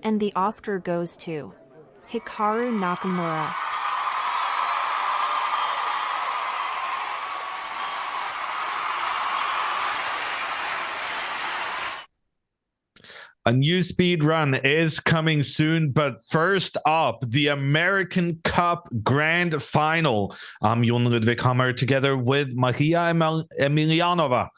And the Oscar goes to Hikaru Nakamura. A new speed run is coming soon, but first up, the American Cup Grand Final. I'm Jon Ludwig Hammer together with Maria Emilianova.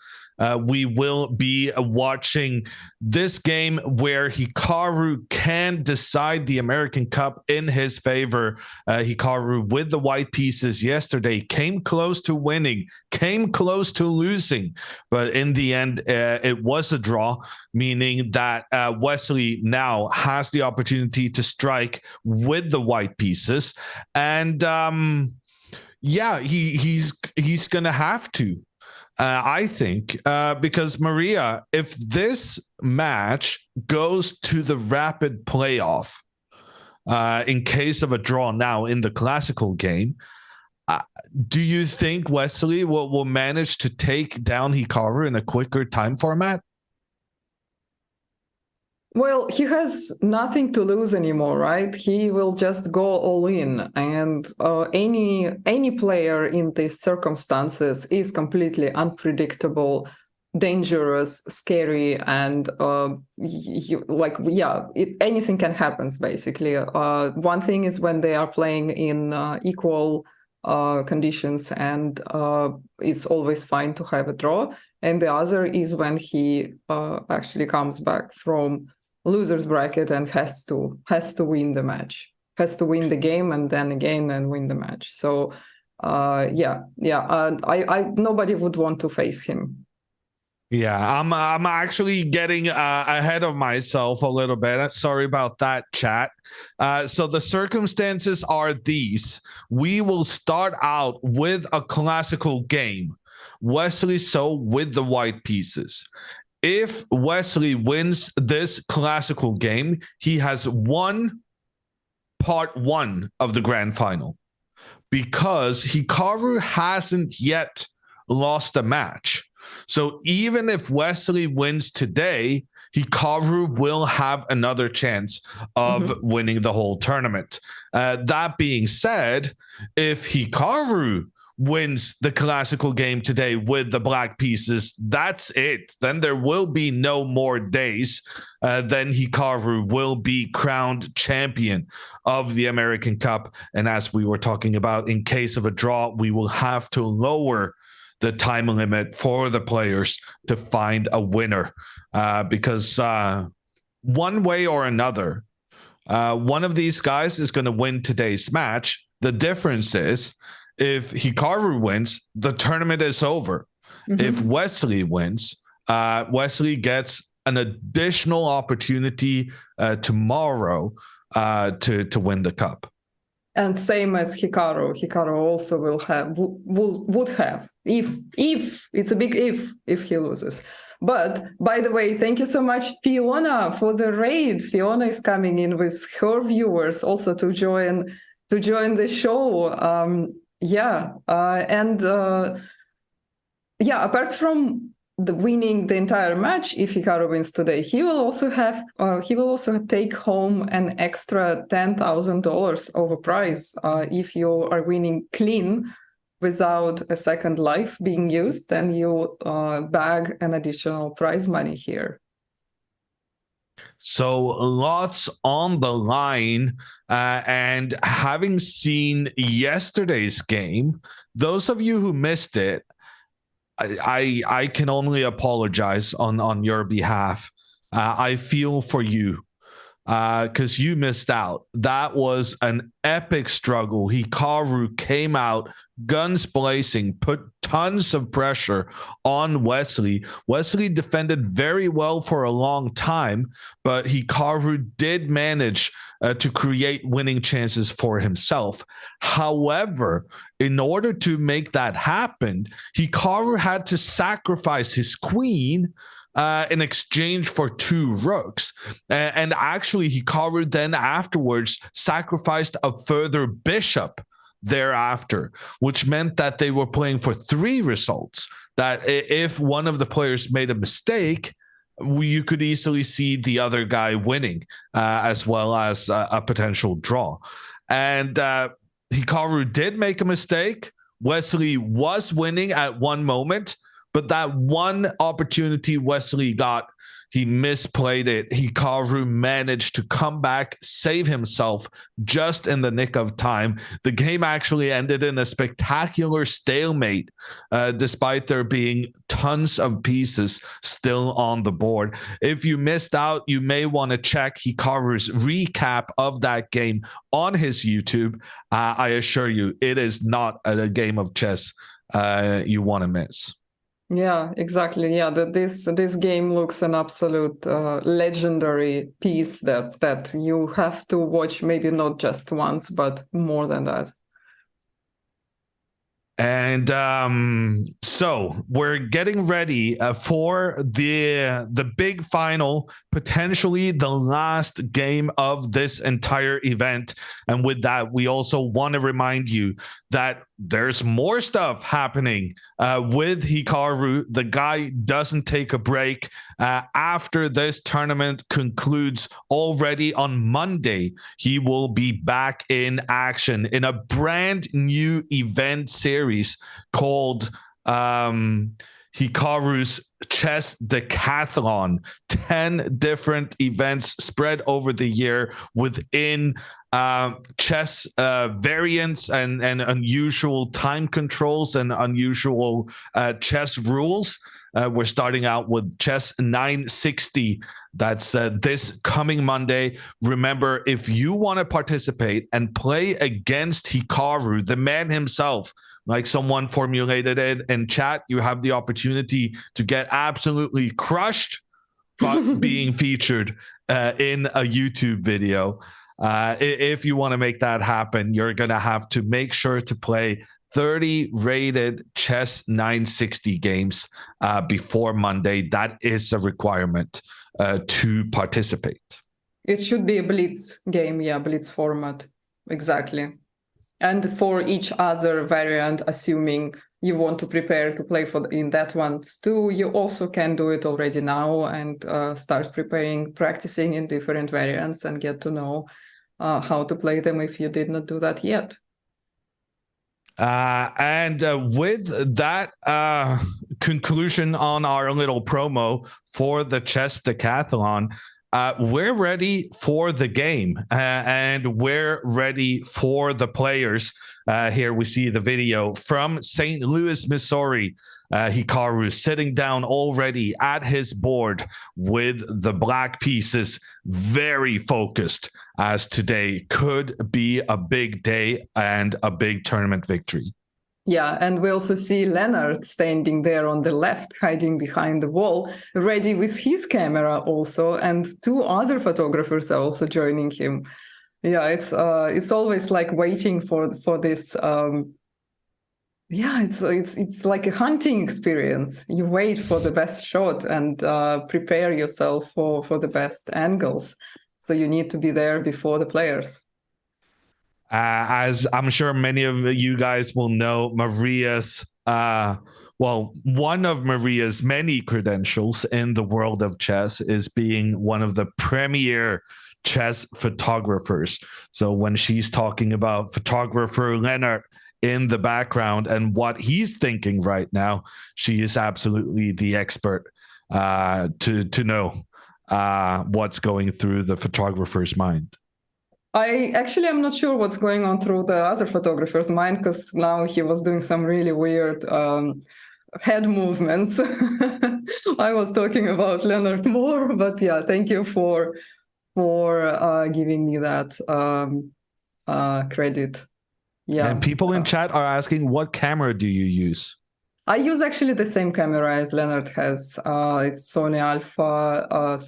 We will be watching this game where Hikaru can decide the American Cup in his favor. Hikaru with the white pieces yesterday came close to winning, came close to losing, but in the end, it was a draw, meaning that Wesley now has the opportunity to strike with the white pieces. And he's going to have to. I think, because Maria, if this match goes to the rapid playoff, in case of a draw now in the classical game, do you think Wesley will manage to take down Hikaru in a quicker time format? Well, he has nothing to lose anymore, right? He will just go all in, and any player in these circumstances is completely unpredictable, dangerous, scary, and anything can happen, basically. One thing is when they are playing in equal conditions, and it's always fine to have a draw. And the other is when he actually comes back from loser's bracket and has to win the match, has to win the game, and then again and win the match. So nobody would want to face him. Yeah, I'm actually getting ahead of myself a little bit. Sorry about that, chat. So the circumstances are these. We will start out with a classical game. Wesley So with the white pieces. If Wesley wins this classical game, he has won part one of the grand final, because Hikaru hasn't yet lost a match. So even if Wesley wins today, Hikaru will have another chance of winning the whole tournament. That being said, if Hikaru wins the classical game today with the black pieces, that's it. Then there will be no more days. Then Hikaru will be crowned champion of the American Cup. And as we were talking about, in case of a draw, we will have to lower the time limit for the players to find a winner, because one way or another, one of these guys is going to win today's match. The difference is, if Hikaru wins, the tournament is over. If Wesley wins, Wesley gets an additional opportunity tomorrow to win the cup. And same as Hikaru. Hikaru also would have, if it's a big if he loses. But by the way, thank you so much, Fiona, for the raid. Fiona is coming in with her viewers also to join the show. Apart from the winning the entire match, if Hikaru wins today, he will also take home an extra $10,000 of a prize if you are winning clean without a second life being used. Then you bag an additional prize money here. So lots on the line, and having seen yesterday's game, those of you who missed it, I can only apologize on your behalf. I feel for you, because you missed out. That was an epic struggle. Hikaru came out guns blazing, put tons of pressure on Wesley. Wesley defended very well for a long time, but Hikaru did manage to create winning chances for himself. However, in order to make that happen, Hikaru had to sacrifice his queen in exchange for 2 rooks. And actually, Hikaru then afterwards sacrificed a further bishop thereafter, which meant that they were playing for 3 results. That if one of the players made a mistake, you could easily see the other guy winning, as well as a potential draw. And Hikaru did make a mistake. Wesley was winning at one moment, but that one opportunity Wesley got, he misplayed it. Hikaru managed to come back, save himself just in the nick of time. The game actually ended in a spectacular stalemate, despite there being tons of pieces still on the board. If you missed out, you may want to check Hikaru's recap of that game on his YouTube. I assure you, it is not a game of chess you want to miss. Yeah, exactly. Yeah, this game looks an absolute legendary piece that you have to watch, maybe not just once, but more than that. And so we're getting ready for the big final, potentially the last game of this entire event. And with that, we also want to remind you that there's more stuff happening with Hikaru. The guy doesn't take a break after this tournament concludes. Already on Monday, he will be back in action in a brand new event series called Hikaru's Chess Decathlon. 10 different events spread over the year within chess variants and unusual time controls and unusual chess rules. We're starting out with Chess 960. That's this coming Monday. Remember, if you want to participate and play against Hikaru, the man himself, like someone formulated it in chat, you have the opportunity to get absolutely crushed but being featured in a YouTube video. If you want to make that happen, you're going to have to make sure to play 30 rated Chess 960 games before Monday. That is a requirement to participate. It should be a Blitz game, yeah, Blitz format, exactly. And for each other variant, assuming you want to prepare to play in that one too, you also can do it already now and start preparing, practicing in different variants and get to know how to play them if you did not do that yet. And with that conclusion on our little promo for the Chess Decathlon, we're ready for the game and we're ready for the players. Here we see the video from St. Louis, Missouri. Hikaru sitting down already at his board with the black pieces, very focused, as today could be a big day and a big tournament victory. Yeah, and we also see Leonard standing there on the left, hiding behind the wall, ready with his camera also, and two other photographers are also joining him. Yeah, it's always like waiting for this. Yeah, it's like a hunting experience. You wait for the best shot and prepare yourself for the best angles. So you need to be there before the players. As I'm sure many of you guys will know, Maria's, one of Maria's many credentials in the world of chess is being one of the premier chess photographers. So when she's talking about photographer Leonard in the background and what he's thinking right now, she is absolutely the expert to know what's going through the photographer's mind. I actually am not sure what's going on through the other photographer's mind, because now he was doing some really weird head movements. I was talking about Leonard more, but yeah, thank you for giving me that credit. Yeah. And people in chat are asking, what camera do you use? I use actually the same camera as Leonard has. It's Sony Alpha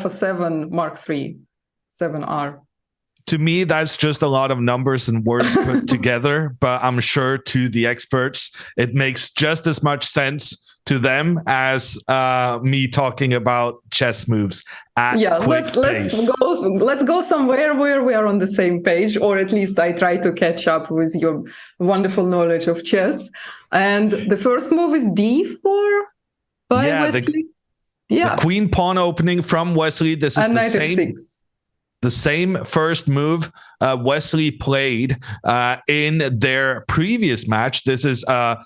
7 Mark III 7R. To me, that's just a lot of numbers and words put together, but I'm sure to the experts, it makes just as much sense to them as me talking about chess moves at quick pace. Let's go somewhere where we are on the same page, or at least I try to catch up with your wonderful knowledge of chess. And the first move is D4. by Yeah, Wesley. The queen pawn opening from Wesley. This is and the knight same. f6. The same first move Wesley played in their previous match. This is a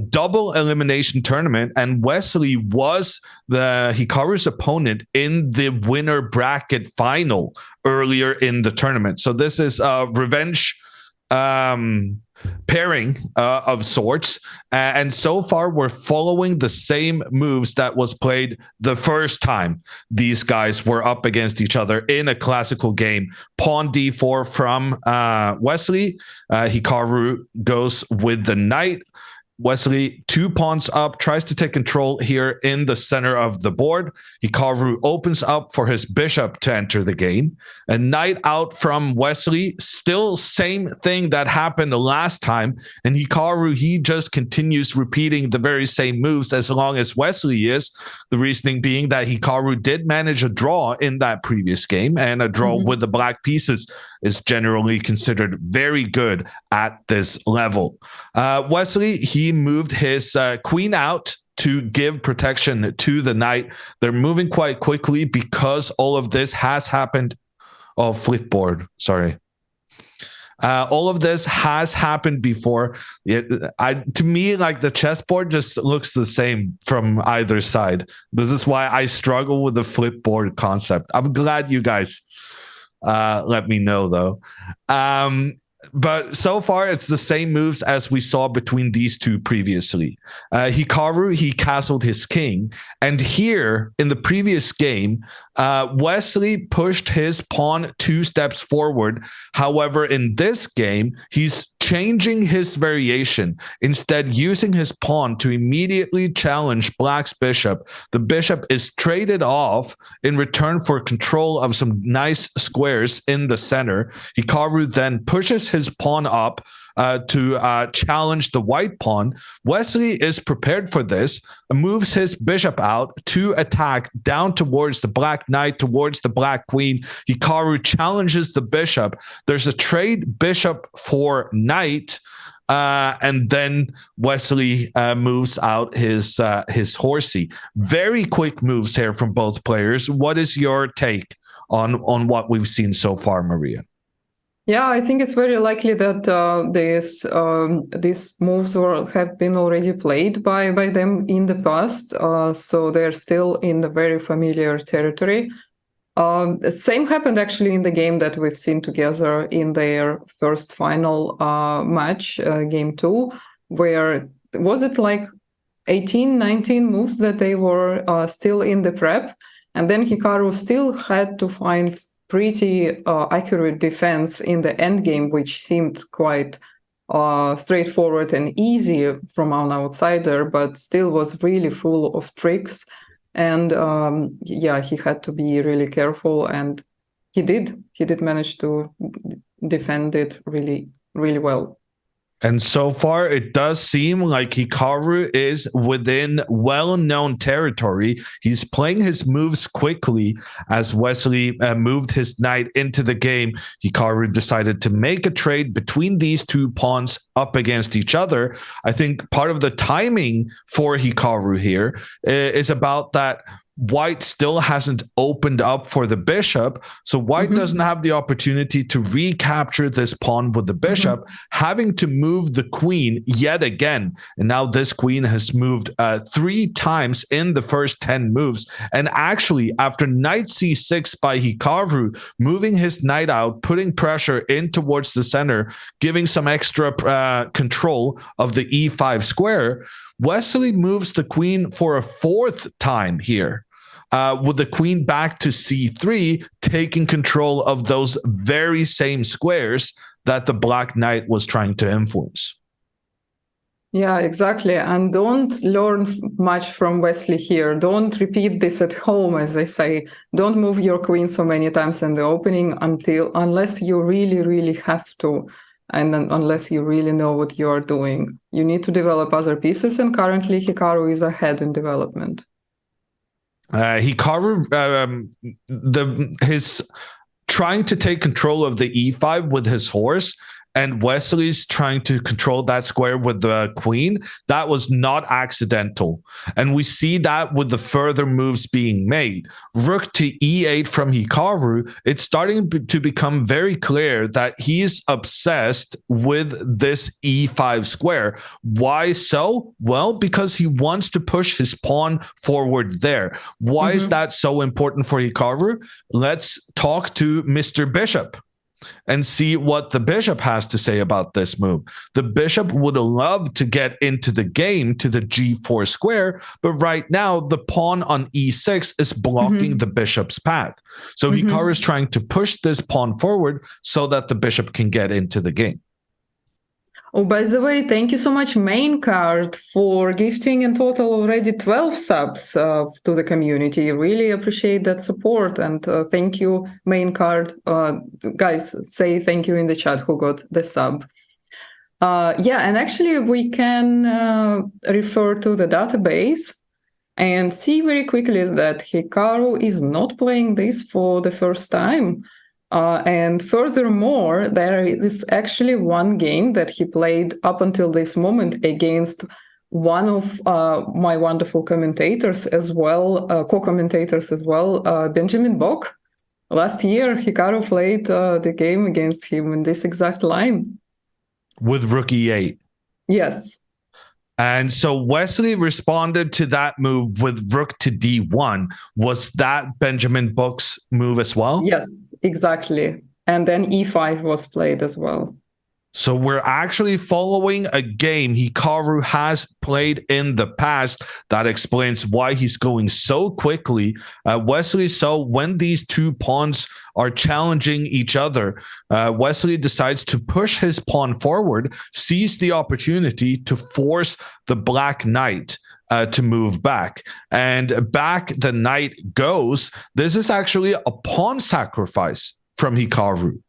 double elimination tournament, and Wesley was the Hikaru's opponent in the winner bracket final earlier in the tournament. So this is a revenge pairing of sorts, and so far we're following the same moves that was played the first time these guys were up against each other in a classical game. Pawn d4 from Wesley. Hikaru goes with the knight. Wesley 2 pawns up, tries to take control here in the center of the board. Hikaru opens up for his bishop to enter the game. A knight out from Wesley, still same thing that happened the last time. And Hikaru, he just continues repeating the very same moves as long as Wesley is. The reasoning being that Hikaru did manage a draw in that previous game, and a draw with the black pieces is generally considered very good at this level. Wesley, he moved his queen out to give protection to the knight. They're moving quite quickly because all of this has happened. Oh, flipboard, sorry. All of this has happened before. To me, like, the chessboard just looks the same from either side. This is why I struggle with the flipboard concept. I'm glad you guys let me know, though. But so far, it's the same moves as we saw between these two previously. Hikaru, he castled his king. And here, in the previous game, Wesley pushed his pawn 2 steps forward. However, in this game, he's changing his variation, instead using his pawn to immediately challenge Black's bishop. The bishop is traded off in return for control of some nice squares in the center. Hikaru then pushes his pawn up to challenge the white pawn. Wesley is prepared for this, moves his bishop out to attack down towards the black knight, towards the black queen. Hikaru challenges the bishop. There's a trade bishop for knight, and then Wesley moves out his horsey. Very quick moves here from both players. What is your take on what we've seen so far, Maria? Yeah, I think it's very likely that these moves have been already played by them in the past, so they're still in the very familiar territory. The same happened actually in the game that we've seen together in their first final match, game 2, where was it like 18, 19 moves that they were still in the prep, and then Hikaru still had to find pretty accurate defense in the end game, which seemed quite straightforward and easy from an outsider, but still was really full of tricks. And yeah, he had to be really careful, and he did manage to defend it really, really well. And so far, it does seem like Hikaru is within well-known territory. He's playing his moves quickly. As Wesley moved his knight into the game, Hikaru decided to make a trade between these 2 pawns up against each other. I think part of the timing for Hikaru here is about that White still hasn't opened up for the bishop, so White doesn't have the opportunity to recapture this pawn with the bishop, having to move the queen yet again. And now this queen has moved 3 times in the first 10 moves. And actually, after knight c6 by Hikaru, moving his knight out, putting pressure in towards the center, giving some extra control of the e5 square, Wesley moves the queen for a 4th time here. With the queen back to c3, taking control of those very same squares that the black knight was trying to influence. Yeah, exactly. And don't learn much from Wesley here. Don't repeat this at home, as I say. Don't move your queen so many times in the opening unless you really, really have to, and unless you really know what you're doing. You need to develop other pieces, and currently Hikaru is ahead in development. Hikaru, his trying to take control of the e5 with his horse and Wesley's trying to control that square with the queen, that was not accidental. And we see that with the further moves being made. Rook to e8 from Hikaru, it's starting to become very clear that he is obsessed with this e5 square. Why so? Well, because he wants to push his pawn forward there. Why is that so important for Hikaru? Let's talk to Mr. Bishop and see what the bishop has to say about this move. The bishop would love to get into the game to the g4 square, but right now the pawn on e6 is blocking the bishop's path. So Hikaru is trying to push this pawn forward so that the bishop can get into the game. Oh, by the way, thank you so much, Main Card, for gifting in total already 12 subs to the community. Really appreciate that support. And thank you, Main Card. Guys, say thank you in the chat who got the sub. Yeah, and actually we can refer to the database and see very quickly that Hikaru is not playing this for the first time. And furthermore, there is actually one game that he played up until this moment against one of my wonderful commentators as well, co-commentators as well, Benjamin Bock. Last year, Hikaru played the game against him in this exact line. With rook e8. Yes. And so Wesley responded to that move with rook to d1. Was that Benjamin Bock's move as well? Yes, exactly. And then e5 was played as well. So we're actually following a game Hikaru has played in the past. That explains why he's going so quickly. Wesley, so when these two pawns are challenging each other, Wesley decides to push his pawn forward, sees the opportunity to force the black knight to move back. And back the knight goes. This is actually a pawn sacrifice from Hikaru.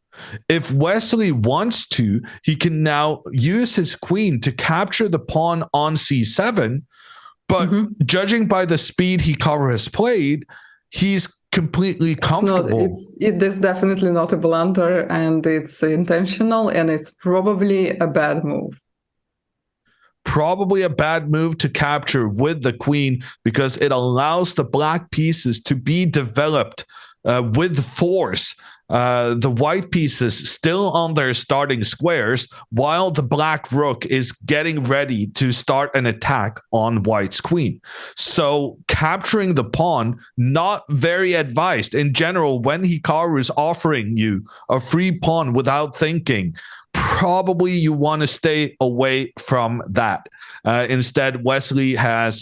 If Wesley wants to, he can now use his queen to capture the pawn on c7. But judging by the speed Hikaru has played, he's completely comfortable. It is definitely not a blunder, and it's intentional, and it's probably a bad move. Probably a bad move to capture with the queen because it allows the black pieces to be developed with force. The white pieces still on their starting squares, while the black rook is getting ready to start an attack on white's queen. So capturing the pawn, not very advised. In general, when Hikaru is offering you a free pawn without thinking, probably you want to stay away from that. Instead, Wesley has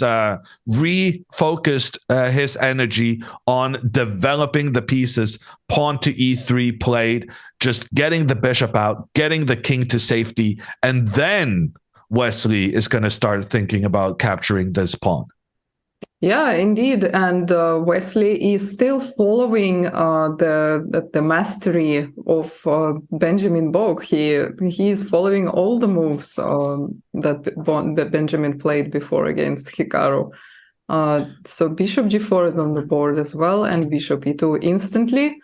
refocused his energy on developing the pieces. Pawn to e3 played, just getting the bishop out, getting the king to safety, and then Wesley is going to start thinking about capturing this pawn. Yeah, indeed. And Wesley is still following the mastery of Benjamin Bock. He is following all the moves that Benjamin played before against Hikaru. So bishop g4 is on the board as well, and bishop e2 instantly.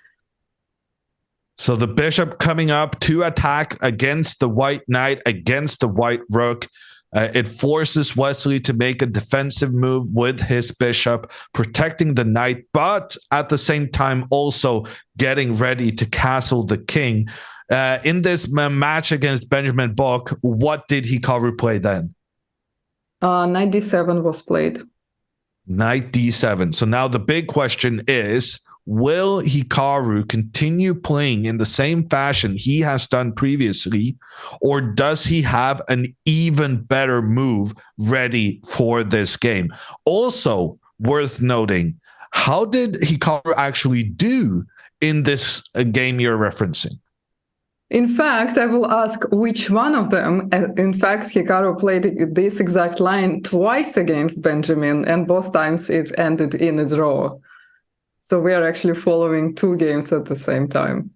So the bishop coming up to attack against the white knight, against the white rook. It forces Wesley to make a defensive move with his bishop, protecting the knight, but at the same time also getting ready to castle the king. In this match against Benjamin Bock, what did Hikaru play then? Knight d7 was played. Knight d7. So now the big question is, will Hikaru continue playing in the same fashion he has done previously, or does he have an even better move ready for this game? Also worth noting, how did Hikaru actually do in this game you're referencing? In fact, I will ask which one of them. In fact, Hikaru played this exact line twice against Benjamin, and both times it ended in a draw. So we are actually following two games at the same time.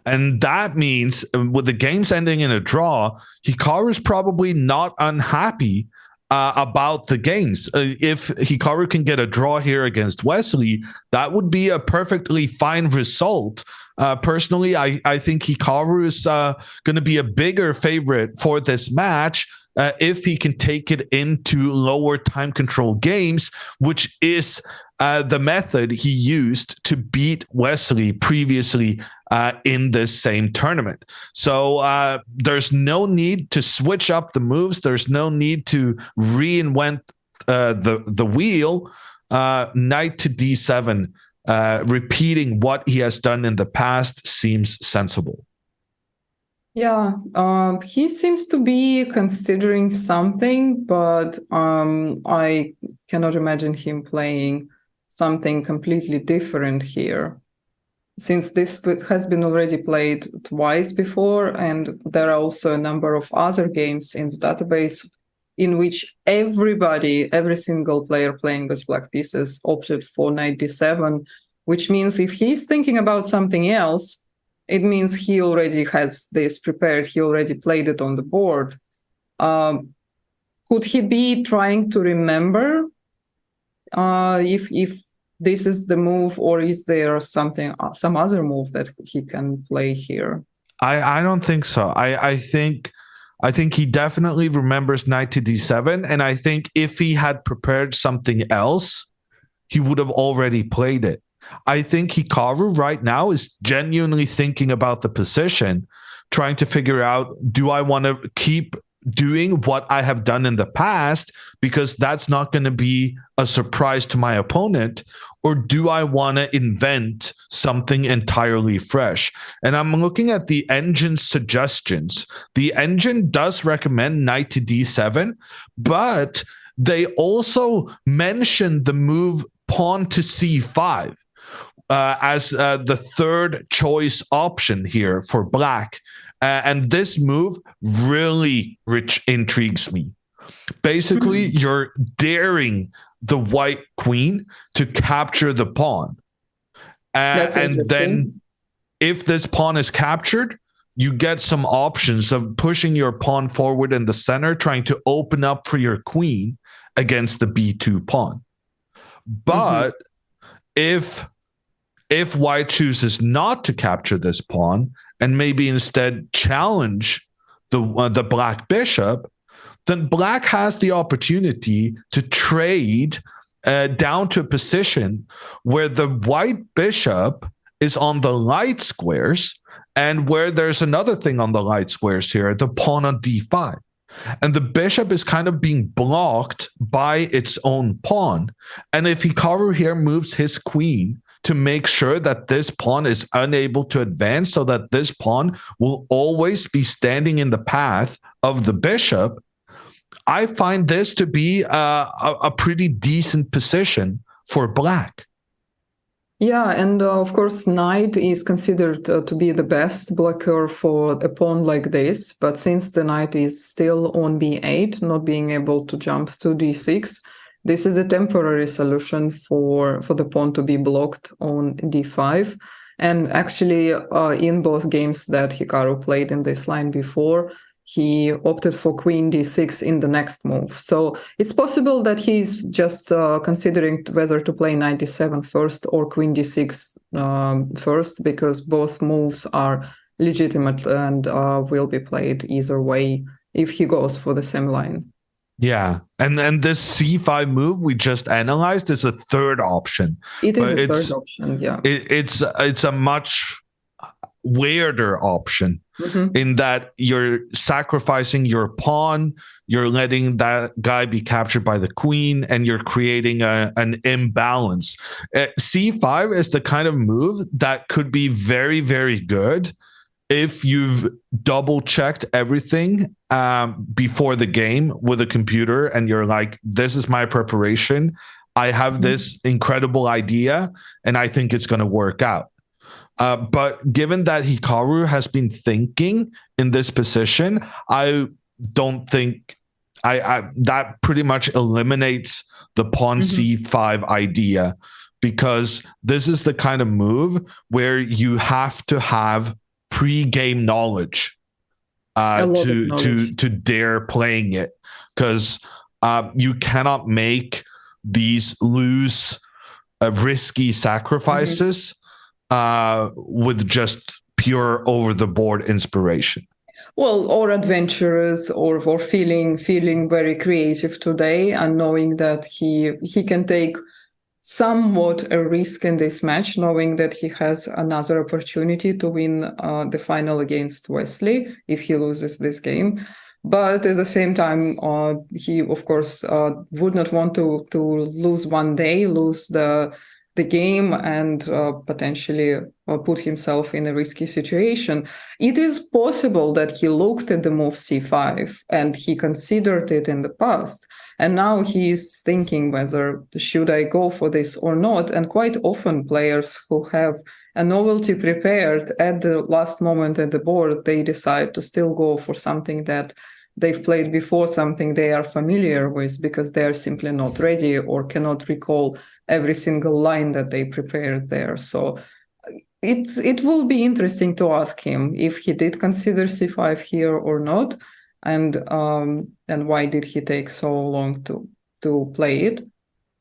And that means with the games ending in a draw, Hikaru's probably not unhappy about the games. If Hikaru can get a draw here against Wesley, that would be a perfectly fine result. Personally, I think Hikaru is going to be a bigger favorite for this match if he can take it into lower time control games, which is the method he used to beat Wesley previously in this same tournament. So there's no need to switch up the moves. There's no need to reinvent the wheel. Knight to d7, repeating what he has done in the past seems sensible. Yeah, he seems to be considering something, but I cannot imagine him playing something completely different here, since this has been already played twice before, and there are also a number of other games in the database in which every single player playing with black pieces opted for knight d7, which means if he's thinking about something else, it means he already has this prepared, he already played it on the board. Could he be trying to remember if this is the move, or is there some other move that he can play here? I don't think so. I think he definitely remembers knight to d7, and I think if he had prepared something else, he would have already played it. I think Hikaru right now is genuinely thinking about the position, trying to figure out, do I want to keep doing what I have done in the past because that's not going to be a surprise to my opponent, or do I want to invent something entirely fresh? And I'm looking at the engine's suggestions. The engine does recommend knight to d7, but they also mentioned the move pawn to c5 as the third choice option here for black. And this move really intrigues me. Basically, you're daring the white queen to capture the pawn. And then if this pawn is captured, you get some options of pushing your pawn forward in the center, trying to open up for your queen against the b2 pawn. But if white chooses not to capture this pawn and maybe instead challenge the black bishop, then black has the opportunity to trade down to a position where the white bishop is on the light squares, and where there's another thing on the light squares here, the pawn on d5. And the bishop is kind of being blocked by its own pawn. And if Hikaru here moves his queen to make sure that this pawn is unable to advance, so that this pawn will always be standing in the path of the bishop, I find this to be a pretty decent position for black. Yeah, and of course, knight is considered to be the best blocker for a pawn like this. But since the knight is still on b8, not being able to jump to d6, this is a temporary solution for the pawn to be blocked on d5. And actually, in both games that Hikaru played in this line before, he opted for queen d6 in the next move. So it's possible that he's just considering whether to play knight d7 first or queen d6 first, because both moves are legitimate and will be played either way if he goes for the same line. Yeah, and this c5 move we just analyzed is a third option. It is a third option, yeah. It's a much weirder option in that you're sacrificing your pawn, you're letting that guy be captured by the queen, and you're creating an imbalance. C5 is the kind of move that could be very, very good if you've double checked everything before the game with a computer, and you're like, this is my preparation, I have this incredible idea, and I think it's going to work out. But given that Hikaru has been thinking in this position, I don't think that pretty much eliminates the pawn c5 idea, because this is the kind of move where you have to have pre-game knowledge to dare playing it, because you cannot make these loose, risky sacrifices with just pure over-the-board inspiration. Well, or adventurous, or feeling very creative today, and knowing that he can take somewhat a risk in this match, knowing that he has another opportunity to win the final against Wesley if he loses this game. But at the same time, he, of course, would not want to lose one day, lose the game, and potentially put himself in a risky situation. It is possible that he looked at the move c5 and he considered it in the past. And now he's thinking whether should I go for this or not. And quite often players who have a novelty prepared at the last moment at the board, they decide to still go for something that they've played before, something they are familiar with, because they're simply not ready or cannot recall every single line that they prepared there. So it will be interesting to ask him if he did consider c5 here or not, and why did he take so long to play it.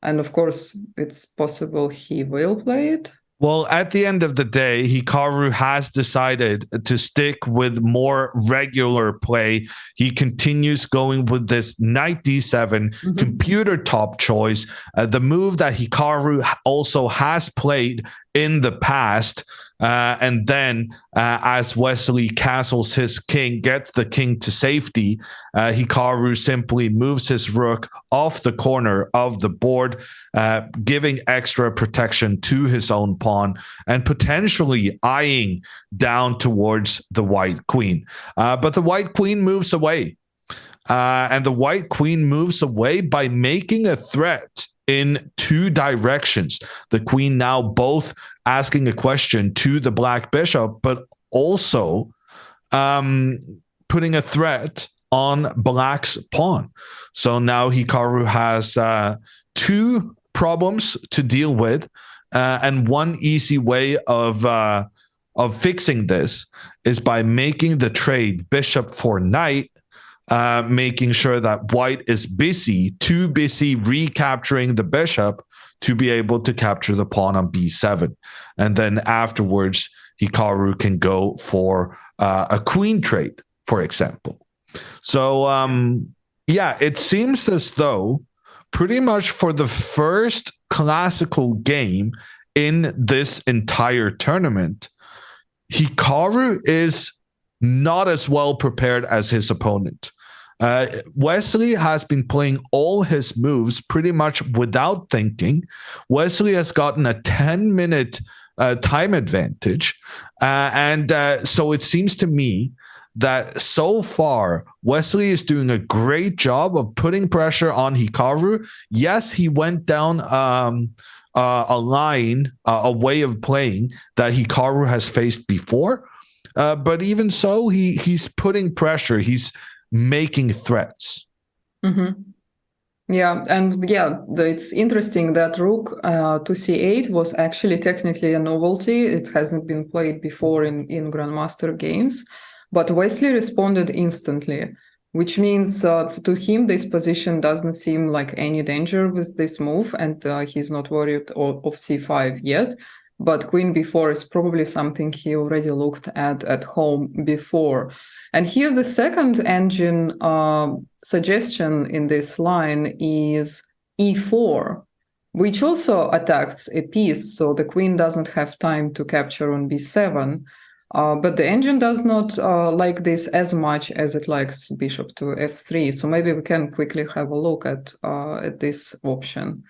And of course, it's possible he will play it. Well, at the end of the day, Hikaru has decided to stick with more regular play. He continues going with this knight d7 computer top choice, the move that Hikaru also has played in the past. And then as Wesley castles his king, gets the king to safety, Hikaru simply moves his rook off the corner of the board, giving extra protection to his own pawn and potentially eyeing down towards the white queen. But the white queen moves away. And the white queen moves away by making a threat in two directions. The queen now both asking a question to the black bishop, but also putting a threat on black's pawn. So now Hikaru has two problems to deal with, and one easy way of fixing this is by making the trade bishop for knight, making sure that white is too busy recapturing the bishop to be able to capture the pawn on b7. And then afterwards, Hikaru can go for a queen trade, for example. So, yeah, it seems as though pretty much for the first classical game in this entire tournament, Hikaru is not as well prepared as his opponent. Wesley has been playing all his moves pretty much without thinking. Wesley has gotten a 10-minute time advantage. And so it seems to me that so far, Wesley is doing a great job of putting pressure on Hikaru. Yes, he went down a line, a way of playing that Hikaru has faced before. But even so, he's putting pressure. He's making threats. Yeah, and yeah, it's interesting that rook to c8 was actually technically a novelty. It hasn't been played before in Grandmaster games, but Wesley responded instantly, which means to him this position doesn't seem like any danger with this move, and he's not worried of c5 yet. But queen b4 is probably something he already looked at home before. And here the second engine suggestion in this line is e4, which also attacks a piece, so the queen doesn't have time to capture on b7. But the engine does not like this as much as it likes bishop to f3. So maybe we can quickly have a look at this option.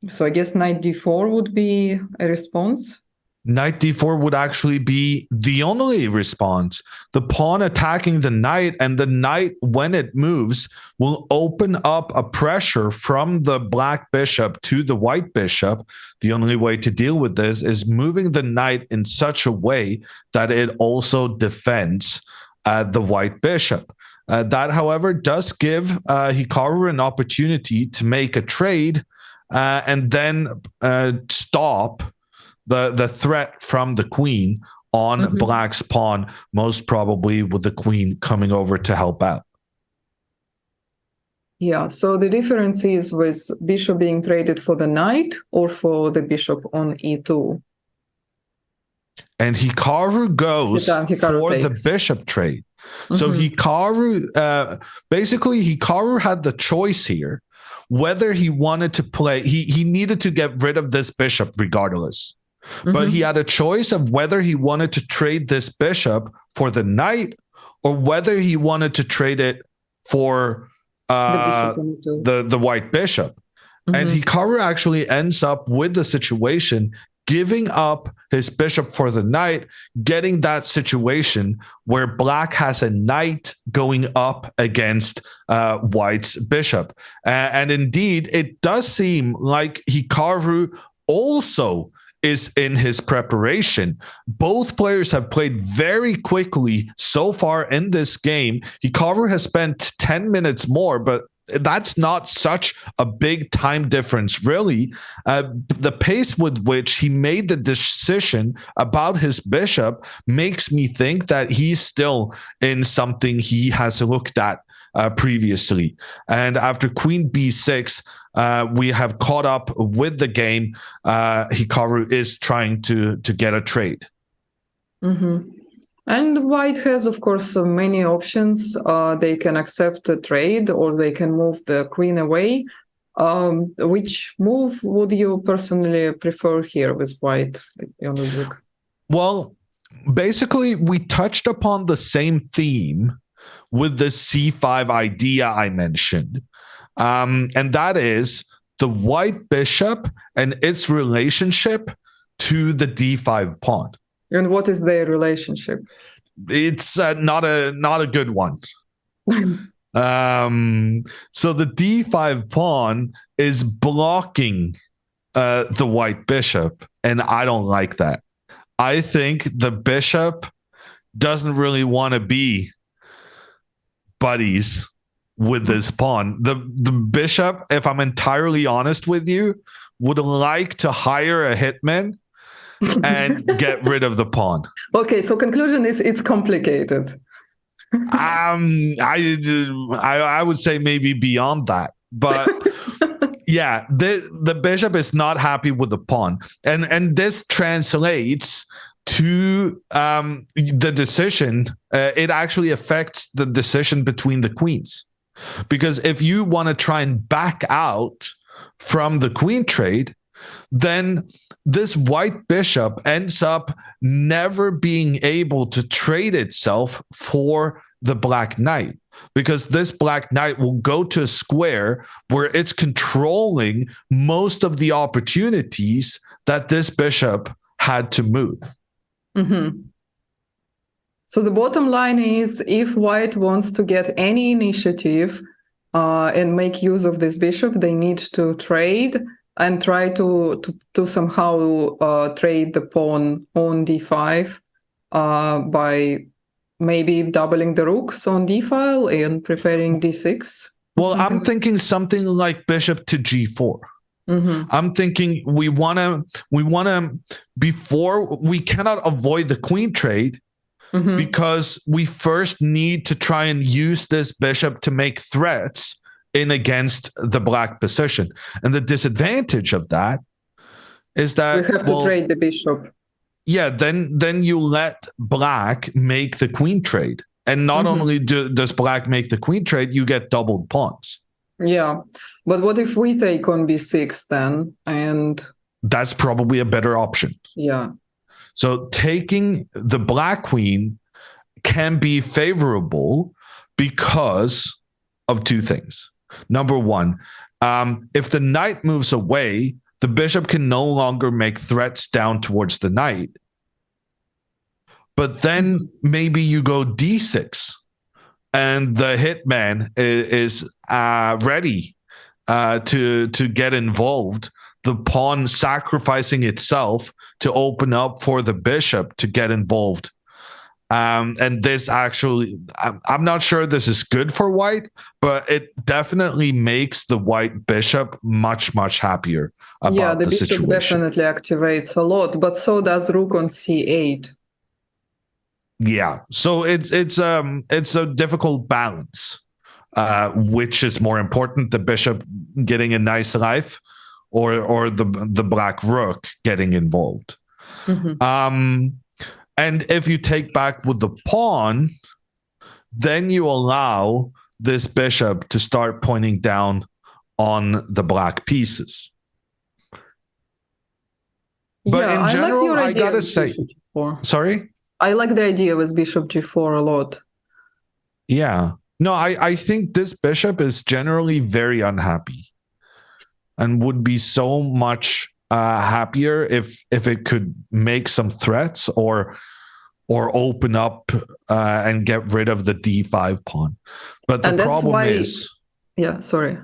So I guess knight d4 would be a response. Knight d4 would actually be the only response. The pawn attacking the knight, and the knight, when it moves, will open up a pressure from the black bishop to the white bishop. The only way to deal with this is moving the knight in such a way that it also defends the white bishop. That, however, does give Hikaru an opportunity to make a trade and then stop the threat from the queen on black's pawn, most probably with the queen coming over to help out. Yeah, so the difference is with bishop being traded for the knight or for the bishop on e2. And Hikaru goes Hikaru for the takes. bishop trade. So Hikaru, basically Hikaru had the choice here, whether he wanted to play, he needed to get rid of this bishop regardless. But he had a choice of whether he wanted to trade this bishop for the knight or whether he wanted to trade it for the white bishop. And Hikaru actually ends up with the situation giving up his bishop for the knight, getting that situation where black has a knight going up against white's bishop. And indeed, it does seem like Hikaru also is in his preparation. Both players have played very quickly so far in this game. Hikaru has spent 10 minutes more, but that's not such a big time difference, really. The pace with which he made the decision about his bishop makes me think that he's still in something he has looked at previously. And after queen b6, we have caught up with the game. Hikaru is trying to get a trade. And white has, of course, many options. They can accept a trade or they can move the queen away. Which move would you personally prefer here with white, Ludwig? Well, basically, we touched upon the same theme with the c5 idea I mentioned. And that is the white bishop and its relationship to the d5 pawn. And what is their relationship? It's not a good one. So the d5 pawn is blocking the white bishop, and I don't like that. I think the bishop doesn't really want to be buddies with this pawn. The bishop, if I'm entirely honest with you, would like to hire a hitman and get rid of the pawn. Okay, so conclusion is it's complicated. I would say maybe beyond that, but yeah, the bishop is not happy with the pawn, and this translates to the decision. It actually affects the decision between the queens, because if you want to try and back out from the queen trade, then this white bishop ends up never being able to trade itself for the black knight, because this black knight will go to a square where it's controlling most of the opportunities that this bishop had to move. So the bottom line is, if white wants to get any initiative and make use of this bishop, they need to trade and try to somehow trade the pawn on d5 by maybe doubling the rooks on d file and preparing d6. Well, I'm thinking something like bishop to g4. I'm thinking we want to before we cannot avoid the queen trade, because we first need to try and use this bishop to make threats in against the black position. And the disadvantage of that is that we have to trade the bishop. Yeah, then you let black make the queen trade. And not only does black make the queen trade, you get doubled pawns. Yeah, but what if we take on b6 then? And that's probably a better option. Yeah. So taking the black queen can be favorable because of two things. Number one, if the knight moves away, the bishop can no longer make threats down towards the knight. But then maybe you go d6 and the hitman is ready to get involved. The pawn sacrificing itself to open up for the bishop to get involved. And this actually, I'm not sure this is good for white, but it definitely makes the white bishop much, much happier about the situation. Yeah, the bishop definitely activates a lot, but so does rook on c8. Yeah, so it's a difficult balance. which is more important, the bishop getting a nice life or the black rook getting involved. And if you take back with the pawn, then you allow this bishop to start pointing down on the black pieces. But in general, I gotta say, sorry? I like the idea with bishop g4 a lot. Yeah. No, I think this bishop is generally very unhappy and would be so much happier if it could make some threats or open up and get rid of the d5 pawn. But the problem is... Yeah, sorry.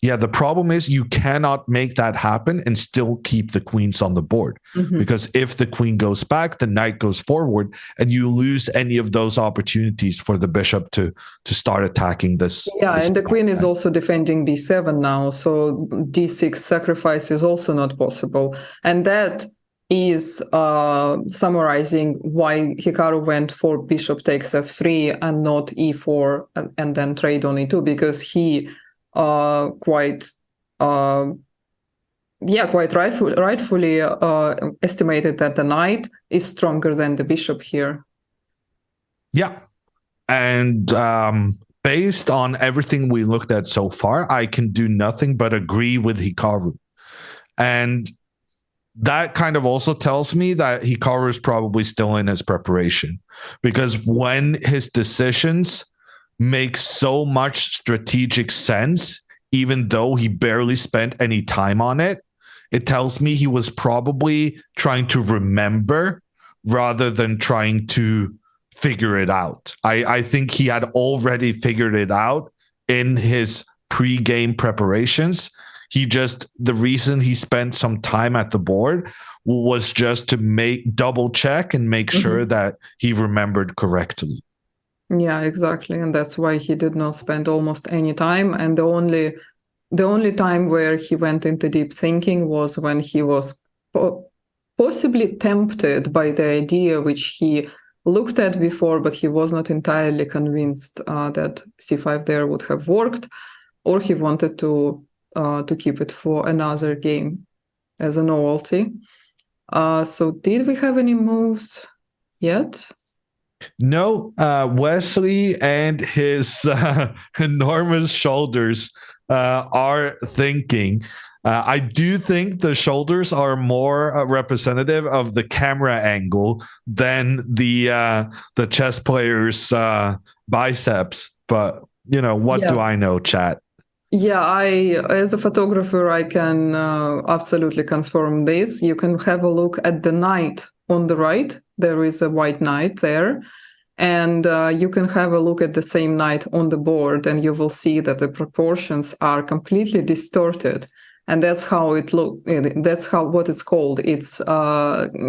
Yeah, the problem is you cannot make that happen and still keep the queens on the board. Because if the queen goes back, the knight goes forward, and you lose any of those opportunities for the bishop to start attacking this. Yeah, this and the queen is also defending b7 now, so d6 sacrifice is also not possible. And that is summarizing why Hikaru went for bishop takes f3 and not e4 and then trade on e2, because he quite rightfully estimated that the knight is stronger than the bishop here. Yeah. And based on everything we looked at so far, I can do nothing but agree with Hikaru. And that kind of also tells me that Hikaru is probably still in his preparation, because when his decisions make so much strategic sense, even though he barely spent any time on it, it tells me he was probably trying to remember rather than trying to figure it out. I think he had already figured it out in his pre-game preparations. The reason he spent some time at the board was just to double check and make sure that he remembered correctly. Yeah, exactly. And that's why he did not spend almost any time. And the only time where he went into deep thinking was when he was possibly tempted by the idea which he looked at before, but he was not entirely convinced that c5 there would have worked, or he wanted to keep it for another game as a novelty. So did we have any moves yet? No, Wesley and his enormous shoulders are thinking. I do think the shoulders are more representative of the camera angle than the chess player's biceps. But, what do I know, chat? Yeah, as a photographer, I can absolutely confirm this. You can have a look at the knight on the right. There is a white knight there. And you can have a look at the same knight on the board, and you will see that the proportions are completely distorted. And that's how it looks. That's what it's called. It's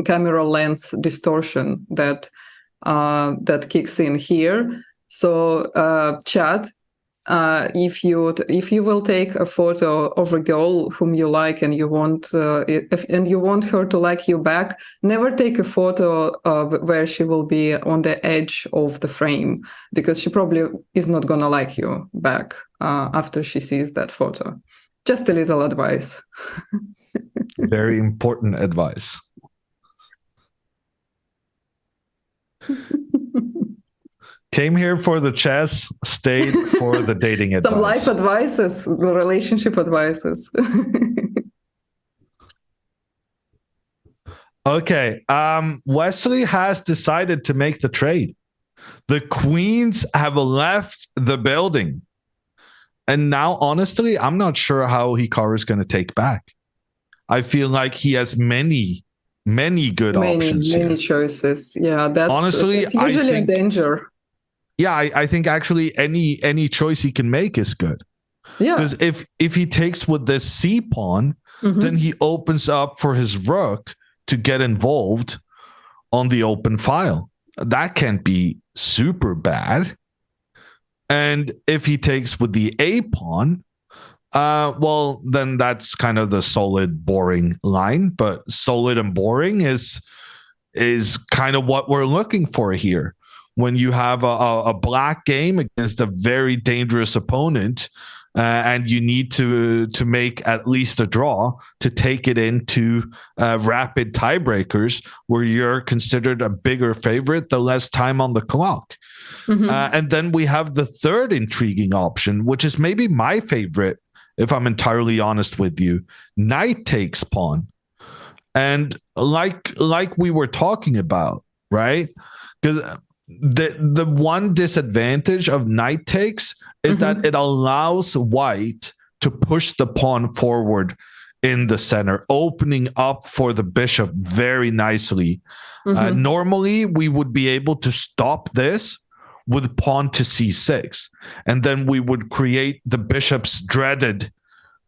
camera lens distortion that kicks in here. So, chat. If you will take a photo of a girl whom you like and you want her to like you back, never take a photo where she will be on the edge of the frame, because she probably is not gonna like you back after she sees that photo. Just a little advice. Very important advice. Came here for the chess, stayed for the dating advice. Some life advices, relationship advices. Okay. Wesley has decided to make the trade. The queens have left the building. And now, honestly, I'm not sure how Hikaru is going to take back. I feel like he has many good options. Many choices. Yeah, that's usually a danger. Yeah, I think actually any choice he can make is good. Yeah. Because if he takes with this C pawn, then he opens up for his rook to get involved on the open file. That can't be super bad. And if he takes with the A pawn, well, then that's kind of the solid, boring line. But solid and boring is kind of what we're looking for here. when you have a black game against a very dangerous opponent, and you need to make at least a draw to take it into rapid tiebreakers where you're considered a bigger favorite the less time on the clock. And then we have the third intriguing option, which is maybe my favorite, if I'm entirely honest with you. Knight takes pawn. And like we were talking about, right? Because the one disadvantage of knight takes is that it allows white to push the pawn forward in the center, opening up for the bishop very nicely. Normally, we would be able to stop this with pawn to c6, and then we would create the bishop's dreaded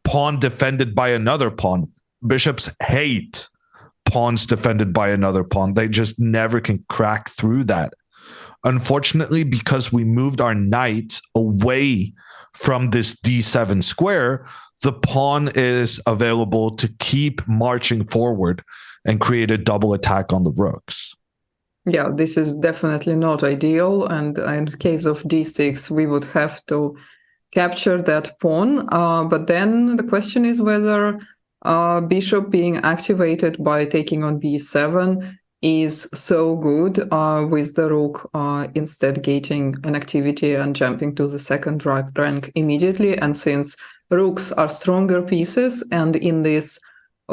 pawn defended by another pawn. Bishops hate pawns defended by another pawn. They just never can crack through that. Unfortunately, because we moved our knight away from this d7 square, the pawn is available to keep marching forward and create a double attack on the rooks. Yeah, this is definitely not ideal. And in case of d6, we would have to capture that pawn. But then the question is whether bishop being activated by taking on b7 is so good with the rook instead getting an activity and jumping to the second rank immediately. And since rooks are stronger pieces, and in this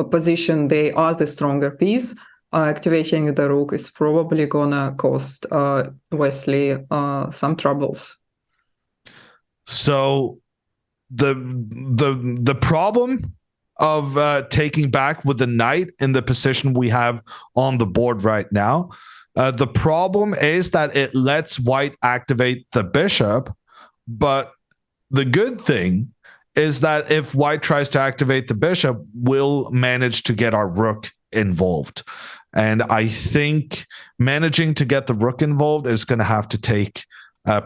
position they are the stronger piece, activating the rook is probably gonna cost Wesley some troubles. So the problem of taking back with the knight in the position we have on the board right now, the problem is that it lets white activate the bishop. But the good thing is that if white tries to activate the bishop, we'll manage to get our rook involved. And I think managing to get the rook involved is going to have to take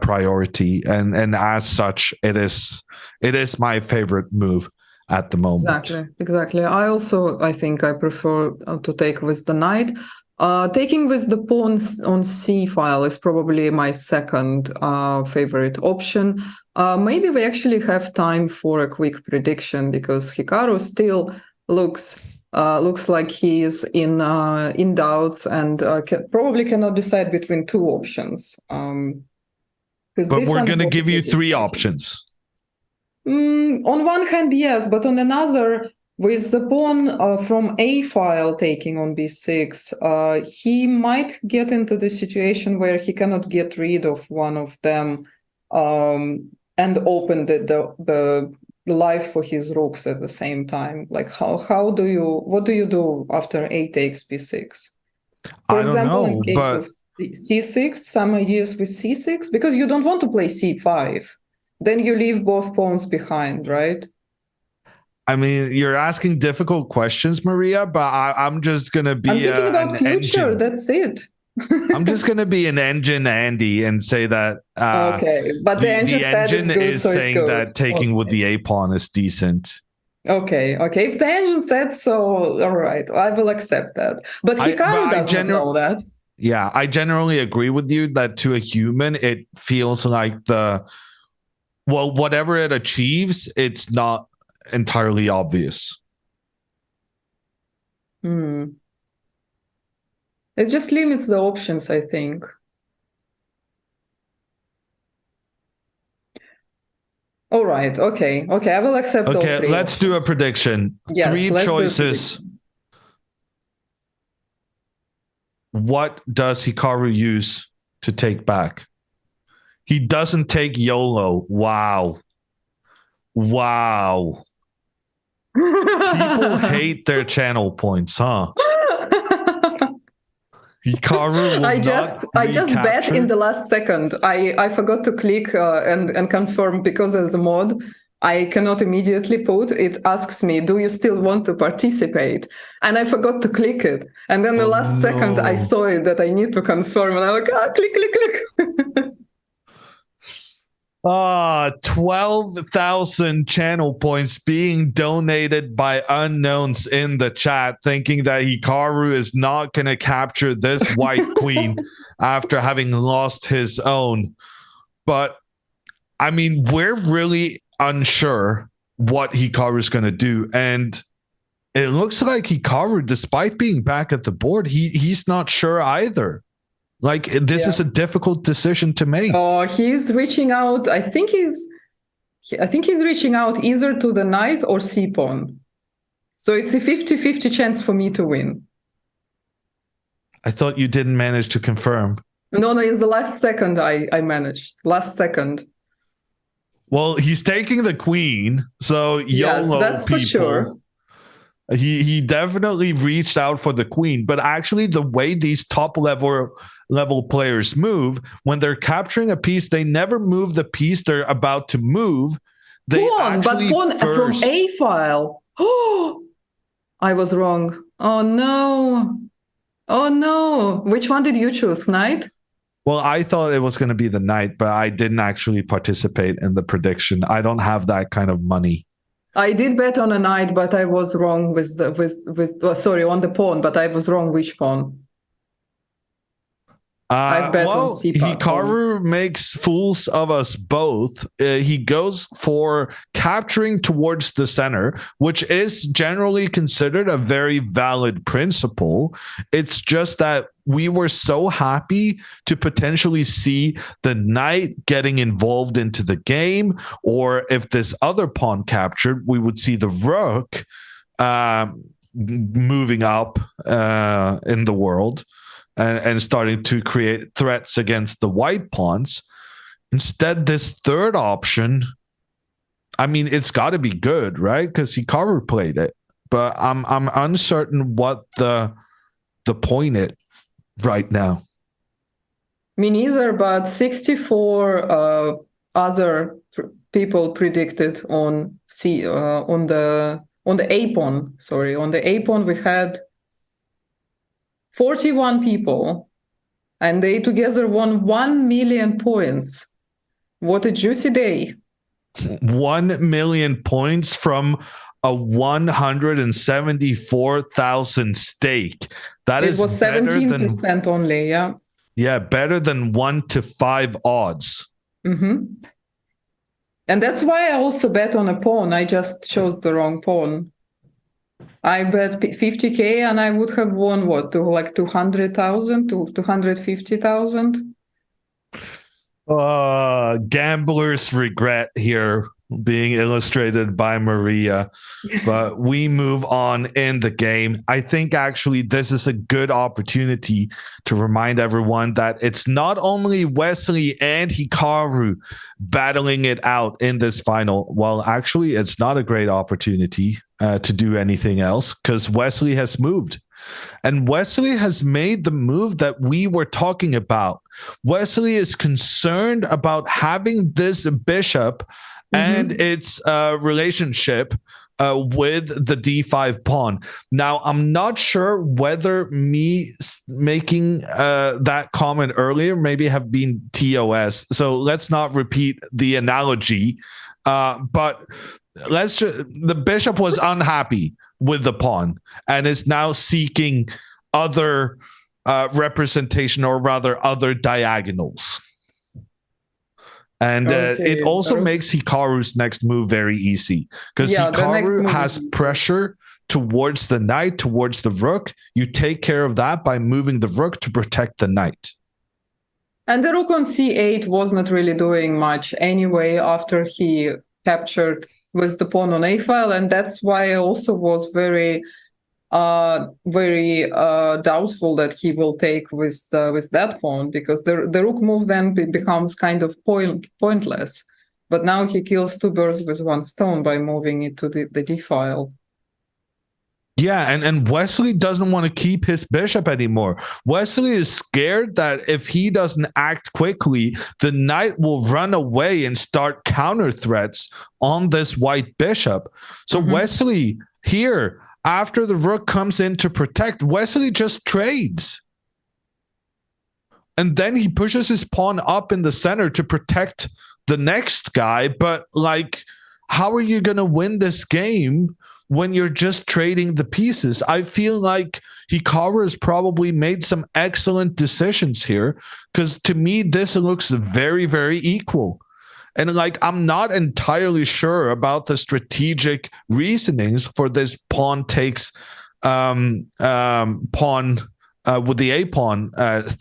priority. And as such, it is my favorite move at the moment. Exactly. I think I prefer to take with the knight. Taking with the pawn on c file is probably my second favorite option. Maybe we actually have time for a quick prediction, because Hikaru still looks like he is in doubts and probably cannot decide between two options. But we're going to give you three options. On one hand, yes, but on another, with the pawn from a file taking on b6, he might get into the situation where he cannot get rid of one of them and open the life for his rooks at the same time. Like what do you do after a takes b6? For example, in case of c6, some ideas with c6, because you don't want to play c5. Then you leave both pawns behind, right? I mean, you're asking difficult questions, Maria, but I'm just going to be I'm thinking about future, engine. That's it. I'm just going to be an engine Andy and say that okay, but the engine is saying that taking with the a-pawn is decent. Okay. If the engine said so, all right, I will accept that. But Hikaru doesn't know that. Yeah, I generally agree with you that to a human, it feels like whatever it achieves, it's not entirely obvious. It just limits the options, I think. All right. Okay. I will accept all three. Okay, let's do a prediction. Yes, 3 choices. What does Hikaru use to take back? He doesn't take YOLO. Wow. People hate their channel points, huh? Hikaru I just bet in the last second. I forgot to click and confirm, because as a mod, I cannot immediately put. It asks me, do you still want to participate? And I forgot to click it. And then the last second, I saw it that I need to confirm. And I'm like, click. 12,000 channel points being donated by unknowns in the chat, thinking that Hikaru is not going to capture this white queen after having lost his own. But I mean, we're really unsure what Hikaru is going to do. And it looks like Hikaru, despite being back at the board, he's not sure either. Like, this is a difficult decision to make. Oh, he's reaching out. I think he's reaching out either to the knight or c-pawn. So it's a 50-50 chance for me to win. I thought you didn't manage to confirm. No, in the last second I managed. Last second. Well, he's taking the queen, so YOLO, that's people. For sure. He definitely reached out for the queen, but actually the way these top level players move, when they're capturing a piece, they never move the piece they're about to move. They pawn from A file. Oh, I was wrong. Oh no. Oh no. Which one did you choose, knight? Well, I thought it was going to be the knight, but I didn't actually participate in the prediction. I don't have that kind of money. I did bet on a knight, but I was wrong on the pawn, but I was wrong which pawn. I've bet on c-pawn. Hikaru makes fools of us both. He goes for capturing towards the center, which is generally considered a very valid principle. It's just that we were so happy to potentially see the knight getting involved into the game, or if this other pawn captured, we would see the rook moving up in the world. And starting to create threats against the white pawns. Instead, this third option, I mean, it's got to be good, right? Because Hikaru played it, but I'm uncertain what the point is right now. Me neither, but 64 other people predicted on the A pawn. Sorry, on the A pawn we had 41 people, and they together won 1 million points. What a juicy day. 1 million points from a 174,000 stake. It was 17% only, yeah. Yeah, better than 1 to 5 odds. Mm-hmm. And that's why I also bet on a pawn. I just chose the wrong pawn. I bet 50K and I would have won what, to like 200,000 to 250,000. Gambler's regret here being illustrated by Maria, but we move on in the game. I think actually this is a good opportunity to remind everyone that it's not only Wesley and Hikaru battling it out in this final. Well, actually, it's not a great opportunity to do anything else because Wesley has moved. And Wesley has made the move that we were talking about. Wesley is concerned about having this bishop and its relationship with the d5 pawn. Now, I'm not sure whether me making that comment earlier maybe have been TOS. So let's not repeat the analogy. But the bishop was unhappy with the pawn and is now seeking other representation, or rather other diagonals. And it also makes Hikaru's next move very easy because Hikaru has pressure towards the knight, towards the rook. You take care of that by moving the rook to protect the knight. And the rook on c8 was not really doing much anyway after he captured with the pawn on a file, and that's why I also was very doubtful that he will take with that pawn, because the rook move then becomes kind of pointless. But now he kills two birds with one stone by moving it to the d file. Yeah, and Wesley doesn't want to keep his bishop anymore. Wesley is scared that if he doesn't act quickly, the knight will run away and start counter threats on this white bishop. So Wesley here, after the rook comes in to protect, Wesley just trades. And then he pushes his pawn up in the center to protect the next guy, but like, how are you going to win this game when you're just trading the pieces? I feel like Hikaru has probably made some excellent decisions here, because to me, this looks very, very equal. And like, I'm not entirely sure about the strategic reasonings for this pawn takes pawn with the a pawn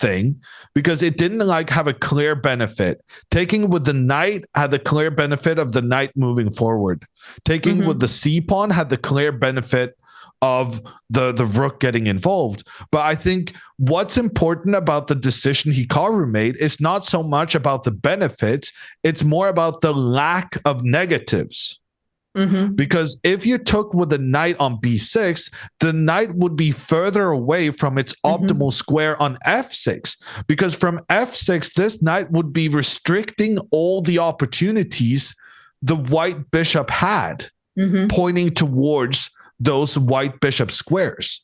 thing, because it didn't like have a clear benefit. Taking with the knight had the clear benefit of the knight moving forward. Taking with the c pawn had the clear benefit of the rook getting involved. But I think what's important about the decision Hikaru made is not so much about the benefits, it's more about the lack of negatives. Because if you took with the knight on b6, the knight would be further away from its optimal square on f6. Because from f6, this knight would be restricting all the opportunities the white bishop had, pointing towards those white bishop squares.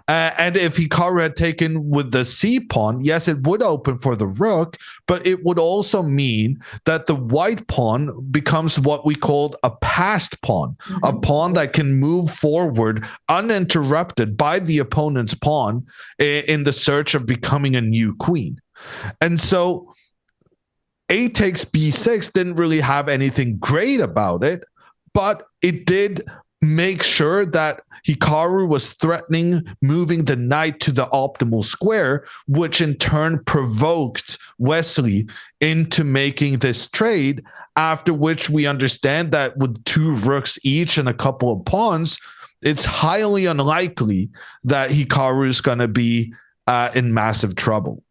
And if Hikaru had taken with the c pawn, yes, it would open for the rook, but it would also mean that the white pawn becomes what we called a passed pawn, a pawn that can move forward uninterrupted by the opponent's pawn in the search of becoming a new queen. And so a takes b6 didn't really have anything great about it, but it did make sure that Hikaru was threatening moving the knight to the optimal square, which in turn provoked Wesley into making this trade, after which we understand that with 2 rooks each and a couple of pawns, it's highly unlikely that Hikaru is going to be in massive trouble.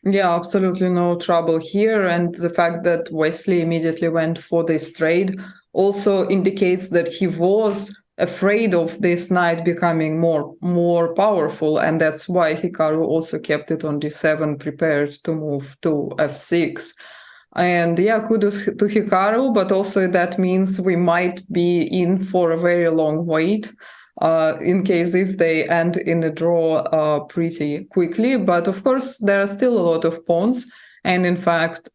Yeah, absolutely no trouble here. And the fact that Wesley immediately went for this trade also indicates that he was afraid of this knight becoming more powerful, and that's why Hikaru also kept it on d7, prepared to move to f6. And yeah, kudos to Hikaru, but also that means we might be in for a very long wait in case if they end in a draw pretty quickly. But of course, there are still a lot of pawns. And in fact,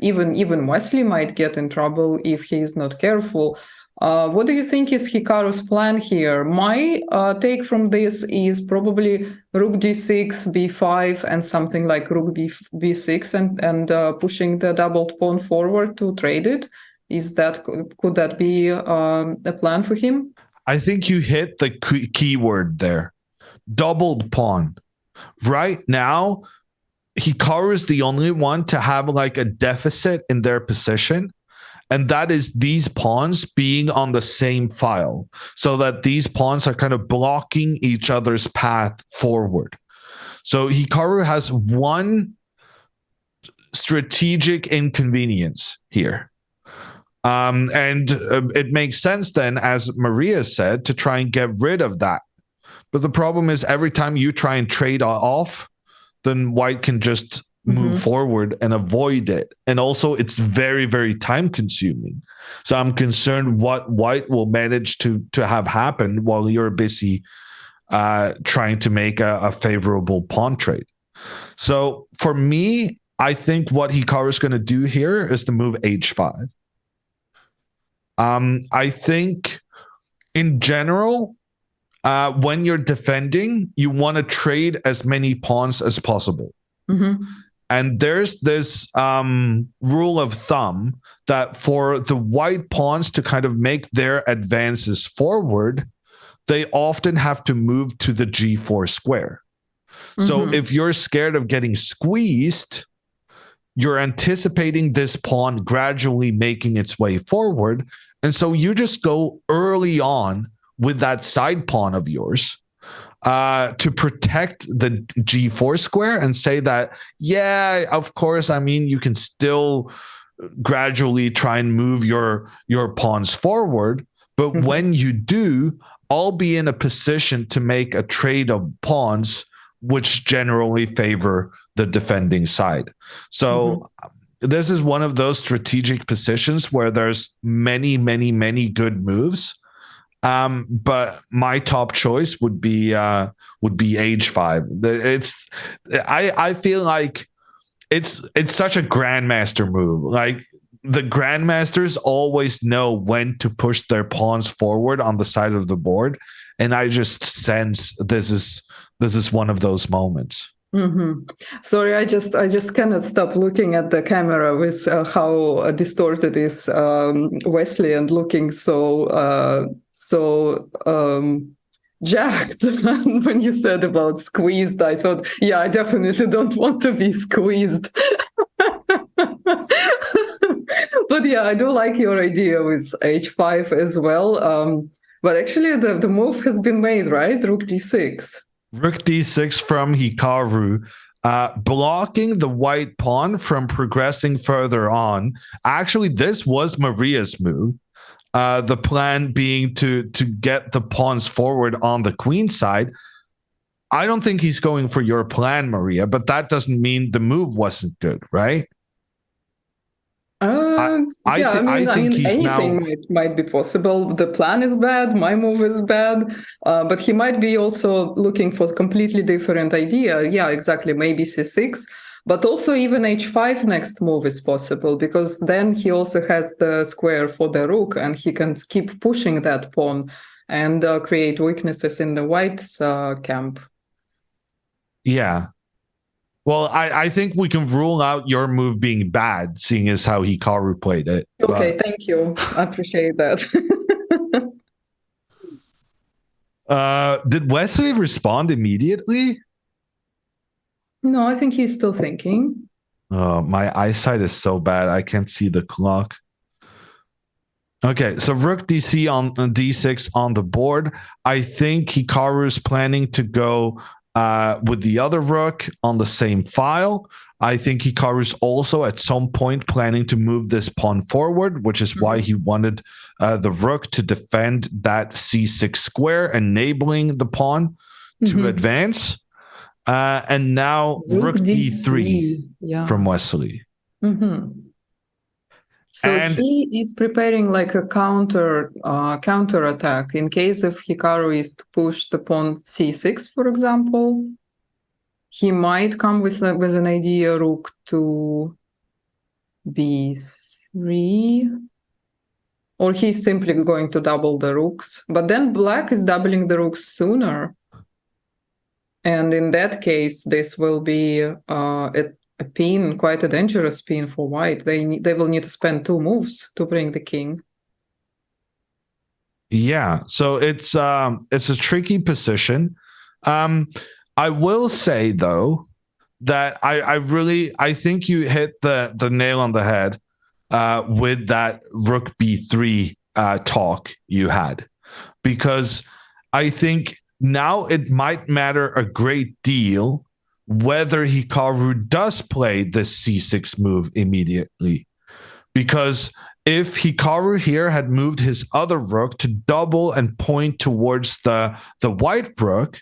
even Wesley might get in trouble if he is not careful. What do you think is Hikaru's plan here? My take from this is probably rook d6, b5, and something like rook b6, and pushing the doubled pawn forward to trade it. Could that be a plan for him? I think you hit the key word there. Doubled pawn. Right now, Hikaru is the only one to have like a deficit in their position, and that is these pawns being on the same file, so that these pawns are kind of blocking each other's path forward. So Hikaru has one strategic inconvenience here. And it makes sense then, as Maria said, to try and get rid of that. But the problem is every time you try and trade off, then white can just move forward and avoid it. And also it's very, very time consuming. So I'm concerned what white will manage to have happen while you're busy trying to make a favorable pawn trade. So for me, I think what Hikaru is going to do here is to move h5. I think in general, when you're defending, you want to trade as many pawns as possible. And there's this rule of thumb that for the white pawns to kind of make their advances forward, they often have to move to the g4 square. So if you're scared of getting squeezed, you're anticipating this pawn gradually making its way forward. And so you just go early on with that side pawn of yours to protect the g4 square and say that, yeah, of course, I mean, you can still gradually try and move your pawns forward. But when you do, I'll be in a position to make a trade of pawns which generally favor the defending side. So this is one of those strategic positions where there's many, many, many good moves. But my top choice would be h5. I feel like it's such a grandmaster move. Like the grandmasters always know when to push their pawns forward on the side of the board, and I just sense this is one of those moments. Sorry, I just cannot stop looking at the camera with how distorted is Wesley, and looking so jacked. When you said about squeezed, I thought, yeah, I definitely don't want to be squeezed. But yeah, I do like your idea with h5 as well. But actually, the move has been made, right? Rook d6. Rook d6 from Hikaru, blocking the white pawn from progressing further on. Actually, this was Maria's move. The plan being to get the pawns forward on the queen side. I don't think he's going for your plan, Maria, but that doesn't mean the move wasn't good, right? I mean, anything might be possible. The plan is bad, my move is bad, but he might be also looking for a completely different idea. Yeah, exactly. Maybe c6, but also even h5 next move is possible, because then he also has the square for the rook, and he can keep pushing that pawn and create weaknesses in the white's camp. Yeah. Well, I think we can rule out your move being bad, seeing as how Hikaru played it. Okay, thank you. I appreciate that. Did Wesley respond immediately? No, I think he's still thinking. Oh, my eyesight is so bad. I can't see the clock. Okay, so Rook DC on D6 on the board. I think Hikaru's planning to go with the other rook on the same file. I think Hikaru's also at some point planning to move this pawn forward, which is why he wanted the rook to defend that c6 square, enabling the pawn to advance. And now rook d3 from Wesley. So he is preparing like a counter attack in case if Hikaru is to push the pawn c6, for example. He might come with an idea rook to b3, or he's simply going to double the rooks. But then black is doubling the rooks sooner, and in that case, this will be a pin, quite a dangerous pin for white. They will need to spend 2 moves to bring the king. Yeah, so it's a tricky position. I will say though that I think you hit the nail on the head with that rook b3 talk you had, because I think now it might matter a great deal whether Hikaru does play this c6 move immediately. Because if Hikaru here had moved his other rook to double and point towards the white rook,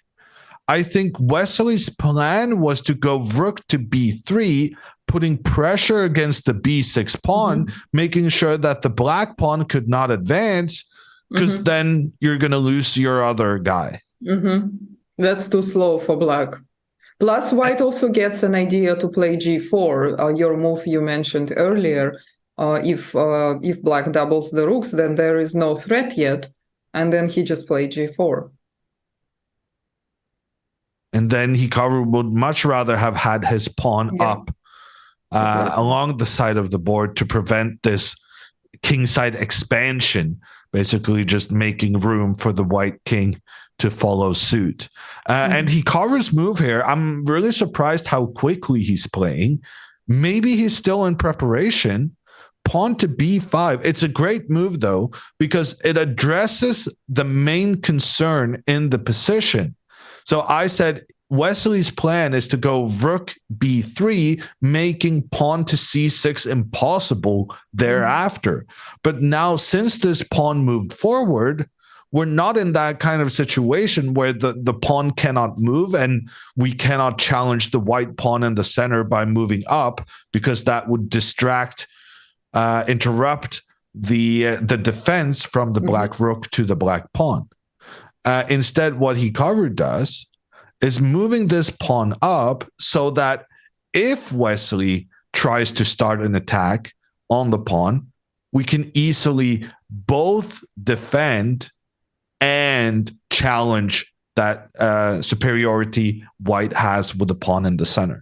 I think Wesley's plan was to go rook to b3, putting pressure against the b6 pawn, making sure that the black pawn could not advance, because then you're going to lose your other guy. That's too slow for black. Plus, white also gets an idea to play g4, your move you mentioned earlier. If black doubles the rooks, then there is no threat yet, and then he just played g4. And then Hikaru would much rather have had his pawn up along the side of the board to prevent this kingside expansion, basically just making room for the white king to follow suit. And Hikaru's move here, I'm really surprised how quickly he's playing. Maybe he's still in preparation. Pawn to b5. It's a great move, though, because it addresses the main concern in the position. So I said Wesley's plan is to go rook b3, making pawn to c6 impossible thereafter. But now, since this pawn moved forward, we're not in that kind of situation where the pawn cannot move and we cannot challenge the white pawn in the center by moving up, because that would distract, interrupt the defense from the black rook to the black pawn. Instead, what Hikaru does is moving this pawn up so that if Wesley tries to start an attack on the pawn, we can easily both defend and challenge that superiority white has with the pawn in the center.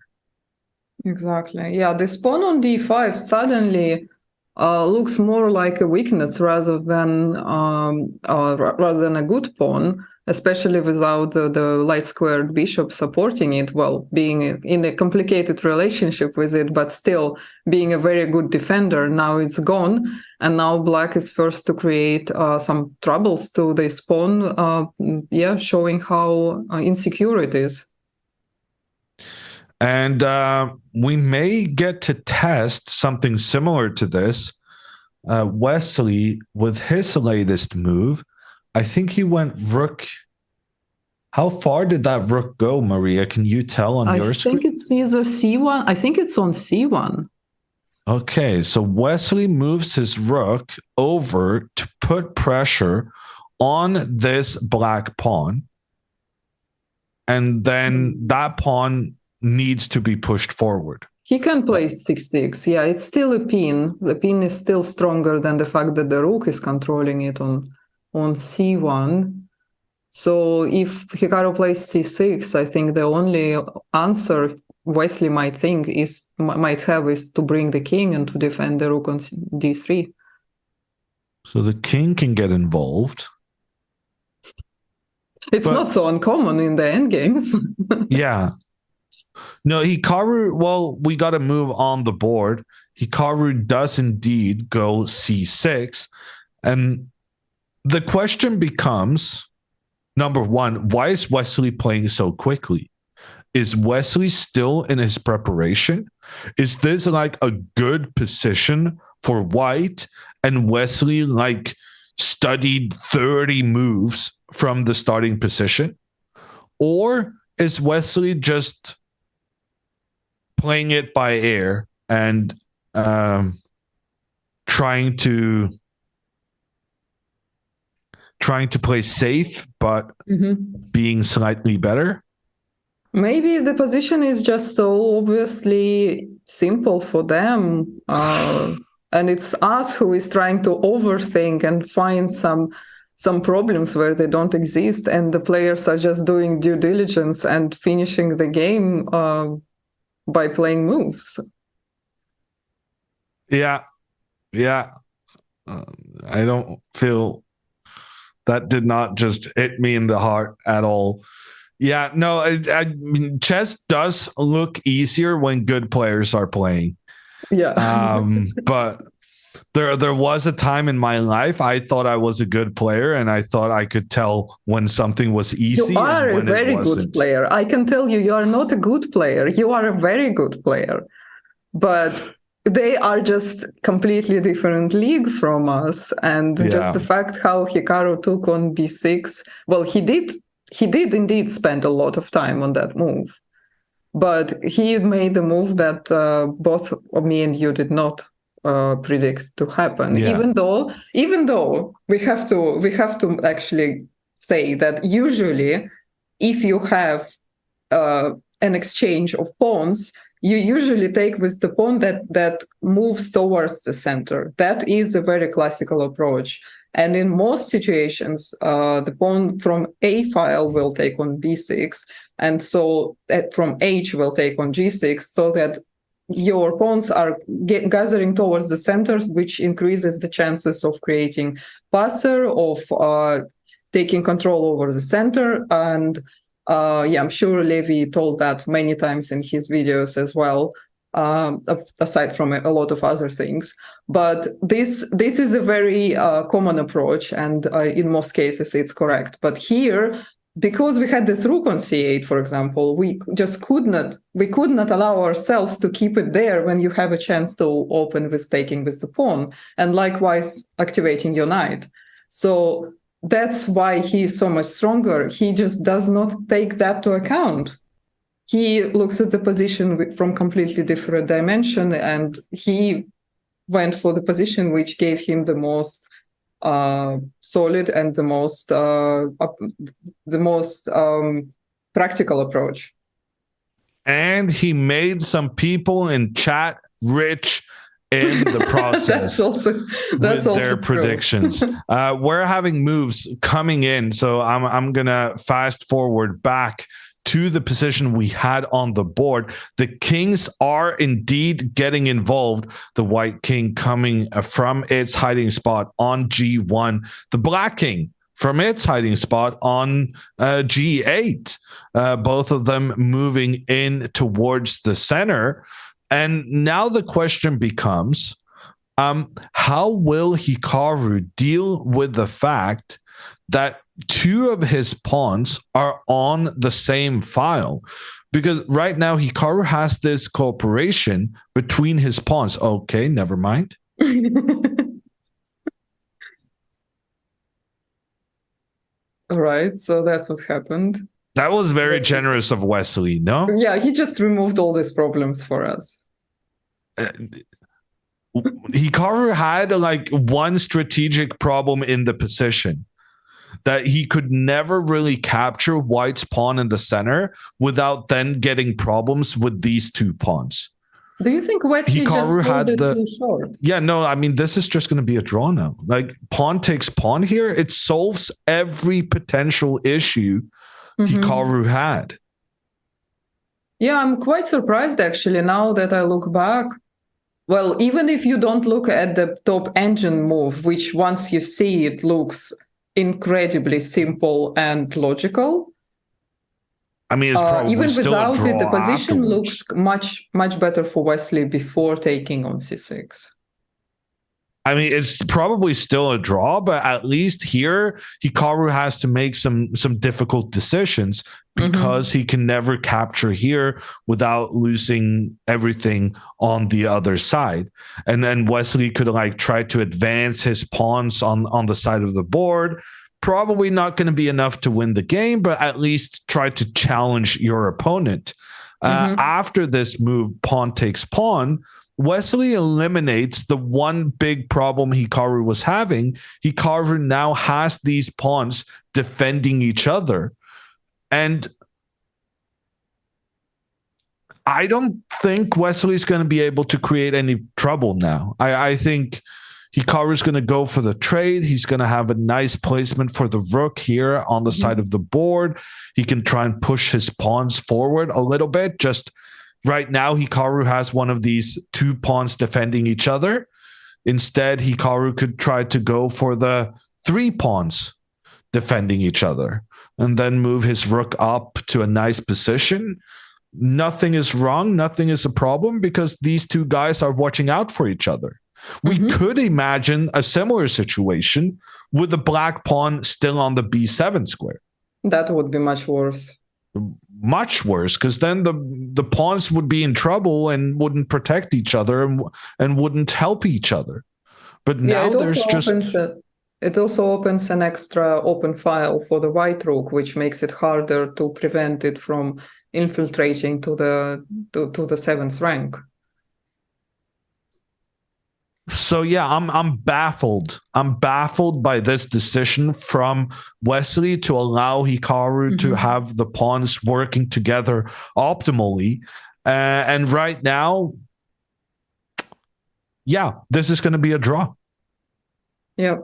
Exactly. Yeah, this pawn on d5 suddenly looks more like a weakness rather than a good pawn, especially without the light squared bishop supporting it. Well, being in a complicated relationship with it, but still being a very good defender. Now it's gone, and now black is forced to create some troubles to this pawn. Yeah, showing how insecure it is. And we may get to test something similar to this. Wesley, with his latest move, I think he went rook. How far did that rook go, Maria? Can you tell on your screen? I think it's either c1. I think it's on c1. Okay, so Wesley moves his rook over to put pressure on this black pawn. And then that pawn needs to be pushed forward. He can play c6. Yeah, it's still a pin. The pin is still stronger than the fact that the rook is controlling it on c1. So if Hikaru plays c6, I think the only answer Wesley might have is to bring the king and to defend the rook on d3. So the king can get involved. It's not so uncommon in the endgames. Yeah. No, Hikaru, well, we got to move on the board. Hikaru does indeed go c6. And the question becomes, number one, why is Wesley playing so quickly? Is Wesley still in his preparation? Is this like a good position for white? And Wesley like studied 30 moves from the starting position? Or is Wesley just playing it by ear and trying to play safe, but being slightly better? Maybe the position is just so obviously simple for them. And it's us who is trying to overthink and find some problems where they don't exist. And the players are just doing due diligence and finishing the game by playing moves. Yeah. I don't feel that did not just hit me in the heart at all. Yeah, no, I mean, chess does look easier when good players are playing. Yeah. But there was a time in my life I thought I was a good player, and I thought I could tell when something was easy. You are a very good player. I can tell you are not a good player. You are a very good player. But they are just completely different league from us. And just the fact how Hikaru took on b6, well, he did indeed spend a lot of time on that move. But he made a move that both me and you did not predict to happen. Yeah. Even though we have to actually say that usually if you have an exchange of pawns, you usually take with the pawn that moves towards the center. That is a very classical approach. And in most situations, the pawn from A file will take on b6, and so from H will take on g6, so that your pawns are gathering towards the center, which increases the chances of creating passer, of taking control over the center. And I'm sure Levi told that many times in his videos as well, aside from a lot of other things. But this is a very common approach, and in most cases it's correct. But here, because we had this rook on c8, for example, we could not allow ourselves to keep it there when you have a chance to open with taking with the pawn, and likewise activating your knight. So that's why he is so much stronger. He just does not take that to account. He looks at the position from completely different dimension, and he went for the position which gave him the most solid and the most practical approach. And he made some people in chat rich in the process. That's also their true. predictions. We're having moves coming in, so I'm gonna fast forward back to the position we had on the board. The kings are indeed getting involved. The white king coming from its hiding spot on G1. The black king from its hiding spot on G8. Both of them moving in towards the center. And now the question becomes, how will Hikaru deal with the fact that two of his pawns are on the same file? Because right now Hikaru has this cooperation between his pawns. Okay, never mind. All right, so that's what happened. That was very generous of Wesley, no? Yeah, he just removed all these problems for us. Hikaru had like one strategic problem in the position, that he could never really capture white's pawn in the center without then getting problems with these two pawns. Do you think Wesley Hikaru just had it too short? Yeah, no, I mean, this is just going to be a draw now. Like, pawn takes pawn here, it solves every potential issue Hikaru had. Yeah, I'm quite surprised actually now that I look back. Well, even if you don't look at the top engine move, which once you see it looks incredibly simple and logical. I mean, it's probably even still without a draw it, the position afterwards. looks much better for Wesley before taking on c6. I mean, it's probably still a draw, but at least here Hikaru has to make some difficult decisions because he can never capture here without losing everything on the other side. And then Wesley could like try to advance his pawns on the side of the board. Probably not going to be enough to win the game, but at least try to challenge your opponent. After this move, pawn takes pawn, Wesley eliminates the one big problem Hikaru was having. Hikaru now has these pawns defending each other. And I don't think Wesley's going to be able to create any trouble now. I think Hikaru's going to go for the trade. He's going to have a nice placement for the rook here on the side of the board. He can try and push his pawns forward a little bit. Just right now, Hikaru has one of these two pawns defending each other. Instead, Hikaru could try to go for the three pawns defending each other and then move his rook up to a nice position. Nothing is wrong. Nothing is a problem because these two guys are watching out for each other. We could imagine a similar situation with the black pawn still on the b7 square. That would be much worse. Much worse, because then the pawns would be in trouble and wouldn't protect each other and wouldn't help each other. But now it also opens an extra open file for the white rook, which makes it harder to prevent it from infiltrating to the seventh rank. So yeah, I'm baffled. I'm baffled by this decision from Wesley to allow Hikaru to have the pawns working together optimally. And right now, yeah, this is going to be a draw. Yeah,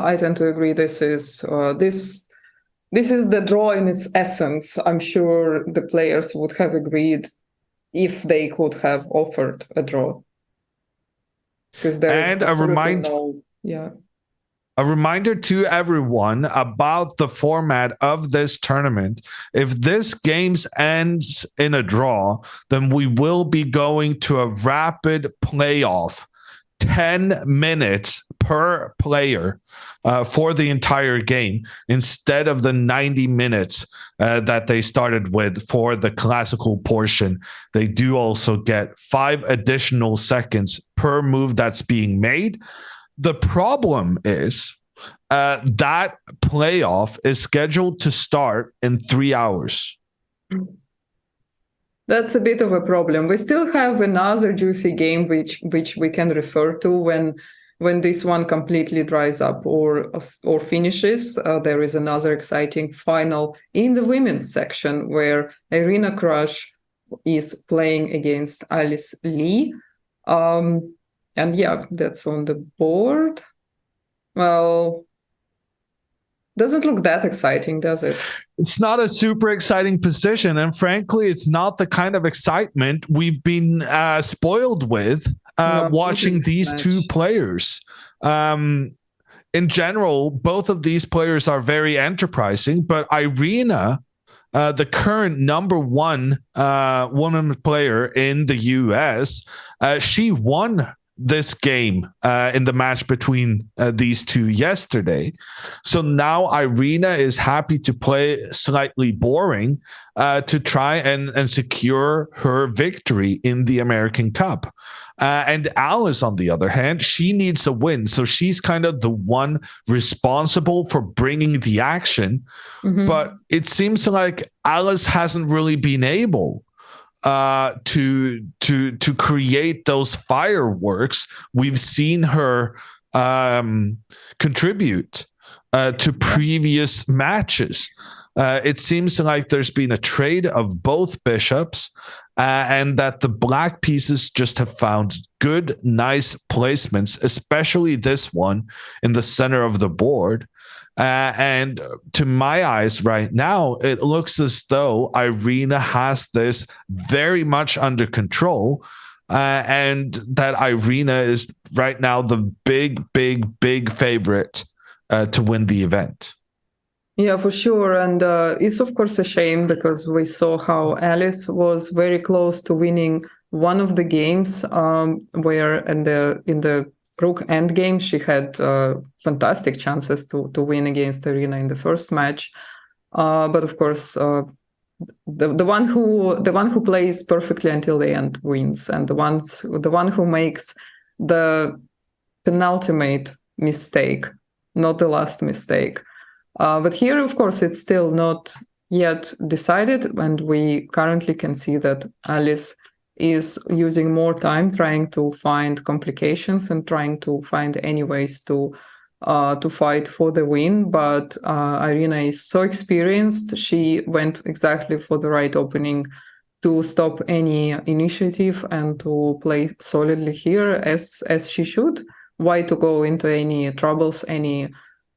I tend to agree. This is the draw in its essence. I'm sure the players would have agreed if they could have offered a draw. Because there is a reminder to everyone about the format of this tournament. If this game ends in a draw, then we will be going to a rapid playoff, 10 minutes per player for the entire game instead of the 90 minutes that they started with for the classical portion. They do also get 5 additional seconds per move that's being made. The problem is that playoff is scheduled to start in 3 hours. That's a bit of a problem. We still have another juicy game which we can refer to when this one completely dries up or finishes. There is another exciting final in the women's section where Irina Krush is playing against Alice Lee. And yeah, that's on the board. Well, doesn't look that exciting, does it? It's not a super exciting position, and frankly, it's not the kind of excitement we've been spoiled with watching these two players. In general, both of these players are very enterprising, but Irina, the current number one woman player in the US, she won this game in the match between these two yesterday. So now Irina is happy to play slightly boring to try and secure her victory in the American Cup. And Alice, on the other hand, she needs a win. So she's kind of the one responsible for bringing the action. Mm-hmm. But it seems like Alice hasn't really been able to create those fireworks we've seen her contribute to previous matches. It seems like there's been a trade of both bishops, and that the black pieces just have found good, nice placements, especially this one in the center of the board. And to my eyes right now, it looks as though Irina has this very much under control, and that Irina is right now the big favorite to win the event. Yeah, for sure. And it's, of course, a shame because we saw how Alice was very close to winning one of the games where in the Rook endgame, she had fantastic chances to win against Irina in the first match, but of course, the one who plays perfectly until the end wins, and the one who makes the penultimate mistake, not the last mistake. But here, of course, it's still not yet decided, and we currently can see that Alice is using more time trying to find complications and trying to find any ways to fight for the win. But Irina is so experienced; she went exactly for the right opening to stop any initiative and to play solidly here as she should. Why to go into any troubles, any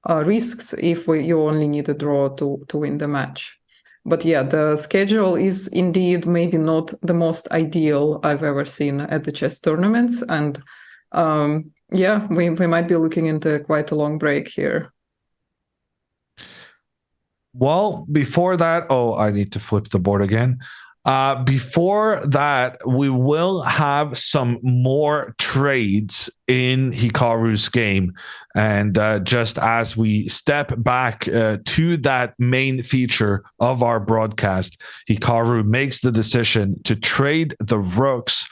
risks if you only need a draw to win the match? But yeah, the schedule is indeed maybe not the most ideal I've ever seen at the chess tournaments. And yeah, we might be looking into quite a long break here. Well, before that, I need to flip the board again. Before that, we will have some more trades in Hikaru's game. And just as we step back to that main feature of our broadcast, Hikaru makes the decision to trade the rooks.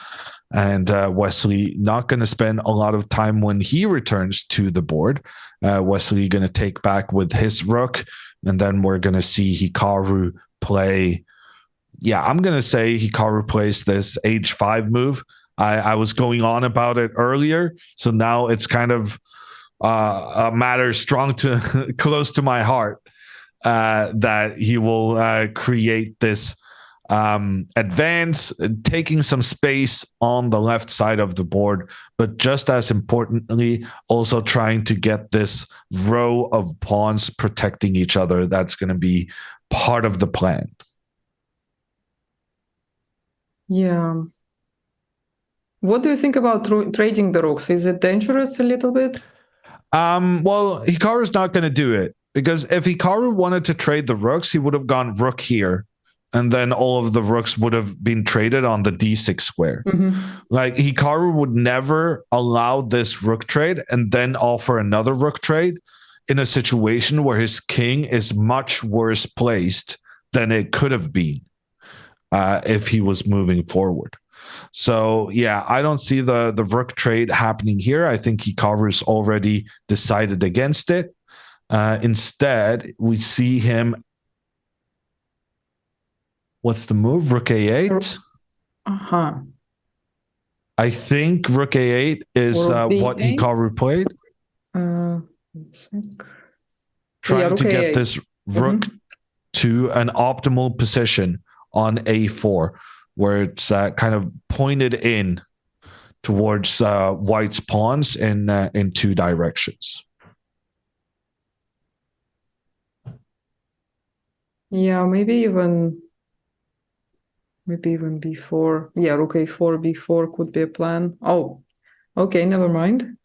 And Wesley not going to spend a lot of time when he returns to the board. Wesley going to take back with his rook. And then we're going to see Hikaru play. Yeah, I'm going to say Hikaru plays this H5 move. I was going on about it earlier, so now it's kind of a matter close to my heart that he will create this advance, taking some space on the left side of the board, but just as importantly, also trying to get this row of pawns protecting each other. That's going to be part of the plan. Yeah. What do you think about trading the rooks? Is it dangerous a little bit? Well, Hikaru's not going to do it, because if Hikaru wanted to trade the rooks, he would have gone rook here, and then all of the rooks would have been traded on the d6 square. Mm-hmm. Like, Hikaru would never allow this rook trade and then offer another rook trade in a situation where his king is much worse placed than it could have been if he was moving forward. So, yeah, I don't see the rook trade happening here. I think Hikaru's already decided against it. Instead, we see him. What's the move? Rook A8? Uh-huh. I think Rook A8 is what Hikaru played. Trying to get this rook to an optimal position on A4, where it's kind of pointed in towards white's pawns in two directions. Yeah, maybe even b4. Yeah, rook a4, b4 could be a plan. Oh, okay, never mind.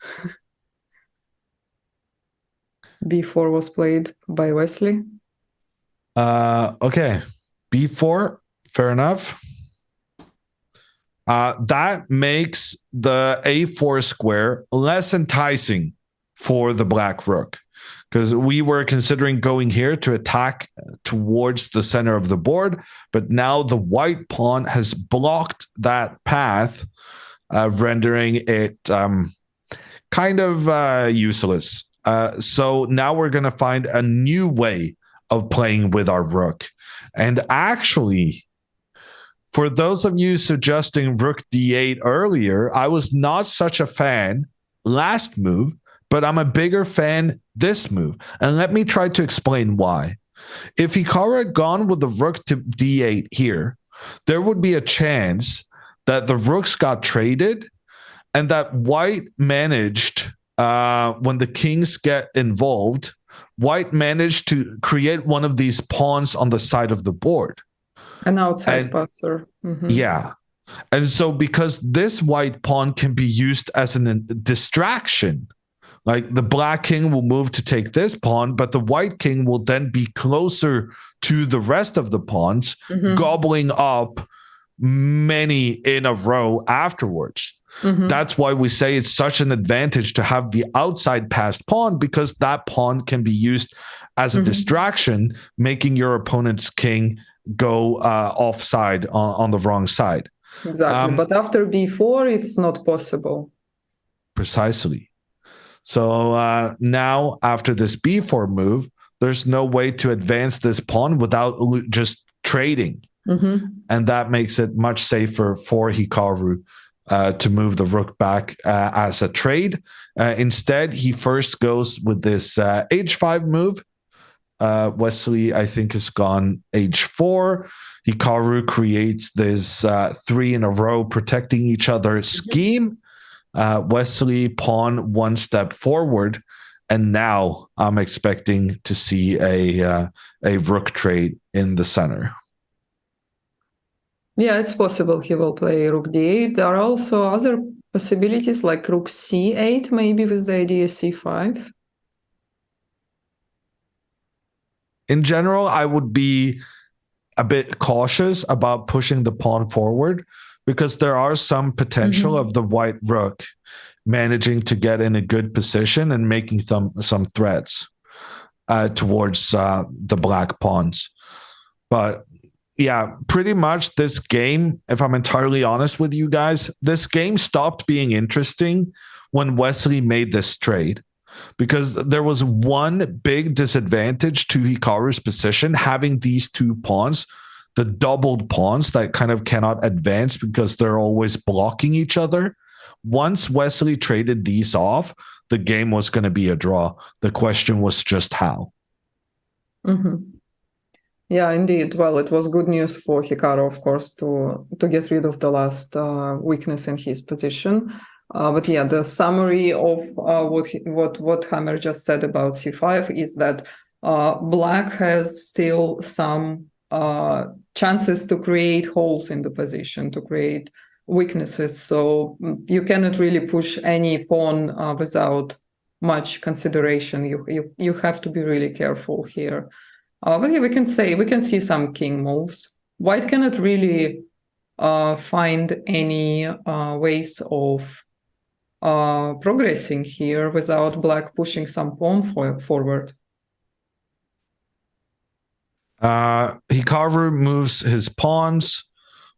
b4 was played by Wesley. Okay, b4, fair enough. That makes the a4 square less enticing for the black rook, because we were considering going here to attack towards the center of the board, but now the white pawn has blocked that path, rendering it kind of useless. So now we're going to find a new way of playing with our rook. And actually, for those of you suggesting rook d8 earlier, I was not such a fan last move, but I'm a bigger fan this move. And let me try to explain why. If Hikaru had gone with the rook to d8 here, there would be a chance that the rooks got traded and that white managed, when the kings get involved, white managed to create one of these pawns on the side of the board. An outside passer. Mm-hmm. Yeah. And so because this white pawn can be used as a distraction, like the black king will move to take this pawn, but the white king will then be closer to the rest of the pawns, gobbling up many in a row afterwards. That's why we say it's such an advantage to have the outside passed pawn, because that pawn can be used as a distraction, making your opponent's king go offside on the wrong side. Exactly. But after b4, it's not possible. Precisely. So now after this b4 move, there's no way to advance this pawn without just trading. And that makes it much safer for Hikaru to move the rook back as a trade. Instead, he first goes with this h5 move. Wesley, I think, has gone h4. Hikaru creates this 3 in a row protecting each other scheme. Wesley pawn one step forward, and now I'm expecting to see a rook trade in the center. Yeah, it's possible he will play rook d8. There are also other possibilities like rook c8, maybe with the idea c5. In general, I would be a bit cautious about pushing the pawn forward, because there are some potential of the white rook managing to get in a good position and making some threats towards the black pawns. But yeah, pretty much this game, if I'm entirely honest with you guys, this game stopped being interesting when Wesley made this trade, because there was one big disadvantage to Hikaru's position, having these two pawns, the doubled pawns that kind of cannot advance because they're always blocking each other. Once Wesley traded these off, the game was going to be a draw. The question was just how. Yeah, indeed. Well, it was good news for Hikaru, of course, to get rid of the last weakness in his position. But yeah, the summary of what Hammer just said about c5 is that black has still some chances to create holes in the position, to create weaknesses. So you cannot really push any pawn without much consideration. You have to be really careful here. But yeah, we can see some king moves. White cannot really find any ways of progressing here without black pushing some pawn forward. Hikaru moves his pawns,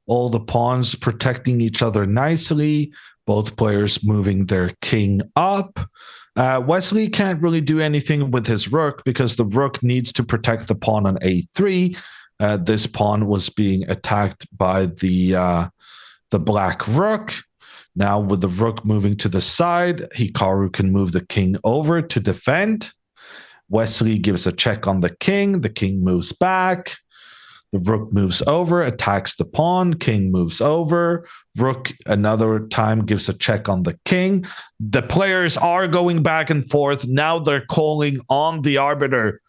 all the pawns protecting each other nicely, both players moving their king up. Wesley can't really do anything with his rook because the rook needs to protect the pawn on a3. This pawn was being attacked by the black rook. Now with the rook moving to the side, Hikaru can move the king over to defend. Wesley gives a check on the king. The king moves back. The rook moves over, attacks the pawn. King moves over. Rook another time gives a check on the king. The players are going back and forth. Now they're calling on the arbiter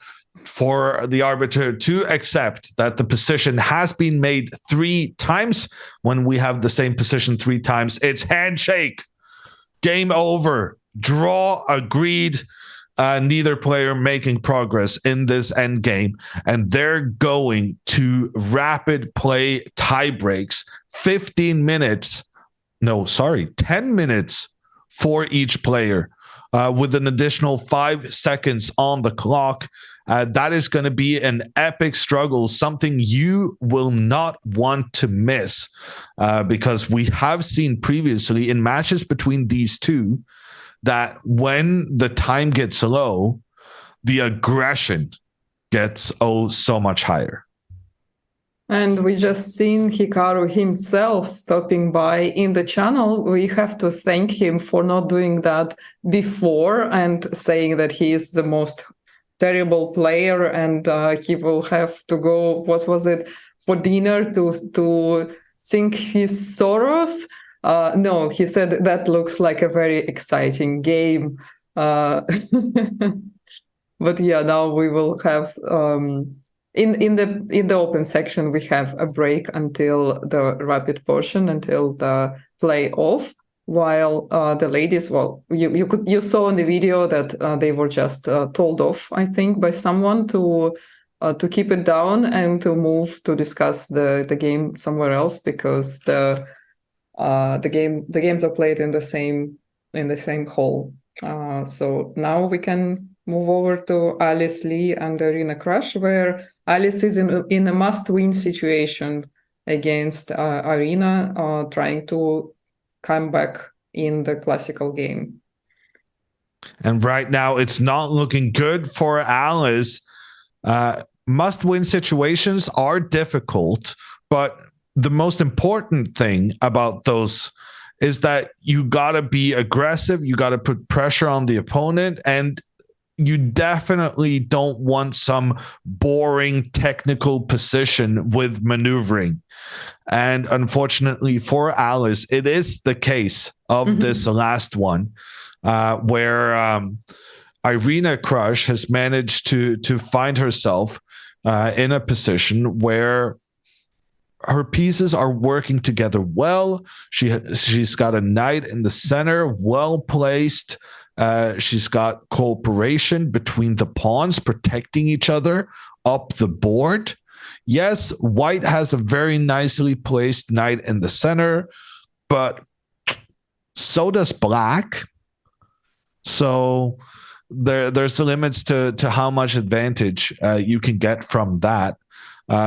for the arbiter to accept that the position has been made 3 times. When we have the same position 3 times, it's handshake. Game over. Draw agreed. Neither player making progress in this end game, and they're going to rapid play tie breaks. 10 minutes for each player, with an additional 5 seconds on the clock. That is going to be an epic struggle, something you will not want to miss, because we have seen previously in matches between these two that when the time gets low, the aggression gets so much higher. And we just seen Hikaru himself stopping by in the channel. We have to thank him for not doing that before and saying that he is the most terrible player and he will have to go, what was it, for dinner to sink his sorrows. No, he said that looks like a very exciting game. But yeah, now we will have in the open section we have a break until the rapid portion, until the play off. While the ladies, well, you saw in the video that they were just told off, I think, by someone to keep it down and to move to discuss the game somewhere else, because the games are played in the same hall. So now we can move over to Alice Lee and Arena Crush, where Alice is in a must-win situation against Arena, trying to come back in the classical game. And right now, it's not looking good for Alice. Must-win situations are difficult, but the most important thing about those is that you got to be aggressive. You got to put pressure on the opponent, and you definitely don't want some boring technical position with maneuvering. And unfortunately for Alice, it is the case of this last one, where Arena Crush has managed to find herself in a position where her pieces are working together well. She's got a knight in the center, well placed. She's got cooperation between the pawns, protecting each other up the board. Yes, white has a very nicely placed knight in the center, but so does black. So there's limits to how much advantage you can get from that.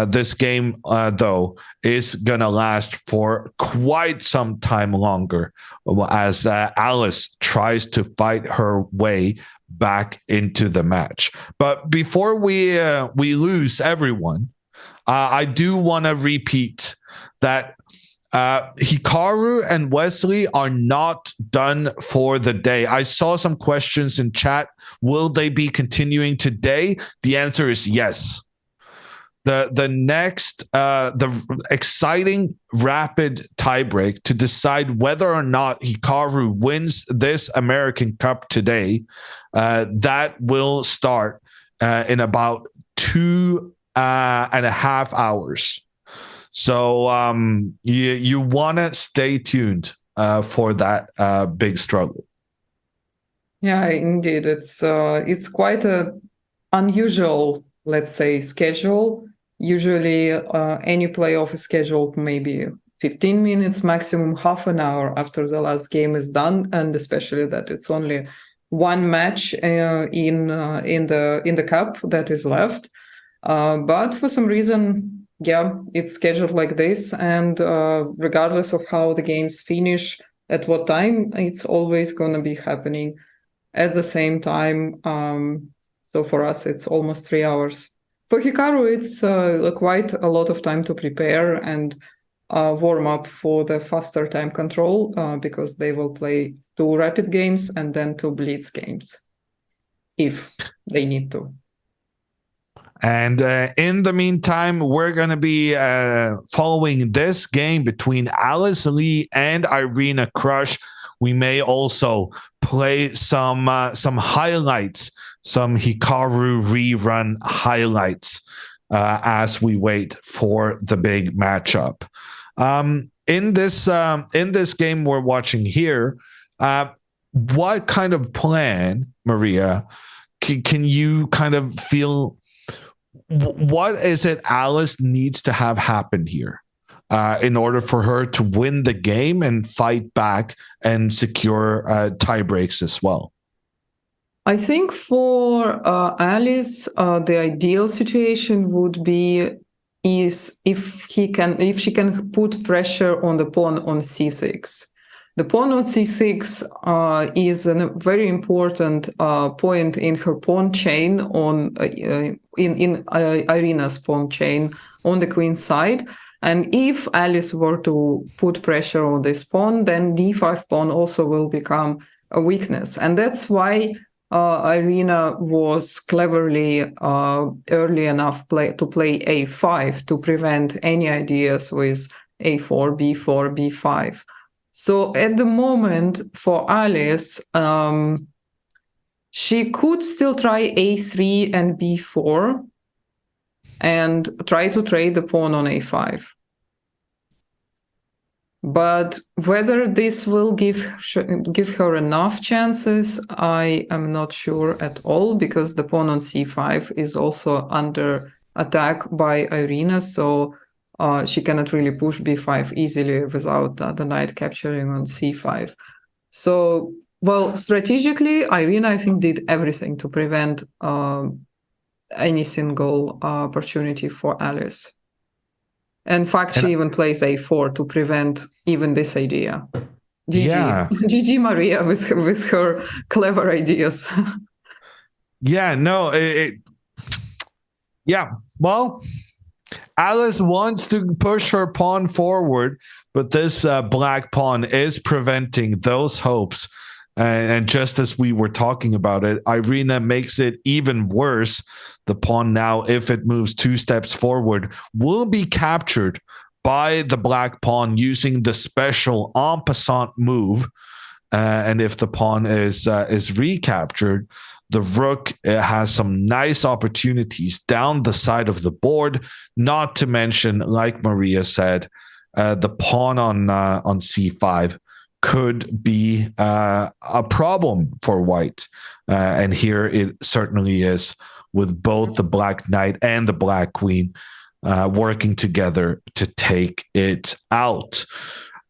This game, though, is going to last for quite some time longer as Alice tries to fight her way back into the match. But before we lose everyone, I do want to repeat that Hikaru and Wesley are not done for the day. I saw some questions in chat. Will they be continuing today? The answer is yes. The next, the exciting rapid tiebreak to decide whether or not Hikaru wins this American Cup today, that will start in about 2.5 hours. So you want to stay tuned for that big struggle. Yeah, indeed, it's quite a unusual, let's say, schedule. Usually any playoff is scheduled maybe 15 minutes, maximum half an hour after the last game is done, and especially that it's only one match in the cup that is left. But for some reason, yeah, it's scheduled like this, and regardless of how the games finish, at what time, it's always going to be happening at the same time. So for us, it's almost 3 hours. For Hikaru, it's quite a lot of time to prepare and warm up for the faster time control, because they will play 2 rapid games and then 2 blitz games, if they need to. And in the meantime, we're going to be following this game between Alice Lee and Irina Crush. We may also play some highlights, some Hikaru rerun highlights as we wait for the big matchup. In this game we're watching here, what kind of plan, Maria, can you kind of feel? What is it Alice needs to have happen here in order for her to win the game and fight back and secure tie breaks as well? I think for Alice, the ideal situation would be if she can put pressure on the pawn on c6. The pawn on c6 is a very important point in her pawn chain on in Irina's pawn chain on the queen side. And if Alice were to put pressure on this pawn, then d5 pawn also will become a weakness. And that's why Irina was cleverly early enough to play a5 to prevent any ideas with a4, b4, b5. So at the moment for Alice, she could still try a3 and b4 and try to trade the pawn on a5. But whether this will give her enough chances, I am not sure at all, because the pawn on c5 is also under attack by Irina, so she cannot really push b5 easily without the knight capturing on c5. So, well, strategically, Irina, I think, did everything to prevent any single opportunity for Alice. In fact, she even plays a4 to prevent even this idea. GG. Yeah. GG Maria with her clever ideas. Yeah, no, yeah, well, Alice wants to push her pawn forward, but this black pawn is preventing those hopes. And just as we were talking about it, Irina makes it even worse. The pawn now, if it moves 2 steps forward, will be captured by the black pawn using the special en passant move. And if the pawn is recaptured, the rook has some nice opportunities down the side of the board, not to mention, like Maria said, the pawn on c5 could be a problem for white. And here it certainly is, with both the black knight and the black queen working together to take it out.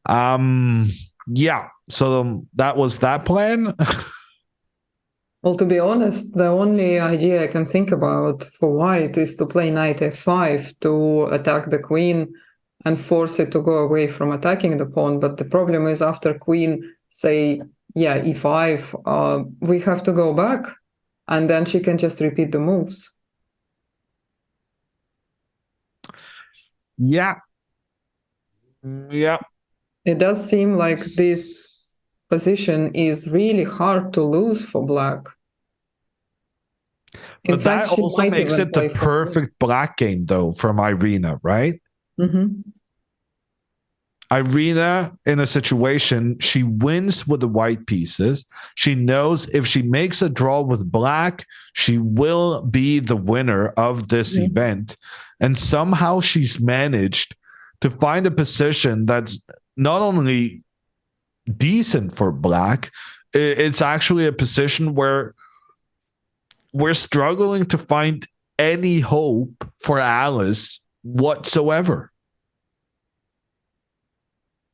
Yeah, so that was that plan. Well, to be honest, the only idea I can think about for white is to play knight f5 to attack the queen and force it to go away from attacking the pawn. But the problem is, after queen, say, yeah, e5, we have to go back, and then she can just repeat the moves. Yeah. Yeah. It does seem like this position is really hard to lose for black. But that also makes it the perfect black game, though, from Irina, right? Mm-hmm. Irina, in a situation, she wins with the white pieces. She knows if she makes a draw with black, she will be the winner of this event. And somehow she's managed to find a position that's not only decent for black, it's actually a position where we're struggling to find any hope for Alice whatsoever.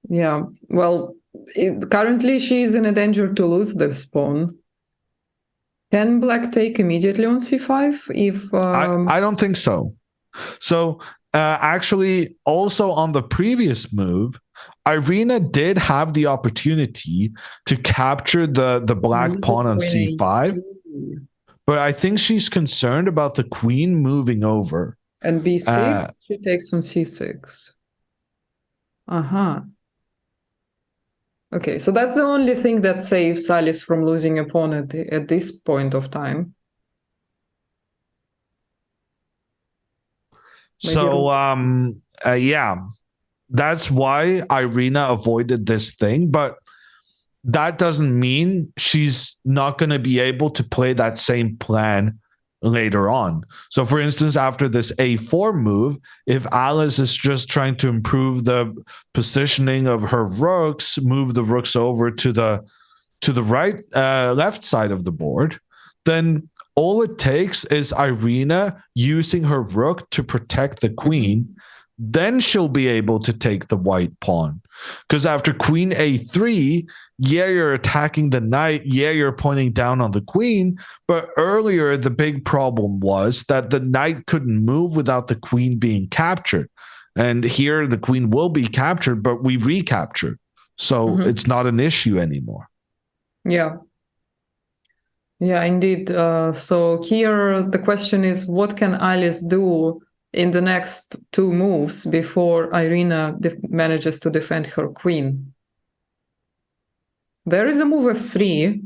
Yeah, well, currently she is in a danger to lose this pawn. Can black take immediately on c5? If I don't think so. So actually, also on the previous move, Irina did have the opportunity to capture the black pawn on c5, but I think she's concerned about the queen moving over. And b6, she takes on c6. Uh-huh. Okay, so that's the only thing that saves Alice from losing a pawn at this point of time. So yeah, that's why Irina avoided this thing, but that doesn't mean she's not going to be able to play that same plan later on. So for instance, after this A4 move, if Alice is just trying to improve the positioning of her rooks, move the rooks over to the right left side of the board, then all it takes is Irina using her rook to protect the queen. Then she'll be able to take the white pawn. Because after queen a3, yeah, you're attacking the knight. Yeah, you're pointing down on the queen. But earlier, the big problem was that the knight couldn't move without the queen being captured. And here, the queen will be captured, but we recaptured. So it's not an issue anymore. Yeah. Yeah, indeed. So here, the question is, what can Alice do in the next two moves before Irina manages to defend her queen? There is a move f3.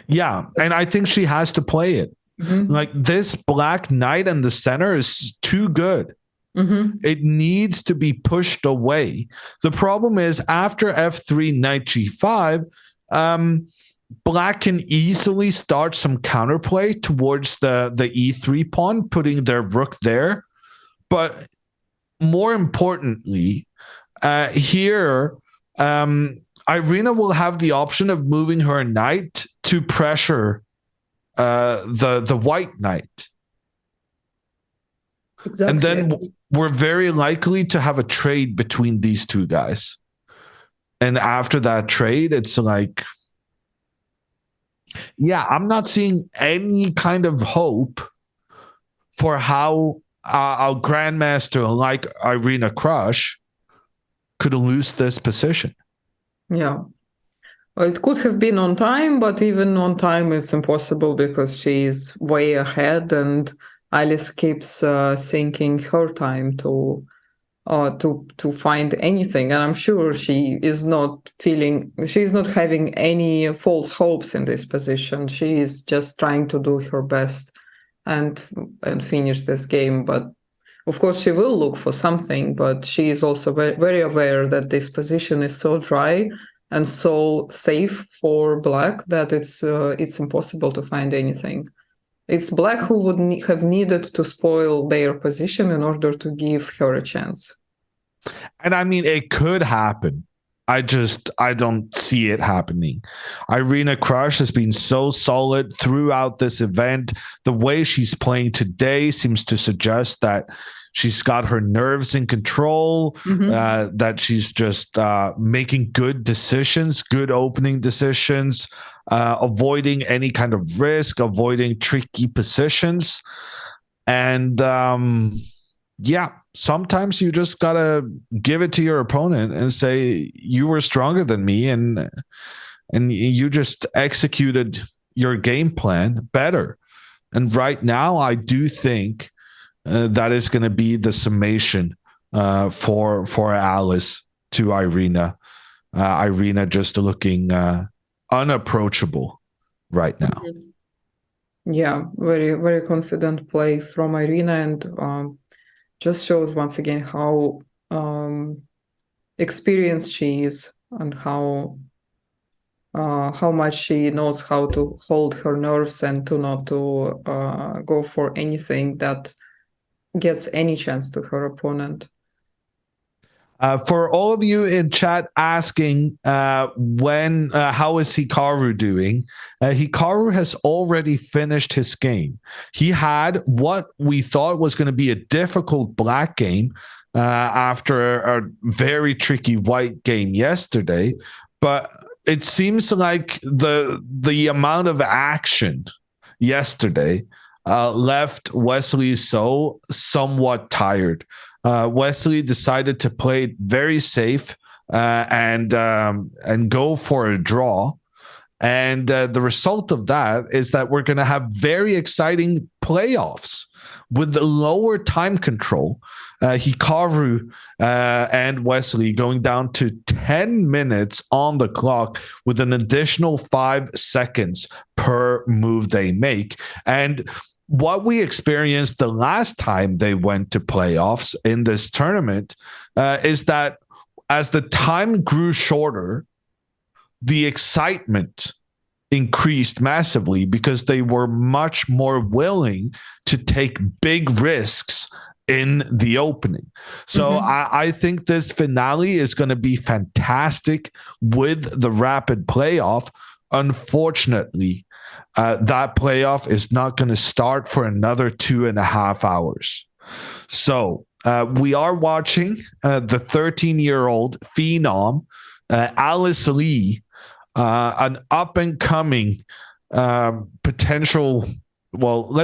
Yeah, and I think she has to play it. Like this black knight in the center is too good. It needs to be pushed away. The problem is after f3, knight g5, black can easily start some counterplay towards the e3 pawn, putting their rook there. But more importantly, here, Irina will have the option of moving her knight to pressure the white knight. Exactly. And then we're very likely to have a trade between these two guys. And after that trade, it's like, yeah, I'm not seeing any kind of hope for how a grandmaster like Irina Krush could lose this position. Yeah. Well, it could have been on time, but even on time it's impossible because she's way ahead and Alice keeps sinking her time to find anything. And I'm sure she's not having any false hopes in this position. She is just trying to do her best and finish this game. But of course, she will look for something, but she is also very, very aware that this position is so dry and so safe for black that it's impossible to find anything. It's black who would have needed to spoil their position in order to give her a chance. And I mean, it could happen. I don't see it happening. Irina Krush has been so solid throughout this event. The way she's playing today seems to suggest that she's got her nerves in control, that she's just making good decisions, good opening decisions, avoiding any kind of risk, avoiding tricky positions. And yeah, sometimes you just gotta give it to your opponent and say, you were stronger than me, and you just executed your game plan better. And right now, I do think that is going to be the summation for Alice to Irina. Irina just looking unapproachable right now. Yeah, very, very confident play from Irina, and just shows once again how experienced she is and how much she knows how to hold her nerves and to not to go for anything that gets any chance to her opponent. For all of you in chat asking how is Hikaru doing, Hikaru has already finished his game. He had what we thought was going to be a difficult black game after a very tricky white game yesterday, but it seems like the amount of action yesterday left Wesley So somewhat tired. Wesley decided to play it very safe and go for a draw. And the result of that is that we're going to have very exciting playoffs with the lower time control. Hikaru and Wesley going down to 10 minutes on the clock with an additional 5 seconds per move they make. And what we experienced the last time they went to playoffs in this tournament is that as the time grew shorter, the excitement increased massively because they were much more willing to take big risks in the opening. So I think this finale is going to be fantastic with the rapid playoff. Unfortunately, that playoff is not going to start for another 2.5 hours. So we are watching the 13-year-old phenom, Alice Lee, an up-and-coming potential. Well,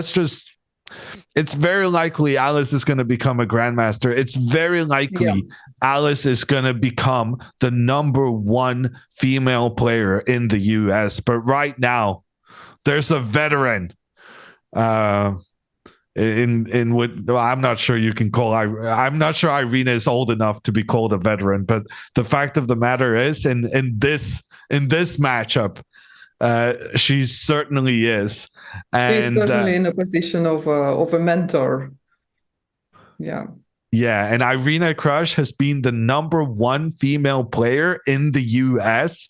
it's very likely Alice is going to become a grandmaster. It's very likely Alice is going to become the number one female player in the US. But right now, there's a veteran in what I'm not sure you can call. I'm not sure Irina is old enough to be called a veteran. But the fact of the matter is, in this matchup, she certainly is. And she's certainly in a position of a mentor. Yeah. Yeah, and Irina Krush has been the number one female player in the US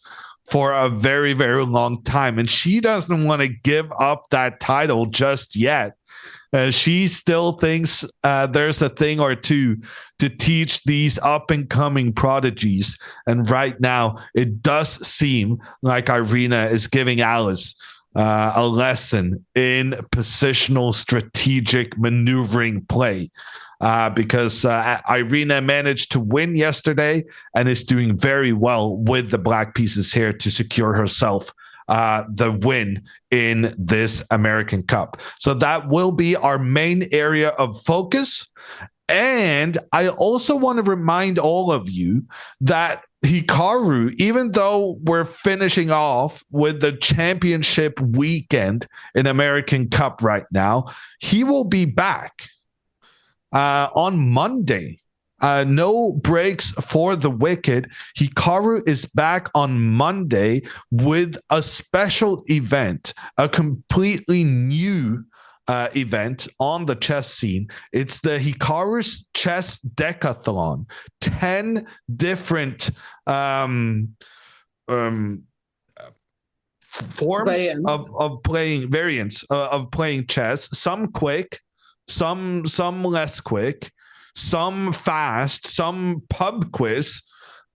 for a very, very long time. And she doesn't want to give up that title just yet. She still thinks there's a thing or two to teach these up-and-coming prodigies. And right now, it does seem like Irina is giving Alice a lesson in positional strategic maneuvering play. Because Irina managed to win yesterday and is doing very well with the black pieces here to secure herself the win in this American Cup. So that will be our main area of focus. And I also want to remind all of you that Hikaru, even though we're finishing off with the championship weekend in American Cup right now, he will be back on Monday. No breaks for the wicked. Hikaru is back on Monday with a special event, a completely new event on the chess scene. It's the Hikaru's Chess Decathlon. 10 different forms of playing, variants of playing chess. Some quick, some less quick, some fast, some pub quiz,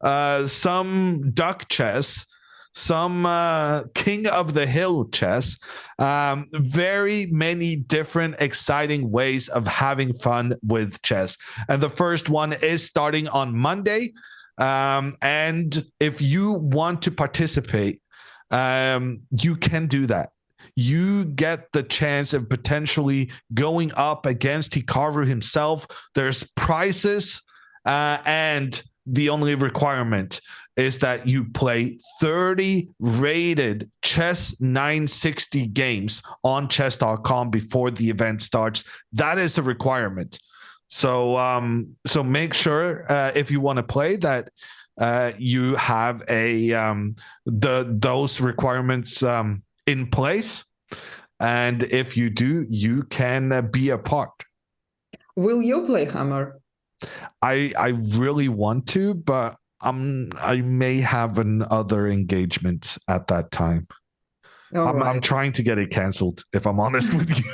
some duck chess, some king of the hill chess. Very many different exciting ways of having fun with chess. And the first one is starting on Monday. And if you want to participate, you can do that. You get the chance of potentially going up against Hikaru himself. There's prizes, and the only requirement is that you play 30 rated chess 960 games on chess.com before the event starts. That is a requirement. So make sure if you want to play that you have those requirements in place. And if you do, you can be a part. Will you play Hammer? I really want to, but I may have another engagement at that time. I'm trying to get it canceled, if I'm honest with you.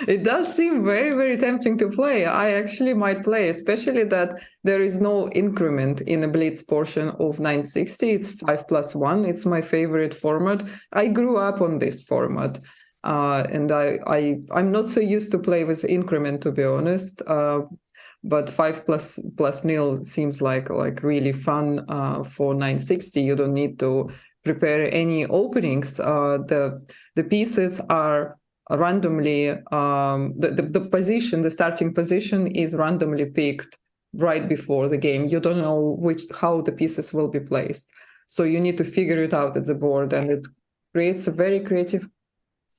It does seem very, very tempting to play. I actually might play, especially that there is no increment in the Blitz portion of 960. It's 5+1. It's my favorite format. I grew up on this format, and I'm not so used to play with increment, to be honest. But 5++0 seems like really fun for 960. You don't need to prepare any openings. The pieces are randomly, the starting position is randomly picked right before the game. You don't know how the pieces will be placed. So you need to figure it out at the board, and it creates a very creative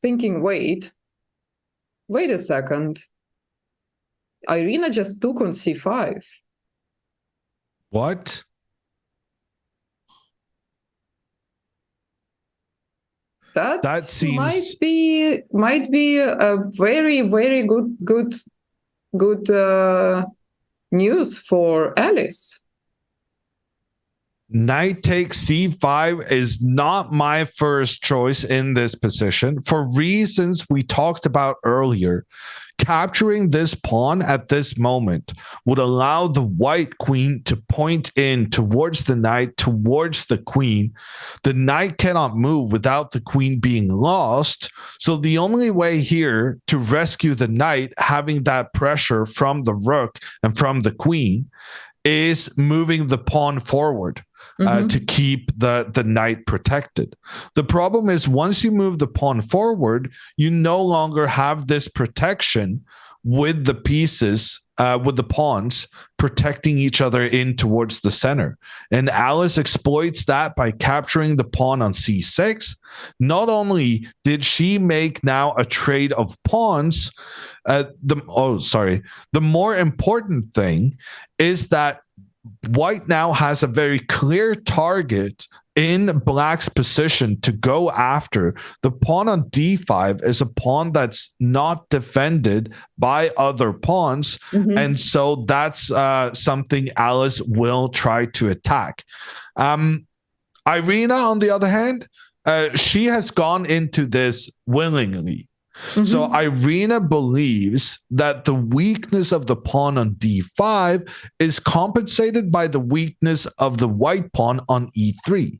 thinking. Wait a second. Irina just took on c5. What? That seems might be a very, very good news for Alice. Knight takes c5 is not my first choice in this position for reasons we talked about earlier. Capturing this pawn at this moment would allow the white queen to point in towards the knight, towards the queen. The knight cannot move without the queen being lost. So the only way here to rescue the knight, having that pressure from the rook and from the queen, is moving the pawn forward. To keep the knight protected. The problem is once you move the pawn forward, you no longer have this protection with the pieces, with the pawns protecting each other in towards the center. And Alice exploits that by capturing the pawn on c6. Not only did she make now a trade of pawns, the more important thing is that White now has a very clear target in Black's position to go after. The pawn on d5 is a pawn that's not defended by other pawns. And so that's something Alice will try to attack. Irina, on the other hand, she has gone into this willingly. So Irina believes that the weakness of the pawn on d5 is compensated by the weakness of the white pawn on e3.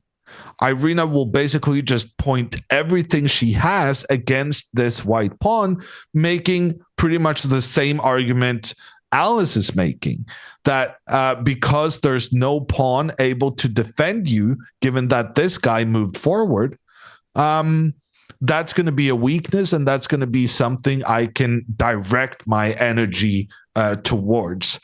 Irina will basically just point everything she has against this white pawn, making pretty much the same argument Alice is making, that because there's no pawn able to defend you, given that this guy moved forward, that's going to be a weakness, and that's going to be something I can direct my energy towards.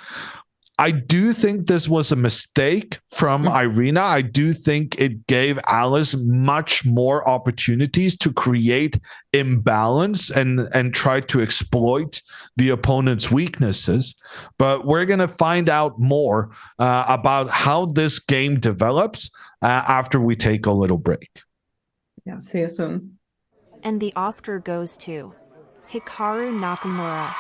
I do think this was a mistake from Irina. I do think it gave Alice much more opportunities to create imbalance and try to exploit the opponent's weaknesses. But we're going to find out more about how this game develops after we take a little break. Yeah, see you soon. And the Oscar goes to Hikaru Nakamura.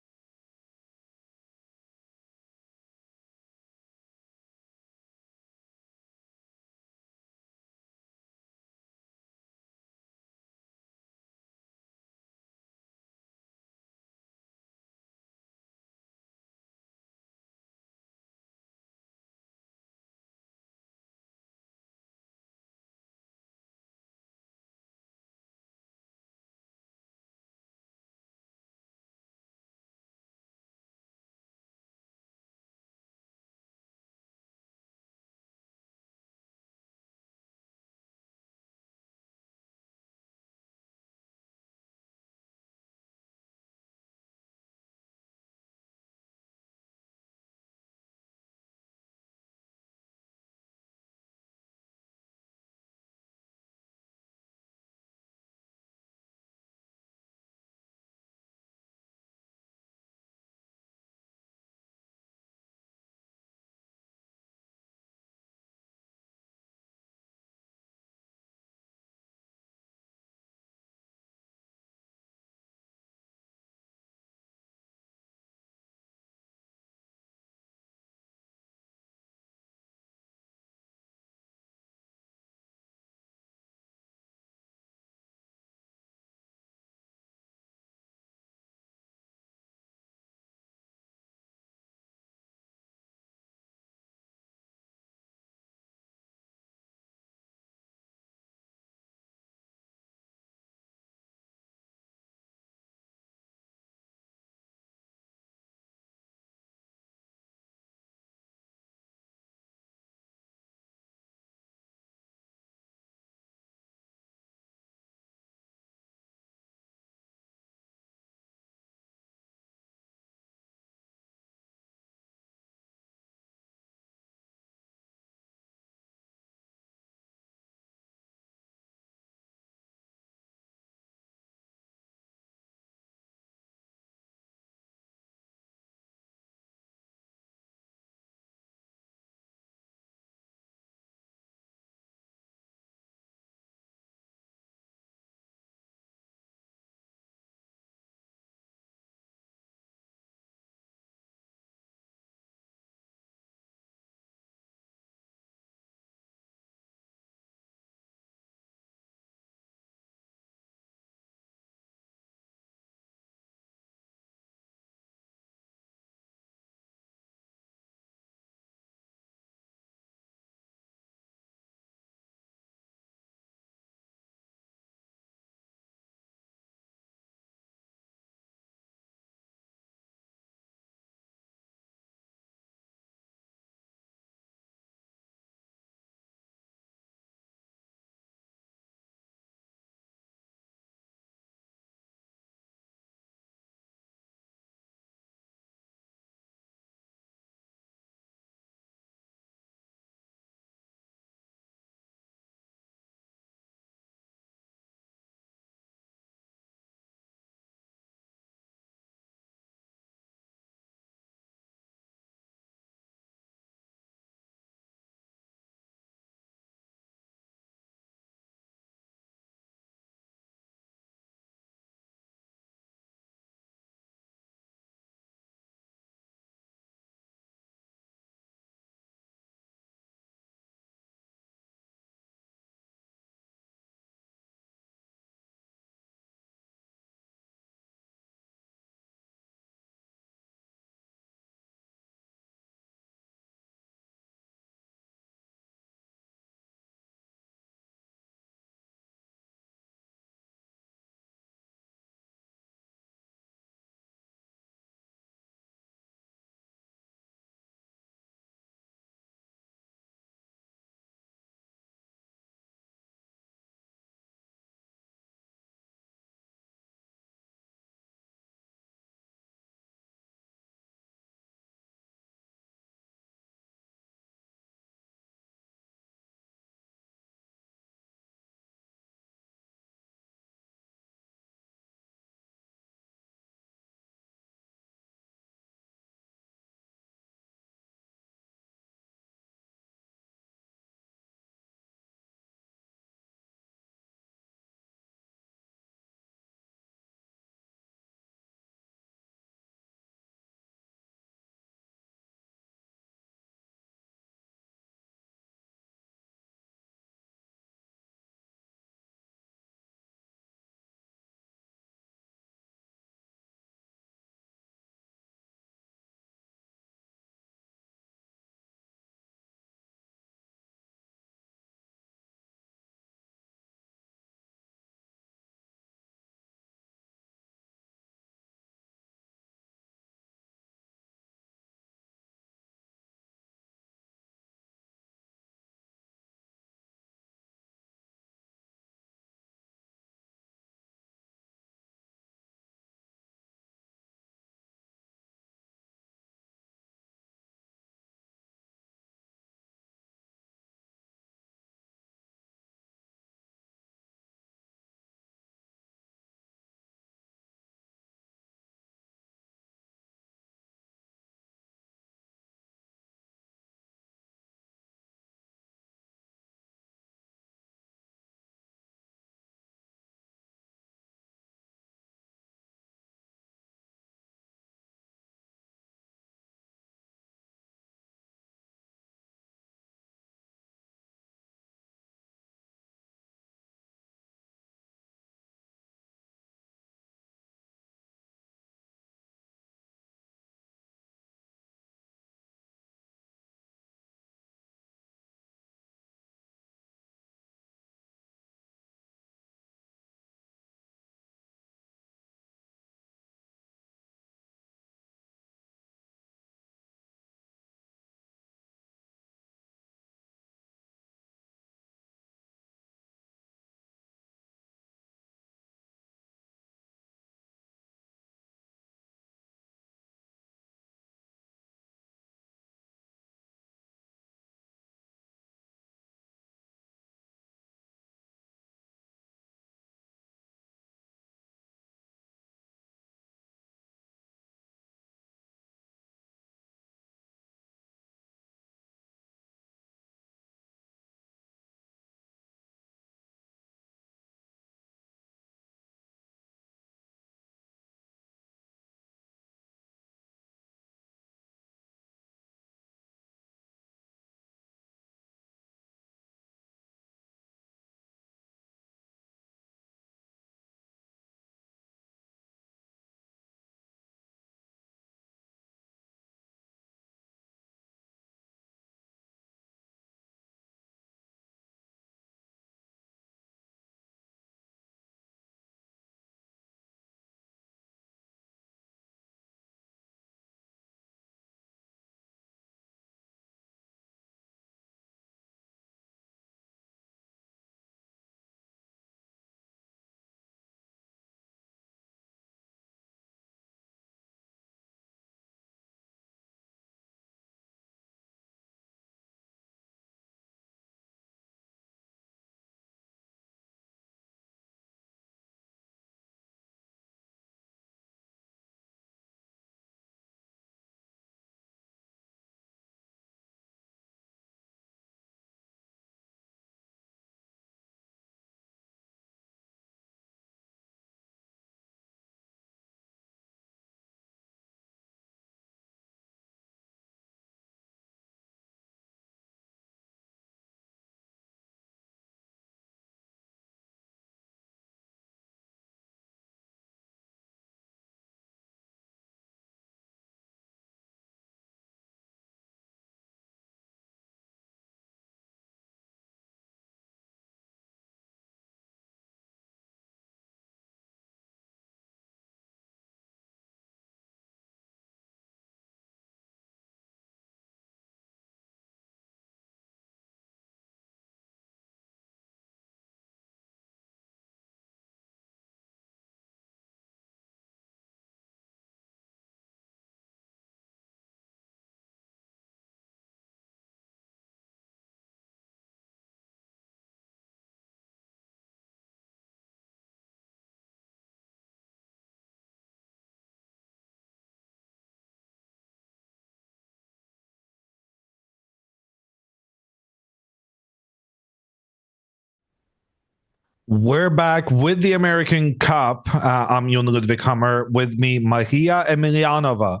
We're back with the American Cup. I'm Jon Ludvig Hammer. With me, Maria Emelianova.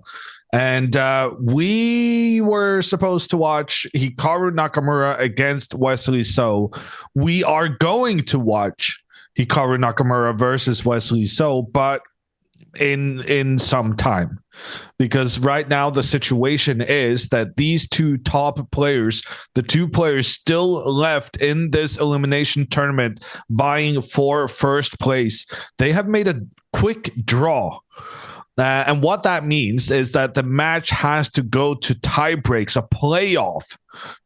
And we were supposed to watch Hikaru Nakamura against Wesley So. We are going to watch Hikaru Nakamura versus Wesley So, but in some time, because right now the situation is that these two top players, the two players still left in this elimination tournament vying for first place, they have made a quick draw. And what that means is that the match has to go to tiebreaks, a playoff,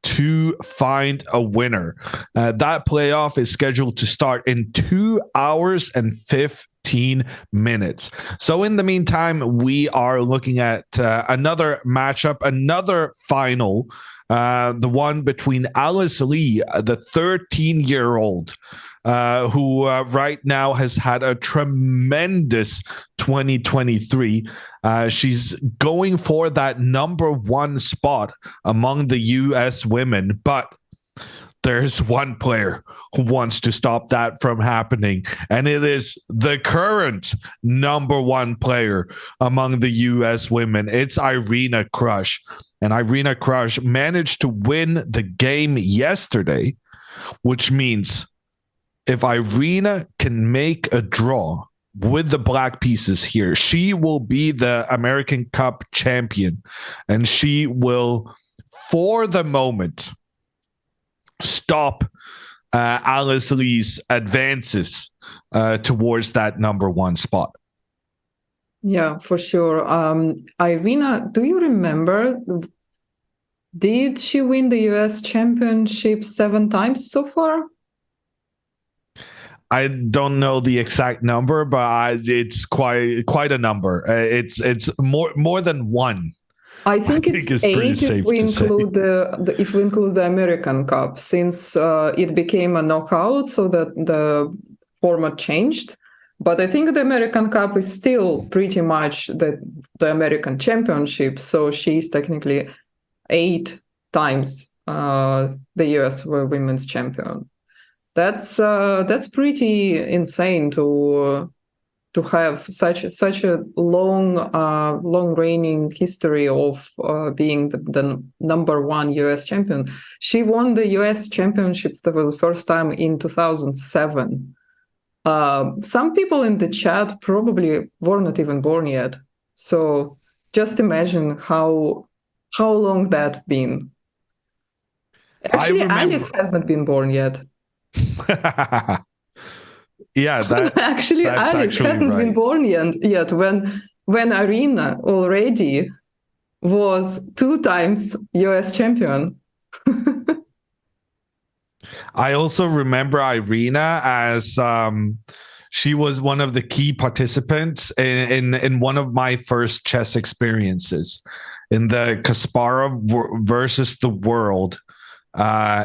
to find a winner. That playoff is scheduled to start in 2 hours and 15 minutes. So in the meantime, we are looking at another matchup, another final, the one between Alice Lee, the 13-year-old, who right now has had a tremendous 2023. She's going for that number one spot among the U.S. women, but there's one player who wants to stop that from happening, and it is the current number one player among the U.S. women. It's Irina Krush, and Irina Krush managed to win the game yesterday, which means if Irina can make a draw with the black pieces here, she will be the American Cup champion, and she will, for the moment, stop Alice Lee's advances towards that number one spot. Yeah, for sure. Irina, do you remember, did she win the US Championship 7 times so far? I don't know the exact number, but it's quite a number. It's more than one. I think it's 8 if we include the American Cup, since it became a knockout, so that the format changed. But I think the American Cup is still pretty much the American Championship, so she's technically 8 times the US Women's Champion. That's pretty insane to have such a long reigning history of being the number one US champion. She won the US Championships for the first time in 2007. Some people in the chat probably were not even born yet. So just imagine how long that's been. Actually, Alice hasn't been born yet. Yeah, actually Alice hasn't been born yet when Irina already was 2 times US champion. I also remember Irina as she was one of the key participants in one of my first chess experiences in the Kasparov versus the World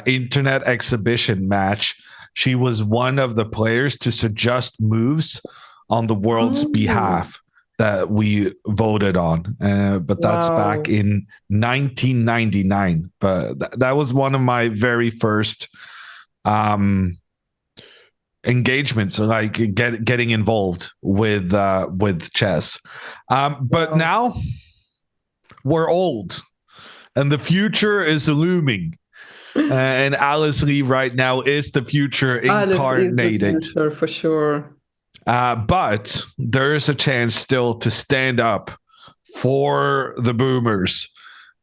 internet exhibition match. She was one of the players to suggest moves on the world's behalf that we voted on. But that's back in 1999. But that was one of my very first engagements, like getting involved with chess. But now we're old, and the future is looming. And Alice Lee right now is the future incarnated. Alice is the future, for sure. But there is a chance still to stand up for the boomers.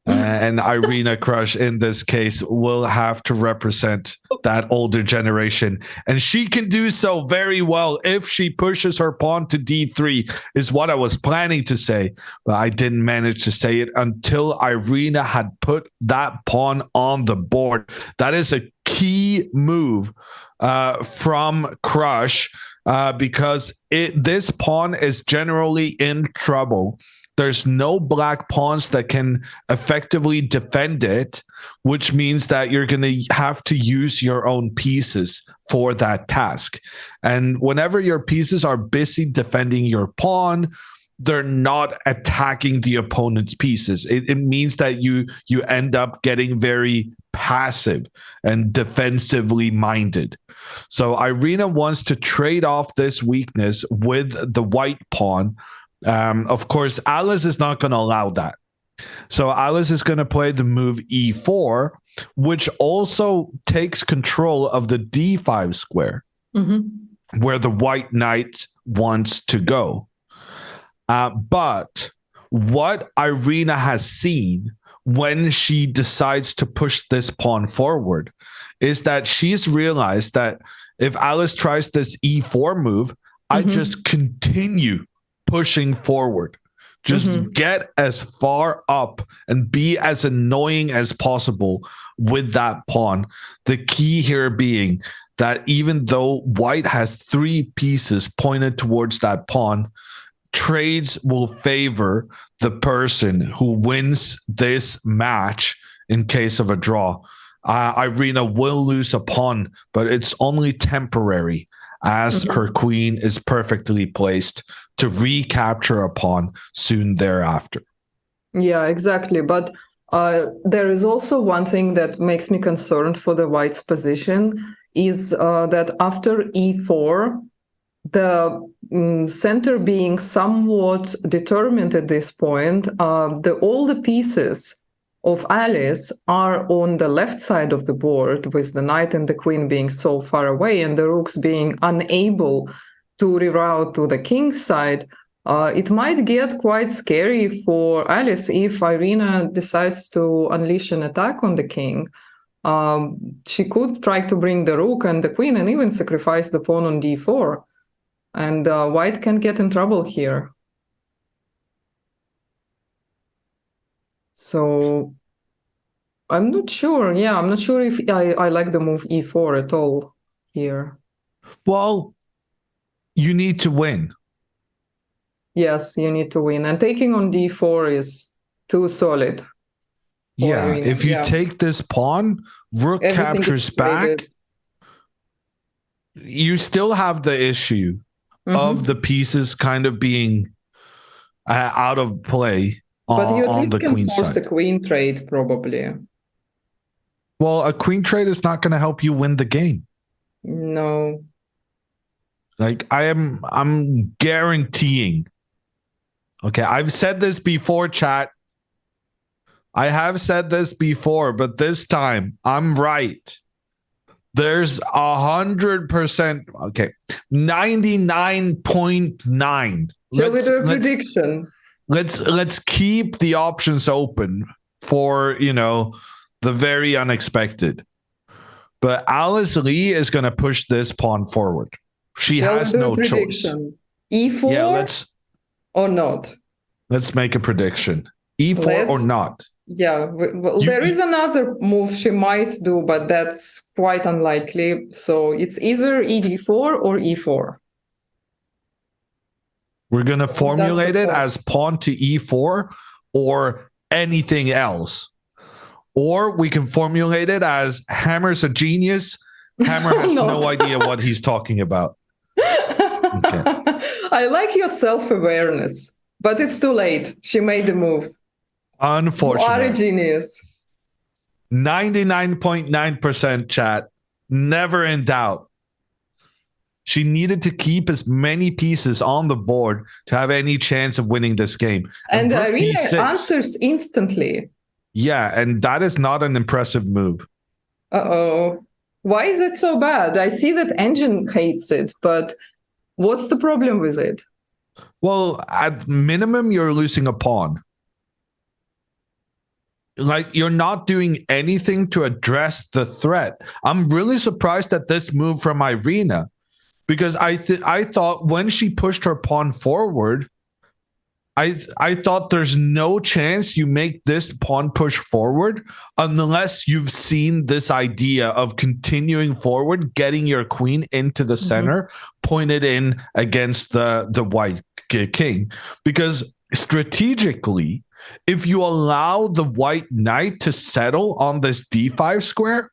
And Irina Krush, in this case, will have to represent that older generation. And she can do so very well if she pushes her pawn to d3, is what I was planning to say. But I didn't manage to say it until Irina had put that pawn on the board. That is a key move from Krush because this pawn is generally in trouble. There's no black pawns that can effectively defend it, which means that you're going to have to use your own pieces for that task. And whenever your pieces are busy defending your pawn, they're not attacking the opponent's pieces. It means that you end up getting very passive and defensively minded. So Irina wants to trade off this weakness with the white pawn. Of course, Alice is not going to allow that. So Alice is going to play the move e4, which also takes control of the d5 square, where the white knight wants to go. But what Irina has seen when she decides to push this pawn forward is that she's realized that if Alice tries this e4 move, I just continue pushing forward. Just get as far up and be as annoying as possible with that pawn. The key here being that even though white has 3 pieces pointed towards that pawn, trades will favor the person who wins this match in case of a draw. Irina will lose a pawn, but it's only temporary, as her queen is perfectly placed to recapture a pawn soon thereafter. Yeah, exactly. But there is also one thing that makes me concerned for the white's position is that after e4, the center being somewhat determined at this point, all the pieces of Alice are on the left side of the board, with the knight and the queen being so far away and the rooks being unable to reroute to the king's side. It might get quite scary for Alice if Irina decides to unleash an attack on the king. She could try to bring the rook and the queen and even sacrifice the pawn on d4. And white can get in trouble here. So I'm not sure. Yeah, I'm not sure if I like the move e4 at all here. Well, you need to win. Yes, you need to win. And taking on d4 is too solid. Yeah, Irina. if you take this pawn, rook Everything captures back, you still have the issue of the pieces kind of being out of play but you at on least the can queen force side. a queen trade, probably. Well, a queen trade is not going to help you win the game. No. Like I'm guaranteeing. Okay, I've said this before, chat. I have said this before, but this time I'm right. There's 100%. Okay, 99.9. Shall we do a prediction? Let's keep the options open for the very unexpected. But Alice Lee is going to push this pawn forward. She has no choice. E4 yeah, or not? Let's make a prediction. E4 or not? Yeah, well, there is another move she might do, but that's quite unlikely. So it's either ED4 or E4. We're going to formulate it as pawn to E4 or anything else. Or we can formulate it as Hammer's a genius. Hammer has no idea what he's talking about. Okay. I like your self-awareness, but it's too late. She made the move. Unfortunately. You are a genius. 99.9% chat. Never in doubt. She needed to keep as many pieces on the board to have any chance of winning this game. And Irina answers instantly. Yeah, and that is not an impressive move. Uh-oh. Why is it so bad? I see that Engine hates it, but what's the problem with it? Well, at minimum, you're losing a pawn. Like, you're not doing anything to address the threat. I'm really surprised at this move from Irina, because I thought when she pushed her pawn forward, I thought there's no chance you make this pawn push forward unless you've seen this idea of continuing forward, getting your queen into the center, pointed in against the white king. Because strategically, if you allow the white knight to settle on this d5 square,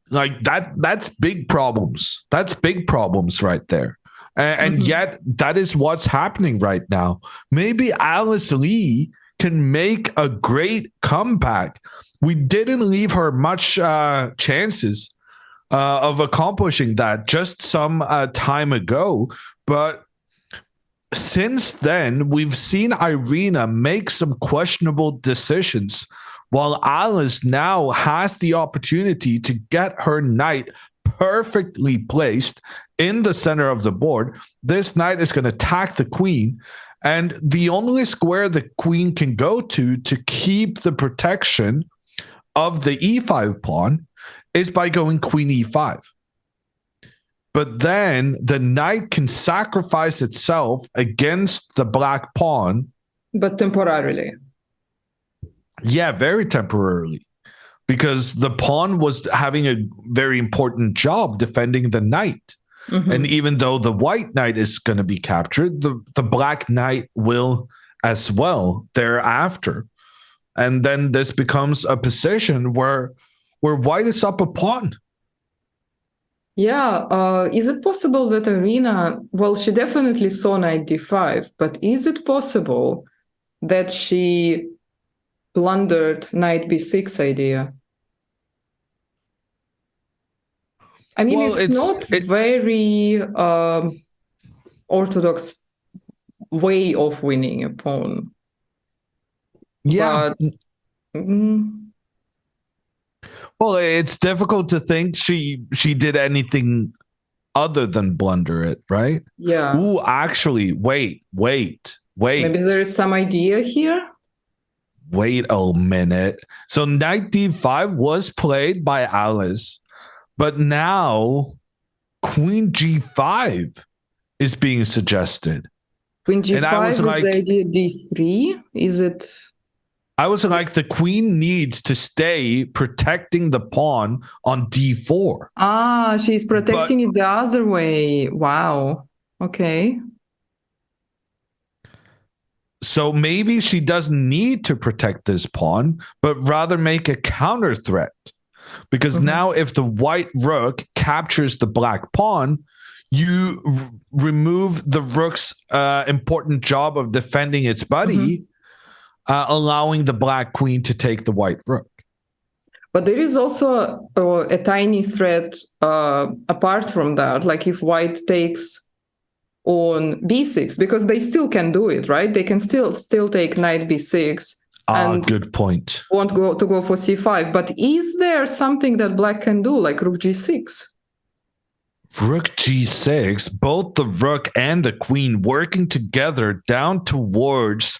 like that's big problems. That's big problems right there. And yet that is what's happening right now. Maybe Alice Lee can make a great comeback. We didn't leave her much chances of accomplishing that just some time ago. But since then, we've seen Irina make some questionable decisions, while Alice now has the opportunity to get her knight perfectly placed in the center of the board. This knight is going to attack the queen, and the only square the queen can go to keep the protection of the e5 pawn is by going queen e5. But then the knight can sacrifice itself against the black pawn. But temporarily. Yeah, very temporarily. Because the pawn was having a very important job defending the knight. Mm-hmm. And even though the white knight is going to be captured, the black knight will as well thereafter. And then this becomes a position where white is up a pawn. Yeah, is it possible that Irina, well, she definitely saw knight d5, but is it possible that she blundered knight b6 idea? I mean, well, it's not very orthodox way of winning a pawn. Yeah. But, well, it's difficult to think she did anything other than blunder it, right? Yeah. Ooh, actually, wait. Maybe there is some idea here? Wait a minute. So knight d5 was played by Alice, but now queen g5 is being suggested. Queen g5 is like, the idea d3? Is it... I was like, the queen needs to stay protecting the pawn on d4. Ah, she's protecting it the other way. Wow. Okay. So maybe she doesn't need to protect this pawn, but rather make a counter threat. Because now if the white rook captures the black pawn, you remove the rook's important job of defending its buddy, allowing the black queen to take the white rook. But there is also a tiny threat apart from that, like if white takes on b6, because they still can do it, right? They can still take knight b6. And good point. Want to go for c5. But is there something that black can do, like rook g6? Rook g6, both the rook and the queen working together down towards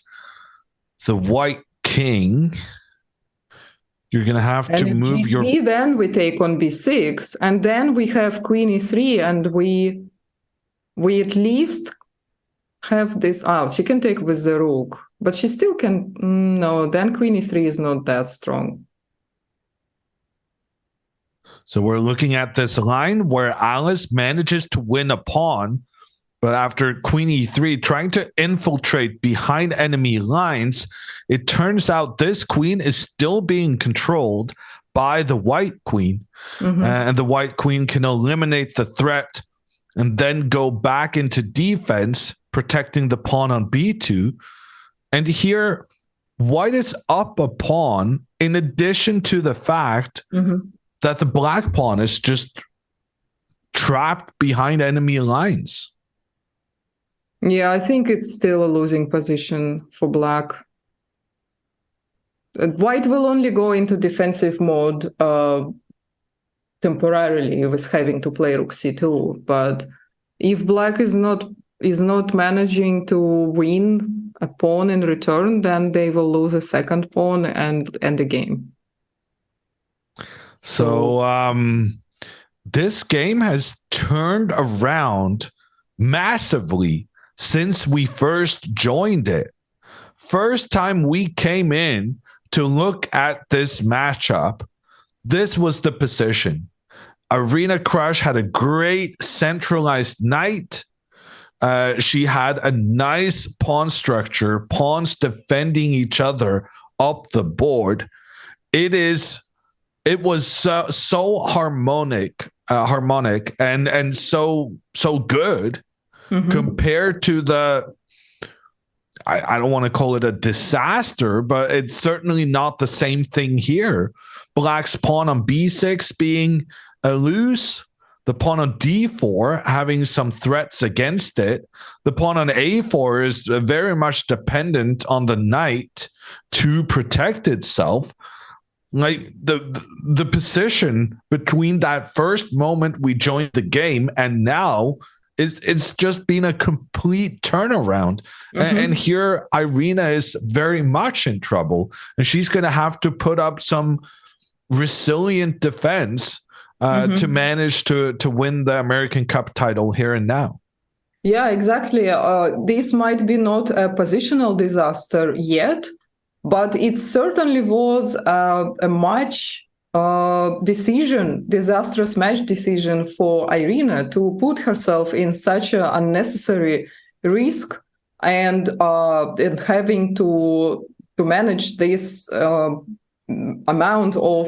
the white king. You're going to have to move GC, your... Then we take on b6, and then we have queen e3, and we at least have this out. She can take with the rook, but she still can... No, then queen e3 is not that strong. So we're looking at this line where Alice manages to win a pawn, but after queen e3 trying to infiltrate behind enemy lines, it turns out this queen is still being controlled by the white queen. And the white queen can eliminate the threat and then go back into defense, protecting the pawn on b2. And here, white is up a pawn in addition to the fact that the black pawn is just trapped behind enemy lines. Yeah, I think it's still a losing position for black. White will only go into defensive mode temporarily with having to play rook c2. But if black is not managing to win a pawn in return, then they will lose a second pawn and end the game. So this game has turned around massively since we first joined it. First time we came in to look at this matchup, this was the position. Arena Crush had a great centralized knight. She had a nice pawn structure, pawns defending each other up the board. It was so harmonic and so good compared to the I don't want to call it a disaster, but it's certainly not the same thing here. Black's pawn on b6 being a loose, the pawn on d4 having some threats against it. The pawn on a4 is very much dependent on the knight to protect itself. Like the position between that first moment we joined the game and now, it's just been a complete turnaround. And here Irina is very much in trouble, and she's going to have to put up some resilient defense to manage to win the American Cup title here and now. Yeah, exactly. This might be not a positional disaster yet, but it certainly was a match disastrous match decision for Irina to put herself in such an unnecessary risk, and having to manage this amount of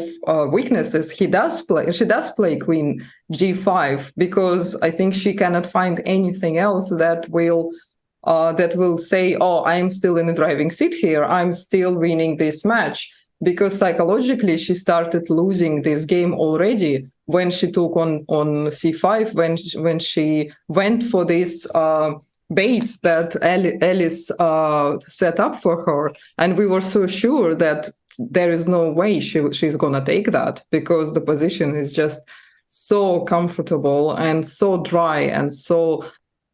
weaknesses. She does play queen g5 because I think she cannot find anything else that will say, oh, I'm still in the driving seat here, I'm still winning this match. Because psychologically, she started losing this game already when she took on c5, when she went for this bait that Alice set up for her. And we were so sure that there is no way she's going to take that, because the position is just so comfortable and so dry and so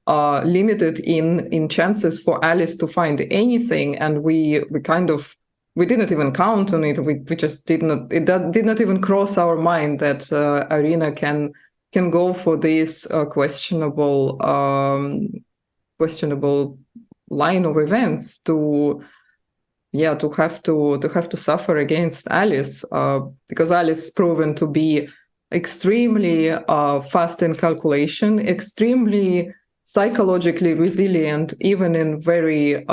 limited in chances for Alice to find anything. And we didn't even count on it. We just did not even cross our mind that Irina can go for this questionable line of events to have to suffer against Alice, because Alice is proven to be extremely fast in calculation, extremely psychologically resilient, even in very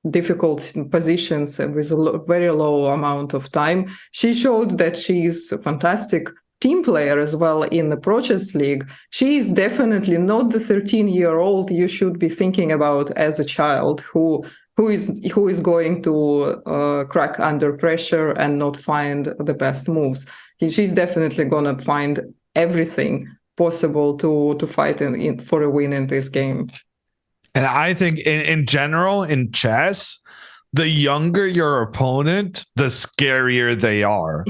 difficult positions with a very low amount of time. She showed that she's a fantastic team player as well in the Pro Chess League. She is definitely not the 13-year-old you should be thinking about as a child who is going to crack under pressure and not find the best moves. She's definitely gonna find everything possible to fight for a win in this game. And I think in general, in chess, the younger your opponent, the scarier they are.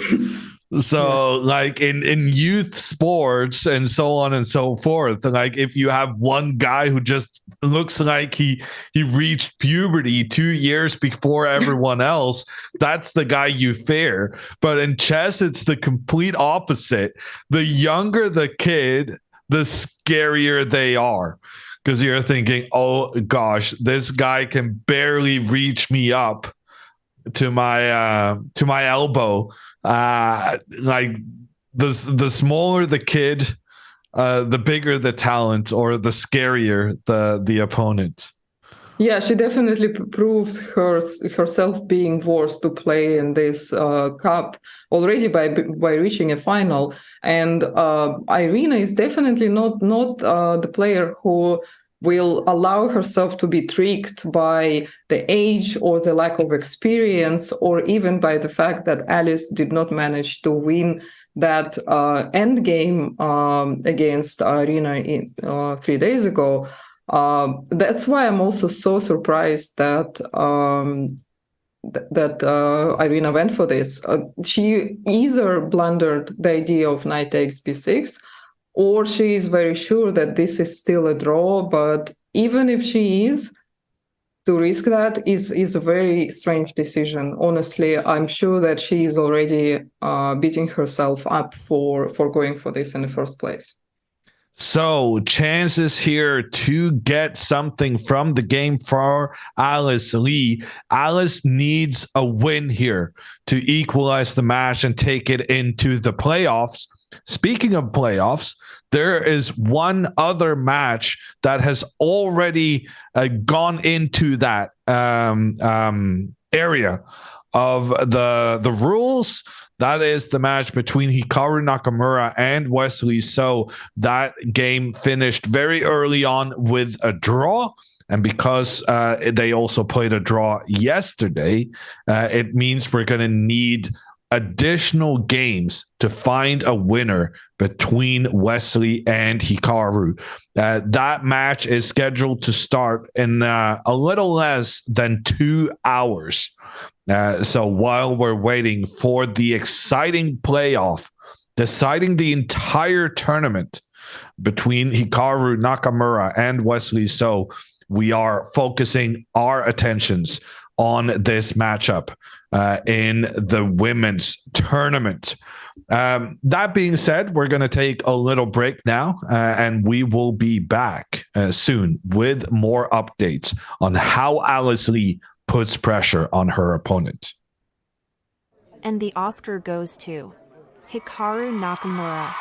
So like in youth sports and so on and so forth, like if you have one guy who just looks like he reached puberty 2 years before everyone else, that's the guy you fear. But in chess, it's the complete opposite. The younger the kid, the scarier they are. Because you're thinking, oh gosh, this guy can barely reach me up to my elbow. Like the smaller the kid, the bigger the talent, or the scarier the opponent. Yeah, she definitely proved herself being worth to play in this cup already by reaching a final. And Irina is definitely not the player who will allow herself to be tricked by the age or the lack of experience, or even by the fact that Alice did not manage to win that end game against Irina 3 days ago. That's why I'm also so surprised that Irina went for this. She either blundered the idea of knight takes b6, or she is very sure that this is still a draw. But even if she is, to risk that is a very strange decision. Honestly, I'm sure that she is already beating herself up for going for this in the first place. So chances here to get something from the game for Alice Lee. Alice needs a win here to equalize the match and take it into the playoffs. Speaking of playoffs, there is one other match that has already gone into that area of the rules. That is the match between Hikaru Nakamura and Wesley So. That game finished very early on with a draw. And because they also played a draw yesterday, it means we're going to need additional games to find a winner between Wesley and Hikaru. That match is scheduled to start in a little less than 2 hours. So while we're waiting for the exciting playoff, deciding the entire tournament between Hikaru Nakamura and Wesley So, we are focusing our attentions on this matchup in the women's tournament. That being said, we're going to take a little break now, and we will be back soon with more updates on how Alice Lee puts pressure on her opponent. And the Oscar goes to Hikaru Nakamura.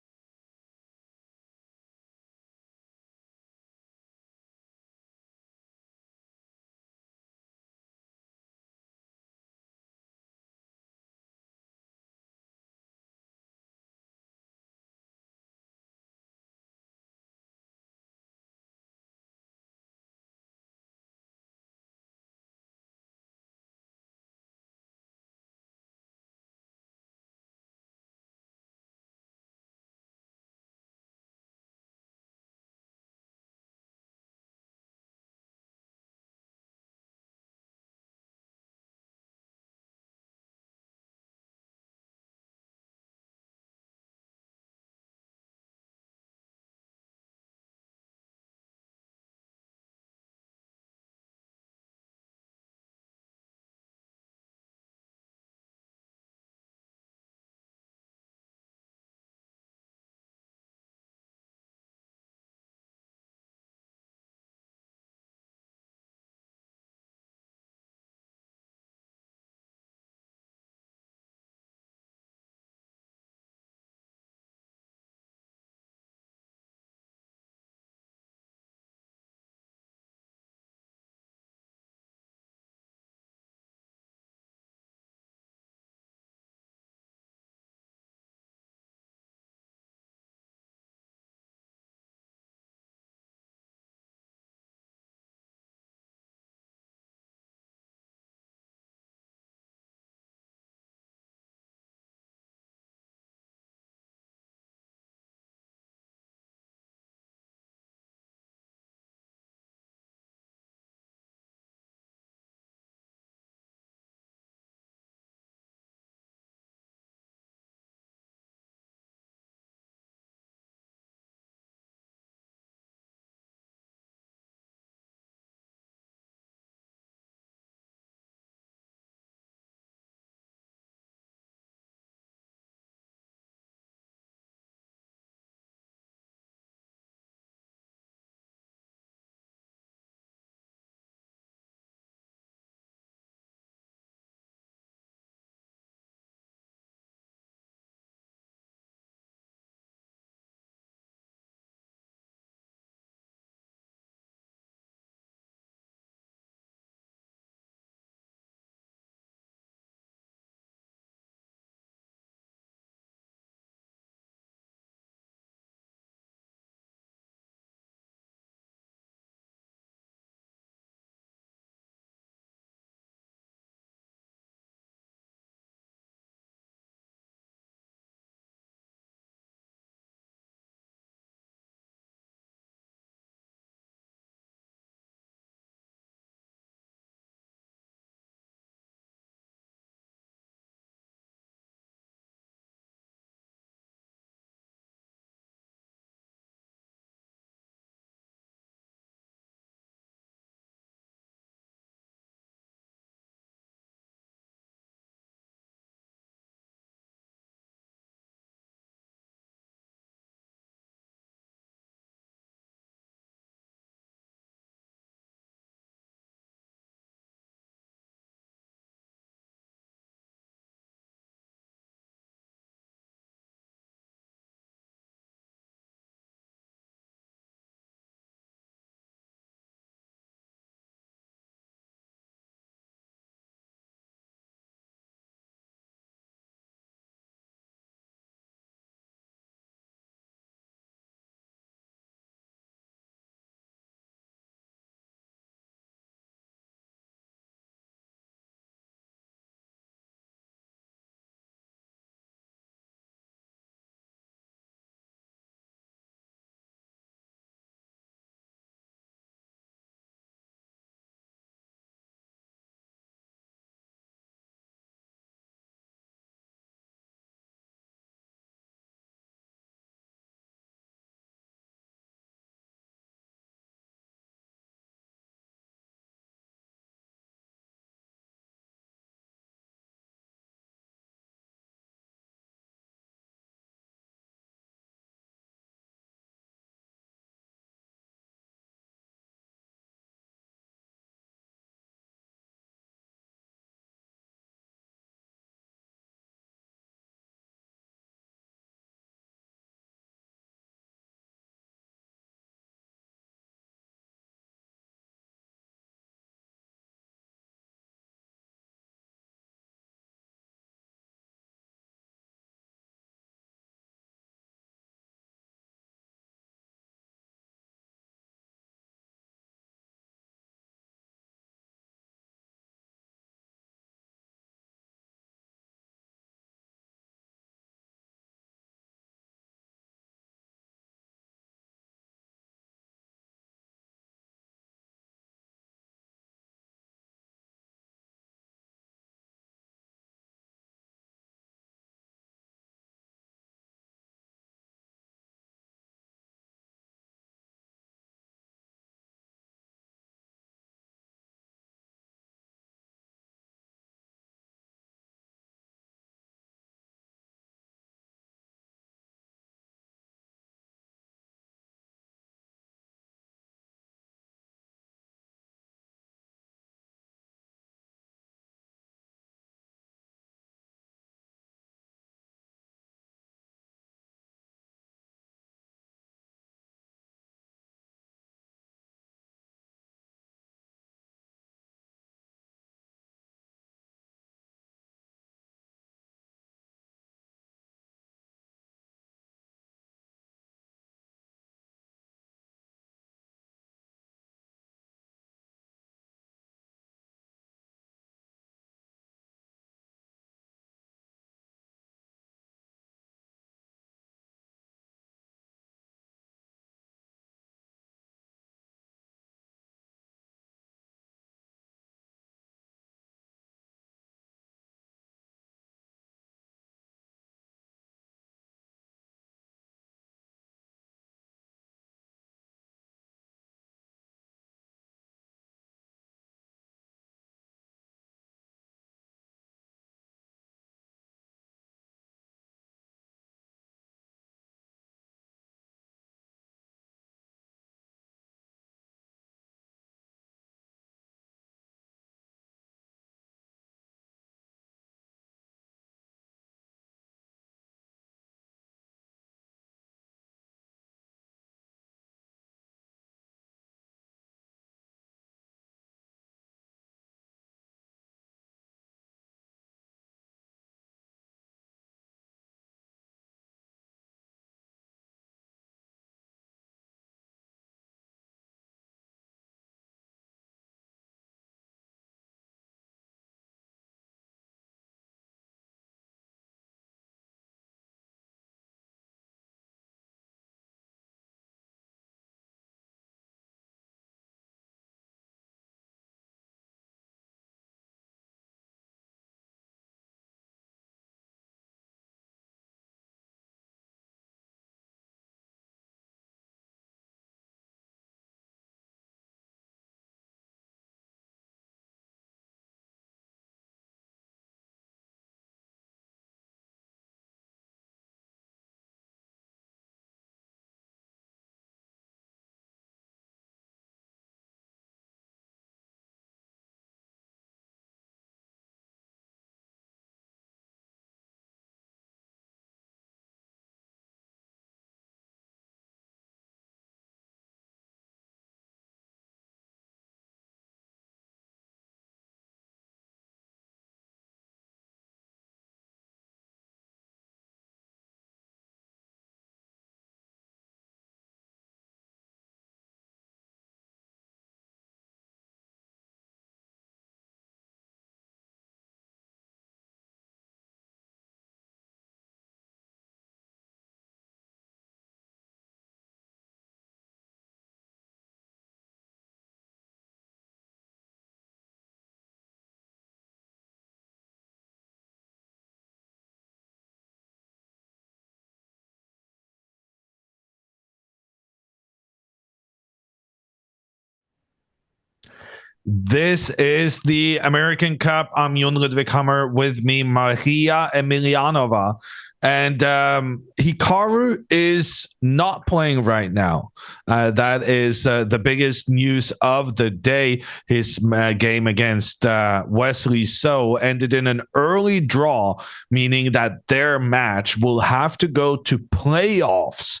This is the American Cup. I'm Jon Ludwig Hammer, with me, Maria Emilianova. And Hikaru is not playing right now. That is the biggest news of the day. His game against Wesley So ended in an early draw, meaning that their match will have to go to playoffs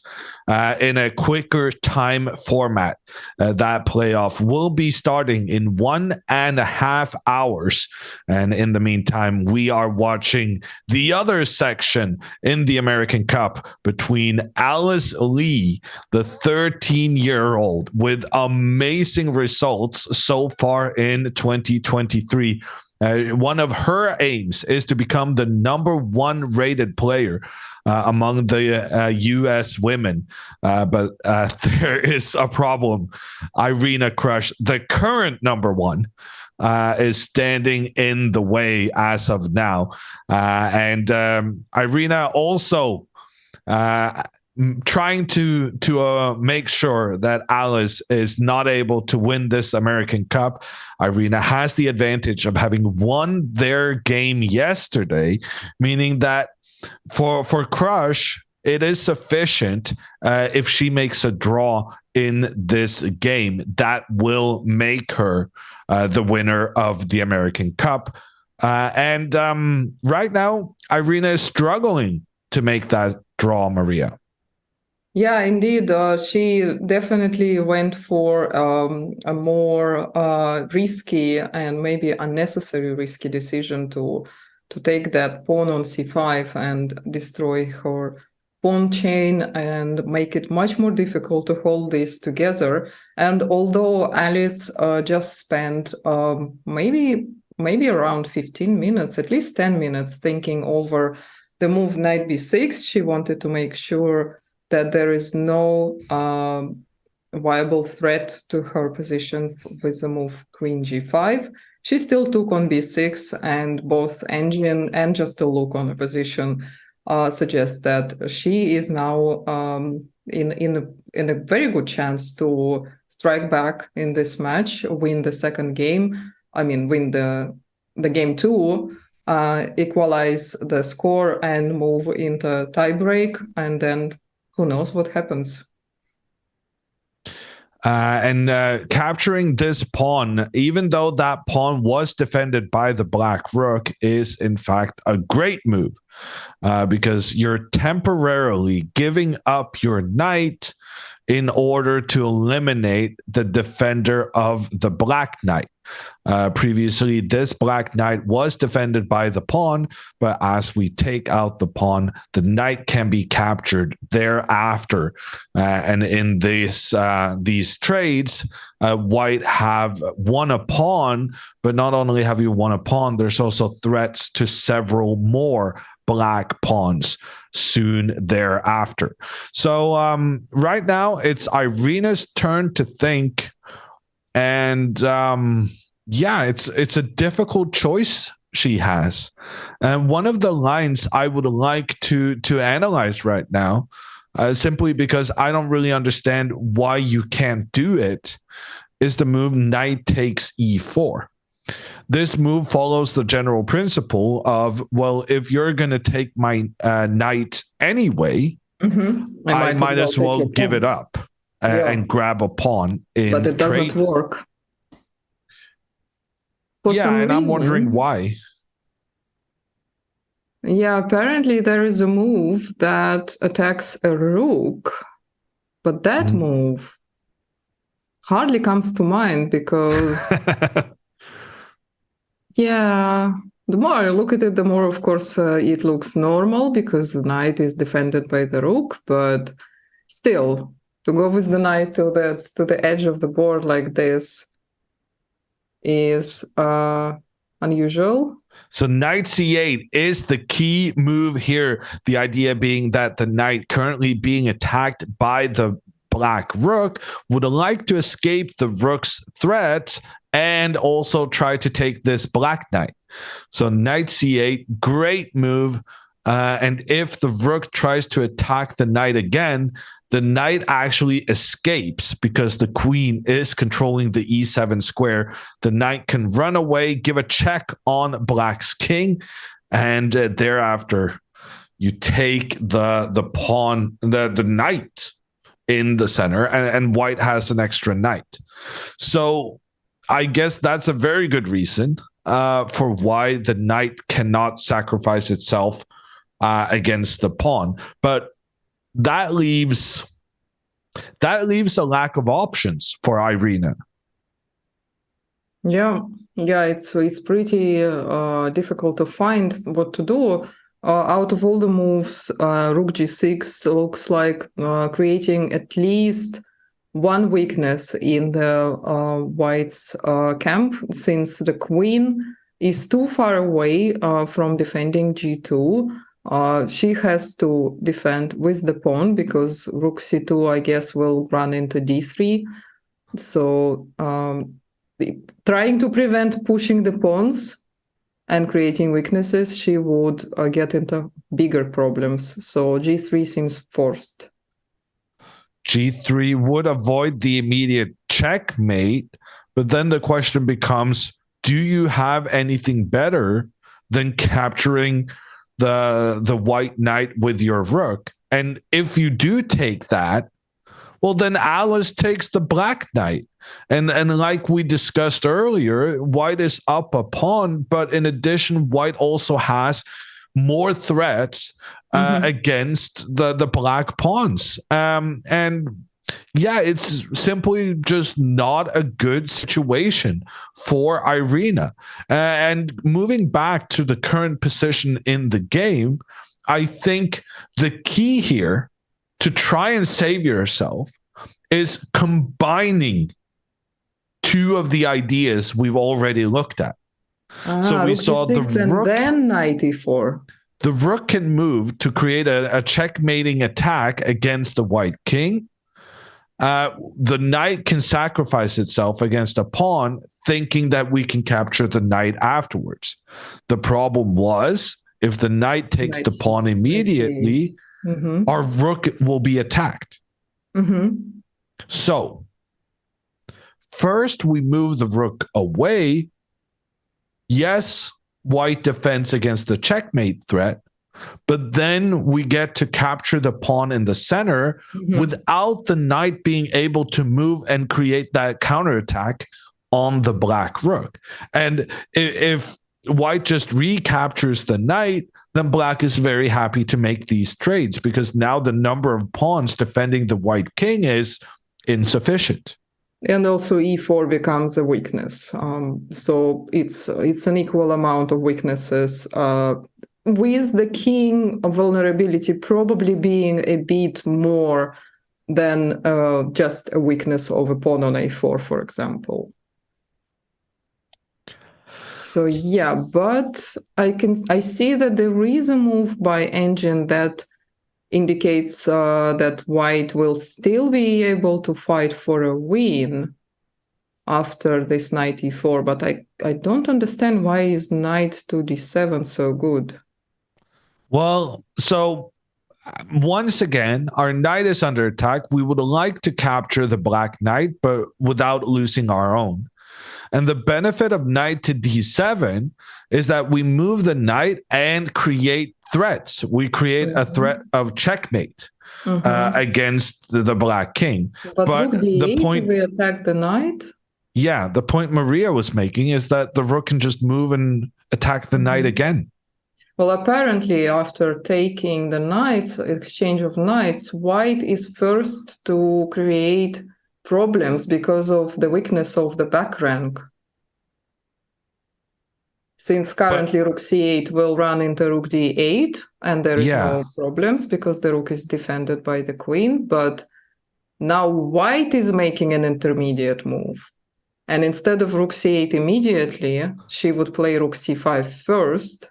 in a quicker time format. That playoff will be starting in 1.5 hours. And in the meantime, we are watching the other section in the American Cup between Alice Lee, the 13-year-old, with amazing results so far in 2023. One of her aims is to become the #1 rated player among the U.S. women. But there is a problem. Irina Krush, the current #1, is standing in the way as of now. And Irina also trying to make sure that Alice is not able to win this American Cup. Irina has the advantage of having won their game yesterday, meaning that for Crush, it is sufficient if she makes a draw in this game. That will make her the winner of the American Cup. And right now, Irina is struggling to make that draw, Maria. Yeah, indeed. She definitely went for a more risky and maybe unnecessary risky decision to take that pawn on c5 and destroy her pawn chain and make it much more difficult to hold this together. And although Alice just spent maybe around 15 minutes, at least 10 minutes, thinking over the move knight b6, she wanted to make sure that there is no viable threat to her position with the move queen g5. She still took on b6, and both engine and just a look on the position suggests that she is now in a very good chance to strike back in this match, win the second game. I mean, win the game 2, equalize the score, and move into tiebreak, and then who knows what happens. And capturing this pawn, even though that pawn was defended by the black rook, is in fact a great move because you're temporarily giving up your knight in order to eliminate the defender of the black knight. Previously, this black knight was defended by the pawn, but as we take out the pawn, the knight can be captured thereafter. And in these trades, white have won a pawn, but not only have you won a pawn, there's also threats to several more black pawns soon thereafter. So right now, it's Irina's turn to think. And yeah, it's a difficult choice she has. And one of the lines I would like to analyze right now, simply because I don't really understand why you can't do it, is the move knight takes e4. This move follows the general principle of, well, if you're going to take my knight anyway, I might as well give it up. And grab a pawn in but it doesn't trade. work. For some reason, I'm wondering why. Yeah, apparently there is a move that attacks a rook, but that move hardly comes to mind because yeah, the more I look at it, the more, of course, it looks normal because the knight is defended by the rook, but still, to go with the knight to the edge of the board like this is unusual. So knight c8 is the key move here. The idea being that the knight currently being attacked by the black rook would like to escape the rook's threat and also try to take this black knight. So knight c8, great move. And if the rook tries to attack the knight again, the knight actually escapes because the queen is controlling the e7 square. The knight can run away, give a check on black's king, and thereafter you take the pawn, the knight in the center, and white has an extra knight. So I guess that's a very good reason for why the knight cannot sacrifice itself against the pawn. But that leaves a lack of options for Irina. Yeah, it's pretty difficult to find what to do. Out of all the moves, rook g6 looks like creating at least one weakness in the white's camp, since the queen is too far away from defending g2. She has to defend with the pawn because rook c2, I guess, will run into d3. So trying to prevent pushing the pawns and creating weaknesses, she would get into bigger problems. So g3 seems forced. G3 would avoid the immediate checkmate, but then the question becomes, do you have anything better than capturing the white knight with your rook? And if you do take that, well, then Alice takes the black knight. And like we discussed earlier, white is up a pawn, but in addition, white also has more threats against the black pawns. And yeah, it's simply just not a good situation for Irina. And moving back to the current position in the game, I think the key here to try and save yourself is combining two of the ideas we've already looked at. So we saw the rook and then knight e4. The rook can move to create a checkmating attack against the white king. The knight can sacrifice itself against a pawn, thinking that we can capture the knight afterwards. The problem was, if the knight takes the pawn immediately, our rook will be attacked. So first we move the rook away. Yes, white defends against the checkmate threat, but then we get to capture the pawn in the center without the knight being able to move and create that counterattack on the black rook. And if white just recaptures the knight, then black is very happy to make these trades because now the number of pawns defending the white king is insufficient. And also e4 becomes a weakness. So it's an equal amount of weaknesses, with the king vulnerability probably being a bit more than just a weakness of a pawn on a4, for example. So yeah, but I see that there is a move by engine that indicates that white will still be able to fight for a win after this knight e4, but I don't understand why is knight to d7 so good. Well, so once again, our knight is under attack. We would like to capture the black knight, but without losing our own. And the benefit of knight to d7 is that we move the knight and create threats. We create a threat of checkmate against the black king. But rook d8, the point we attack the knight. Yeah, the point Maria was making is that the rook can just move and attack the knight again. Well, apparently, after taking the knights, exchange of knights, white is first to create problems because of the weakness of the back rank. Since currently rook c8 will run into rook d8, and there is no problems because the rook is defended by the queen, but now white is making an intermediate move. And instead of rook c8 immediately, she would play rook c5 first.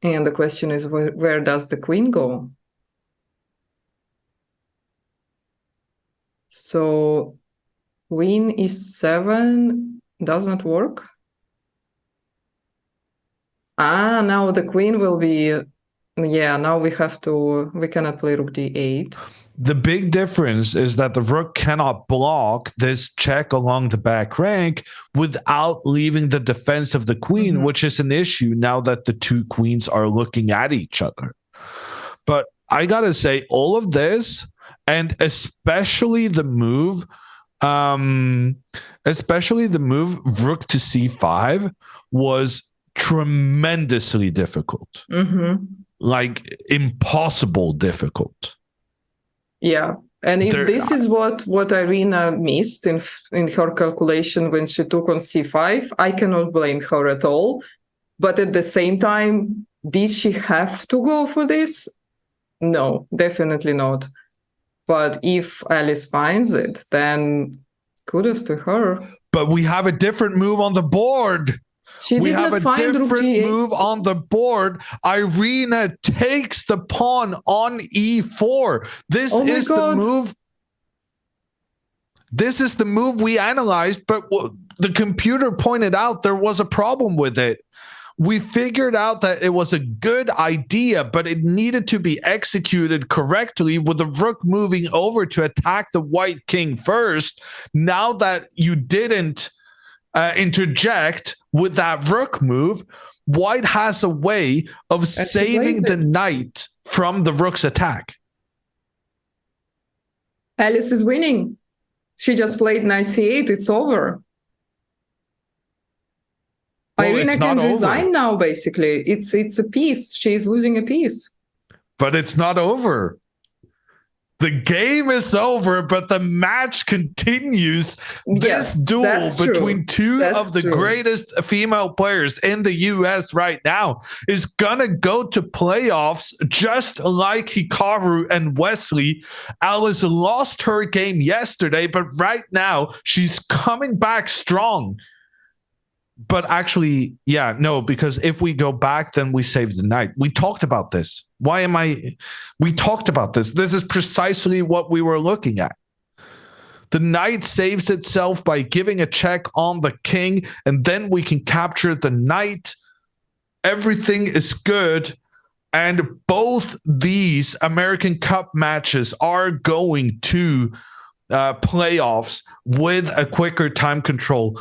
And the question is, where does the queen go? So queen e7 does not work. Now the queen will be... Yeah, now we cannot play rook d8. The big difference is that the rook cannot block this check along the back rank without leaving the defense of the queen, which is an issue now that the two queens are looking at each other. But I gotta say, all of this, and especially the move rook to c5 was tremendously difficult. Like impossible difficult. Yeah, and if this is what Irina missed in her calculation when she took on c5, I cannot blame her at all. But at the same time, did she have to go for this? No, definitely not. But if Alice finds it, then kudos to her. But we have a different move on the board. We have a different move on the board. Irina takes the pawn on e4. This is the move. This is the move we analyzed, but the computer pointed out there was a problem with it. We figured out that it was a good idea, but it needed to be executed correctly with the rook moving over to attack the white king first. Now that you didn't interject with that rook move, white has a way of saving the knight from the rook's attack. Alice is winning. She just played knight c8. It's over. Well, Irina can resign now, basically. It's a piece. She's losing a piece. But it's not over. The game is over, but the match continues. This duel between two of the greatest female players in the US right now is going to go to playoffs just like Hikaru and Wesley. Alice lost her game yesterday, but right now she's coming back strong. But actually, yeah, no, because if we go back, then we save the knight. We talked about this. We talked about this. This is precisely what we were looking at. The knight saves itself by giving a check on the king, and then we can capture the knight. Everything is good. And both these American Cup matches are going to playoffs with a quicker time control.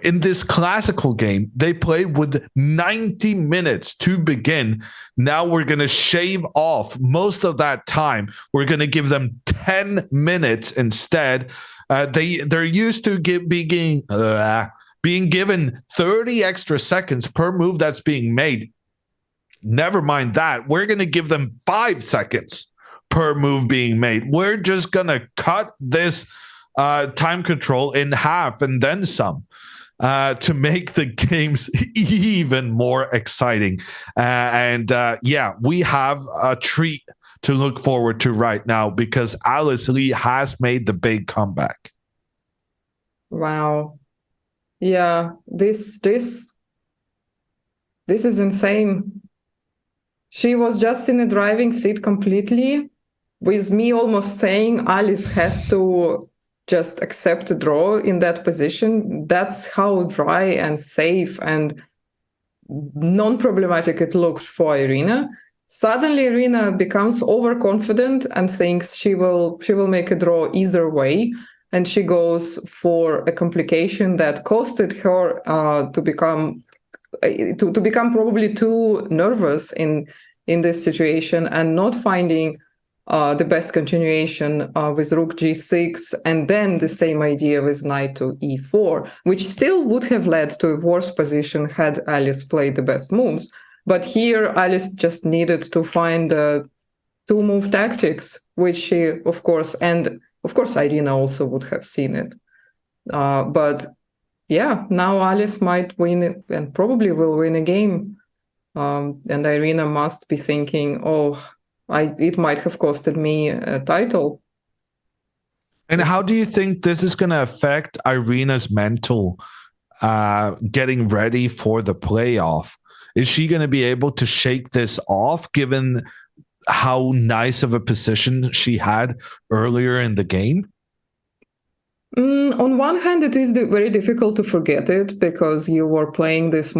In this classical game, they played with 90 minutes to begin. Now we're going to shave off most of that time. We're going to give them 10 minutes instead. They're used to being given 30 extra seconds per move that's being made. Never mind that. We're going to give them 5 seconds per move being made. We're just going to cut this time control in half and then some to make the games even more exciting. Yeah, we have a treat to look forward to right now because Alice Lee has made the big comeback. Wow. Yeah, this is insane. She was just in a driving seat completely, with me almost saying Alice has to just accept a draw in that position. That's how dry and safe and non-problematic it looked for Irina. Suddenly Irina becomes overconfident and thinks she will make a draw either way, and she goes for a complication that costed her to become probably too nervous in this situation and not finding the best continuation with rook g6, and then the same idea with knight to e4, which still would have led to a worse position had Alice played the best moves. But here Alice just needed to find two-move tactics, which she, of course, Irina also would have seen it. But yeah, now Alice might win it and probably will win a game. And Irina must be thinking, it might have costed me a title. And how do you think this is going to affect Irina's mental getting ready for the playoff? Is she going to be able to shake this off given how nice of a position she had earlier in the game? On one hand, it is very difficult to forget it because you were playing this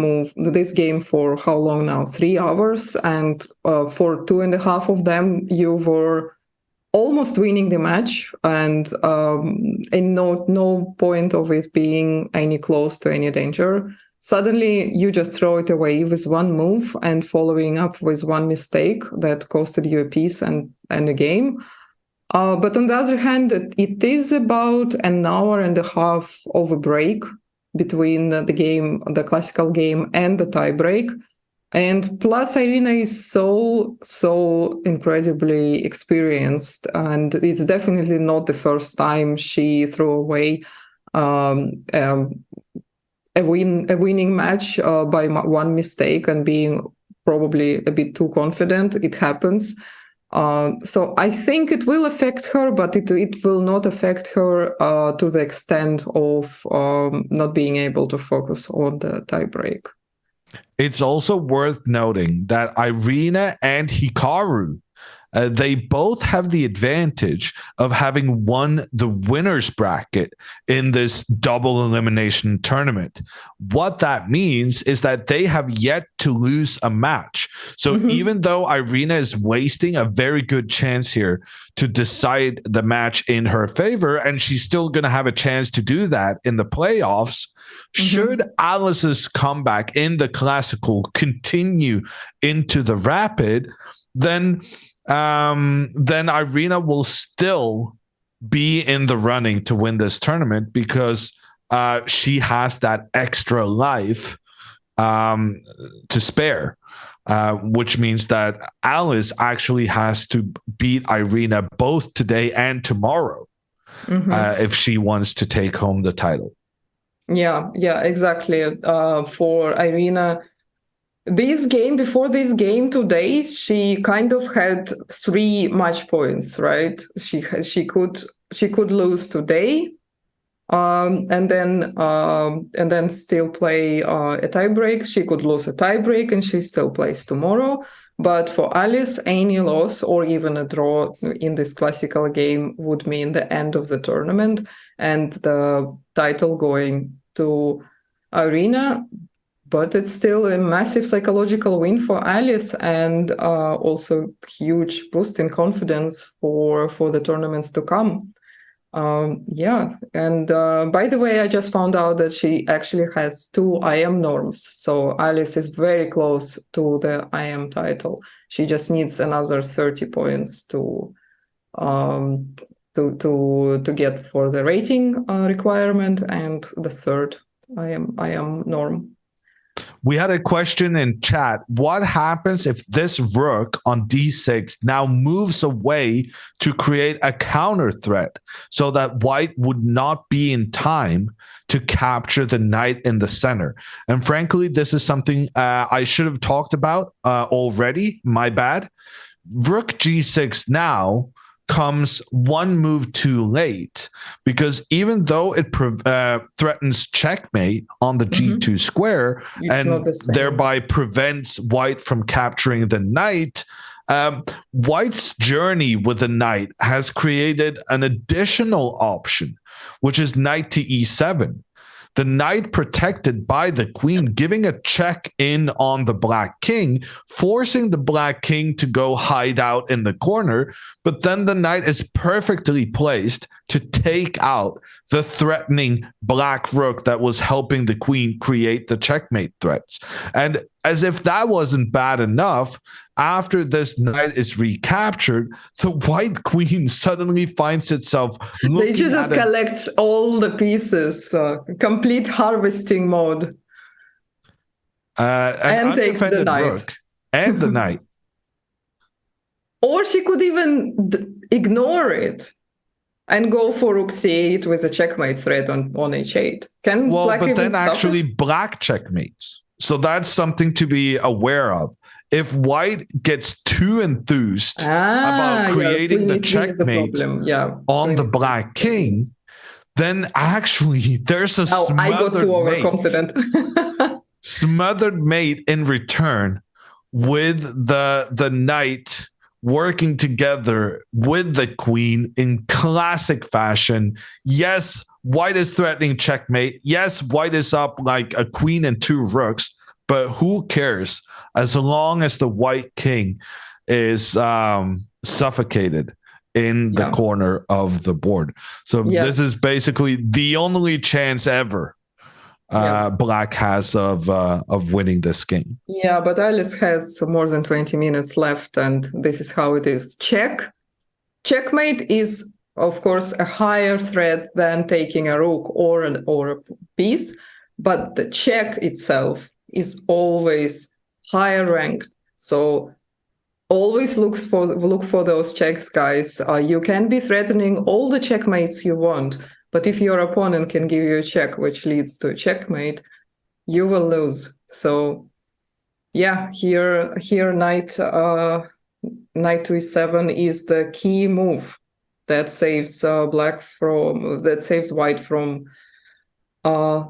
game for how long now? 3 hours, and for 2.5 of them, you were almost winning the match, and no point of it being any close to any danger. Suddenly, you just throw it away with one move and following up with one mistake that costed you a piece and a game. But on the other hand, it is about an hour and a half of a break between the classical game and the tiebreak. And plus, Irina is so incredibly experienced, and it's definitely not the first time she threw away a winning match by one mistake and being probably a bit too confident. It happens. So I think it will affect her, but it will not affect her to the extent of not being able to focus on the tiebreak. It's also worth noting that Irina and Hikaru, they both have the advantage of having won the winner's bracket in this double elimination tournament. What that means is that they have yet to lose a match. So even though Irina is wasting a very good chance here to decide the match in her favor, and she's still going to have a chance to do that in the playoffs, should Alice's comeback in the classical continue into the rapid, then Irina will still be in the running to win this tournament because she has that extra life to spare, which means that Alice actually has to beat Irina both today and tomorrow if she wants to take home the title. Yeah, exactly. For Irina, before this game today, she kind of had 3 match points, right? She could lose today, and then still play a tiebreak. She could lose a tiebreak, and she still plays tomorrow. But for Alice, any loss or even a draw in this classical game would mean the end of the tournament and the title going to Irina. But it's still a massive psychological win for Alice, and also huge boost in confidence for the tournaments to come. And by the way, I just found out that she actually has 2 IM norms. So Alice is very close to the IM title. She just needs another 30 points to get for the rating requirement and the third IM norm. We had a question in chat. What happens if this rook on d6 now moves away to create a counter threat so that white would not be in time to capture the knight in the center? And frankly, this is something I should have talked about already. My bad. Rook g6 now comes one move too late, because even though it threatens checkmate on the g2 square and thereby prevents white from capturing the knight, white's journey with the knight has created an additional option, which is knight to e7. The knight protected by the queen, giving a check in on the black king, forcing the black king to go hide out in the corner. But then the knight is perfectly placed to take out the threatening black rook that was helping the queen create the checkmate threats. And as if that wasn't bad enough, after this knight is recaptured, the white queen suddenly finds itself they just collects all the pieces, complete harvesting mode, and takes the knight and the knight. Or she could even ignore it and go for rook c8 with a checkmate threat on h8. But then actually black checkmates. So that's something to be aware of. If white gets too enthused about creating the checkmate on the black king, then actually there's a smothered mate in return with the knight working together with the queen in classic fashion. Yes, white is threatening checkmate. Yes, white is up like a queen and 2 rooks, but who cares? As long as the white king is suffocated in the corner of the board. So this is basically the only chance ever black has of winning this game. Yeah, but Alice has more than 20 minutes left, and this is how it is. Checkmate is, of course, a higher threat than taking a rook or a piece, but the check itself is always higher ranked. So always look for those checks, guys. You can be threatening all the checkmates you want, but if your opponent can give you a check which leads to a checkmate, you will lose. So yeah, here knight to e7 is the key move that saves white from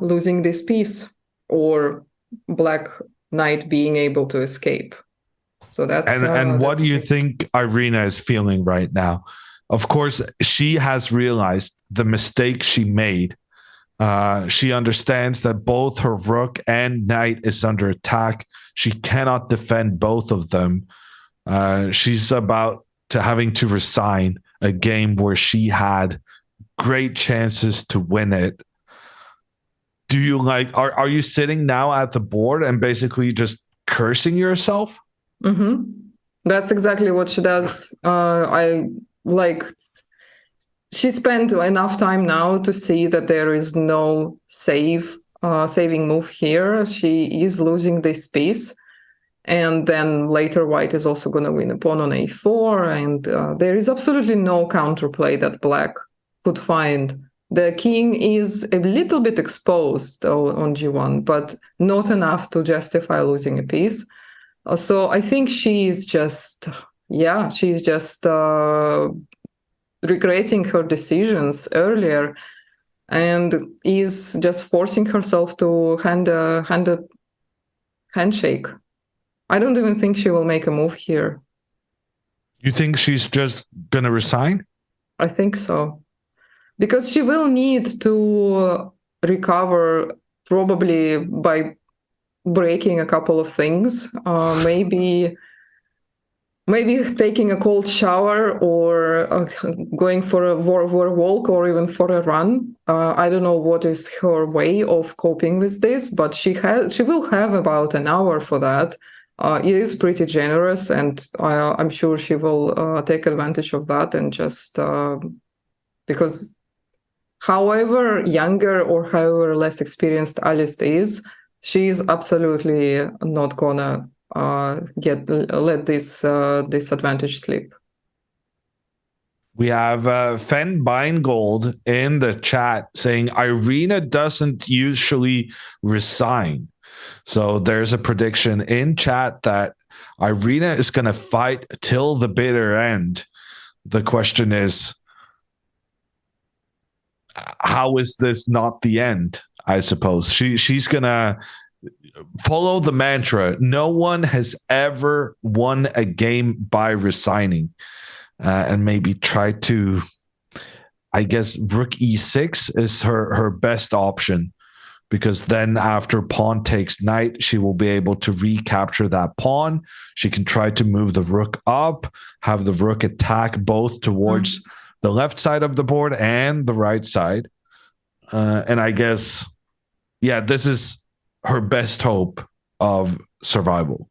losing this piece, or black knight being able to escape. So and what do you think Irina is feeling right now? Of course, she has realized the mistake she made. She understands that both her rook and knight is under attack. She cannot defend both of them. She's about to having to resign a game where she had great chances to win it. Do you are you sitting now at the board and basically just cursing yourself? Mm-hmm. That's exactly what she does. She spent enough time now to see that there is no saving move here. She is losing this piece. And then later white is also going to win a pawn on a4. And there is absolutely no counterplay that black could find. The king is a little bit exposed on g1, but not enough to justify losing a piece. So I think she's just regretting her decisions earlier and is just forcing herself to hand a handshake. I don't even think she will make a move here. You think she's just going to resign? I think so. Because she will need to recover probably by breaking a couple of things, maybe taking a cold shower or going for a walk or even for a run. I don't know what is her way of coping with this, but she will have about an hour for that. It is pretty generous, and I'm sure she will take advantage of that, and just because however younger or however less experienced Alice is, she is absolutely not gonna let this advantage slip. We have Fen Beingold in the chat saying Irina doesn't usually resign. So there's a prediction in chat that Irina is going to fight till the bitter end. The question is, how is this not the end? I suppose she's going to follow the mantra. No one has ever won a game by resigning, and maybe try to, I guess, rook e6 is her best option, because then after pawn takes knight, she will be able to recapture that pawn. She can try to move the rook up, have the rook attack both towards the left side of the board and the right side. And I guess, yeah, this is her best hope of survival.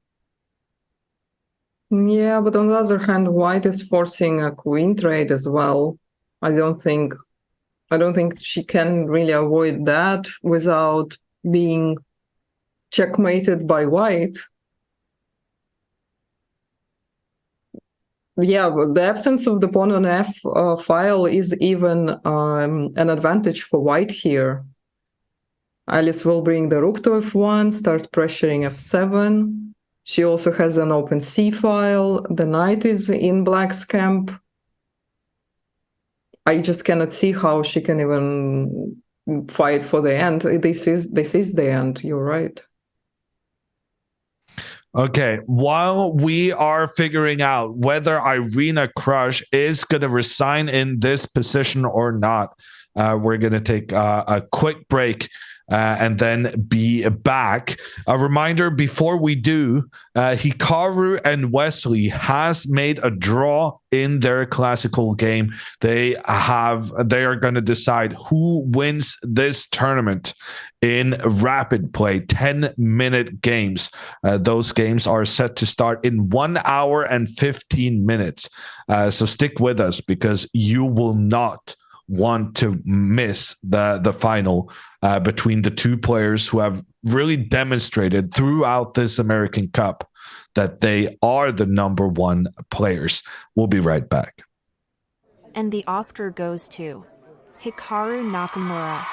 Yeah, but on the other hand, white is forcing a queen trade as well. I don't think she can really avoid that without being checkmated by white. Yeah, but the absence of the pawn on f file is even an advantage for white here. Alice will bring the rook to f1, start pressuring f7. She also has an open c file. The knight is in black's camp. I just cannot see how she can even fight for the end. This is the end. You're right. Okay, while we are figuring out whether Irina Krush is going to resign in this position or not, We're going to take a quick break and then be back. A reminder before we do, Hikaru and Wesley has made a draw in their classical game. They are going to decide who wins this tournament in rapid play, 10-minute games. Those games are set to start in 1 hour and 15 minutes. So stick with us because you will not want to miss the final between the two players who have really demonstrated throughout this American Cup that they are the number one players. We'll be right back. And the Oscar goes to Hikaru Nakamura.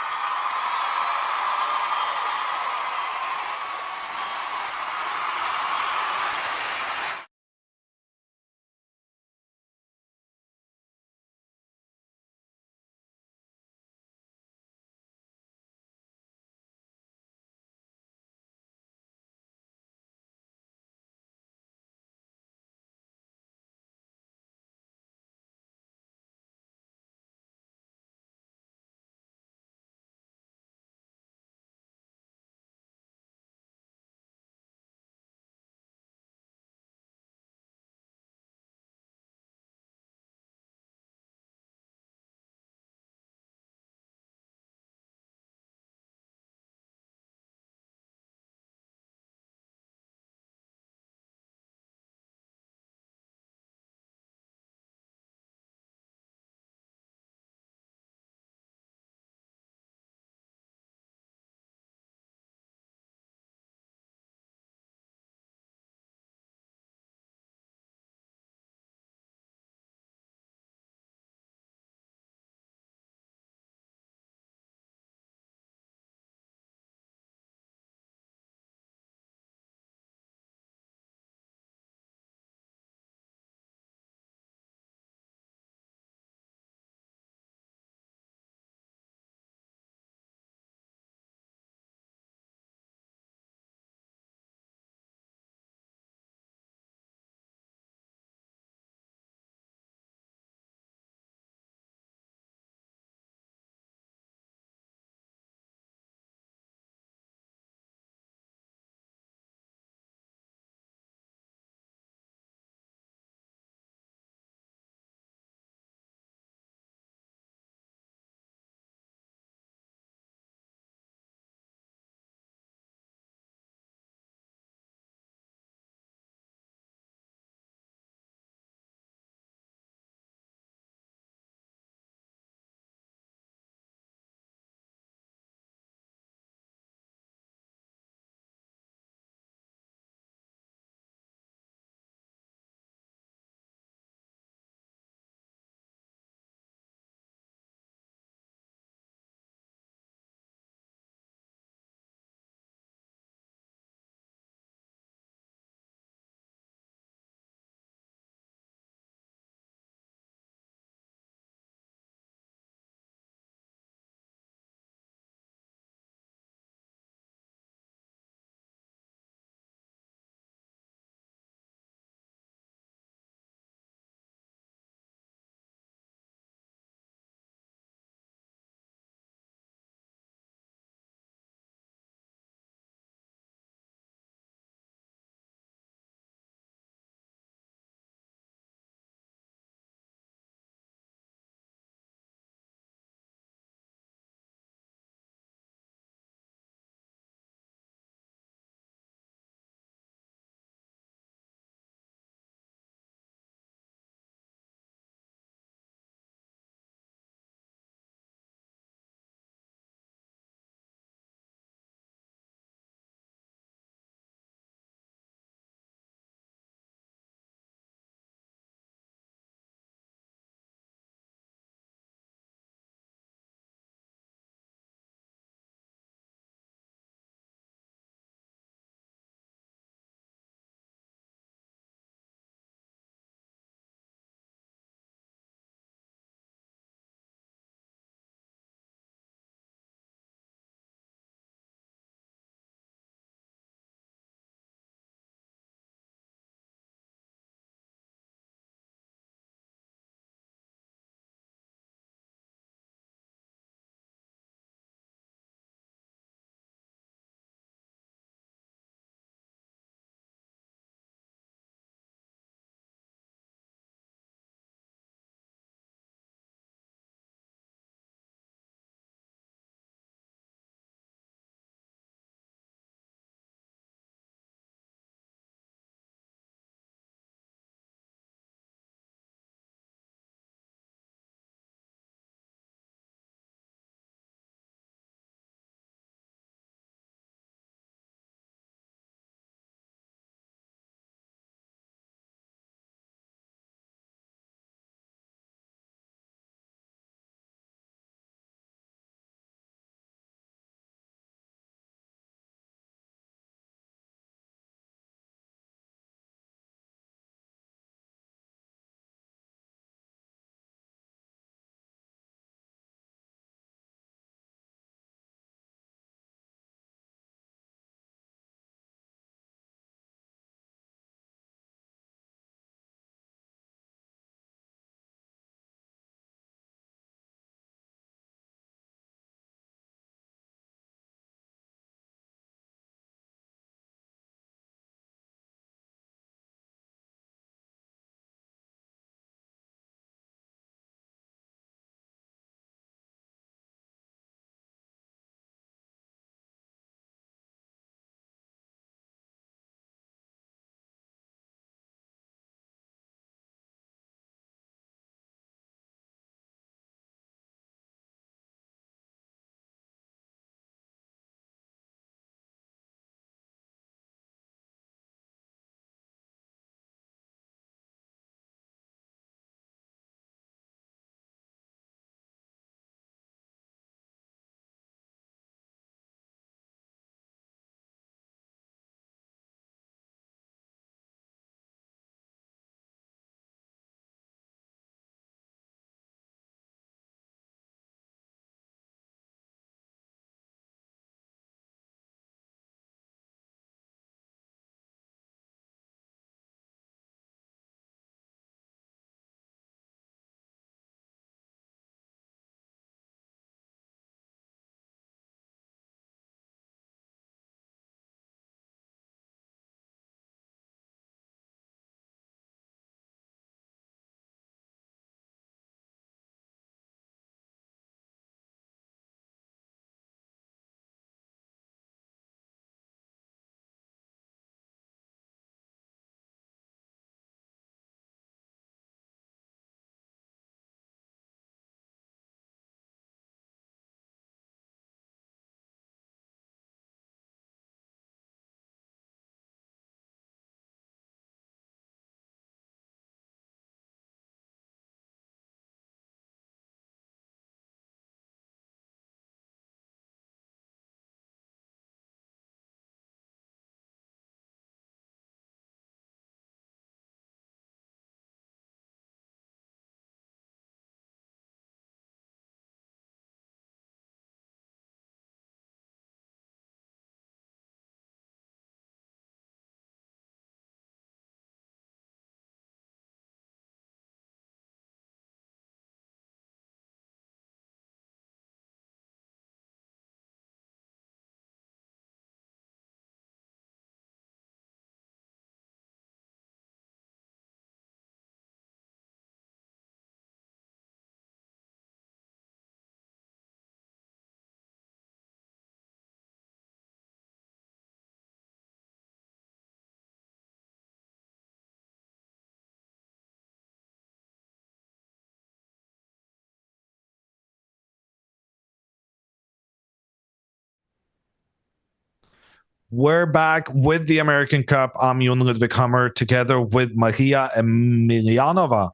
We're back with the American Cup. I'm Jon Ludwig Hammer together with Maria Emilianova.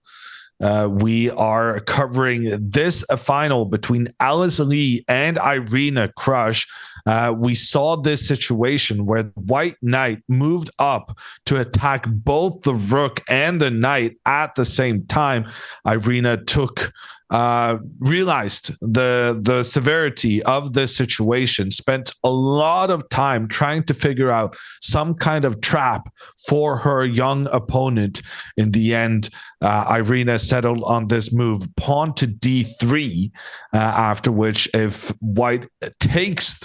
We are covering this final between Alice Lee and Irina Krush. We saw this situation where the White Knight moved up to attack both the Rook and the Knight at the same time. Irina realized the severity of this situation, spent a lot of time trying to figure out some kind of trap for her young opponent. In the end, Irina settled on this move, pawn to d3, after which if White takes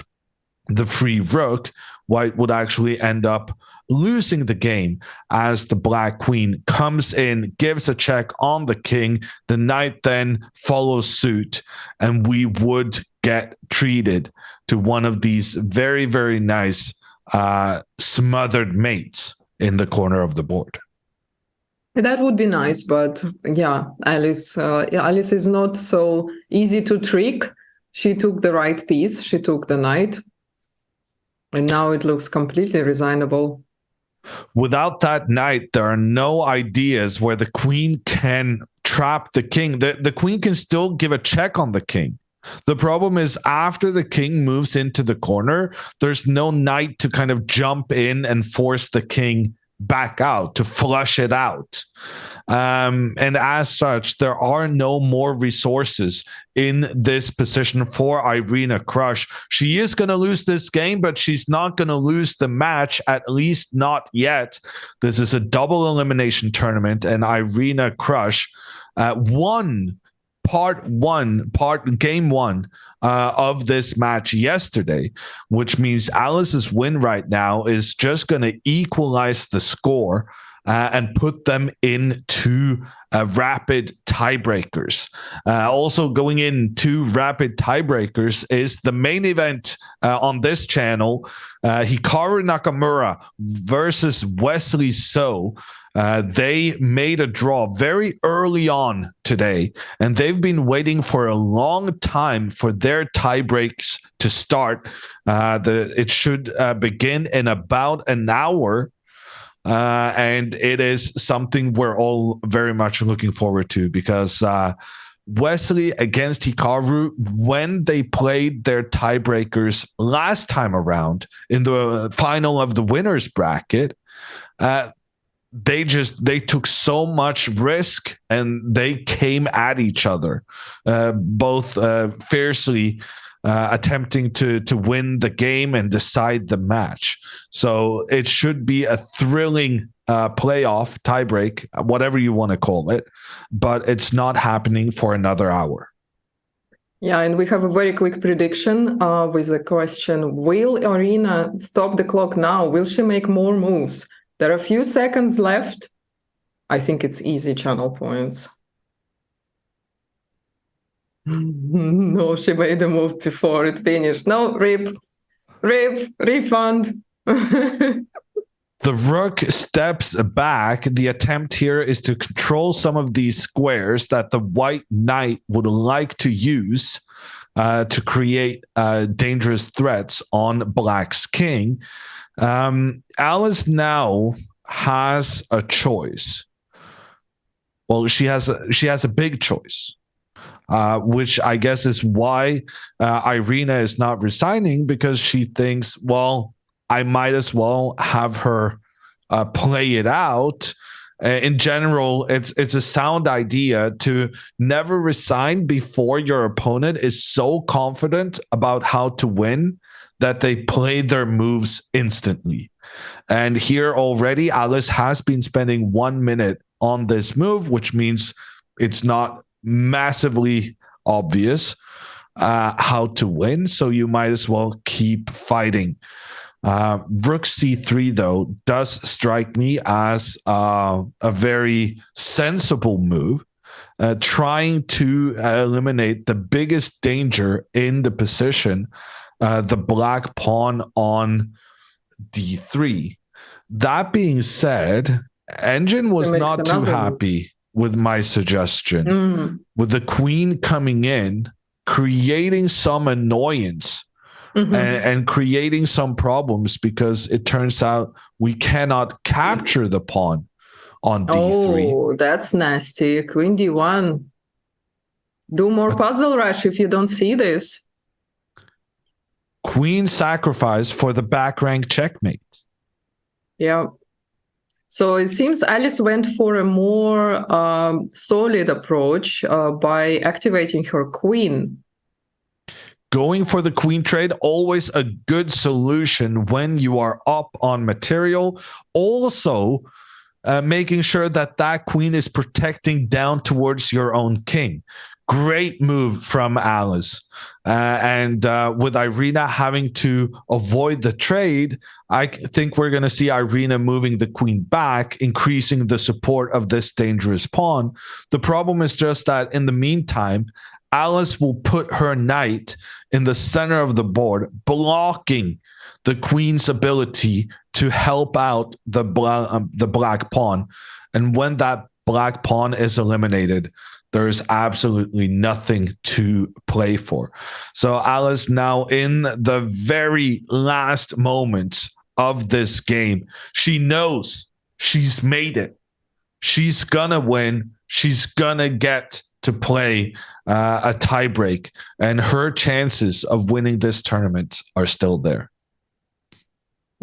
the free Rook, White would actually end up losing the game as the Black Queen comes in, gives a check on the King. The Knight then follows suit, and we would get treated to one of these very, very nice smothered mates in the corner of the board. That would be nice, but yeah, Alice is not so easy to trick. She took the right piece. She took the Knight, and now it looks completely resignable. Without that Knight, there are no ideas where the Queen can trap the King. The Queen can still give a check on the King. The problem is after the King moves into the corner, there's no Knight to kind of jump in and force the King back out, to flush it out. And as such, there are no more resources in this position for Irina Krush. She is going to lose this game, but she's not going to lose the match, at least not yet. This is a double elimination tournament, and Irina Krush won game one of this match yesterday, which means Alice's win right now is just going to equalize the score and put them into rapid tiebreakers. Also going into rapid tiebreakers is the main event on this channel, Hikaru Nakamura versus Wesley So. They made a draw very early on today, and they've been waiting for a long time for their tiebreaks to start. It should begin in about an hour. And it is something we're all very much looking forward to, because Wesley against Hikaru, when they played their tiebreakers last time around in the final of the winners bracket, they took so much risk and they came at each other, both fiercely attempting to win the game and decide the match. So it should be a thrilling playoff, tiebreak, whatever you want to call it, but it's not happening for another hour. Yeah, and we have a very quick prediction with a question: will Irina stop the clock now? Will she make more moves? There are a few seconds left. I think it's easy channel points. No, she made a move before it finished. No, refund. The Rook steps back. The attempt here is to control some of these squares that the White Knight would like to use to create dangerous threats on Black's King. Alice now has a choice. Well, she has a big choice. Which I guess is why Irina is not resigning, because she thinks, well, I might as well have her play it out. In general, it's a sound idea to never resign before your opponent is so confident about how to win that they play their moves instantly. And here already, Alice has been spending 1 minute on this move, which means it's not massively obvious how to win, so you might as well keep fighting. Rook c3 though does strike me as a very sensible move, trying to eliminate the biggest danger in the position, the black pawn on d3. That being said, Engine was not too happy with my suggestion, with the queen coming in, creating some annoyance and creating some problems because it turns out we cannot capture the pawn on d3. Oh, that's nasty. Queen d1. Do more puzzle rush if you don't see this. Queen sacrifice for the back rank checkmate. Yeah. So it seems Alice went for a more solid approach by activating her queen. Going for the queen trade, always a good solution when you are up on material. Also, making sure that that queen is protecting down towards your own king. Great move from Alice. And with Irina having to avoid the trade, I think we're going to see Irina moving the queen back, increasing the support of this dangerous pawn. The problem is just that in the meantime, Alice will put her knight in the center of the board, blocking the queen's ability to help out the black pawn. And when that black pawn is eliminated, there's absolutely nothing to play for. So Alice now in the very last moments of this game, she knows she's made it. She's gonna win. She's gonna get to play a tiebreak, and her chances of winning this tournament are still there.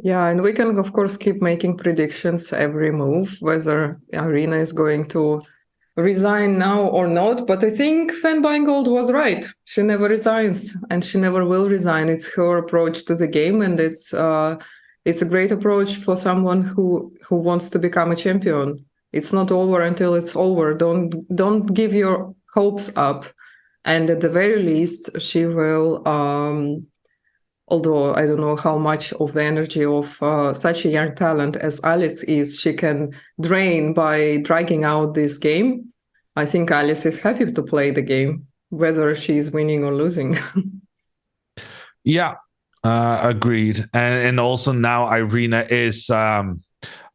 Yeah, and we can, of course, keep making predictions every move, whether Irina is going to resign now or not. But I think Fan Gold was right. She never resigns, and she never will resign. It's her approach to the game, and it's a great approach for someone who wants to become a champion. It's not over until it's over. Don't give your hopes up. And at the very least, she will, although I don't know how much of the energy of such a young talent as Alice is, she can drain by dragging out this game. I think Alice is happy to play the game, whether she's winning or losing. Yeah, agreed. And also now Irina is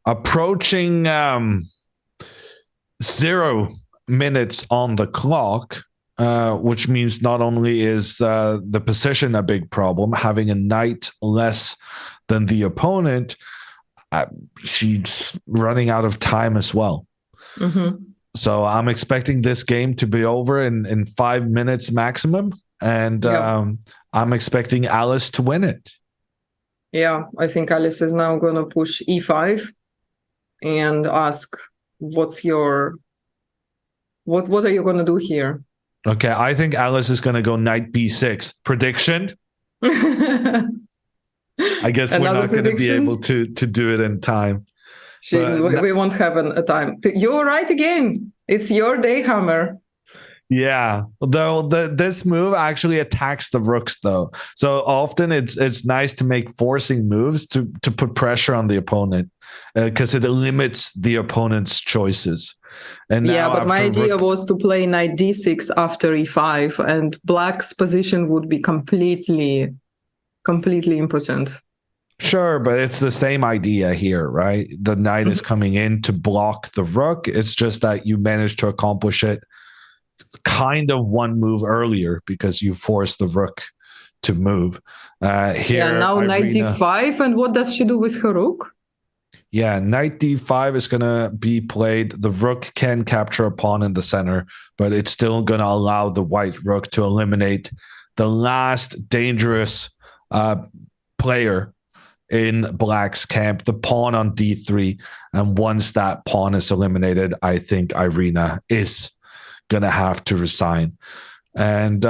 approaching 0 minutes on the clock, which means not only is the position a big problem, having a knight less than the opponent, she's running out of time as well. So I'm expecting this game to be over in 5 minutes maximum, and I'm expecting Alice to win it. Yeah, I think Alice is now going to push e5 and ask, what are you going to do here? Okay, I think Alice is going to go knight b6. Prediction? I guess we're not going to be able to do it in time. We won't have a time. You're right again. It's your day, Hammer. Yeah, though this move actually attacks the rooks, though. So often it's nice to make forcing moves to put pressure on the opponent because it limits the opponent's choices. And now, yeah, but my idea was to play knight d6 after e5, and black's position would be completely impotent. Sure, but it's the same idea here, right? The knight is coming in to block the rook. It's just that you managed to accomplish it kind of one move earlier because you forced the rook to move. Here, now Irina, knight d5, and what does she do with her rook? Yeah, knight d5 is going to be played. The rook can capture a pawn in the center, but it's still going to allow the white rook to eliminate the last dangerous player in black's camp, the pawn on d3. And once that pawn is eliminated, I think Irina is going to have to resign. And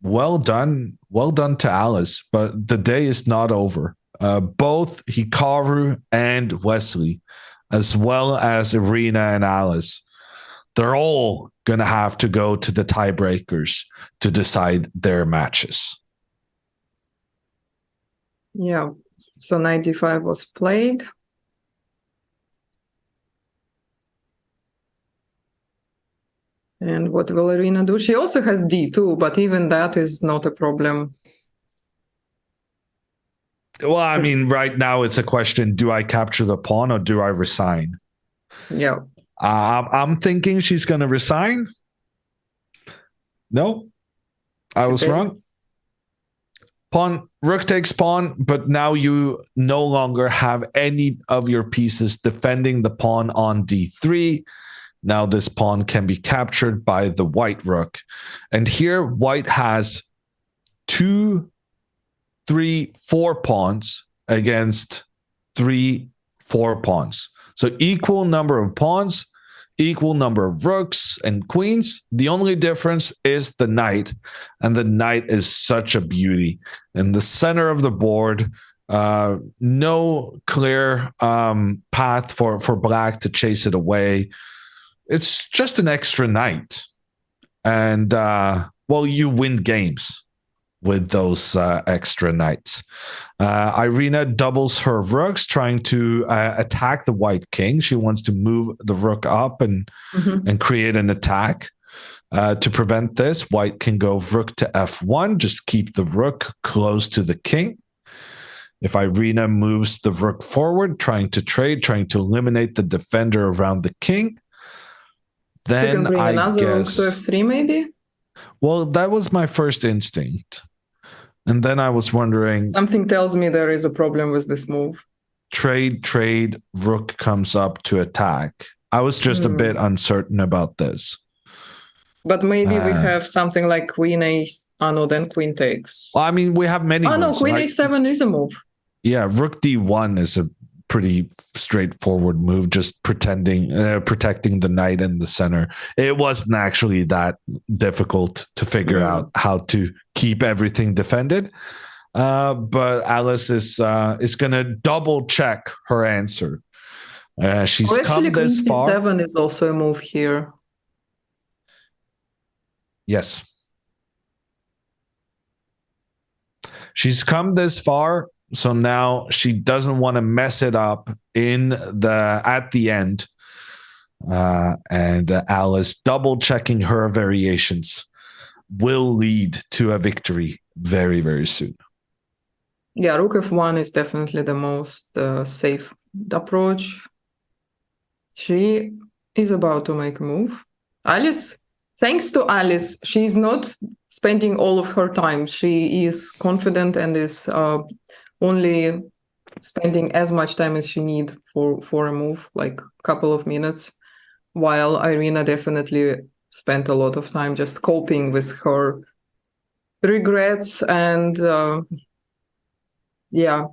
well done to Alice, but the day is not over. Both Hikaru and Wesley, as well as Irina and Alice, they're all going to have to go to the tiebreakers to decide their matches. Yeah, so knight d5 was played. And what will Irina do? She also has d2, but even that is not a problem. Well, I mean, right now it's a question, do I capture the pawn or do I resign? Yeah. I'm thinking she's going to resign. No, I was wrong. Rook takes pawn, but now you no longer have any of your pieces defending the pawn on d3. Now this pawn can be captured by the white rook. And here white has 2, 3, 4 pawns against 3, 4 pawns. So equal number of pawns, equal number of rooks and queens. The only difference is the knight, and the knight is such a beauty. In the center of the board, no clear path for black to chase it away. It's just an extra knight, and well, you win games with those extra knights. Irina doubles her rooks, trying to attack the white king. She wants to move the rook up and create an attack. To prevent this, white can go rook to f1, just keep the rook close to the king. If Irina moves the rook forward, trying to trade, trying to eliminate the defender around the king, then you can bring another rook guess, to f3 maybe? Well, that was my first instinct. And then I was wondering... Something tells me there is a problem with this move. Trade, rook comes up to attack. I was just a bit uncertain about this. But maybe we have something like queen a... Oh, no, then queen takes. I mean, we have many moves. No, queen a7 is a move. Yeah, rook d1 is a pretty straightforward move, just protecting the knight in the center. It wasn't actually that difficult to figure out how to keep everything defended. But Alice is going to double check her answer. She's come this far. Queen c7 is also a move here. Yes. She's come this far. So now she doesn't want to mess it up at the end. And Alice double checking her variations will lead to a victory very, very soon. Yeah, rook f1 is definitely the most safe approach. She is about to make a move. Alice, thanks to Alice, she's not spending all of her time. She is confident and is only spending as much time as she needs for a move, like a couple of minutes, while Irina definitely spent a lot of time just coping with her regrets and yeah.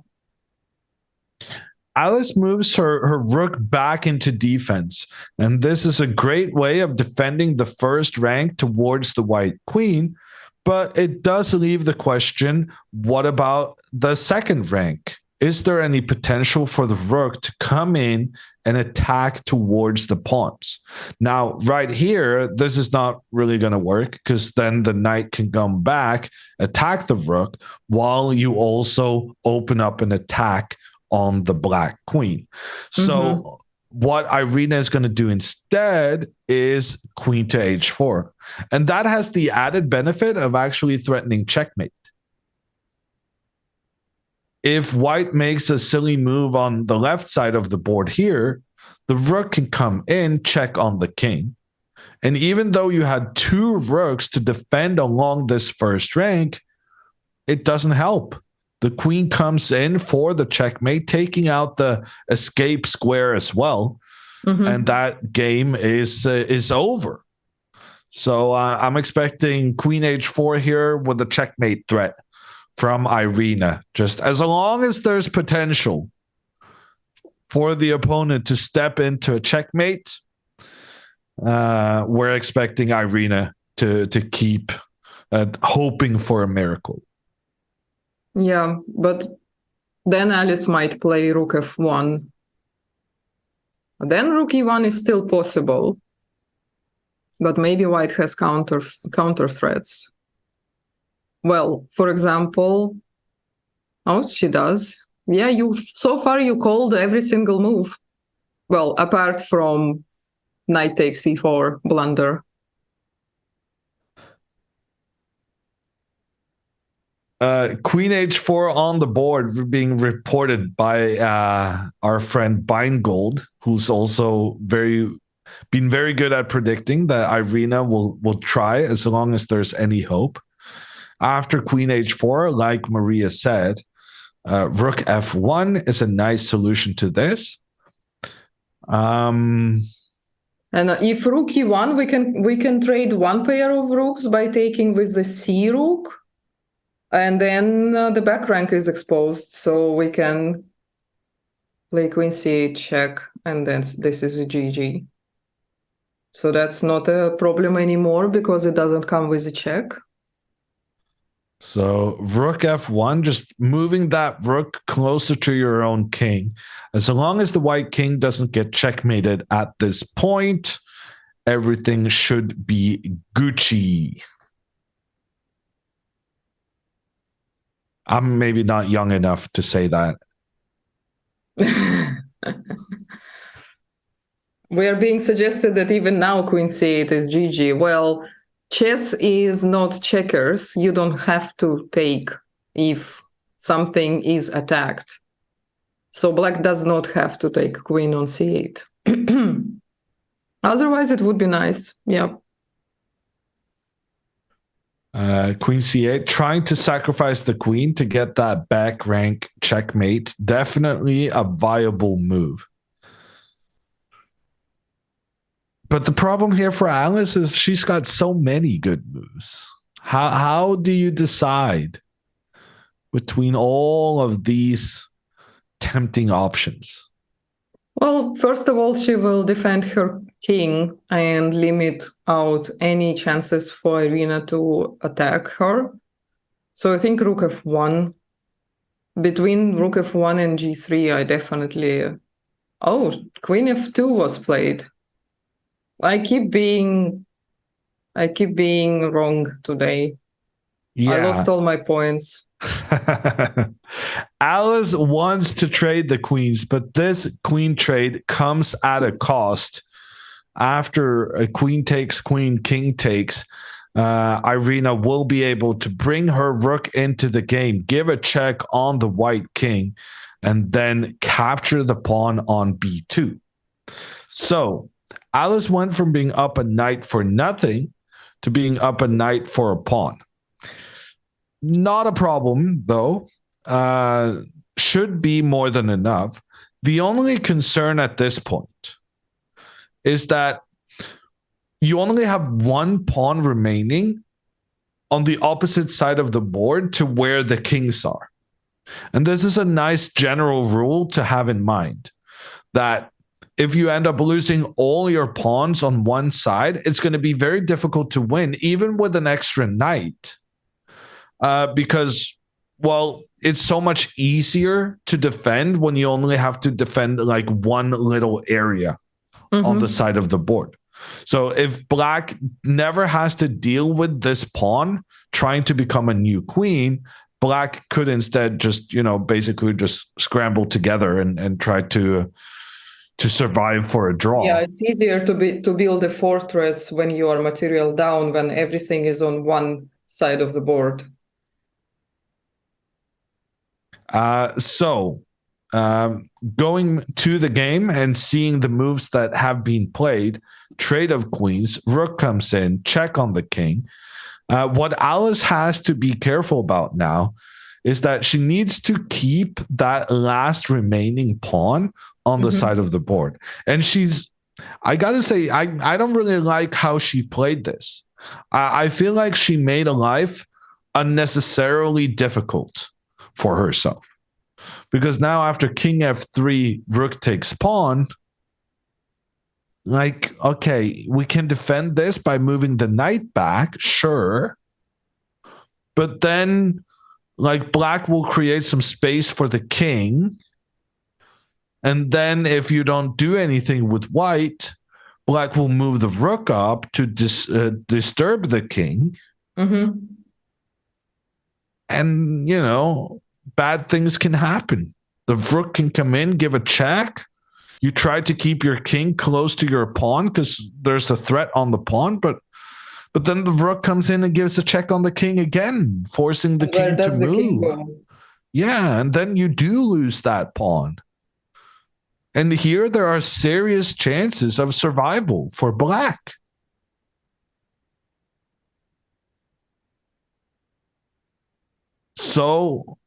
Alice moves her rook back into defense, and this is a great way of defending the first rank towards the white queen, but it does leave the question, what about the second rank? Is there any potential for the rook to come in and attack towards the pawns? Now, right here, this is not really going to work, because then the knight can come back, attack the rook, while you also open up an attack on the black queen. So what Irina is going to do instead is queen to h4. And that has the added benefit of actually threatening checkmate. If white makes a silly move on the left side of the board here, the rook can come in, check on the king. And even though you had 2 rooks to defend along this first rank, it doesn't help. The queen comes in for the checkmate, taking out the escape square as well. And that game is over. So I'm expecting queen h4 here with a checkmate threat from Irina. Just as long as there's potential for the opponent to step into a checkmate, we're expecting Irina to keep hoping for a miracle. Yeah, but then Alice might play rook f1. Then rook e1 is still possible, but maybe white has counter threats. Well, for example, oh, she does. Yeah, so far you called every single move. Well, apart from knight takes e4 blunder. Queen h4 on the board being reported by our friend Beingold, who's also been very good at predicting that Irina will try as long as there's any hope. After queen h4, like Maria said, rook f1 is a nice solution to this. And if rook e1, we can trade one pair of rooks by taking with the c rook, and then the back rank is exposed, so we can play queen c8 check, and then this is a GG. So that's not a problem anymore because it doesn't come with a check. So rook f1, just moving that rook closer to your own king. As long as the white king doesn't get checkmated at this point, everything should be Gucci. I'm maybe not young enough to say that. We are being suggested that even now queen c8 is GG. Well, chess is not checkers. You don't have to take if something is attacked. So black does not have to take queen on c8. Otherwise, it would be nice. Yeah. Queen c8, trying to sacrifice the queen to get that back rank checkmate. Definitely a viable move. But the problem here for Alice is she's got so many good moves. How do you decide between all of these tempting options? Well, first of all, she will defend her king and limit out any chances for Irina to attack her. So I think rook f1. Between rook f1 and g3, I definitely... Oh, queen f2 was played. I keep being wrong today. Yeah. I lost all my points. Alice wants to trade the queens, but this queen trade comes at a cost. After a queen takes, queen, king takes, Irina will be able to bring her rook into the game, give a check on the white king, and then capture the pawn on b2. So Alice went from being up a knight for nothing to being up a knight for a pawn. Not a problem, though. Should be more than enough. The only concern at this point is that you only have one pawn remaining on the opposite side of the board to where the kings are. And this is a nice general rule to have in mind, that if you end up losing all your pawns on one side, it's going to be very difficult to win, even with an extra knight. Because, well, it's so much easier to defend when you only have to defend like one little area on the side of the board. So if black never has to deal with this pawn trying to become a new queen, black could instead just, basically just scramble together and try to survive for a draw. Yeah, it's easier to build a fortress when you are material down, when everything is on one side of the board. Going to the game and seeing the moves that have been played, trade of queens, rook comes in, check on the king. What Alice has to be careful about now is that she needs to keep that last remaining pawn on the side of the board. And I gotta say, I don't really like how she played this. I feel like she made a life unnecessarily difficult for herself. Because now after king f3, rook takes pawn, like, okay, we can defend this by moving the knight back, sure. But then, like, black will create some space for the king. And then if you don't do anything with white, black will move the rook up to disturb the king. And, bad things can happen. The rook can come in, give a check. You try to keep your king close to your pawn because there's a threat on the pawn, but then the rook comes in and gives a check on the king again, forcing the king to move. Yeah, and then you do lose that pawn. And here there are serious chances of survival for black. So,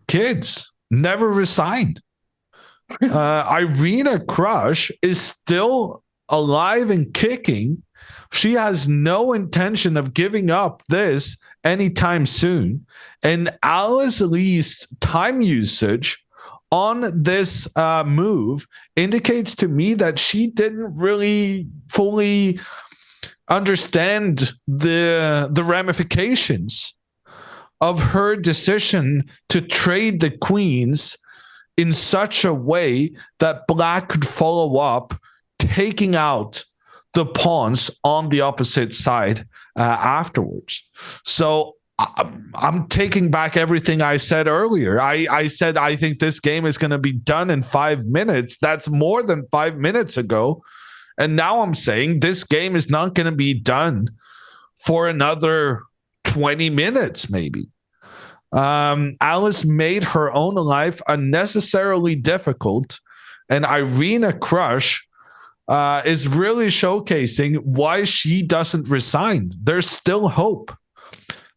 kids never resigned. Irina Crush is still alive and kicking. She has no intention of giving up this anytime soon. And Alice Lee's time usage on this move indicates to me that she didn't really fully understand the ramifications of her decision to trade the queens in such a way that Black could follow up, taking out the pawns on the opposite side afterwards. So I'm taking back everything I said earlier. I said I think this game is going to be done in 5 minutes. That's more than 5 minutes ago. And now I'm saying this game is not going to be done for another 20 minutes, maybe. Alice made her own life unnecessarily difficult, and Irina Crush is really showcasing why she doesn't resign. There's still hope.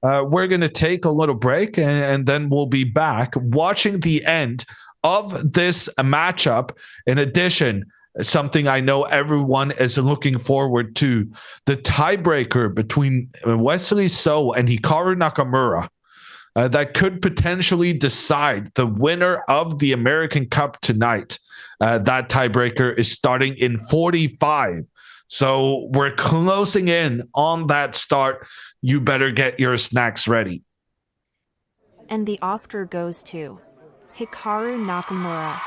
We're going to take a little break, and then we'll be back watching the end of this matchup. In addition, something I know everyone is looking forward to, the tiebreaker between Wesley So and Hikaru Nakamura. That could potentially decide the winner of the American Cup tonight. That tiebreaker is starting in 45. So we're closing in on that start. You better get your snacks ready. And the Oscar goes to Hikaru Nakamura.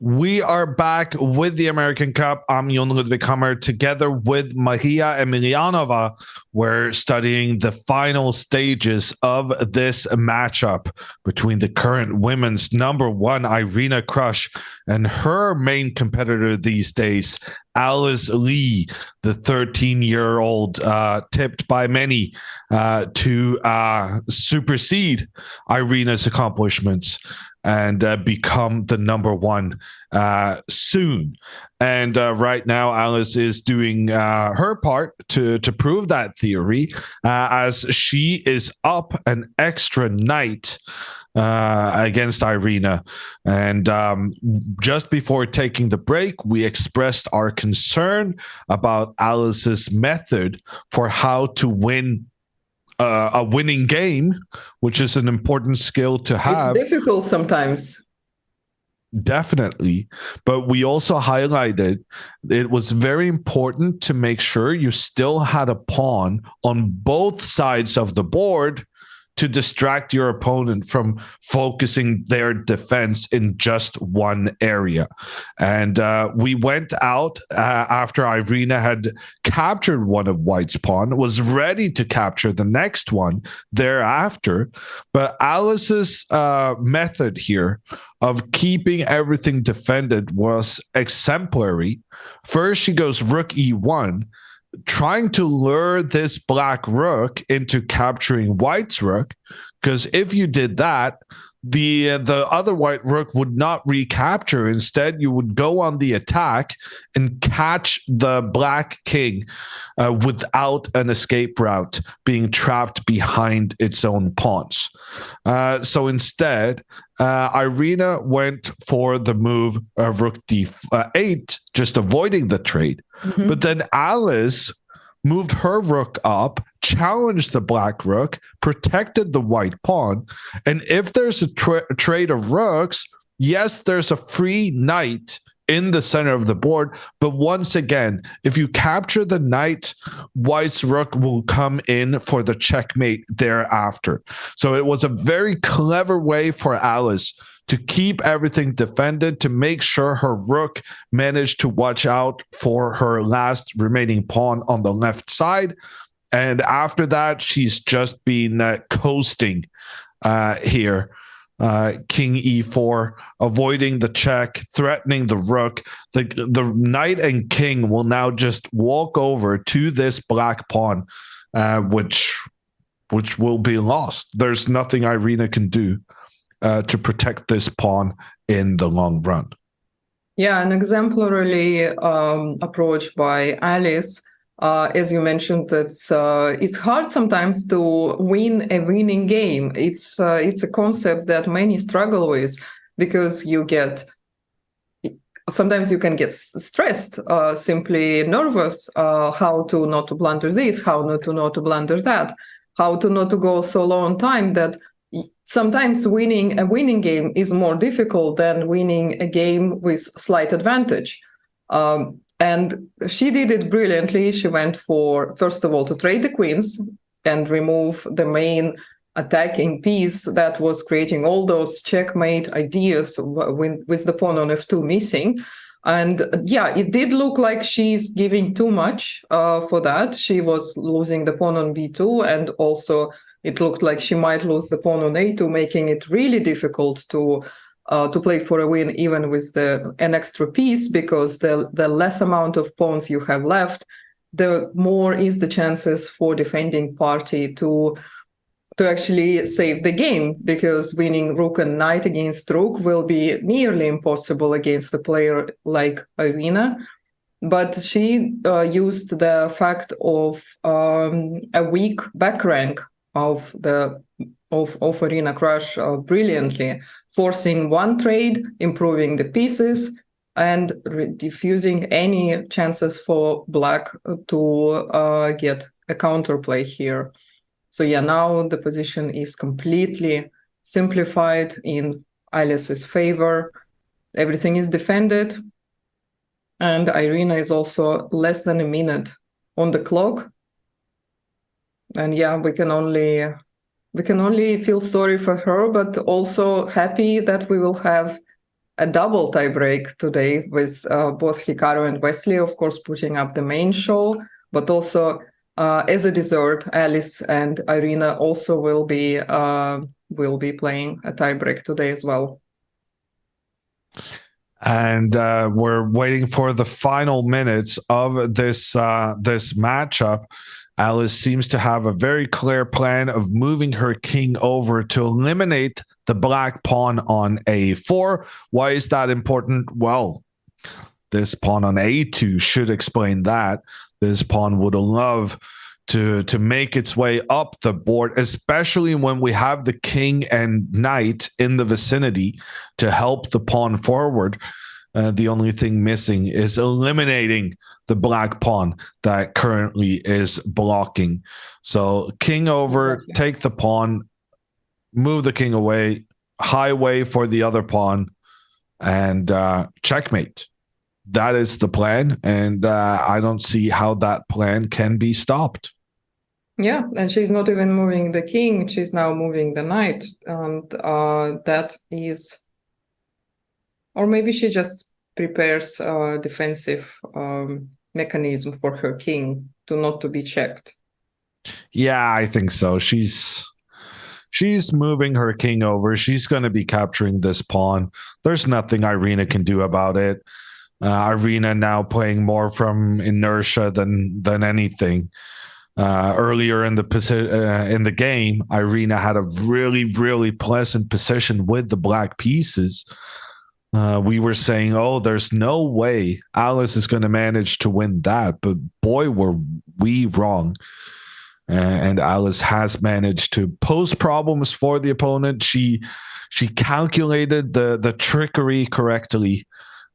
We are back with the American Cup. I'm Jon Ludwig Hammer together with Mahia Emilianova. We're studying the final stages of this matchup between the current women's #1 Irina Krush and her main competitor these days, Alice Lee, the 13-year-old, tipped by many to supersede Irina's accomplishments and become the #1 soon. And right now, Alice is doing her part to prove that theory, as she is up an extra night against Irina. And just before taking the break, we expressed our concern about Alice's method for how to win a winning game, which is an important skill to have. It's difficult sometimes. Definitely. But we also highlighted it was very important to make sure you still had a pawn on both sides of the board to distract your opponent from focusing their defense in just one area. And we went out after Irina had captured one of White's pawn, was ready to capture the next one thereafter. But Alice's method here of keeping everything defended was exemplary. First, she goes rook e1, trying to lure this black rook into capturing White's rook, because if you did that, the other white rook would not recapture. Instead, you would go on the attack and catch the black king without an escape route, being trapped behind its own pawns. So instead, Irina went for the move rook d8, just avoiding the trade. Mm-hmm. But then Alice moved her rook up, challenged the black rook, protected the white pawn. And if there's a trade of rooks, yes, there's a free knight in the center of the board. But once again, if you capture the knight, White's rook will come in for the checkmate thereafter. So it was a very clever way for Alice to keep everything defended, to make sure her rook managed to watch out for her last remaining pawn on the left side. And after that, she's just been coasting here. King e4, avoiding the check, threatening the rook. The knight and king will now just walk over to this black pawn, which will be lost. There's nothing Irina can do to protect this pawn in the long run. Yeah, an exemplary approach by Alice. As you mentioned, it's hard sometimes to win a winning game. It's a concept that many struggle with, because sometimes you can get stressed, simply nervous, how to not to blunder this, how not to blunder that, how to not to go so long time that sometimes winning a winning game is more difficult than winning a game with slight advantage. And she did it brilliantly. She went for, first of all, to trade the queens and remove the main attacking piece that was creating all those checkmate ideas with the pawn on f2 missing. And yeah, it did look like she's giving too much for that. She was losing the pawn on b2, and also it looked like she might lose the pawn on a2, making it really difficult to play for a win, even with an extra piece, because the less amount of pawns you have left, the more is the chances for defending party to actually save the game, because winning rook and knight against rook will be nearly impossible against a player like Irina. But she used the fact of a weak back rank of Irina Krush brilliantly, forcing one trade, improving the pieces, and diffusing any chances for black to get a counterplay here. So yeah, now the position is completely simplified in Alice's favor. Everything is defended, and Irina is also less than a minute on the clock. And yeah, we can only feel sorry for her, but also happy that we will have a double tiebreak today with both Hikaru and Wesley, of course, putting up the main show, but also as a dessert, Alice and Irina also will be playing a tiebreak today as well. And we're waiting for the final minutes of this matchup. Alice seems to have a very clear plan of moving her king over to eliminate the black pawn on a4. Why is that important? Well, this pawn on a2 should explain that. This pawn would love to make its way up the board, especially when we have the king and knight in the vicinity to help the pawn forward. The only thing missing is eliminating the black pawn that currently is blocking. So king over, exactly. Take the pawn, move the king away, highway for the other pawn, and checkmate. That is the plan, and I don't see how that plan can be stopped. Yeah, and she's not even moving the king, she's now moving the knight, and that is... Or maybe she just prepares a defensive mechanism for her king not to be checked. Yeah, I think so. She's moving her king over. She's going to be capturing this pawn. There's nothing Irina can do about it. Irina now playing more from inertia than anything. Earlier in the game, Irina had a really pleasant position with the black pieces. We were saying, oh, there's no way Alice is going to manage to win that. But boy, were we wrong. And Alice has managed to pose problems for the opponent. She calculated the trickery correctly.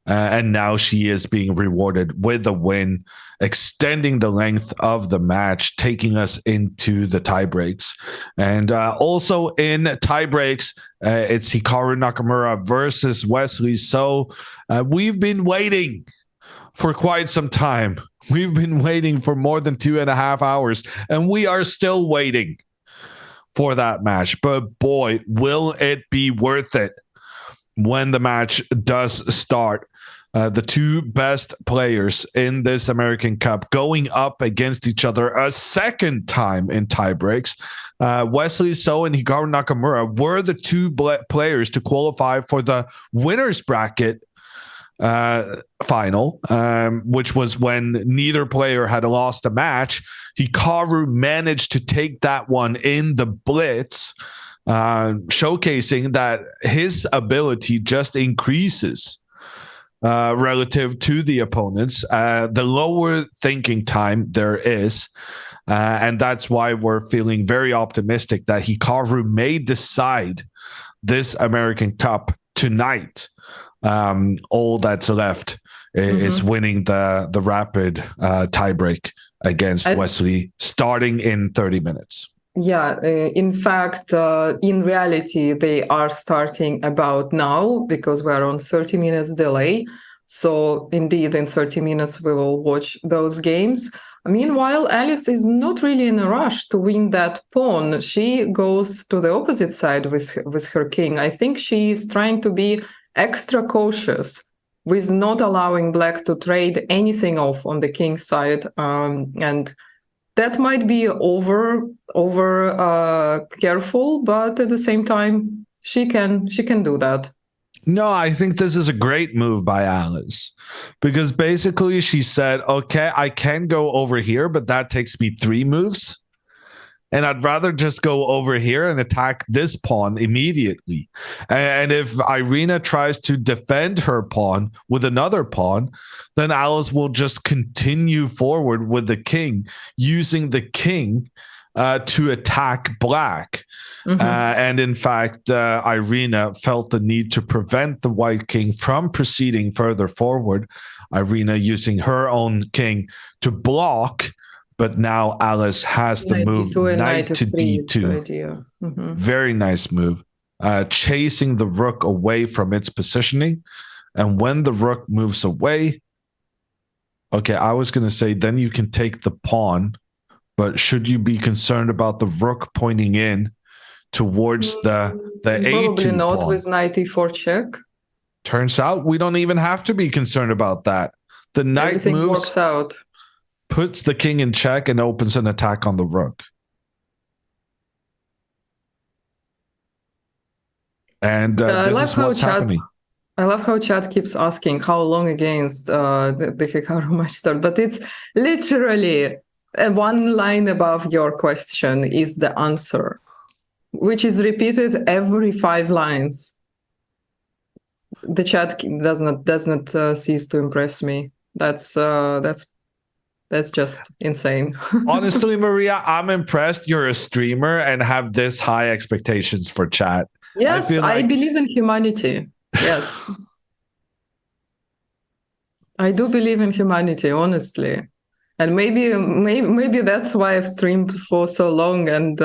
And now she is being rewarded with a win, extending the length of the match, taking us into the tiebreaks. And also in tiebreaks, it's Hikaru Nakamura versus Wesley. So we've been waiting for quite some time. We've been waiting for more than 2.5 hours, and we are still waiting for that match. But boy, will it be worth it when the match does start. The two best players in this American Cup going up against each other a second time in tiebreaks. Wesley So and Hikaru Nakamura were the two players to qualify for the winner's bracket final, which was when neither player had lost a match. Hikaru managed to take that one in the blitz, showcasing that his ability just increases relative to the opponents. The lower thinking time there is, and that's why we're feeling very optimistic that Hikaru may decide this American Cup tonight. All that's left is winning the rapid tiebreak against Wesley starting in 30 minutes. Yeah, in fact, in reality, they are starting about now because we're on 30 minutes delay. So indeed, in 30 minutes, we will watch those games. Meanwhile, Alice is not really in a rush to win that pawn. She goes to the opposite side with her king. I think she is trying to be extra cautious with not allowing black to trade anything off on the king side, and that might be over careful, but at the same time, she can do that. No, I think this is a great move by Alice, because basically she said, okay, I can go over here, but that takes me 3 moves. And I'd rather just go over here and attack this pawn immediately. And if Irina tries to defend her pawn with another pawn, then Alice will just continue forward with the king, using the king to attack black. And in fact, Irina felt the need to prevent the white king from proceeding further forward. Irina using her own king to block. But now Alice has the move knight to d2. Very nice move. Chasing the rook away from its positioning. And when the rook moves away, okay, I was going to say then you can take the pawn. But should you be concerned about the rook pointing in towards the A2 Probably not pawn? with knight e4 check. Turns out we don't even have to be concerned about that. The knight Everything moves, works out. puts the king in check, and opens an attack on the rook. And this is what's happening. I love how chat keeps asking how long against the Hikaru match start, but it's literally one line above your question is the answer, which is repeated every 5 lines. The chat does not cease to impress me. That's just insane. Honestly, Maria, I'm impressed you're a streamer and have this high expectations for chat. Yes, I believe in humanity. Yes. I do believe in humanity, honestly. And maybe that's why I've streamed for so long and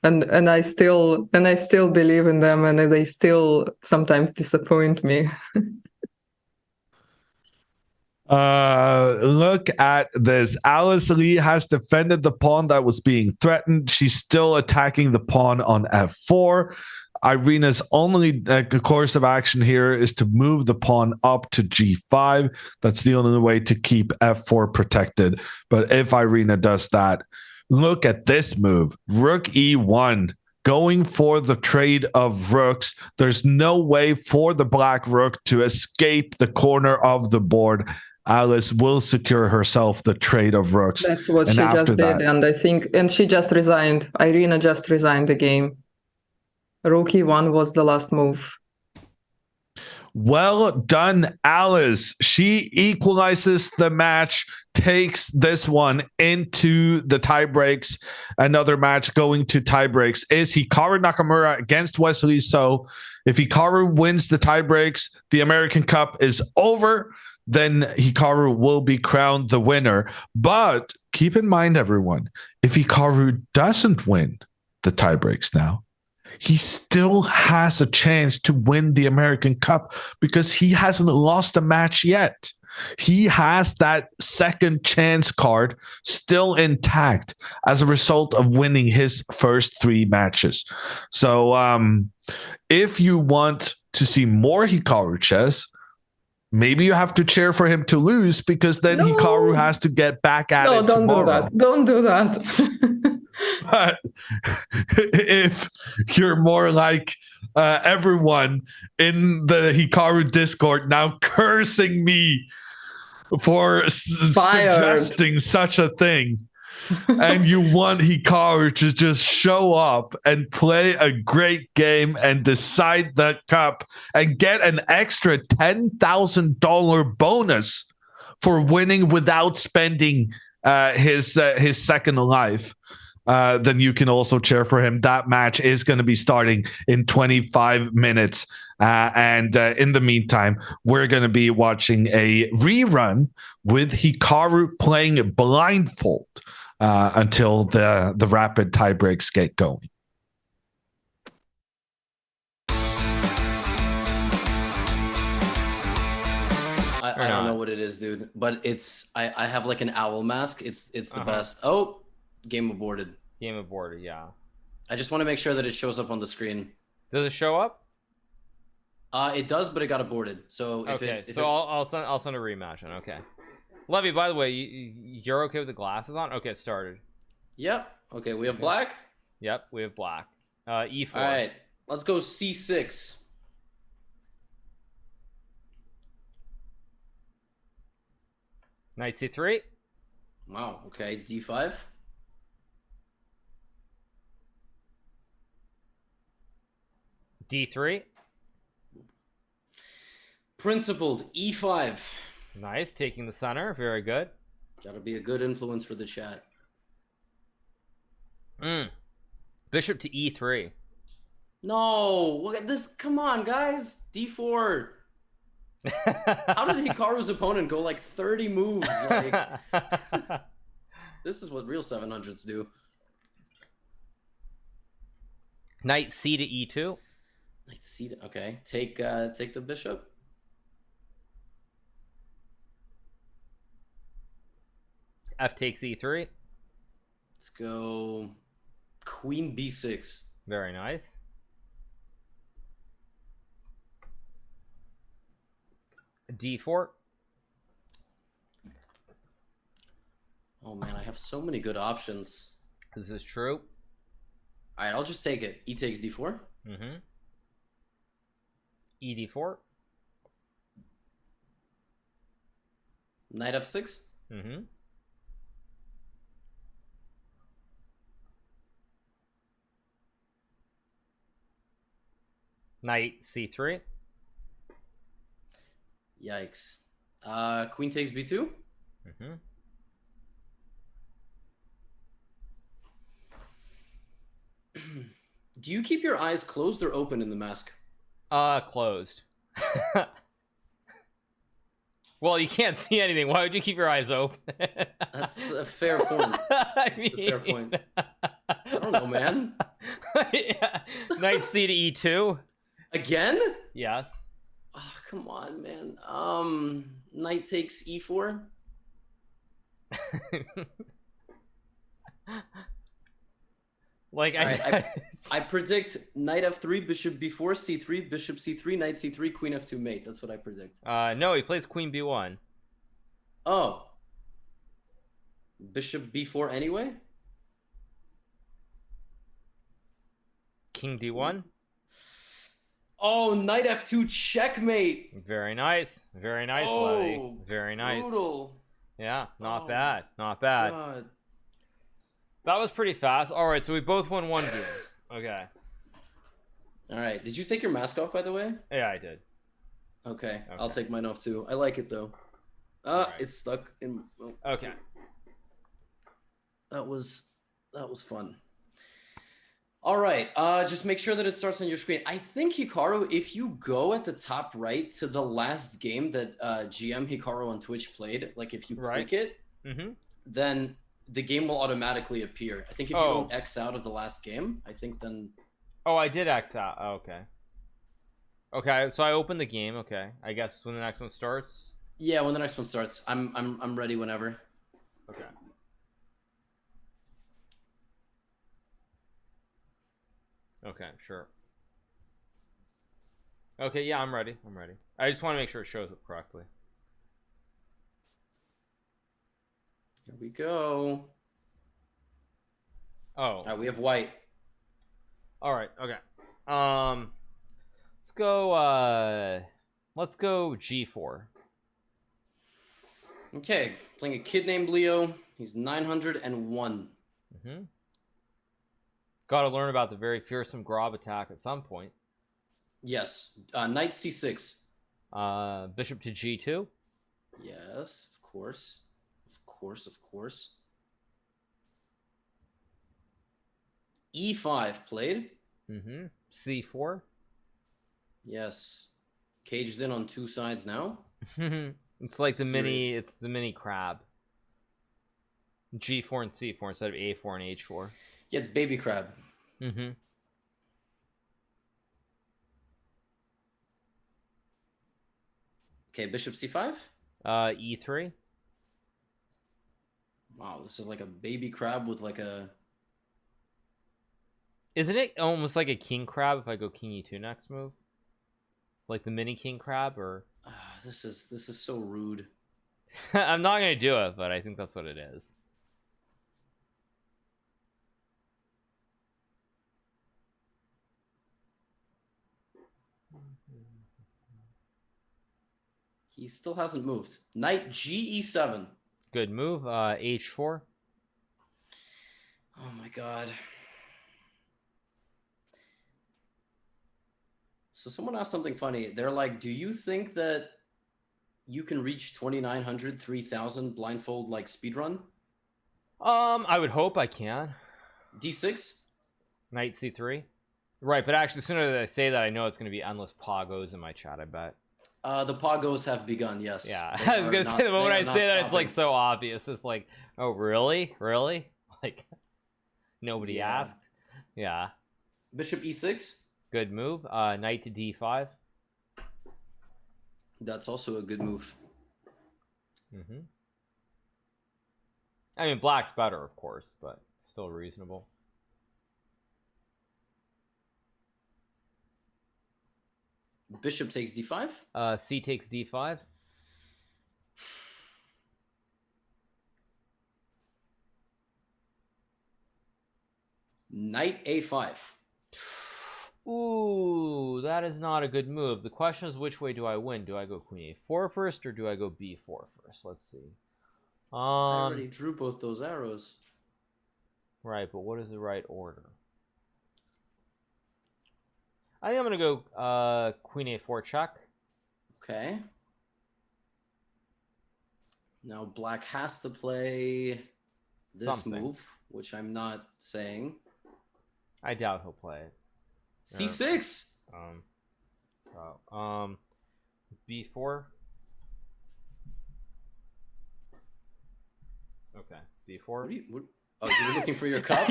I still believe in them, and they still sometimes disappoint me. Look at this. Alice Lee has defended the pawn that was being threatened. She's still attacking the pawn on f4. Irina's only course of action here is to move the pawn up to g5. That's the only way to keep f4 protected. But if Irina does that, look at this move. Rook e1, going for the trade of rooks. There's no way for the black rook to escape the corner of the board. Alice will secure herself the trade of rooks. That's what she just did. And I think, and she just resigned. Irina just resigned the game. Rook e1 was the last move. Well done, Alice. She equalizes the match, takes this one into the tiebreaks. Another match going to tiebreaks is Hikaru Nakamura against Wesley So. If Hikaru wins the tiebreaks, the American Cup is over. Then Hikaru will be crowned the winner. But keep in mind, everyone, if Hikaru doesn't win the tiebreaks now, he still has a chance to win the American Cup because he hasn't lost a match yet. He has that second chance card still intact as a result of winning his first 3 matches. So if you want to see more Hikaru chess, maybe you have to cheer for him to lose because then Hikaru has to get back at it tomorrow. Don't do that. But if you're more like everyone in the Hikaru Discord now cursing me for suggesting such a thing, and you want Hikaru to just show up and play a great game and decide that cup and get an extra $10,000 bonus for winning without spending his second life, then you can also cheer for him. That match is going to be starting in 25 minutes. And in the meantime, we're going to be watching a rerun with Hikaru playing blindfold until the rapid tiebreaks get going. I don't know what it is, dude, but it's I have like an owl mask. It's the best. Oh, game aborted. Game aborted, yeah. I just want to make sure that it shows up on the screen. Does it show up? It does, but it got aborted. So I'll send a rematch in. Okay. Levy, by the way, you're okay with the glasses on? Okay, it started. Yep. Okay, we have black. Yep, we have black. E4. All right, let's go C6. Knight C3. Wow. Okay, D5. D3. Principled E5. Nice, taking the center. Very good. Gotta be a good influence for the chat. Bishop to E3. No, look at this. Come on, guys. D4. How did Hikaru's opponent go like 30 moves? Like, this is what real 700s do. Knight C to E2. Knight C to, okay. Take the bishop. F takes E3. Let's go Queen B6. Very nice. D4. Oh man, I have so many good options. This is true. All right, I'll just take it. E takes D4. Mm-hmm. ED4. Knight F6. Mm-hmm. Knight C3. Yikes. Queen takes B2. Mm-hmm. Do you keep your eyes closed or open in the mask? Closed. Well, you can't see anything. Why would you keep your eyes open? That's a fair point. I mean... A fair point. I don't know, man. Yeah. Knight C to E2. Again? Yes. Oh, come on, man. Knight takes E4. Like I predict knight F3, bishop B4, C3, bishop C3, knight C3, queen F2 mate. That's what I predict. No, he plays queen B1. Oh. Bishop B4 anyway? King D1. Oh, knight F2 checkmate. Very nice. Very nice, Levy. Very nice. Brutal. Yeah, not Oh, bad. Not bad. God. That was pretty fast. All right, so we both won one game. Okay. All right. Did you take your mask off, by the way? Yeah, I did. Okay. I'll take mine off too. I like it though. Right. It's stuck in. Oh, Okay. That was fun. All right. Just make sure that it starts on your screen. I think Hikaru, if you go at the top right to the last game that GMHikaru on Twitch played, like if you click it, then the game will automatically appear. I think if you don't X out of the last game, I think then. Oh, I did X out. Oh, okay. Okay, so I opened the game. Okay, I guess when the next one starts. Yeah, when the next one starts, I'm ready whenever. Okay. Okay, sure. Okay, yeah, I'm ready. I'm ready. I just want to make sure it shows up correctly. Here we go. Oh. All right, we have white. All right. Okay. Let's go G4. Okay, playing a kid named Leo. He's 901. Got to learn about the very fearsome Grob attack at some point. Yes. Knight C6. Bishop to G2. Yes, of course. Of course, of course. E5 played. C4. Yes. Caged in on two sides now. It's like the mini. It's the mini crab. G4 and C4 instead of A4 and H4. Yeah, it's baby crab. Okay, bishop C5. E3. Wow, this is like a baby crab with like a. Isn't it almost like a king crab if I go king E2 next move? Like the mini king crab, or? This is so rude. I'm not gonna do it, but I think that's what it is. He still hasn't moved. Knight GE7. Good move. H4. Oh my god. So someone asked something funny. They're like, do you think that you can reach 2,900, 3,000 blindfold like speedrun? I would hope I can. D6? Knight C3. Right, but actually, the sooner that I say that, I know it's going to be endless poggos in my chat, I bet. The poggos have begun, yes. Yeah, I was going to say the moment I say that, it's like so obvious. It's like, oh, really? Really? Like, nobody asked? Yeah. Bishop E6? Good move. Knight to D5. That's also a good move. I mean, black's better, of course, but still reasonable. Bishop takes D5? C takes D5. Knight A5. Ooh, that is not a good move. The question is, which way do I win? Do I go queen a4 first, or do I go b4 first? Let's see. I already drew both those arrows. Right, but what is the right order? I think I'm gonna go queen a4 check. Okay. Now black has to play this move, which I'm not saying. I doubt he'll play it. C6. B4. Okay, B4. Oh, you were looking for your cup?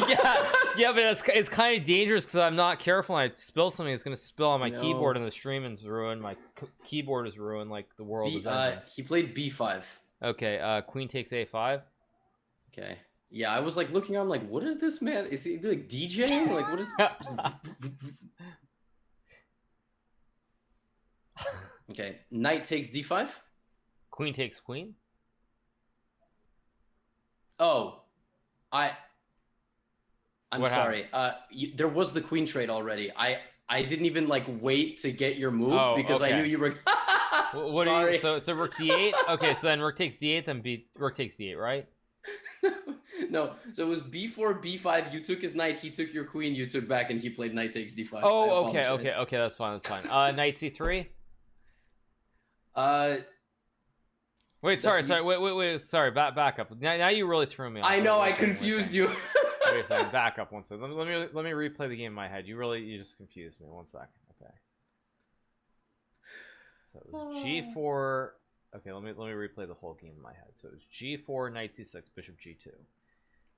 yeah, but it's kind of dangerous because I'm not careful. And I spill something, it's gonna spill on my keyboard, and the stream is ruined. My keyboard is ruined, like the world is ending. He played B5. Okay, queen takes A5. Okay. Yeah, I was like looking on, like, what is this man? Is he like DJing? Like, what is? Okay, knight takes D5. Queen takes queen. Oh, I'm What sorry. There was the queen trade already. I didn't even like wait to get your move because I knew you were. What sorry. do you? So rook d8. Okay, so then rook takes d8, then rook takes d8, right? No, so it was b4, b5. You took his knight, he took your queen, you took back, and he played knight takes d5. Oh, okay, that's fine. Knight c3. Wait, sorry, wait, sorry. Back up. Now you really threw me off. I know, I confused you. Wait a second, back up one second. Let me replay the game in my head. You just confused me. 1 second. Okay. So it was G4. Okay, let me replay the whole game in my head. So it was G4, knight C6, bishop G2.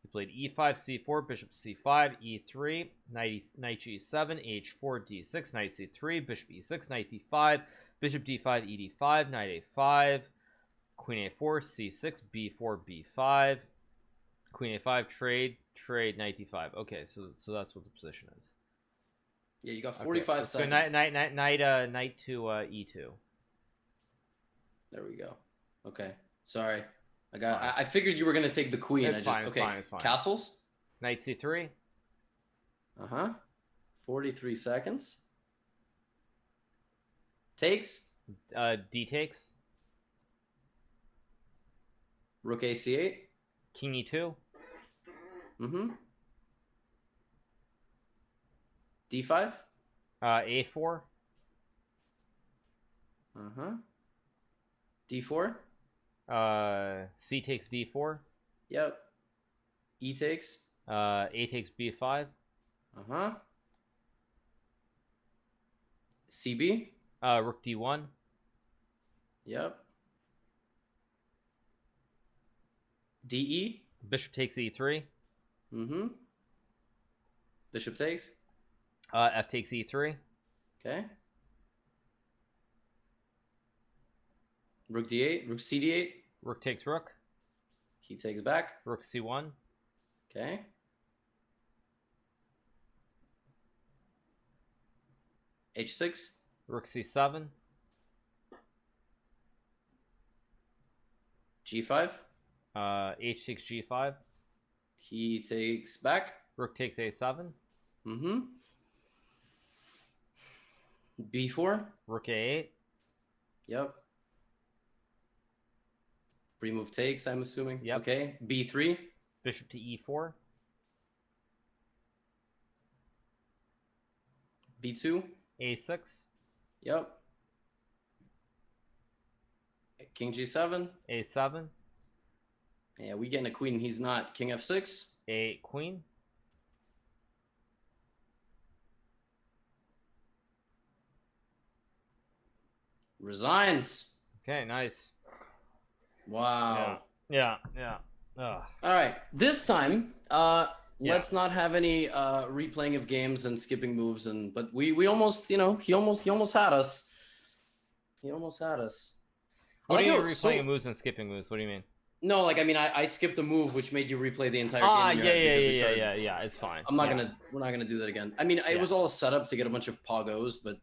He played E5, C4, bishop C5, E3, knight G7, H4, D6, knight C3, bishop E6, knight D5, bishop D5, ED5, knight A5, queen A4, C6, B4, B5, queen A5, trade, knight D5. Okay, so that's what the position is. Yeah, you got 45 seconds. So knight to E2. There we go. Okay, sorry. I figured you were gonna take the queen. It's fine. Castles. Knight C3. 43 seconds. Takes. D takes. Rook AC8. King E2. D5. A4. D4. C takes D4. Yep. E takes. A takes B5. CB. Rook D1. Yep. DE. Bishop takes E3. Bishop takes. F takes E3. Okay. Rook D8. Rook CD8. Rook takes rook. He takes back. Rook C1. Okay. H6. Rook C7. G5. H takes G5. He takes back. Rook takes A7. B4. Rook A8. Yep. Free move takes, I'm assuming. Yep. Okay. B3. Bishop to E4. B2. A6. Yep. King G7. A7. Yeah, we getting a queen. He's not. King F6. A8 queen. Resigns. Okay, nice. Wow. Yeah. All right. This time, let's not have any replaying of games and skipping moves. But we almost, he almost had us. He almost had us. What do you mean replaying moves and skipping moves? What do you mean? No, like, I mean, I skipped a move which made you replay the entire game. Yeah. It's fine. We're not gonna do that again. I mean, it was all a setup to get a bunch of poggos, but.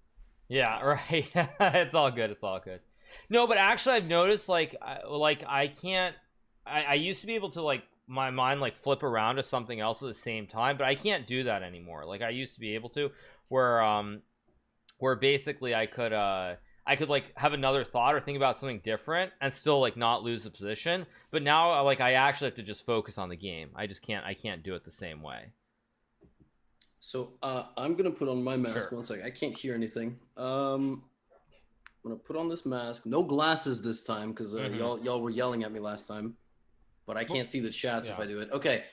Yeah, right. It's all good. No, but actually, I've noticed I used to be able to my mind like flip around to something else at the same time, but I can't do that anymore. Like I used to be able to, where basically I could like have another thought or think about something different and still like not lose the position. But now like I actually have to just focus on the game. I can't do it the same way. So I'm gonna put on my mask. Sure. 1 second. I can't hear anything. I'm gonna put on this mask. No glasses this time because y'all were yelling at me last time. But I can't see the chats if I do it. Okay.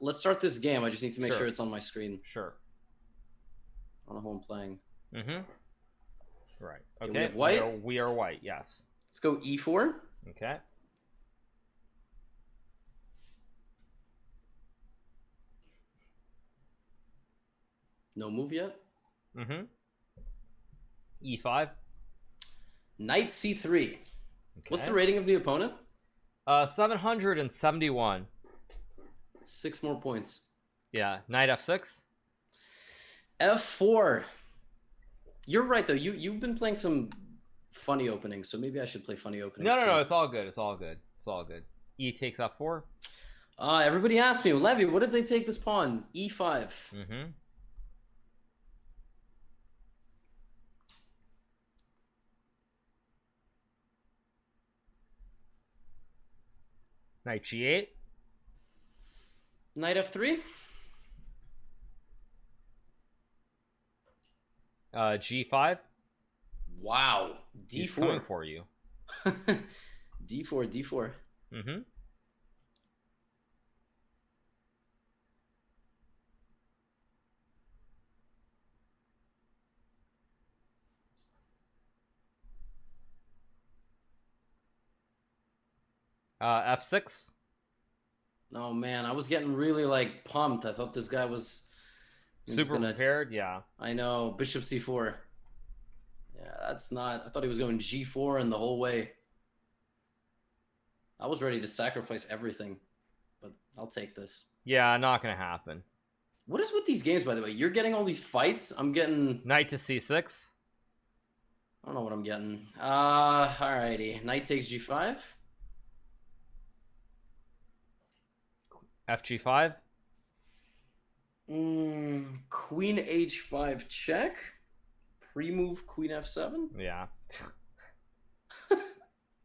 Let's start this game. I just need to make sure it's on my screen. Sure. I don't know who I'm playing. Right. Okay, Okay. we have white? We are white. Yes. Let's go E4. Okay. No move yet. E5. Knight C3. Okay. What's the rating of the opponent? 771. 6 more points. Yeah. Knight F6. F4. You're right though. You've been playing some funny openings, so maybe I should play funny openings. No. It's all good. It's all good. It's all good. E takes F4. Everybody asked me, Levy, what if they take this pawn? E5. Knight G8. Knight F3. G5. Wow. He's D4. coming for you. D4. F6. Oh man, I was getting really like pumped. I thought this guy was Super prepared. Yeah. I know. Bishop C4. Yeah, that's not. I thought he was going G4 and the whole way. I was ready to sacrifice everything, but I'll take this. Yeah, not gonna happen. What is with these games, by the way? You're getting all these fights. I'm getting Knight to C6. I don't know what I'm getting. Alrighty. Knight takes G5. FG5. Queen H5 check. Pre-move Queen F7. Yeah.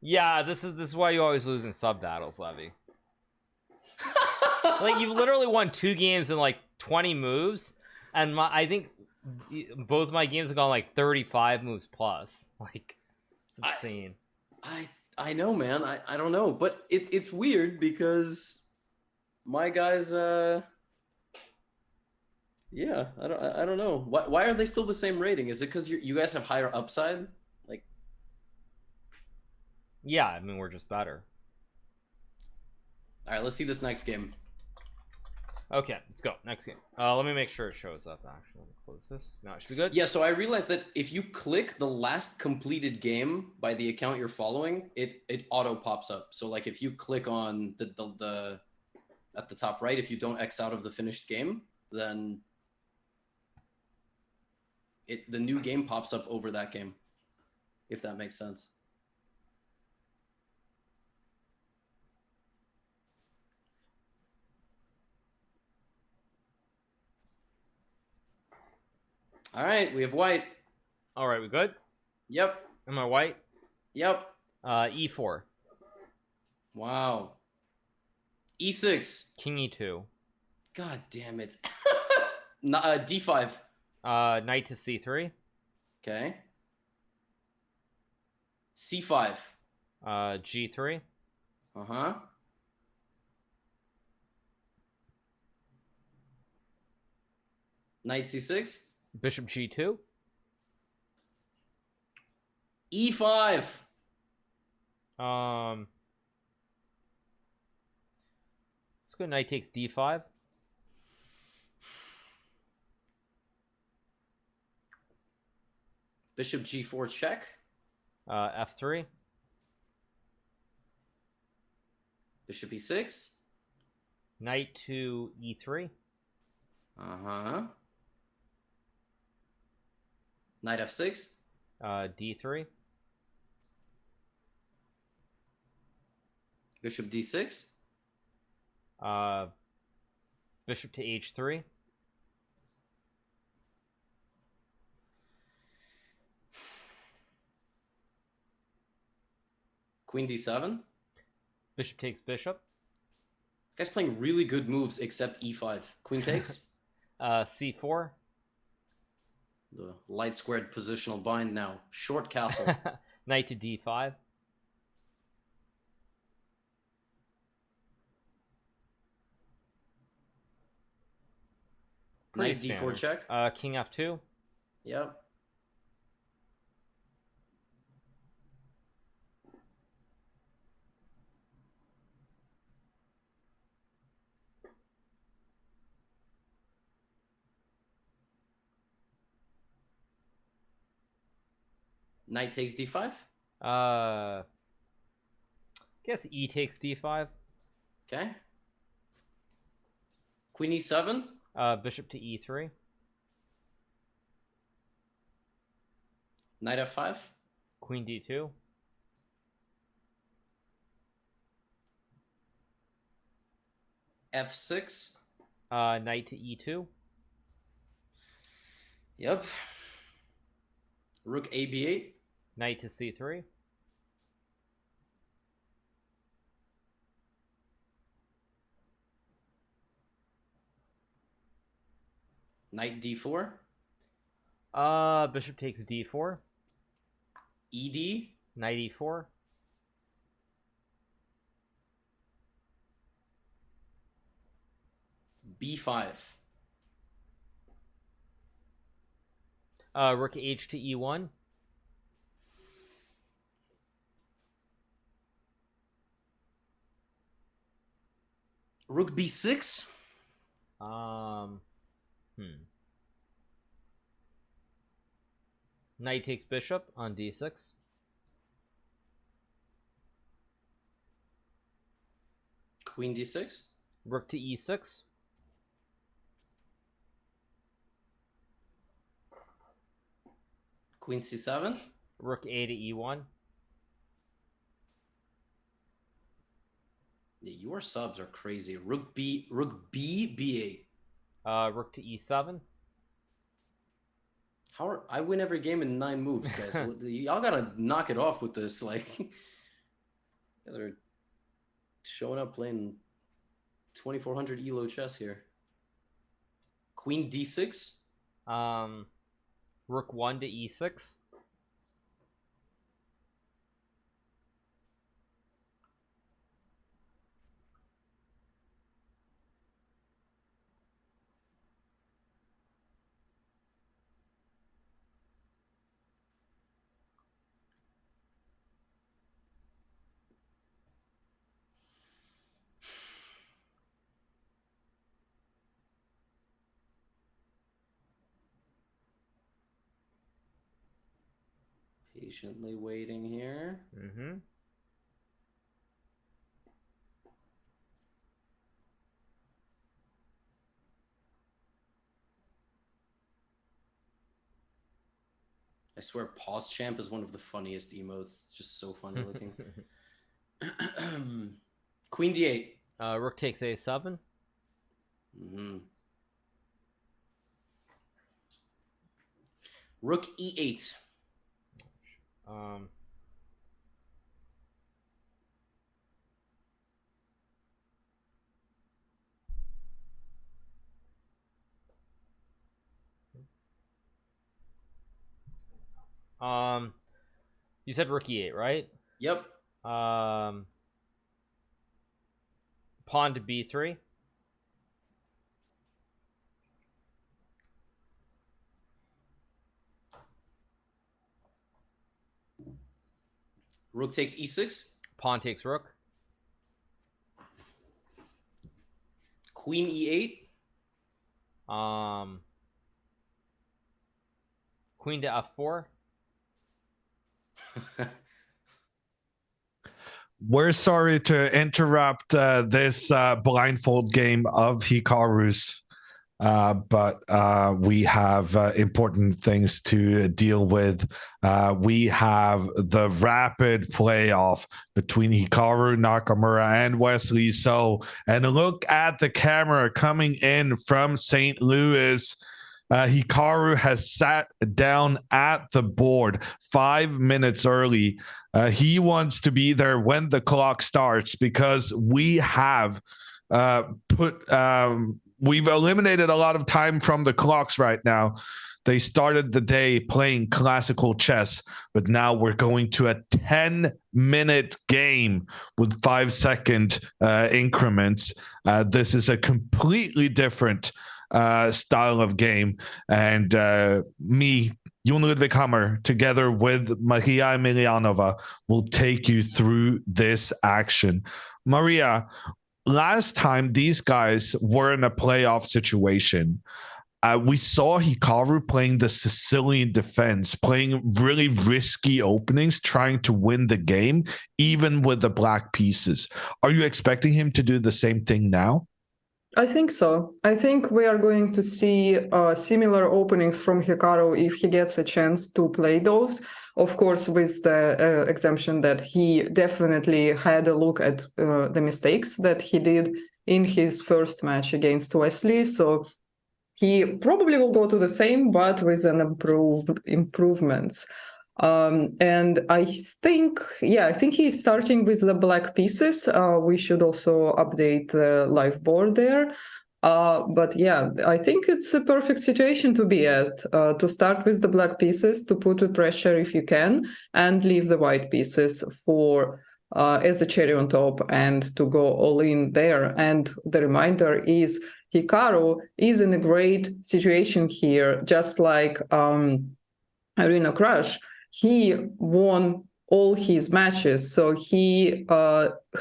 Yeah, this is why you always lose in sub battles, Levy. Like you've literally won 2 games in like 20 moves, and I think both my games have gone like 35 moves plus. Like it's insane. I know, man. I don't know, but it's weird because my guys yeah, I don't know. Why are they still the same rating? Is it because you guys have higher upside? Like, yeah, I mean we're just better. All right, let's see this next game. Okay, let's go. Next game. Let me make sure it shows up, actually. Let me close this. No, it should be good. Yeah, so I realized that if you click the last completed game by the account you're following, it auto pops up. So like if you click on the at the top right, if you don't X out of the finished game, then the new game pops up over that game, if that makes sense. All right, we have white. All right, we good? Yep. Am I white? Yep. E4. Wow. E6. King E2. God damn it. D5. Knight to C3. Okay. C5. G3. Uh-huh. Knight C6. Bishop G2. E5. Let's go knight takes D5. Bishop G4 check. F3. Bishop E6. Knight to E3. Uh-huh. Knight F6. D3. Bishop D6. Bishop to h3. Queen d7. Bishop takes bishop. Guy's playing really good moves except e5. Queen takes. C4. The light squared positional bind now. Short castle. Knight to d5. Knight d4 check. King f2. Yep. Knight takes d5. Guess e takes d5. Okay. Queen e7. Bishop to e3. Knight f5. Queen d2. f6. Knight to e2. Yep. Rook a b8. Knight to c3. Knight d4. Bishop takes d4. ed. Knight e4. b5. Rook h to e1. Rook b6. Knight takes bishop on d6. Queen d6. Rook to e6. Queen c7. Rook a to e1. Yeah, your subs are crazy. Rook b b8. Rook to e7. I win every game in 9 moves, guys. Y'all gotta knock it off with this. Like, you guys are showing up playing 2400 elo chess here. Queen d6. Rook 1 to e6. Patiently waiting here. Mm-hmm. I swear, Pause Champ is one of the funniest emotes. It's just so funny looking. Queen d8. Rook takes a7. Mm-hmm. Rook e8. You said rook e8, right? Yep. Pawn to b3. Rook takes e6. Pawn takes rook. Queen e8. Queen to f4. We're sorry to interrupt this blindfold game of Hikaru's. but we have important things to deal with. We have the rapid playoff between Hikaru, Nakamura, and Wesley So. And look at the camera coming in from St. Louis. Hikaru has sat down at the board 5 minutes early. He wants to be there when the clock starts because we have we've eliminated a lot of time from the clocks right now. They started the day playing classical chess, but now we're going to a 10-minute game with 5-second increments. This is a completely different style of game. And me, Jon Ludvig Hammer, together with Maria Emilianova, will take you through this action. Maria, last time these guys were in a playoff situation, we saw Hikaru playing the Sicilian defense, playing really risky openings, trying to win the game, even with the black pieces. Are you expecting him to do the same thing now? I think so. I think we are going to see similar openings from Hikaru if he gets a chance to play those. Of course, with the exemption that he definitely had a look at the mistakes that he did in his first match against Wesley. So he probably will go to the same, but with an improvements. And I think he's starting with the black pieces. We should also update the live board there. But yeah, I think it's a perfect situation to be at, to start with the black pieces, to put the pressure if you can, and leave the white pieces for as a cherry on top and to go all in there. And the reminder is Hikaru is in a great situation here, just like Arena Crush. He won all his matches, so he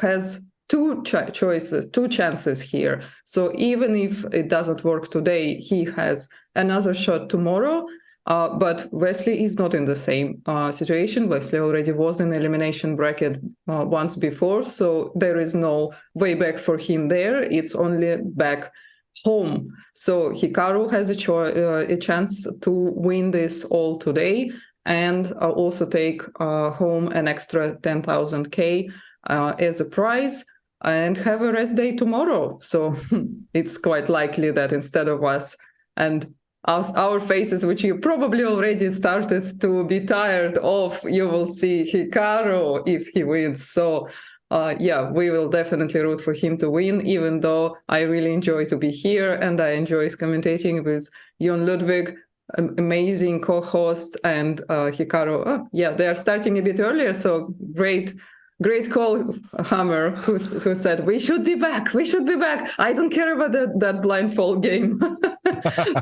has two chances here. So even if it doesn't work today, he has another shot tomorrow. But Wesley is not in the same situation. Wesley already was in the elimination bracket once before, so there is no way back for him there. It's only back home. So Hikaru has a chance to win this all today and also take home an extra 10,000 K as a prize and have a rest day tomorrow. So it's quite likely that instead of us and our faces, which you probably already started to be tired of, you will see Hikaru if he wins. So yeah, we will definitely root for him to win, even though I really enjoy to be here and I enjoy commentating with Jon Ludvig, amazing co-host, and Hikaru. Oh, yeah, they are starting a bit earlier, so great call, Hammer, who said, we should be back. I don't care about that blindfold game.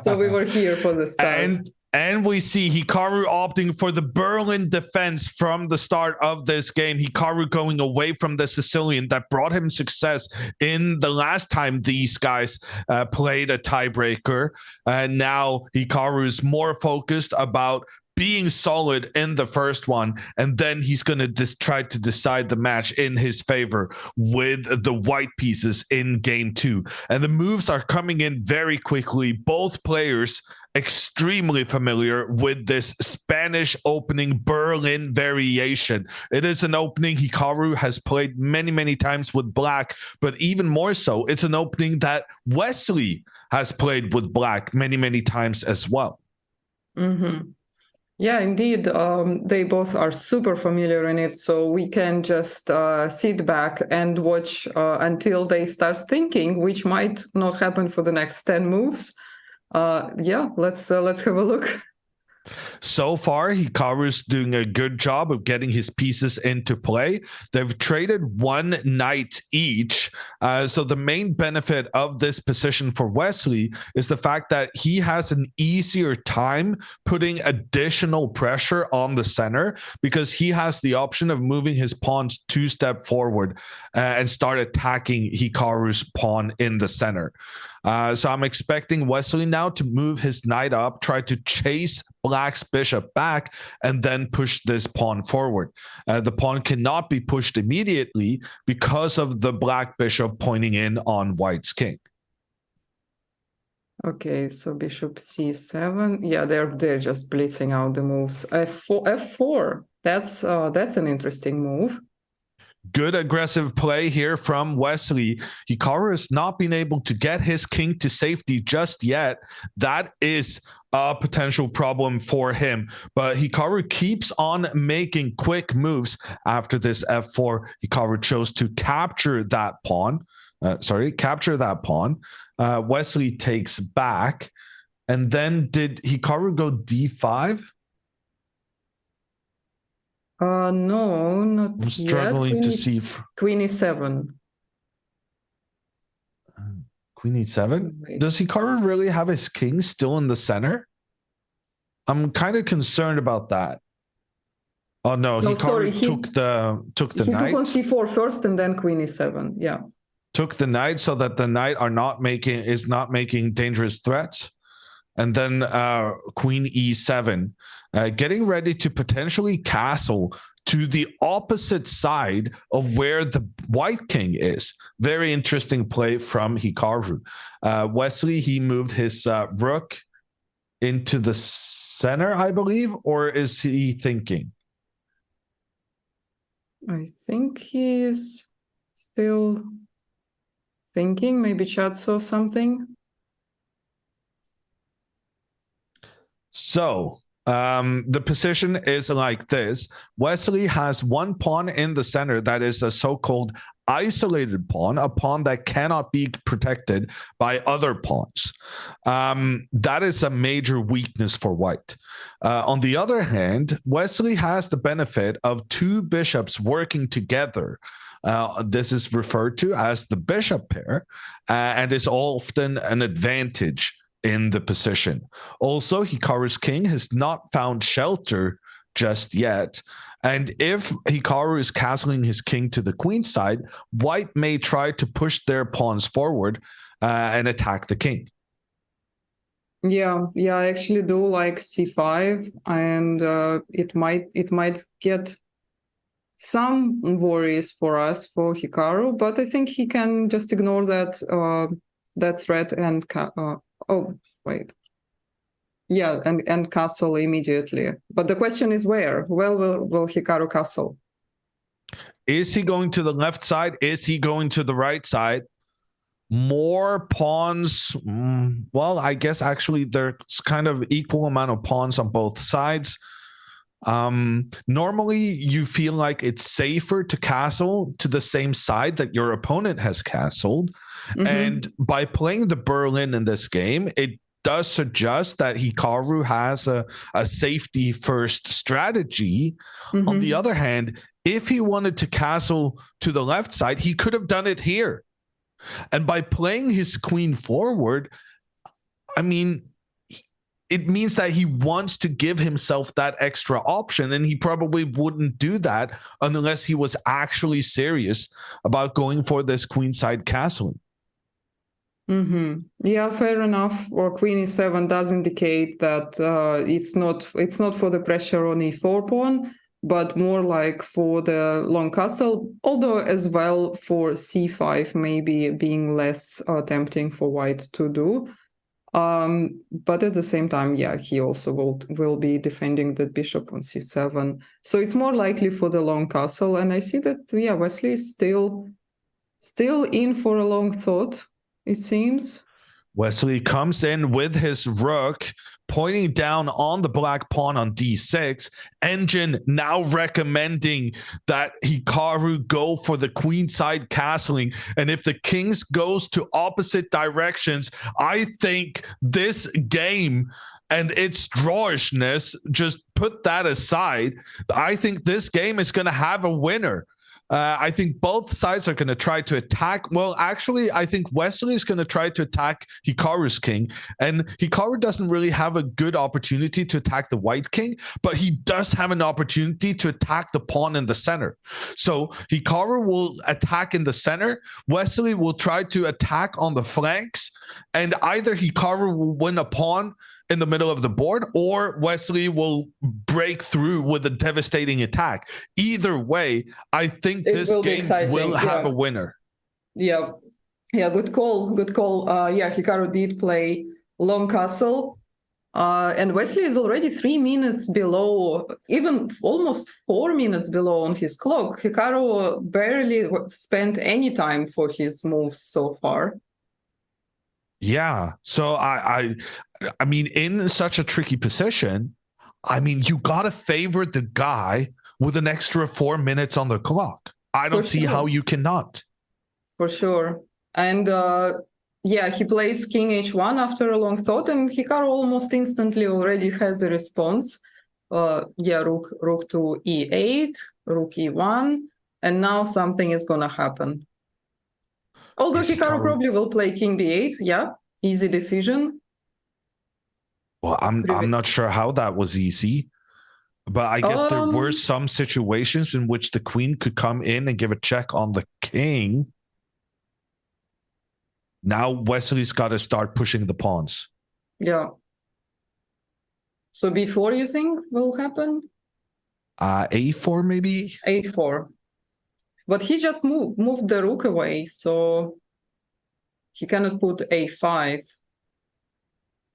So we were here for the start. And we see Hikaru opting for the Berlin defense from the start of this game. Hikaru going away from the Sicilian that brought him success in the last time these guys played a tiebreaker. And now Hikaru is more focused about being solid in the first one, and then he's going to try to decide the match in his favor with the white pieces in game 2. And the moves are coming in very quickly. Both players extremely familiar with this Spanish opening Berlin variation. It is an opening Hikaru has played many times with black, but even more so, it's an opening that Wesley has played with black many times as well. Mm-hmm. Yeah, indeed. They both are super familiar in it, so we can just sit back and watch until they start thinking, which might not happen for the next 10 moves. Yeah, let's have a look. So far, Hikaru's doing a good job of getting his pieces into play. They've traded one knight each. So the main benefit of this position for Wesley is the fact that he has an easier time putting additional pressure on the center because he has the option of moving his pawns 2 steps forward and start attacking Hikaru's pawn in the center. So I'm expecting Wesley now to move his knight up, try to chase Black's bishop back, and then push this pawn forward. The pawn cannot be pushed immediately because of the Black bishop pointing in on White's king. Okay, so bishop c7. Yeah, they're just blitzing out the moves. F4. That's an interesting move. Good aggressive play here from Wesley. Hikaru has not been able to get his king to safety just yet. That is a potential problem for him. But Hikaru keeps on making quick moves after this f4. Hikaru chose to capture that pawn. Wesley takes back. And then did Hikaru go d5? No, not I'm struggling yet. to see. Queen e7. Queen e7? Wait. Does Hikaru really have his king still in the center? I'm kind of concerned about that. Oh no, No, Hikaru sorry, took the he knight. took on c4 first and then queen e7. Yeah. Took the knight so that the knight is not making dangerous threats. And then queen e7, getting ready to potentially castle to the opposite side of where the white king is. Very interesting play from Hikaru. Wesley, he moved his rook into the center, I believe, or is he thinking? I think he's still thinking. Maybe chat saw something. So the position is like this. Wesley has one pawn in the center that is a so-called isolated pawn, a pawn that cannot be protected by other pawns. That is a major weakness for white. On the other hand, Wesley has the benefit of two bishops working together. This is referred to as the bishop pair, and is often an advantage in the position. Also, Hikaru's king has not found shelter just yet. And if Hikaru is castling his king to the queen side, white may try to push their pawns forward and attack the king. Yeah, I actually do like c5, and it might get some worries for us, for Hikaru, but I think he can just ignore that threat and and castle immediately. But the question is where? Well, will Hikaru castle? Is he going to the left side? Is he going to the right side? More pawns. Well, I guess actually there's kind of equal amount of pawns on both sides. Normally you feel like it's safer to castle to the same side that your opponent has castled. Mm-hmm. And by playing the Berlin in this game, it does suggest that Hikaru has a safety first strategy. Mm-hmm. On the other hand, if he wanted to castle to the left side, he could have done it here. And by playing his queen forward, I mean, it means that he wants to give himself that extra option, and he probably wouldn't do that unless he was actually serious about going for this queenside castling. Mm-hmm. Yeah, fair enough. Or queen e7 does indicate that it's not for the pressure on e4 pawn, but more like for the long castle, although as well for c5 maybe being less tempting for white to do. But at the same time, yeah, he also will be defending the bishop on c7. So it's more likely for the long castle. And I see that, yeah, Wesley is still in for a long thought, it seems. Wesley comes in with his rook, pointing down on the black pawn on d6. Engine now recommending that Hikaru go for the queenside castling. And if the kings goes to opposite directions, I think this game and its drawishness, just put that aside, I think this game is going to have a winner. I think both sides are going to try to attack. Well, actually, I think Wesley is going to try to attack Hikaru's king. And Hikaru doesn't really have a good opportunity to attack the white king, but he does have an opportunity to attack the pawn in the center. So Hikaru will attack in the center. Wesley will try to attack on the flanks. And either Hikaru will win a pawn in the middle of the board, or Wesley will break through with a devastating attack. Either way, I think this game will have a winner. Yeah, good call. Yeah, Hikaru did play long castle. And Wesley is already 3 minutes below, even almost 4 minutes below on his clock. Hikaru barely spent any time for his moves so far. Yeah. So I mean, in such a tricky position, I mean, you gotta favor the guy with an extra 4 minutes on the clock. I don't see how you cannot. For sure. And yeah, he plays King H1 after a long thought, and Hikaru almost instantly already has a response. Yeah, rook to E8, rook E1, and now something is gonna happen. Although Hikaru probably will play King B8, yeah, easy decision. Well, I'm not sure how that was easy, but I guess there were some situations in which the queen could come in and give a check on the king. Now Wesley's got to start pushing the pawns. Yeah. So B4, you think will happen? A4 maybe? A4. But he just moved the rook away, so he cannot put A5.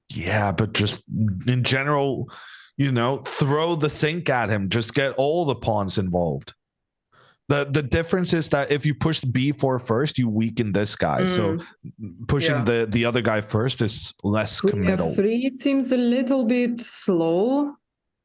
Yeah, but just in general, you know, throw the sink at him. Just get all the pawns involved. The difference is that if you push B4 first, you weaken this guy. So pushing the other guy first is less committal. F3 seems a little bit slow.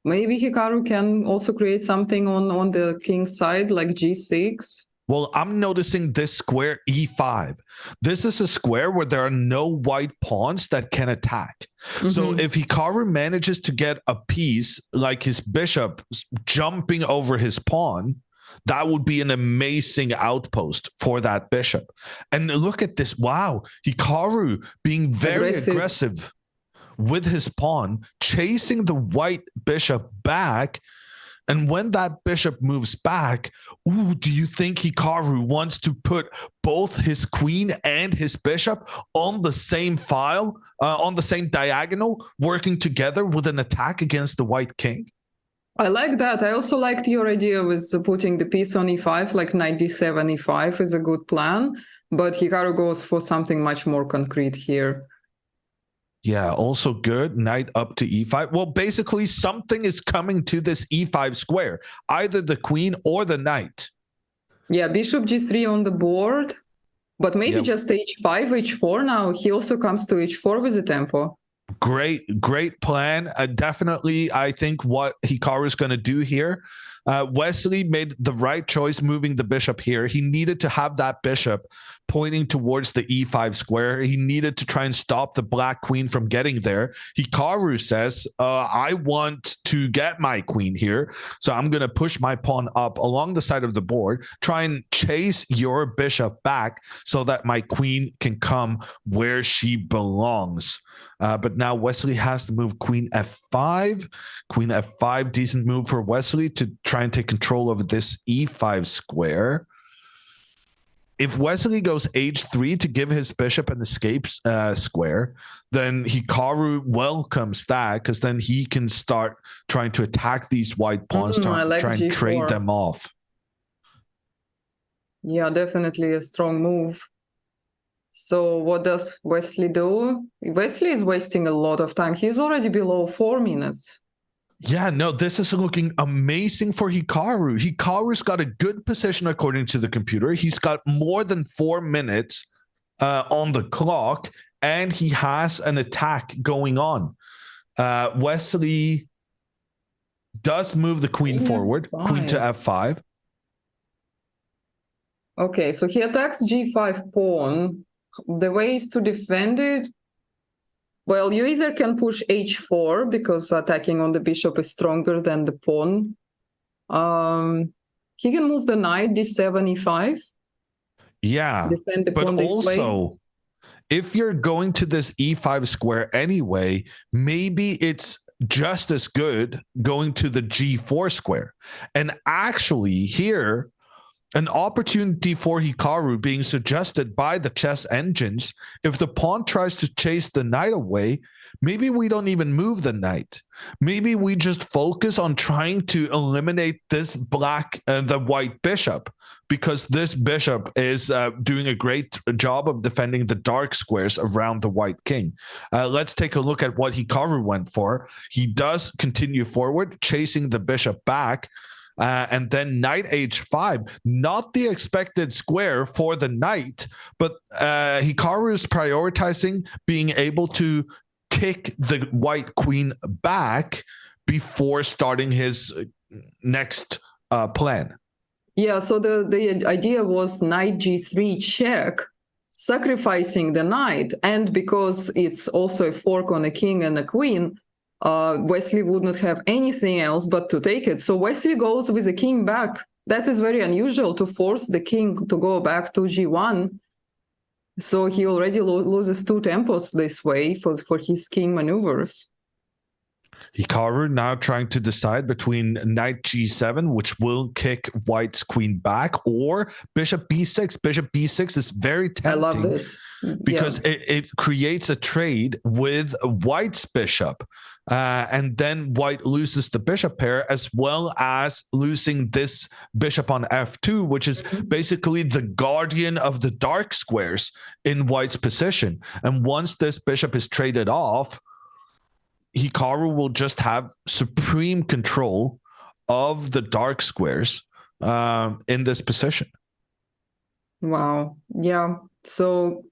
Maybe Hikaru can also create something on the king's side, like G6. Well, I'm noticing this square E5. This is a square where there are no white pawns that can attack. So if Hikaru manages to get a piece like his bishop jumping over his pawn, that would be an amazing outpost for that bishop. And look at this. Wow. Hikaru being very aggressive with his pawn, chasing the white bishop back. And when that bishop moves back, do you think Hikaru wants to put both his queen and his bishop on the same file, on the same diagonal, working together with an attack against the white king? I like that. I also liked your idea with putting the piece on E5, like knight D7, E5 is a good plan. But Hikaru goes for something much more concrete here. Yeah, also good. Knight up to E5. Well, basically, something is coming to this E5 square, either the queen or the knight. Yeah, bishop G3 on the board, but maybe just H5, H4 now. He also comes to H4 with the tempo. Great plan. Definitely, I think what Hikaru is going to do here. Wesley made the right choice moving the bishop here. He needed to have that bishop pointing towards the E5 square. He needed to try and stop the black queen from getting there. Hikaru says, I want to get my queen here, so I'm going to push my pawn up along the side of the board, try and chase your bishop back so that my queen can come where she belongs. But now Wesley has to move queen F5. Queen F5, decent move for Wesley to try and take control of this E5 square. If Wesley goes H3 to give his bishop an escape square, then Hikaru welcomes that because then he can start trying to attack these white pawns, try and trade them off. Yeah, definitely a strong move. So what does Wesley do? Wesley is wasting a lot of time. He's already below 4 minutes. Yeah, no, this is looking amazing for Hikaru. Hikaru's got a good position according to the computer. He's got more than 4 minutes on the clock, and he has an attack going on. Wesley does move the queen forward, queen to F5. Okay, so he attacks G5 pawn. The way is to defend it. Well, you either can push H4 because attacking on the bishop is stronger than the pawn. He can move the knight D7, E5. Yeah, defend the but pawn also, if you're going to this E5 square anyway, maybe it's just as good going to the G4 square. And actually here, an opportunity for Hikaru being suggested by the chess engines. If the pawn tries to chase the knight away, maybe we don't even move the knight. Maybe we just focus on trying to eliminate this black and the white bishop because this bishop is doing a great job of defending the dark squares around the white king. Let's take a look at what Hikaru went for. He does continue forward, chasing the bishop back. And then knight h5, not the expected square for the knight, but Hikaru is prioritizing being able to kick the white queen back before starting his next plan. Yeah, so the idea was knight g3 check, sacrificing the knight, and because it's also a fork on a king and a queen, Wesley would not have anything else but to take it. So Wesley goes with the king back. That is very unusual, to force the king to go back to g1. So he already loses 2 tempos this way for his king maneuvers. Hikaru now trying to decide between knight g7, which will kick white's queen back, or bishop b6. Bishop b6 is very tempting. I love this. Because it creates a trade with white's bishop. And then white loses the bishop pair, as well as losing this bishop on f2, which is basically the guardian of the dark squares in white's position. And once this bishop is traded off, Hikaru will just have supreme control of the dark squares in this position. Wow. Yeah. So,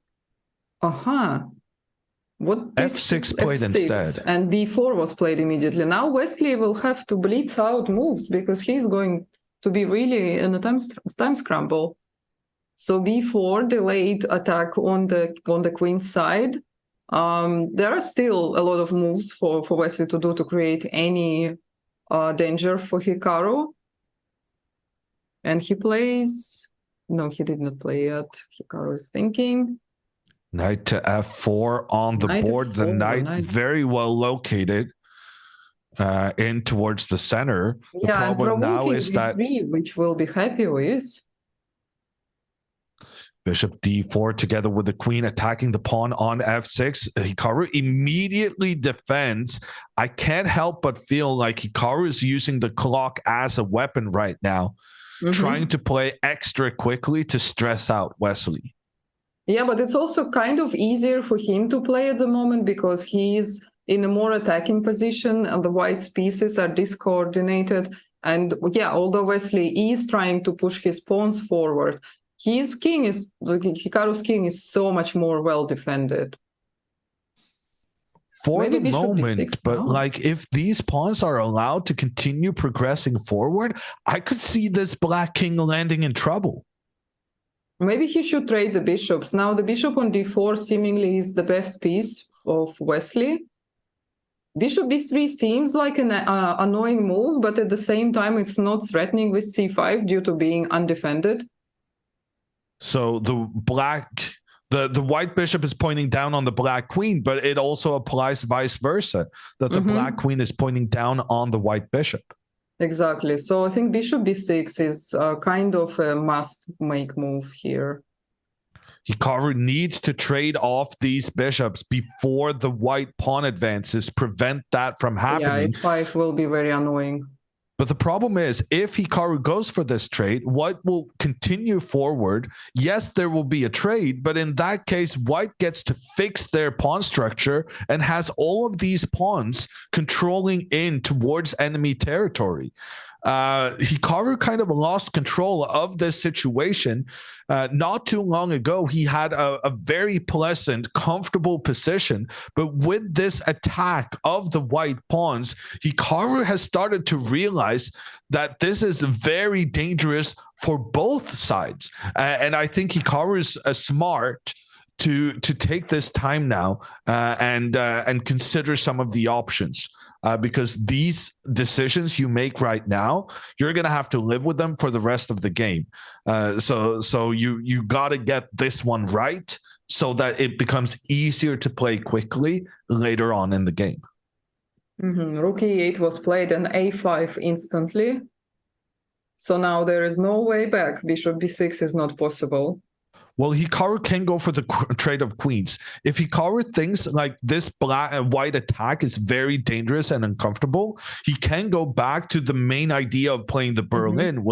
what f6 played instead, and b4 was played immediately. Now Wesley will have to blitz out moves because he's going to be really in a time scramble. So b4, delayed attack on the queen side. There are still a lot of moves for Wesley to do to create any danger for Hikaru. And he plays... No, he did not play yet. Hikaru is thinking. Knight to f4 on the board. The knight very well located in towards the center. The problem now is that which we'll be happy with. Bishop d4 together with the queen attacking the pawn on f6. Hikaru immediately defends. I can't help but feel like Hikaru is using the clock as a weapon right now, trying to play extra quickly to stress out Wesley. Yeah, but it's also kind of easier for him to play at the moment because he's in a more attacking position and the white's pieces are discoordinated. And yeah, although Wesley is trying to push his pawns forward, Hikaru's king is so much more well defended. For maybe the moment, but like if these pawns are allowed to continue progressing forward, I could see this black king landing in trouble. Maybe he should trade the bishops. Now the bishop on d4 seemingly is the best piece of Wesley. Bishop b3 seems like an annoying move, but at the same time it's not threatening with c5 due to being undefended. So the white bishop is pointing down on the black queen, but it also applies vice versa, that the black queen is pointing down on the white bishop. Exactly. So I think bishop b6 is kind of a must-make move here. Hikaru needs to trade off these bishops before the white pawn advances, prevent that from happening. Yeah, f5 will be very annoying. But the problem is, if Hikaru goes for this trade, white will continue forward. Yes, there will be a trade, but in that case, white gets to fix their pawn structure and has all of these pawns controlling in towards enemy territory. Hikaru kind of lost control of this situation. Not too long ago, he had a very pleasant, comfortable position. But with this attack of the white pawns, Hikaru has started to realize that this is very dangerous for both sides. And I think Hikaru is smart to take this time now and consider some of the options. Because these decisions you make right now, you're going to have to live with them for the rest of the game. So you got to get this one right so that it becomes easier to play quickly later on in the game. Rook e8 was played and a5 instantly. So now there is no way back. Bishop b6 is not possible. Well, Hikaru can go for the trade of queens. If Hikaru thinks like this black and white attack is very dangerous and uncomfortable, he can go back to the main idea of playing the Berlin,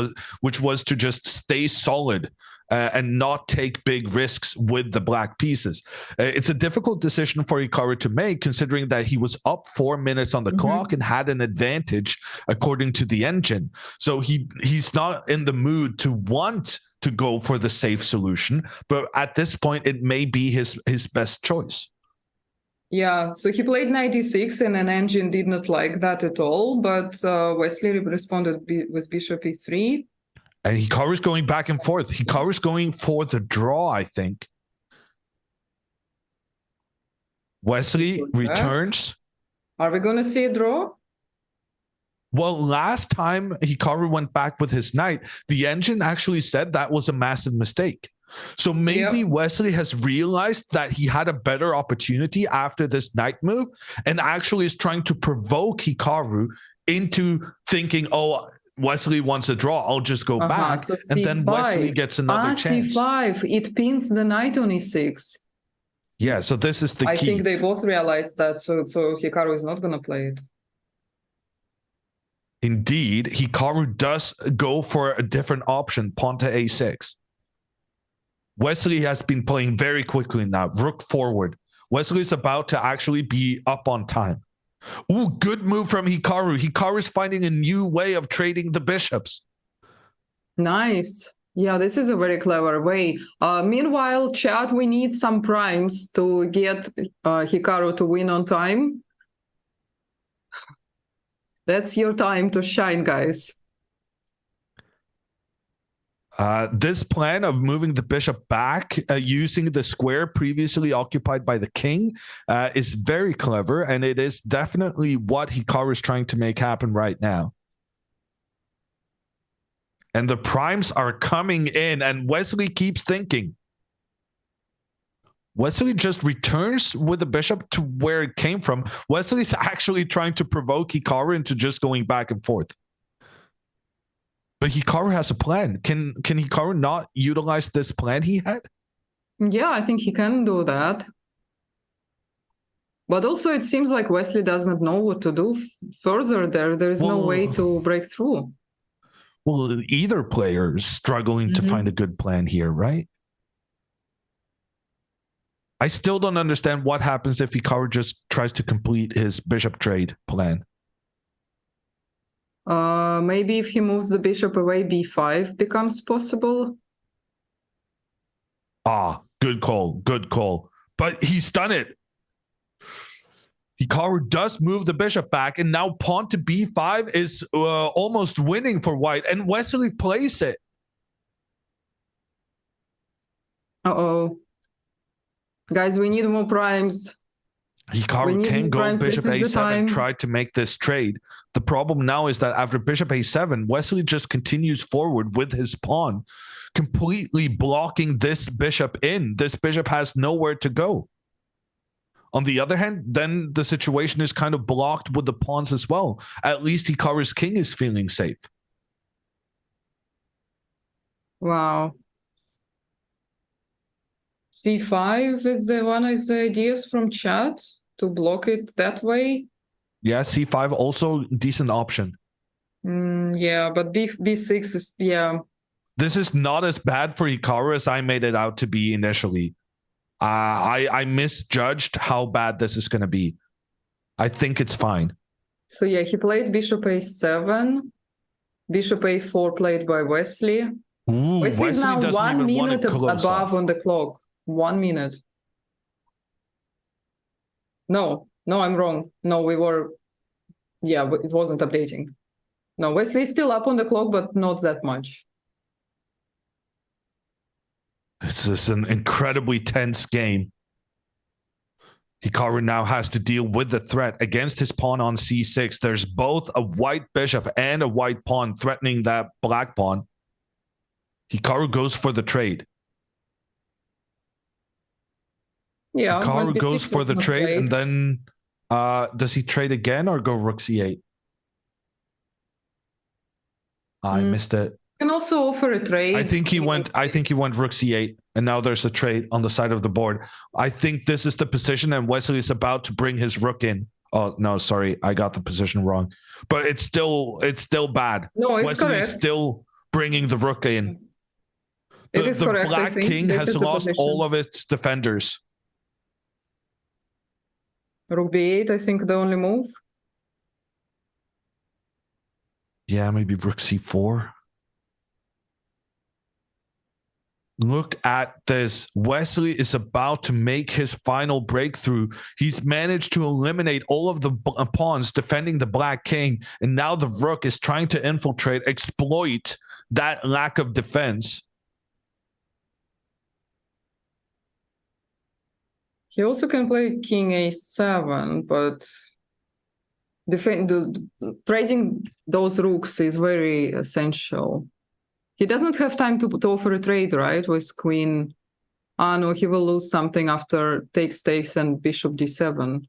which was to just stay solid and not take big risks with the black pieces. It's a difficult decision for Hikaru to make, considering that he was up 4 minutes on the clock and had an advantage according to the engine. So he's not in the mood to want to go for the safe solution, but at this point it may be his best choice. Yeah, so he played 96 and an engine did not like that at all, but Wesley responded with bishop e3. And Hikaru's going back and forth. Hikaru's going for the draw, I think. Wesley returns. Are we going to see a draw? Well, last time Hikaru went back with his knight, the engine actually said that was a massive mistake. So maybe Wesley has realized that he had a better opportunity after this knight move and actually is trying to provoke Hikaru into thinking, oh, Wesley wants a draw, I'll just go back. So and then Wesley gets another chance. C5, it pins the knight on e6. Yeah, so this is the key. I think they both realized that, so Hikaru is not going to play it. Indeed, Hikaru does go for a different option, pawn to a6. Wesley has been playing very quickly now, rook forward. Wesley is about to actually be up on time. Ooh, good move from Hikaru. Hikaru is finding a new way of trading the bishops. Nice. Yeah, this is a very clever way. Meanwhile, chat, we need some primes to get Hikaru to win on time. That's your time to shine, guys. This plan of moving the bishop back using the square previously occupied by the king is very clever, and it is definitely what Hikaru is trying to make happen right now. And the primes are coming in, and Wesley keeps thinking. Wesley just returns with the bishop to where it came from. Wesley's actually trying to provoke Hikaru into just going back and forth. But Hikaru has a plan. Can Hikaru not utilize this plan he had? Yeah, I think he can do that. But also it seems like Wesley doesn't know what to do further there. There is no way to break through. Well, either player is struggling to find a good plan here, right? I still don't understand what happens if Hikaru just tries to complete his bishop trade plan. Maybe if he moves the bishop away, b5 becomes possible. Ah, good call, good call. But he's done it. Hikaru does move the bishop back, and now pawn to b5 is almost winning for white, and Wesley plays it. Uh-oh. Guys, we need more primes. Hikaru can go bishop a7 and try to make this trade. The problem now is that after bishop a7, Wesley just continues forward with his pawn, completely blocking this bishop in. This bishop has nowhere to go. On the other hand, then the situation is kind of blocked with the pawns as well. At least Hikaru's king is feeling safe. Wow. c5 is one of the ideas from chat to block it that way. Yeah, c5 also decent option. Yeah, but b6 is, yeah. This is not as bad for Hikaru as I made it out to be initially. I misjudged how bad this is going to be. I think it's fine. So yeah, he played bishop a7, bishop a4 played by Wesley. Ooh, Wesley is now 1 minute above on the clock. 1 minute. No, I'm wrong. No, we were, yeah, but it wasn't updating. No, Wesley is still up on the clock, but not that much. This is an incredibly tense game. Hikaru now has to deal with the threat against his pawn on c6. There's both a white bishop and a white pawn threatening that black pawn. Hikaru goes for the trade. Yeah, Hikaru goes for the trade, and then does he trade again or go rook c8? I missed it. You can also offer a trade. I think he went rook c8. And now there's a trade on the side of the board. I think this is the position, and Wesley is about to bring his rook in. Oh no, sorry, I got the position wrong. But it's still bad. No, it's Wesley is correct. still bringing the rook in. It is The correct. I black think king this has is the lost position. all of its defenders. Rook b8, I think the only move. Yeah, maybe rook c4. Look at this. Wesley is about to make his final breakthrough. He's managed to eliminate all of the pawns defending the black king, and now the rook is trying to infiltrate, exploit that lack of defense. He also can play king a7, but trading those rooks is very essential. He doesn't have time to offer a trade, right? With queen. Ah, no, he will lose something after takes and bishop d7.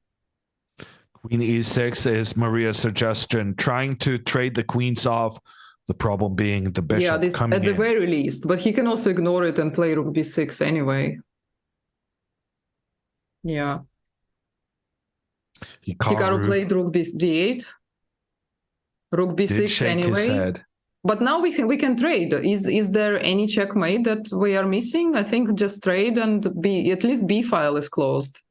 Queen e6 is Maria's suggestion, trying to trade the queens off. The problem being the bishop. Yeah, this coming at the in. very least, but he can also ignore it and play rook b6 anyway. Yeah. Hikaru played rook d8. Rook b6 anyway. But now we can trade. Is there any checkmate that we are missing? I think just trade and at least b file is closed.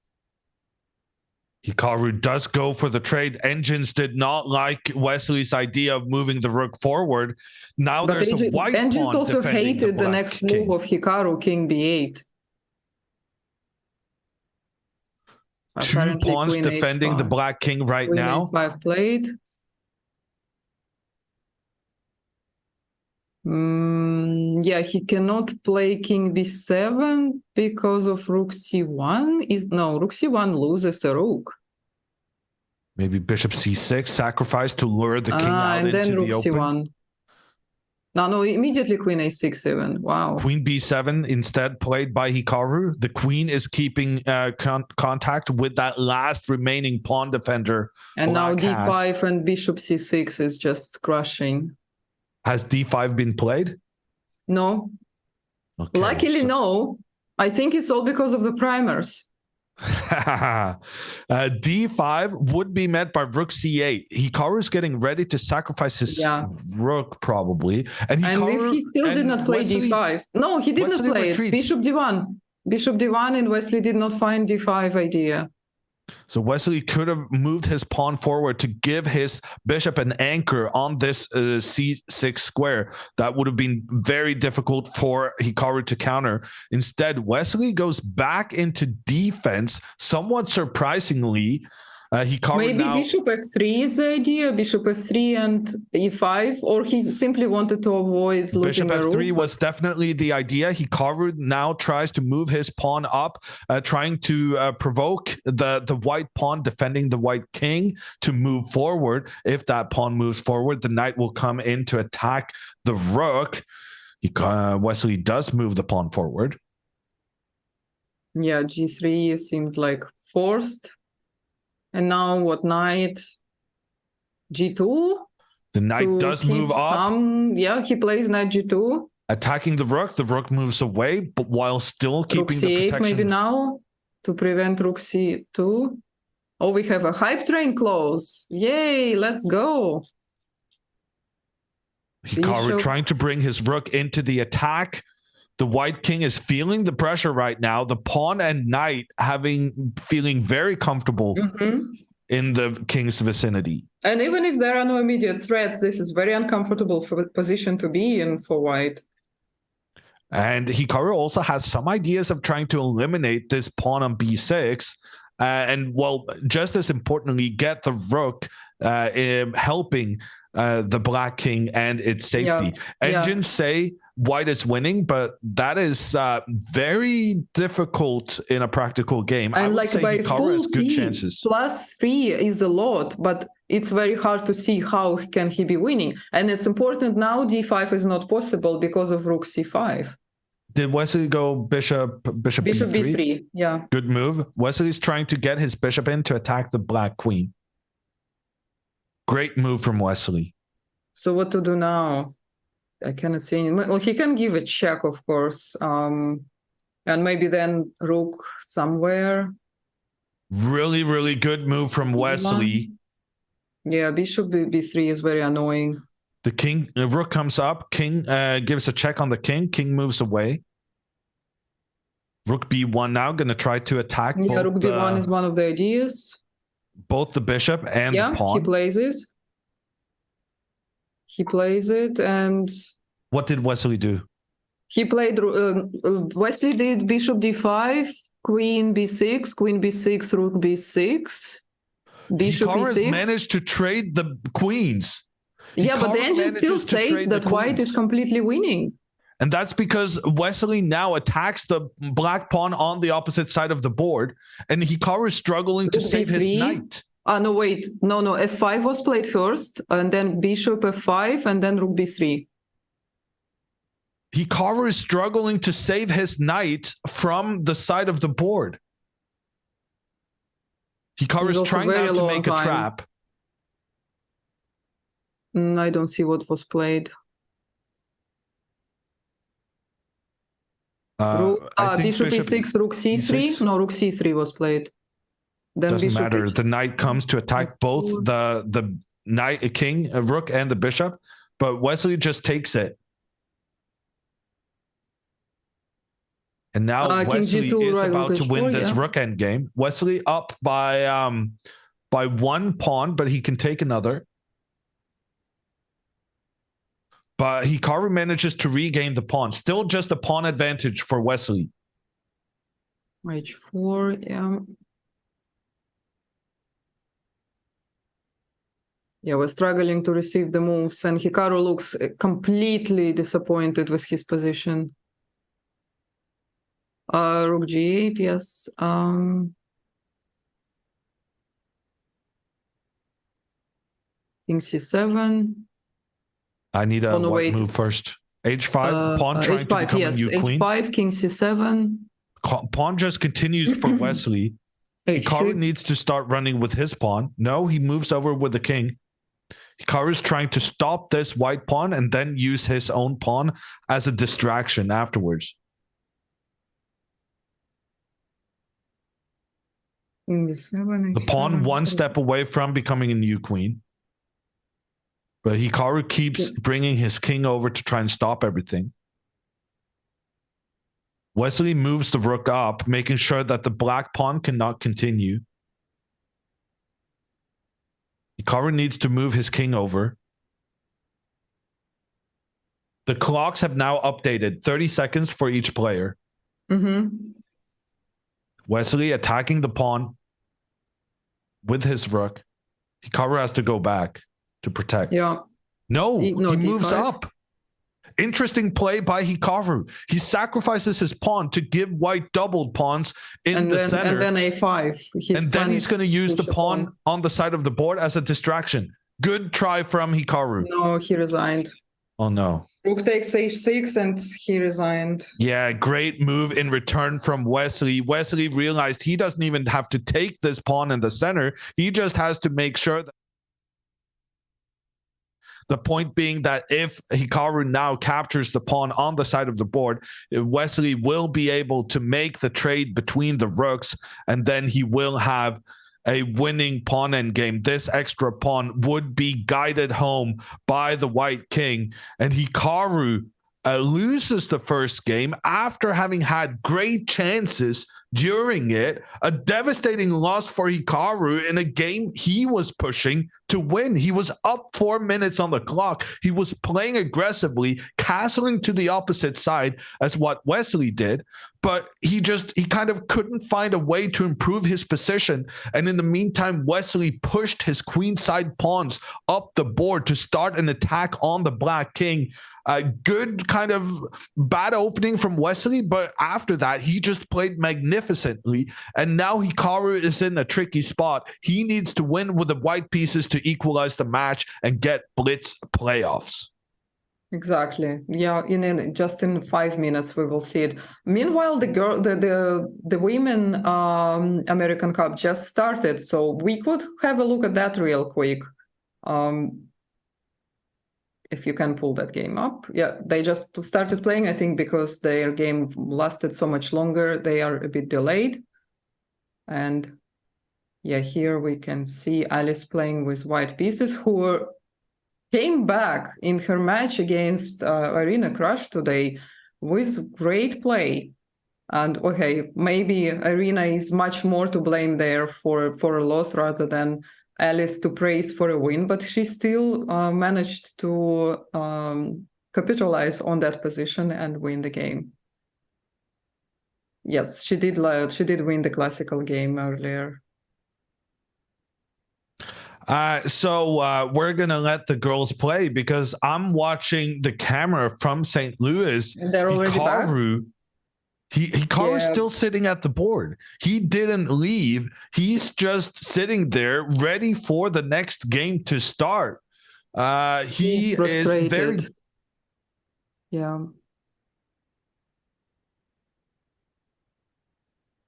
Hikaru does go for the trade. Engines did not like Wesley's idea of moving the rook forward. Now but there's a white Engines pawn also hated the next king. move of Hikaru, king b8. Two pawns defending the black king right queen now. a5 played. Yeah, he cannot play king b7 because of rook c1. Rook c1 loses a rook. Maybe bishop c6 sacrifice to lure the king out and into then rook the open. c1. No, immediately queen a6 even. Wow. Queen b7 instead played by Hikaru. The queen is keeping contact with that last remaining pawn defender. And now d5 and bishop c6 is just crushing. Has d5 been played? No. Okay, Luckily, no. I think it's all because of the primers. d5 would be met by rook c8. Hikaru is getting ready to sacrifice his rook probably. And if he still did not play d5. No, he did not play it. Bishop d1. Bishop d1 and Wesley did not find d5 idea. So Wesley could have moved his pawn forward to give his bishop an anchor on this c6 square. That would have been very difficult for Hikaru to counter. Instead, Wesley goes back into defense, somewhat surprisingly. Hikaru maybe bishop f3 is the idea, bishop f3 and e5, or he simply wanted to avoid losing bishop a f3 rook. was definitely the idea. Hikaru now tries to move his pawn up, trying to provoke the white pawn defending the white king to move forward. If that pawn moves forward, the knight will come in to attack the rook. Wesley does move the pawn forward. Yeah, g3 seemed like forced. And now what, knight g2? The knight does move up. Yeah, he plays knight g2. Attacking the rook moves away, but while still keeping rook c8 the protection. Maybe now to prevent rook c2. Oh, we have a hype train close. Yay, let's go. Hikaru trying to bring his rook into the attack. The white king is feeling the pressure right now. The pawn and knight feeling very comfortable in the king's vicinity. And even if there are no immediate threats, this is very uncomfortable position to be in for white. And Hikaru also has some ideas of trying to eliminate this pawn on b6. And well, just as importantly, get the rook helping the black king and its safety. Engines say white is winning, but that is very difficult in a practical game. And I would like say by Hikaru full has good piece, chances. +3 is a lot, but it's very hard to see how can he be winning. And it's important now d5 is not possible because of rook c5. Did Wesley go bishop b3? Yeah. Good move. Wesley's trying to get his bishop in to attack the black queen. Great move from Wesley. So what to do now? I cannot see any. Well, he can give a check, of course. And maybe then rook somewhere. Really, really good move from Wesley. Yeah, bishop b3 is very annoying. The king, the rook comes up. King gives a check on the king. King moves away. Rook b1 now, going to try to attack. Yeah, both rook b1 is one of the ideas. Both the bishop and Yeah, the pawn. he plays it. He plays it, and What did Wesley do? he played. Wesley did bishop d5, queen b6, queen b6, rook b6, bishop Hikaru has e6. managed to trade the queens. Yeah, but the Hikaru engine still manages to says trade the that white is queens. completely winning. And that's because Wesley now attacks the black pawn on the opposite side of the board, and Hikaru is struggling to Rook save his b3. knight. No, wait. No, f5 was played first, and then bishop f5, and then rook b3. Hikaru is struggling to save his knight from the side of the board. Hikaru He's is also trying very now to low make a on time. trap. I don't see what was played. I think bishop e6, rook c3. E6? No, rook c3 was played. Then Doesn't bishop matter. H- The knight comes to attack both the knight, king, rook, and the bishop, but Wesley just takes it. And now King Wesley G2, is right, about rook to win H4, this yeah. rook end game. Wesley up by one pawn, but he can take another. But Hikaru manages to regain the pawn. Still just a pawn advantage for Wesley. H4, yeah. Yeah, we're struggling to receive the moves, and Hikaru looks completely disappointed with his position. Rook g8, yes. King c7. I need a no, white wait. move first. H5, pawn trying H5, to become yes. a new queen. H5, king c7. Pawn just continues for Wesley. Hikaru H6. needs to start running with his pawn. No, he moves over with the king. Hikaru is trying to stop this white pawn and then use his own pawn as a distraction afterwards. King d7, The pawn H7. one step away from becoming a new queen. But Hikaru keeps bringing his king over to try and stop everything. Wesley moves the rook up, making sure that the black pawn cannot continue. Hikaru needs to move his king over. The clocks have now updated. 30 seconds for each player. Mm-hmm. Wesley attacking the pawn with his rook. Hikaru has to go back to protect. Yeah. No, he moves D5. up. Interesting play by Hikaru. He sacrifices his pawn to give white doubled pawns in the center. And then a5. And then he's going to use the pawn on the side of the board as a distraction. Good try from Hikaru. No, he resigned. Oh, no. Rook takes h6 and he resigned. Yeah, great move in return from Wesley. Wesley realized he doesn't even have to take this pawn in the center. He just has to make sure that. The point being that if Hikaru now captures the pawn on the side of the board, Wesley will be able to make the trade between the rooks, and then he will have a winning pawn endgame. This extra pawn would be guided home by the white king, and Hikaru loses the first game after having had great chances during it. A devastating loss for Hikaru in a game he was pushing to win. He was up 4 minutes on the clock. He was playing aggressively, castling to the opposite side as what Wesley did, but he kind of couldn't find a way to improve his position. And in the meantime, Wesley pushed his queenside pawns up the board to start an attack on the black king. A good kind of bad opening from Wesley, but after that, he just played magnificently. And now Hikaru is in a tricky spot. He needs to win with the white pieces to equalize the match and get blitz playoffs. Exactly. Yeah, just in 5 minutes we will see it. Meanwhile, the women American Cup just started, so we could have a look at that real quick. if you can pull that game up. Yeah, they just started playing, I think, because their game lasted so much longer. They are a bit delayed. And yeah, here we can see Alice playing with white pieces, who came back in her match against Arena Crush today with great play. And okay, maybe Arena is much more to blame there for a loss rather than Alice to praise for a win, but she still managed to capitalize on that position and win the game. Yes, she did win the classical game earlier. So we're gonna let the girls play because I'm watching the camera from St. Louis. And they're already back. Hikaru's still sitting at the board. He didn't leave. He's just sitting there ready for the next game to start. He is very... Yeah.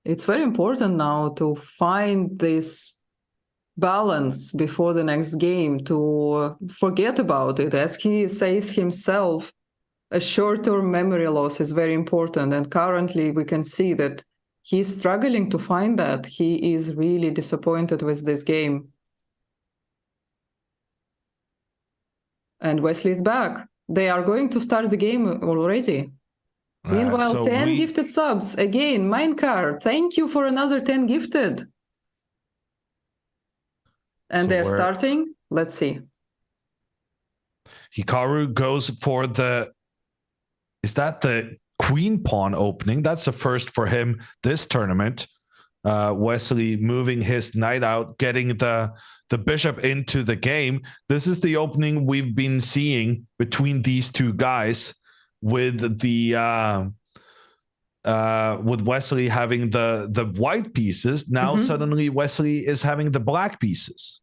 It's very important now to find this balance before the next game, to forget about it. As he says himself, a short-term memory loss is very important, and currently we can see that he's struggling to find that. He is really disappointed with this game. And Wesley's back. They are going to start the game already. Meanwhile, 10 gifted subs. Again, Minecart, thank you for another 10 gifted. And they're starting. Let's see. Hikaru goes for the... Is that the queen pawn opening? That's the first for him this tournament. Wesley moving his knight out, getting the bishop into the game. This is the opening we've been seeing between these two guys, with the with Wesley having the white pieces. Now suddenly Wesley is having the black pieces.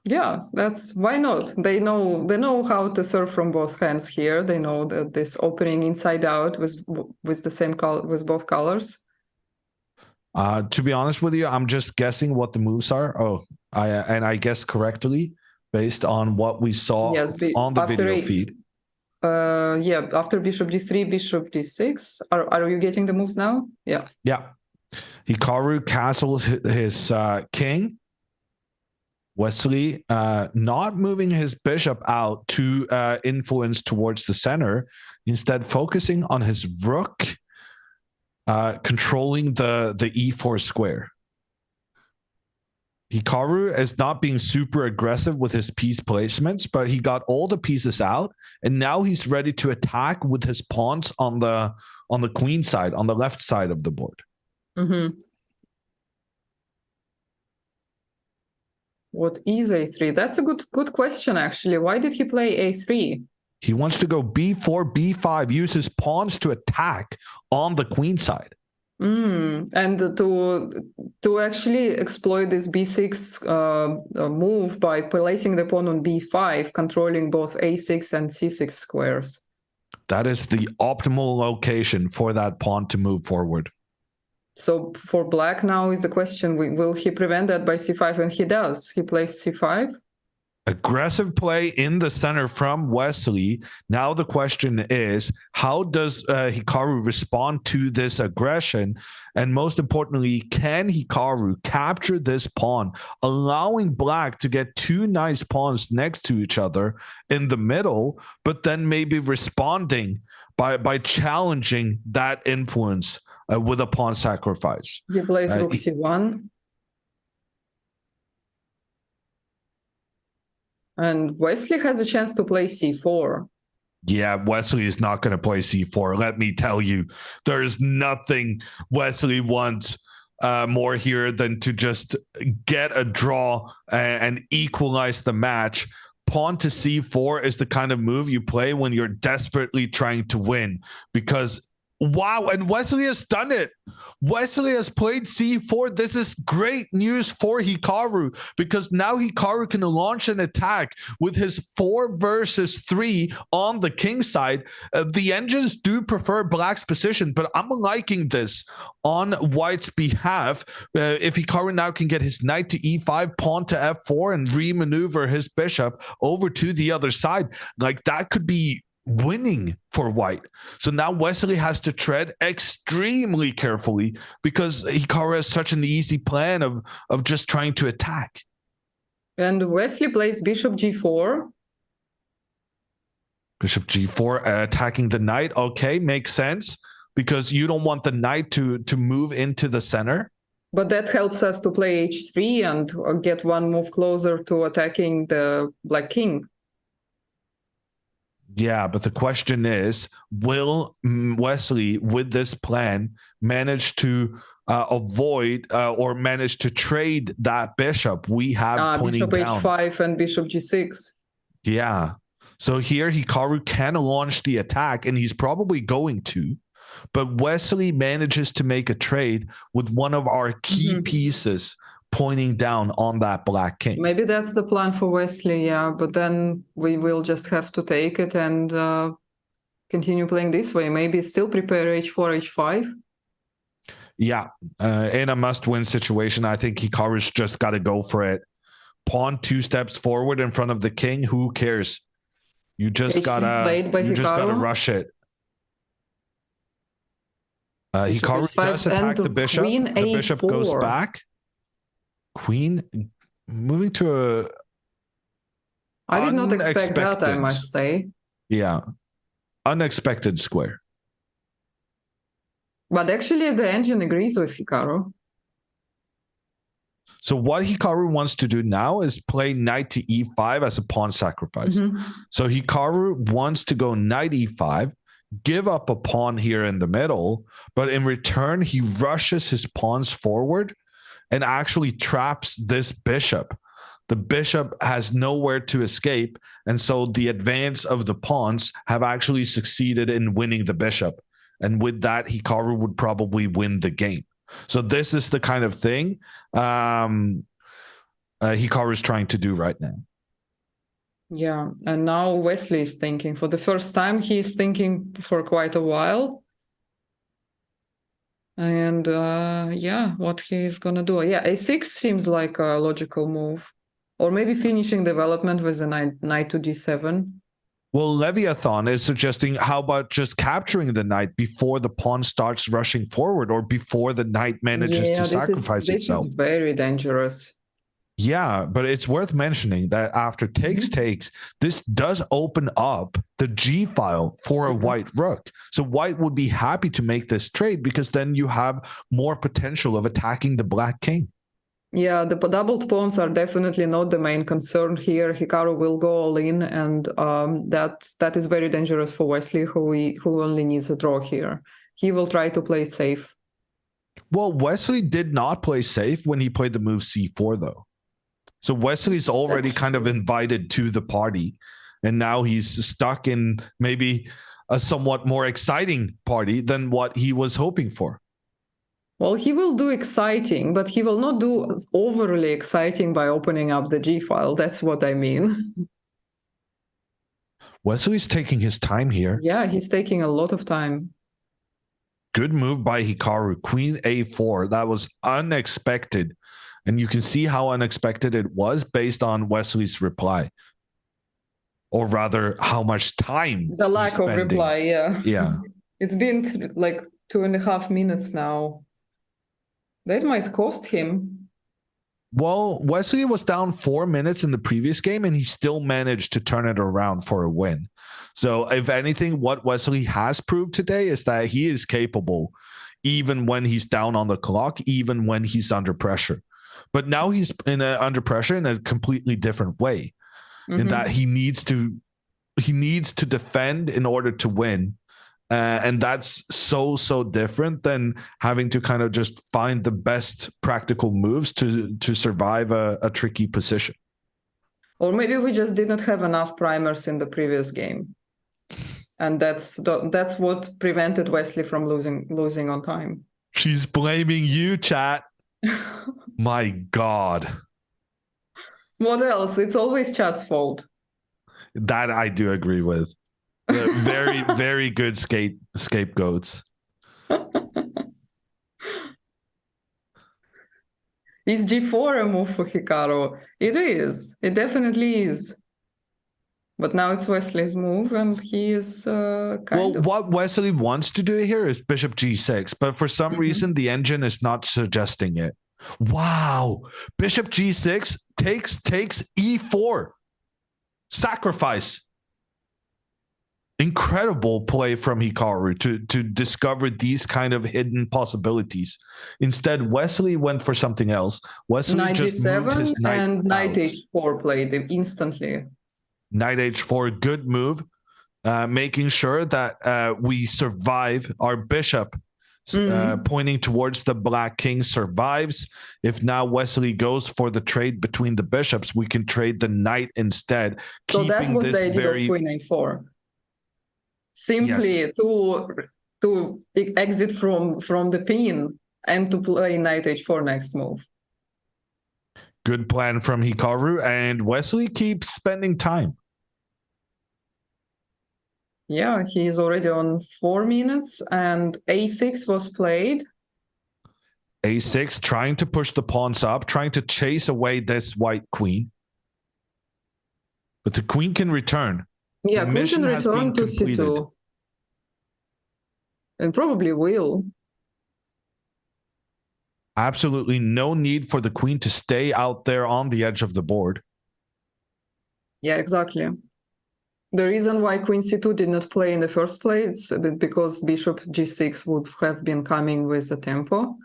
Yeah, that's why not? They know how to serve from both hands here. They know that this opening inside out with the same color, with both colors. To be honest with you, I'm just guessing what the moves are. I guess correctly based on what we saw on the video feed. Yeah, after bishop d3, bishop d6. Are you getting the moves now? Yeah. Yeah. Hikaru castles his king. Wesley not moving his bishop out to influence towards the center, instead focusing on his rook, controlling the e4 square. Hikaru is not being super aggressive with his piece placements, but he got all the pieces out, and now he's ready to attack with his pawns on the queen side, on the left side of the board. What is a3? That's a good question, actually. Why did he play a3? He wants to go b4, b5, use his pawns to attack on the queen side. And to actually exploit this b6 move by placing the pawn on b5, controlling both a6 and c6 squares. That is the optimal location for that pawn to move forward. So for black now is the question, will he prevent that by c5? And he does. He plays c5. Aggressive play in the center from Wesley. Now the question is, how does Hikaru respond to this aggression? And most importantly, can Hikaru capture this pawn, allowing black to get two nice pawns next to each other in the middle, but then maybe responding by challenging that influence with a pawn sacrifice? He plays rook c1. And Wesley has a chance to play c4. Yeah, Wesley is not going to play c4. Let me tell you, there's nothing Wesley wants more here than to just get a draw and equalize the match. Pawn to c4 is the kind of move you play when you're desperately trying to win, because Wow, and Wesley has done it. Wesley has played C4. This is great news for Hikaru because now Hikaru can launch an attack with his 4 versus 3 on the king side. The engines do prefer black's position, but I'm liking this on white's behalf. If Hikaru now can get his knight to E5, pawn to F4, and remaneuver his bishop over to the other side, like that could be winning for white. So now Wesley has to tread extremely carefully because Hikaru has such an easy plan of just trying to attack. And Wesley plays bishop G4. Bishop G4 attacking the knight. Okay, makes sense because you don't want the knight to move into the center. But that helps us to play H3 and get one move closer to attacking the black king. Yeah, but the question is, will Wesley, with this plan, manage to avoid or manage to trade that bishop we have pointing bishop down? H5 and bishop G6. Yeah. So here Hikaru can launch the attack, and he's probably going to. But Wesley manages to make a trade with one of our key pieces pointing down on that black king. Maybe that's the plan for Wesley, yeah. But then we will just have to take it and continue playing this way. Maybe still prepare H4, H5. Yeah, in a must-win situation, I think Hikaru's just got to go for it. Pawn 2 steps forward in front of the king. Who cares? You just gotta rush it. Hikaru does attack the bishop. The bishop goes back. Queen moving to a. I did not expect that, I must say. Yeah, unexpected square. But actually, the engine agrees with Hikaru. So what Hikaru wants to do now is play knight to E5 as a pawn sacrifice. So Hikaru wants to go knight E5, give up a pawn here in the middle, but in return, he rushes his pawns forward and actually traps this bishop. The bishop has nowhere to escape, and so the advance of the pawns have actually succeeded in winning the bishop. And with that, Hikaru would probably win the game. So this is the kind of thing Hikaru is trying to do right now. Yeah, and now Wesley is thinking. For the first time, he's thinking for quite a while. And yeah, what he's gonna do. Yeah, A6 seems like a logical move. Or maybe finishing development with the knight to D7. Well, Leviathan is suggesting, how about just capturing the knight before the pawn starts rushing forward or before the knight manages to sacrifice itself? This is very dangerous. Yeah, but it's worth mentioning that after takes, this does open up the G file for a white rook. So white would be happy to make this trade because then you have more potential of attacking the black king. Yeah, the doubled pawns are definitely not the main concern here. Hikaru will go all in, and that is very dangerous for Wesley, who only needs a draw here. He will try to play safe. Well, Wesley did not play safe when he played the move C4, though. So Wesley's already kind of invited to the party, and now he's stuck in maybe a somewhat more exciting party than what he was hoping for. Well, he will do exciting, but he will not do overly exciting by opening up the G file. That's what I mean. Wesley's taking his time here. Yeah, he's taking a lot of time. Good move by Hikaru. Queen A4. That was unexpected. And you can see how unexpected it was based on Wesley's reply. Or rather, how much time. The lack of reply, yeah. Yeah. It's been like 2.5 minutes now. That might cost him. Well, Wesley was down 4 minutes in the previous game, and he still managed to turn it around for a win. So if anything, what Wesley has proved today is that he is capable, even when he's down on the clock, even when he's under pressure. But now he's under pressure in a completely different way, in that he needs to defend in order to win. And that's so different than having to kind of just find the best practical moves to survive a tricky position. Or maybe we just didn't have enough primers in the previous game. And that's what prevented Wesley from losing on time. She's blaming you, chat. My God. What else? It's always chat's fault. That I do agree with. Very, very good scapegoats. Is G4 a move for Hikaru? It is. It definitely is. But now it's Wesley's move, and he is kind of... What Wesley wants to do here is bishop G6, but for some reason, the engine is not suggesting it. Wow. Bishop G6 takes E4. Sacrifice. Incredible play from Hikaru to discover these kind of hidden possibilities. Instead, Wesley went for something else. Wesley Knight just moved D7 his knight and Knight out. H4 played instantly. Knight H4, good move. Making sure that we survive. Our bishop pointing towards the black king survives. If now Wesley goes for the trade between the bishops, we can trade the knight instead. So that was the idea of Queen A4. Simply Yes. to exit from the pin and to play Knight H4 next move. Good plan from Hikaru, and Wesley keeps spending time. Yeah, he is already on 4 minutes, and A6 was played. A6 trying to push the pawns up, trying to chase away this white queen. But the queen can return. Yeah, The queen mission can has return been to completed. C2. And probably will. Absolutely no need for the queen to stay out there on the edge of the board. Yeah, exactly. The reason why Queen C2 did not play in the first place is because Bishop G6 would have been coming with the tempo.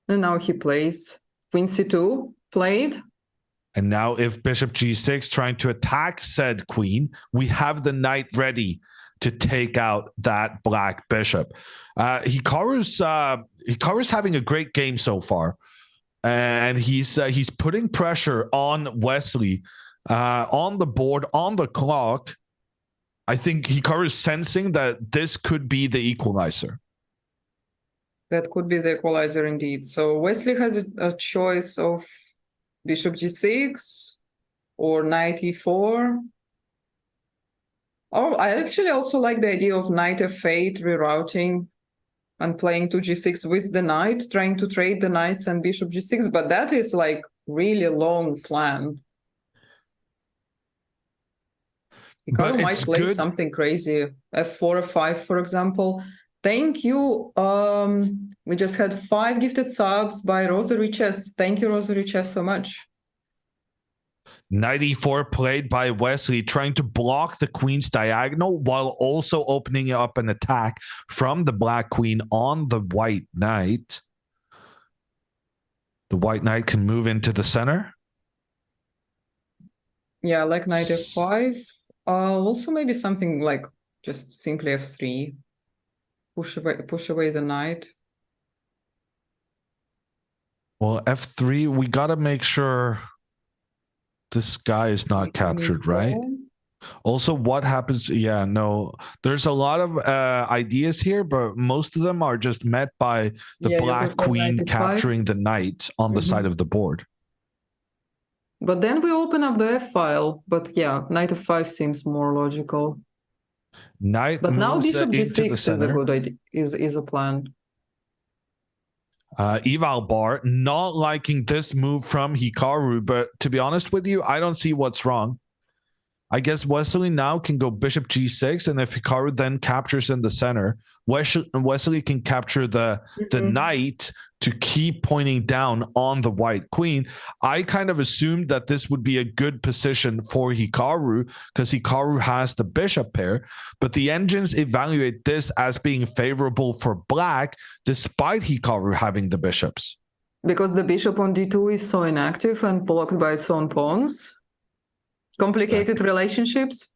And now he plays. Queen C2 played. And now if Bishop G6 trying to attack said queen, we have the knight ready to take out that black bishop. Hikaru's having a great game so far. And he's putting pressure on Wesley on the board, on the clock. I think Hikaru is sensing that this could be the equalizer. That could be the equalizer indeed. So Wesley has a choice of Bishop G6 or Knight E4. Oh, I actually also like the idea of Knight F8 rerouting and playing to G6 with the knight, trying to trade the knights and Bishop G6, but that is like really long plan. Hikaru might play something crazy, F4, F5, for example. Thank you. We just had 5 gifted subs by Rosary Chess. Thank you, Rosary Chess, so much. Knight E4 played by Wesley, trying to block the queen's diagonal while also opening up an attack from the black queen on the white knight. The white knight can move into the center. Yeah, like Knight F5. Also maybe something like just simply F3. Push away the knight. Well, F3, we got to make sure this guy is not captured, right? Also, what happens? Yeah, no, there's a lot of ideas here, but most of them are just met by the black queen capturing the knight on the side of the board. But then we open up the F file. But yeah, Knight F5 seems more logical. Knight but now Bishop G6 is a good idea, is a plan. Eval Bar not liking this move from Hikaru, but to be honest with you, I don't see what's wrong. I guess Wesley now can go Bishop G6, and if Hikaru then captures in the center, Wesley can capture the knight to keep pointing down on the white queen. I kind of assumed that this would be a good position for Hikaru because Hikaru has the bishop pair, but the engines evaluate this as being favorable for black despite Hikaru having the bishops. Because the bishop on D2 is so inactive and blocked by its own pawns? Complicated relationships?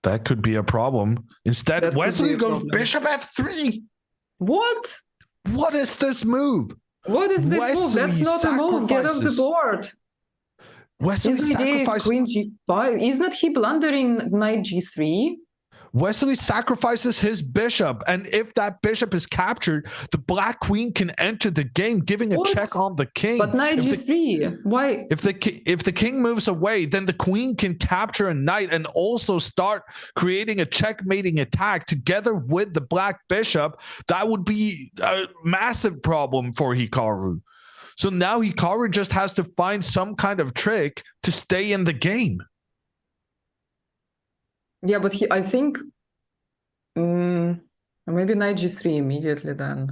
That could be a problem. Instead, Wesley goes Bishop F3. What? What is this move? What is this move? That's not a move. Get off the board. Wesley His idea is Queen G5. Isn't he blundering Knight G3? Wesley sacrifices his bishop, and if that bishop is captured, the black queen can enter the game, giving a check on the king. But knight g3, why? If the king moves away, then the queen can capture a knight and also start creating a checkmating attack together with the black bishop. That would be a massive problem for Hikaru. So now Hikaru just has to find some kind of trick to stay in the game. Yeah, but I think maybe knight g3 immediately then.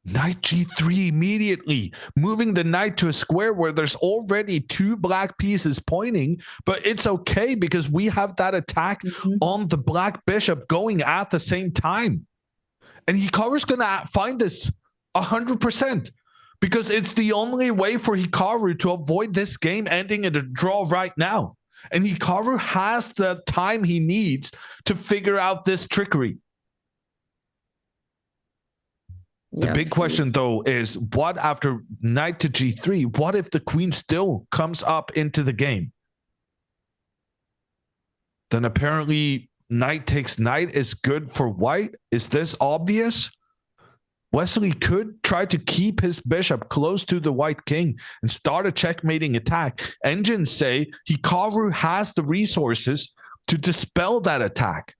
Knight g3 immediately, moving the knight to a square where there's already two black pieces pointing, but it's okay because we have that attack on the black bishop going at the same time. And Hikaru's going to find this 100% because it's the only way for Hikaru to avoid this game ending in a draw right now. And Hikaru has the time he needs to figure out this trickery. The big question, though, is what after knight to g3? What if the queen still comes up into the game? Then apparently knight takes knight is good for white. Is this obvious? Wesley could try to keep his bishop close to the white king and start a checkmating attack. Engines say Hikaru has the resources to dispel that attack.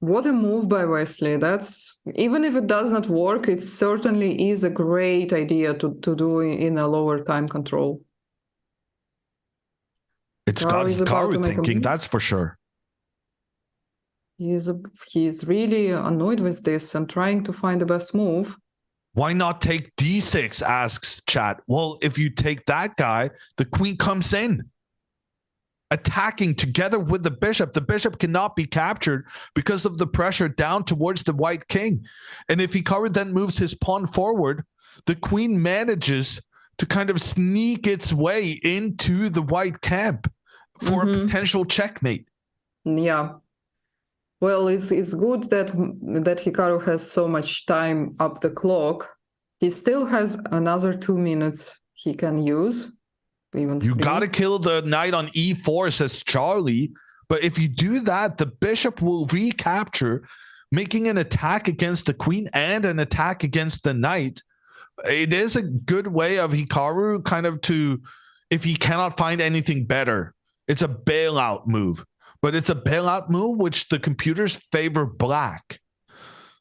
What a move by Wesley. That's, even if it does not work, it certainly is a great idea to do in a lower time control. It's got Hikaru thinking, that's for sure. He's really annoyed with this and trying to find the best move. Why not take d6, asks chat. Well, if you take that guy, the queen comes in, attacking together with the bishop. The bishop cannot be captured because of the pressure down towards the white king. And if Hikaru then moves his pawn forward, the queen manages to kind of sneak its way into the white camp for a potential checkmate. Yeah. Well, it's good that Hikaru has so much time up the clock. He still has another 2 minutes he can use. You got to kill the knight on e4, says Charlie. But if you do that, the bishop will recapture, making an attack against the queen and an attack against the knight. It is a good way of Hikaru kind of to, if he cannot find anything better, it's a bailout move. But it's a bailout move which the computers favor black.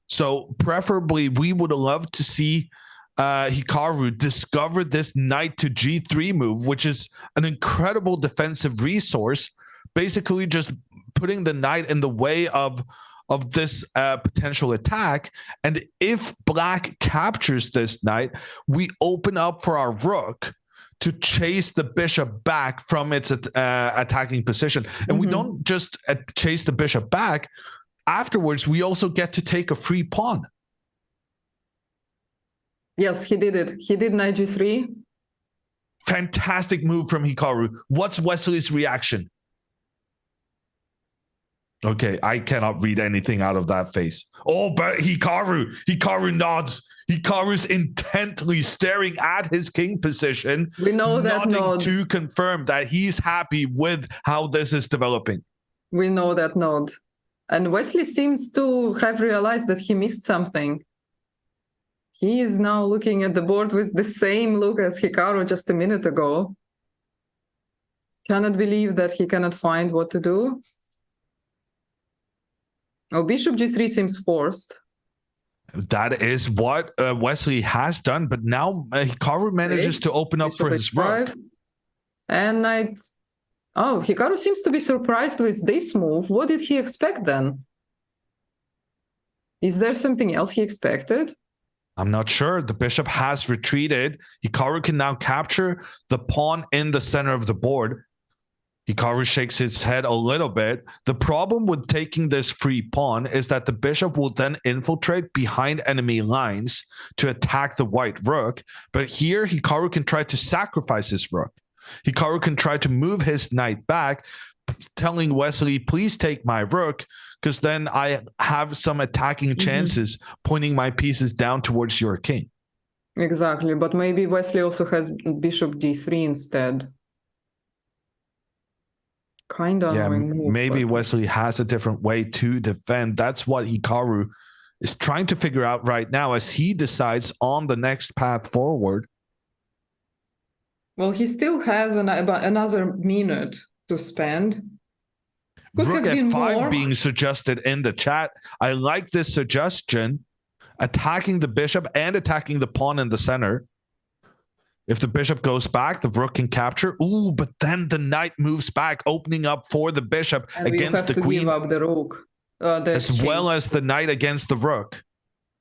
So preferably, we would love to see Hikaru discover this knight to g3 move, which is an incredible defensive resource, basically just putting the knight in the way of this potential attack. And if black captures this knight, we open up for our rook to chase the bishop back from its attacking position. And we don't just chase the bishop back. Afterwards, we also get to take a free pawn. Yes, he did it. He did knight g3. Fantastic move from Hikaru. What's Wesley's reaction? Okay, I cannot read anything out of that face. Oh, but Hikaru nods. Hikaru's intently staring at his king position. We know that nod. To confirm that he's happy with how this is developing. We know that nod. And Wesley seems to have realized that he missed something. He is now looking at the board with the same look as Hikaru just a minute ago. Cannot believe that he cannot find what to do. Oh, bishop g3 seems forced. That is what Wesley has done, but now Hikaru manages to open up for his rook. And knight. Oh, Hikaru seems to be surprised with this move. What did he expect then? Is there something else he expected? I'm not sure. The bishop has retreated. Hikaru can now capture the pawn in the center of the board. Hikaru shakes his head a little bit. The problem with taking this free pawn is that the bishop will then infiltrate behind enemy lines to attack the white rook. But here, Hikaru can try to sacrifice his rook. Hikaru can try to move his knight back, telling Wesley, please take my rook, because then I have some attacking chances, pointing my pieces down towards your king. Exactly, but maybe Wesley also has bishop d3 instead. Kind of annoying move. Maybe but- Wesley has a different way to defend. That's what Hikaru is trying to figure out right now as he decides on the next path forward. Well, he still has another minute to spend. Could Rook have been F5 more. being suggested in the chat. I like this suggestion. Attacking the bishop and attacking the pawn in the center. If the bishop goes back, the rook can capture. Ooh, but then the knight moves back, opening up for the bishop And we against have the to queen, give up the rook. as well as the knight against the rook.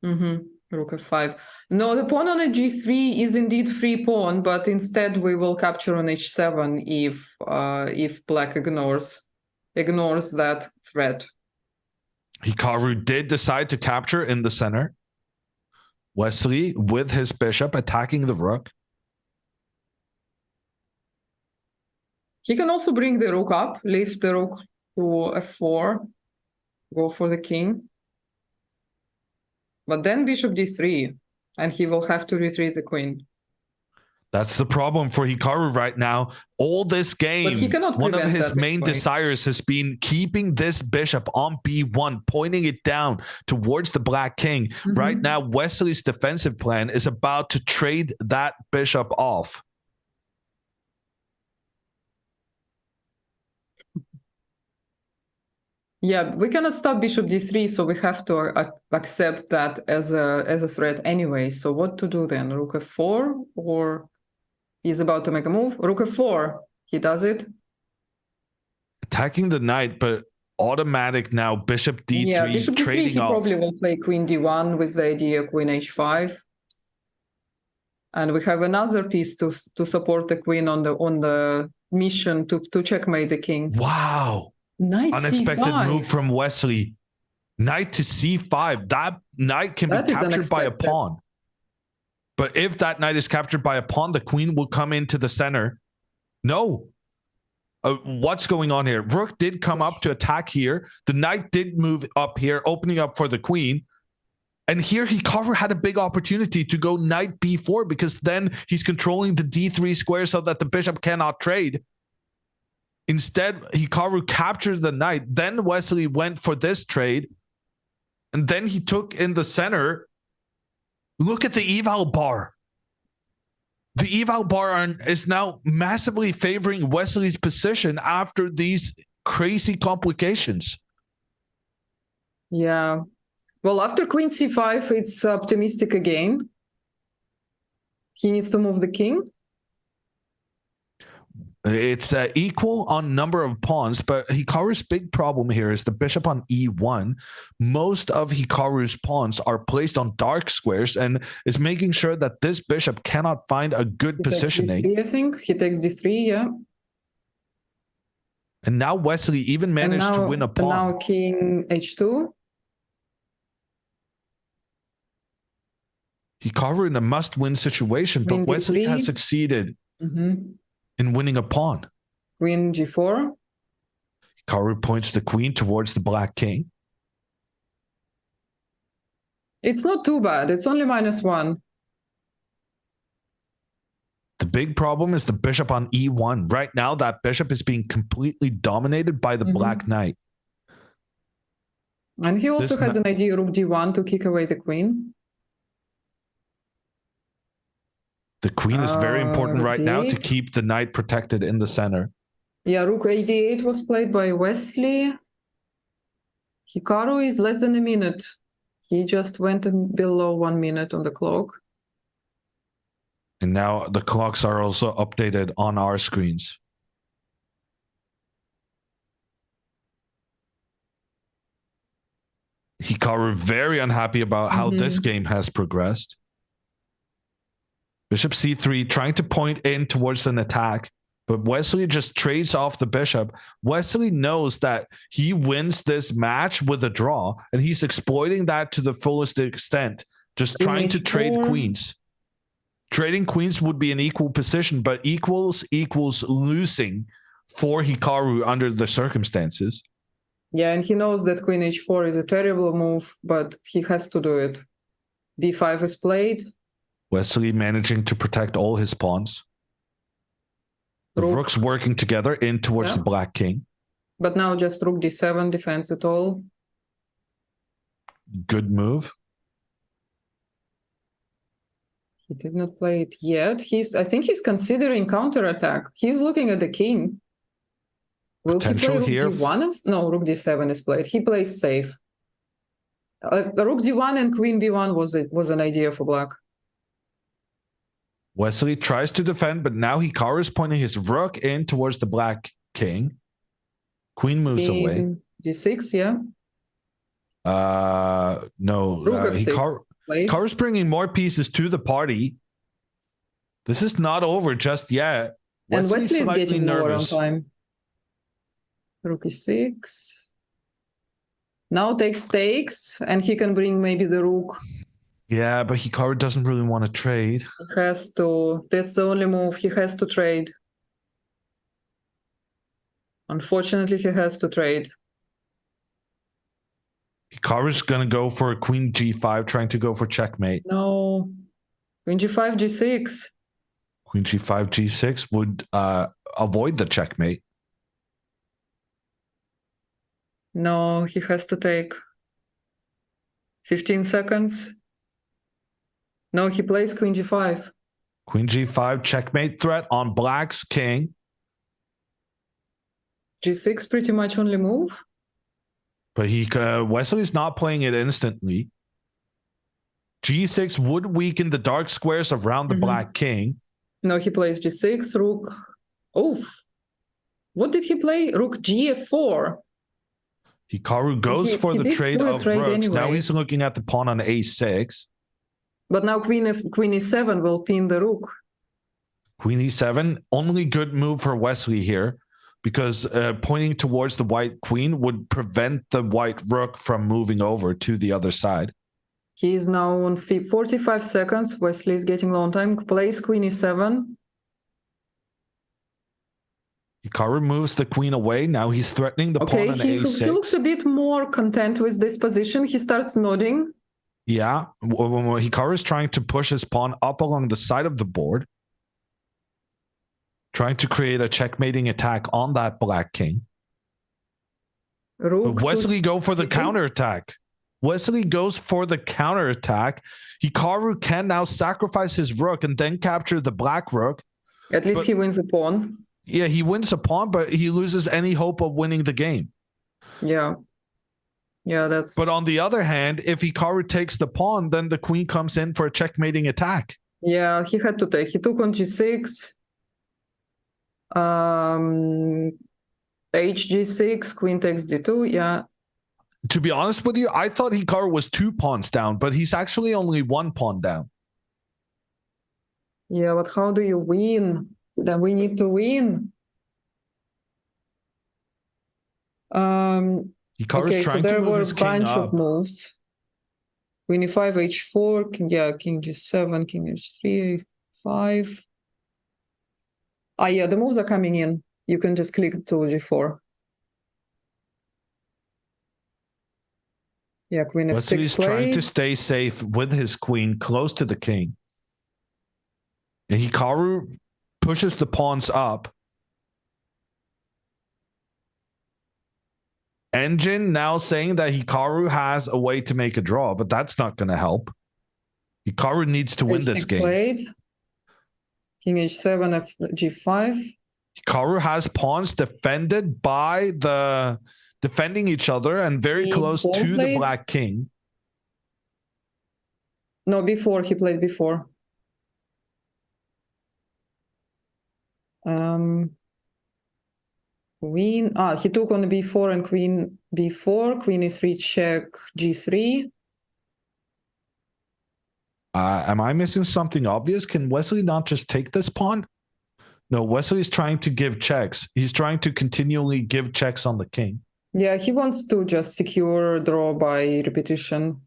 Rook F5. No, the pawn on a G3 is indeed free pawn, but instead we will capture on H7 if black ignores that threat. Hikaru did decide to capture in the center. Wesley with his bishop attacking the rook. He can also bring the rook up, lift the rook to F4, go for the king. But then bishop D3, and he will have to retreat the queen. That's the problem for Hikaru right now. All this game, But he cannot one of prevent his that main point. desires has been keeping this bishop on B1, pointing it down towards the black king. Right now, Wesley's defensive plan is about to trade that bishop off. Yeah, we cannot stop bishop D3, so we have to accept that as a threat anyway. So what to do then? Rook F4, or he's about to make a move? Rook F4, he does it. Attacking the knight, but automatic now, bishop D3, Yeah, bishop D3, trading he off. probably will play queen D1 with the idea queen H5. And we have another piece to support the queen on the mission to checkmate the king. Wow. Knight Unexpected C5. move from Wesley. Knight to C5. That knight can That be is captured by a unexpected. pawn. But if that knight is captured by a pawn, the queen will come into the center. No. What's going on here? Rook did come up to attack here. The knight did move up here, opening up for the queen. And here Hikaru had a big opportunity to go knight B4 because then he's controlling the D3 square so that the bishop cannot trade. Instead, Hikaru captured the knight. Then Wesley went for this trade. And then he took in the center. Look at the eval bar. The eval bar is now massively favoring Wesley's position after these crazy complications. Yeah. Well, after queen C5, it's optimistic again. He needs to move the king. It's equal on number of pawns, but Hikaru's big problem here is the bishop on E1. Most of Hikaru's pawns are placed on dark squares and is making sure that this bishop cannot find a good He positioning. takes D3, I think. He takes D3, yeah. And now Wesley even managed to win a pawn. And now king H2. Hikaru in a must-win situation, but Queen Wesley D3. has succeeded in winning a pawn. Queen G4. Hikaru points the queen towards the black king. It's not too bad. It's only -1. The big problem is the bishop on E1. Right now, that bishop is being completely dominated by the black knight. And he also This has an idea rook D1 to kick away the queen. The queen is very important right now to D8. keep the knight protected in the center. Yeah, rook A8 was played by Wesley. Hikaru is less than a minute. He just went below 1 minute on the clock. And now the clocks are also updated on our screens. Hikaru very unhappy about how this game has progressed. Bishop C3 trying to point in towards an attack, but Wesley just trades off the bishop. Wesley knows that he wins this match with a draw, and he's exploiting that to the fullest extent, just trying to trade queens. Trading queens would be an equal position, but equals losing for Hikaru under the circumstances. Yeah, and he knows that queen H4 is a terrible move, but he has to do it. B5 is played. Wesley managing to protect all his pawns. The rooks working together in towards the black king. But now just rook d7 defends it all. Good move. He did not play it yet. I think he's considering counterattack. He's looking at the king. Will he play Potential rook here. d1? No, rook d7 is played. He plays safe. Rook d1 and queen b1 was an idea for black. Wesley tries to defend, but now Hikaru is pointing his rook in towards the black king. Queen moves away. King d6, yeah. No. Rook f6. Hikaru's bringing more pieces to the party. This is not over just yet. And Wesley's Wesley is slightly getting lower on nervous. time. Rook e6. Now takes, and he can bring maybe the rook. Yeah, but Hikaru doesn't really want to trade. He has to. That's the only move. He has to trade. Unfortunately, he has to trade. Hikaru's going to go for queen g5, trying to go for checkmate. No. Queen g5, g6. Queen g5, g6 would avoid the checkmate. No, he has to take 15 seconds. No, he plays queen g5. Queen g5, checkmate threat on black's king. G6 pretty much only move. But Wesley's not playing it instantly. G6 would weaken the dark squares around the black king. No, he plays g6, rook. Oof. What did he play? Rook gf4. Hikaru goes for the trade of rooks. Anyway. Now he's looking at the pawn on a6. But now queen e7 will pin the rook. Queen e7, only good move for Wesley here, because pointing towards the white queen would prevent the white rook from moving over to the other side. He is now on 45 seconds. Wesley is getting low on time. Plays queen e7. Hikaru moves the queen away. Now he's threatening the pawn on a6. He looks a bit more content with this position. He starts nodding. Yeah, Hikaru is trying to push his pawn up along the side of the board, trying to create a checkmating attack on that black king. Rook Wesley go for the counterattack. Wesley goes for the counterattack. Hikaru can now sacrifice his rook and then capture the black rook. At least he wins a pawn. Yeah, he wins a pawn, but he loses any hope of winning the game. Yeah. Yeah, that's... But on the other hand, if Hikaru takes the pawn, then the queen comes in for a checkmating attack. Yeah, he had to take. He took on g6. Hg6, queen takes d2, yeah. To be honest with you, I thought Hikaru was 2 pawns down, but he's actually only 1 pawn down. Yeah, but how do you win? Then we need to win. Hikaru's trying to move his king up. There were a bunch of moves. Queen e5, h4, king g7, king h3, a5. Yeah, the moves are coming in. You can just click to g4. Yeah, queen f6 Wesley's trying to stay safe with his queen close to the king. And Hikaru pushes the pawns up. Engine now saying that Hikaru has a way to make a draw, but that's not going to help. Hikaru needs to win this game. Played. King h7, g5. Hikaru has pawns defended by defending each other and very close to the black king. No, before he played before. Queen, he took on b4 and queen b4, queen e3 check g3. Am I missing something obvious? Can Wesley not just take this pawn? No, Wesley's trying to give checks. He's trying to continually give checks on the king. Yeah, he wants to just secure draw by repetition.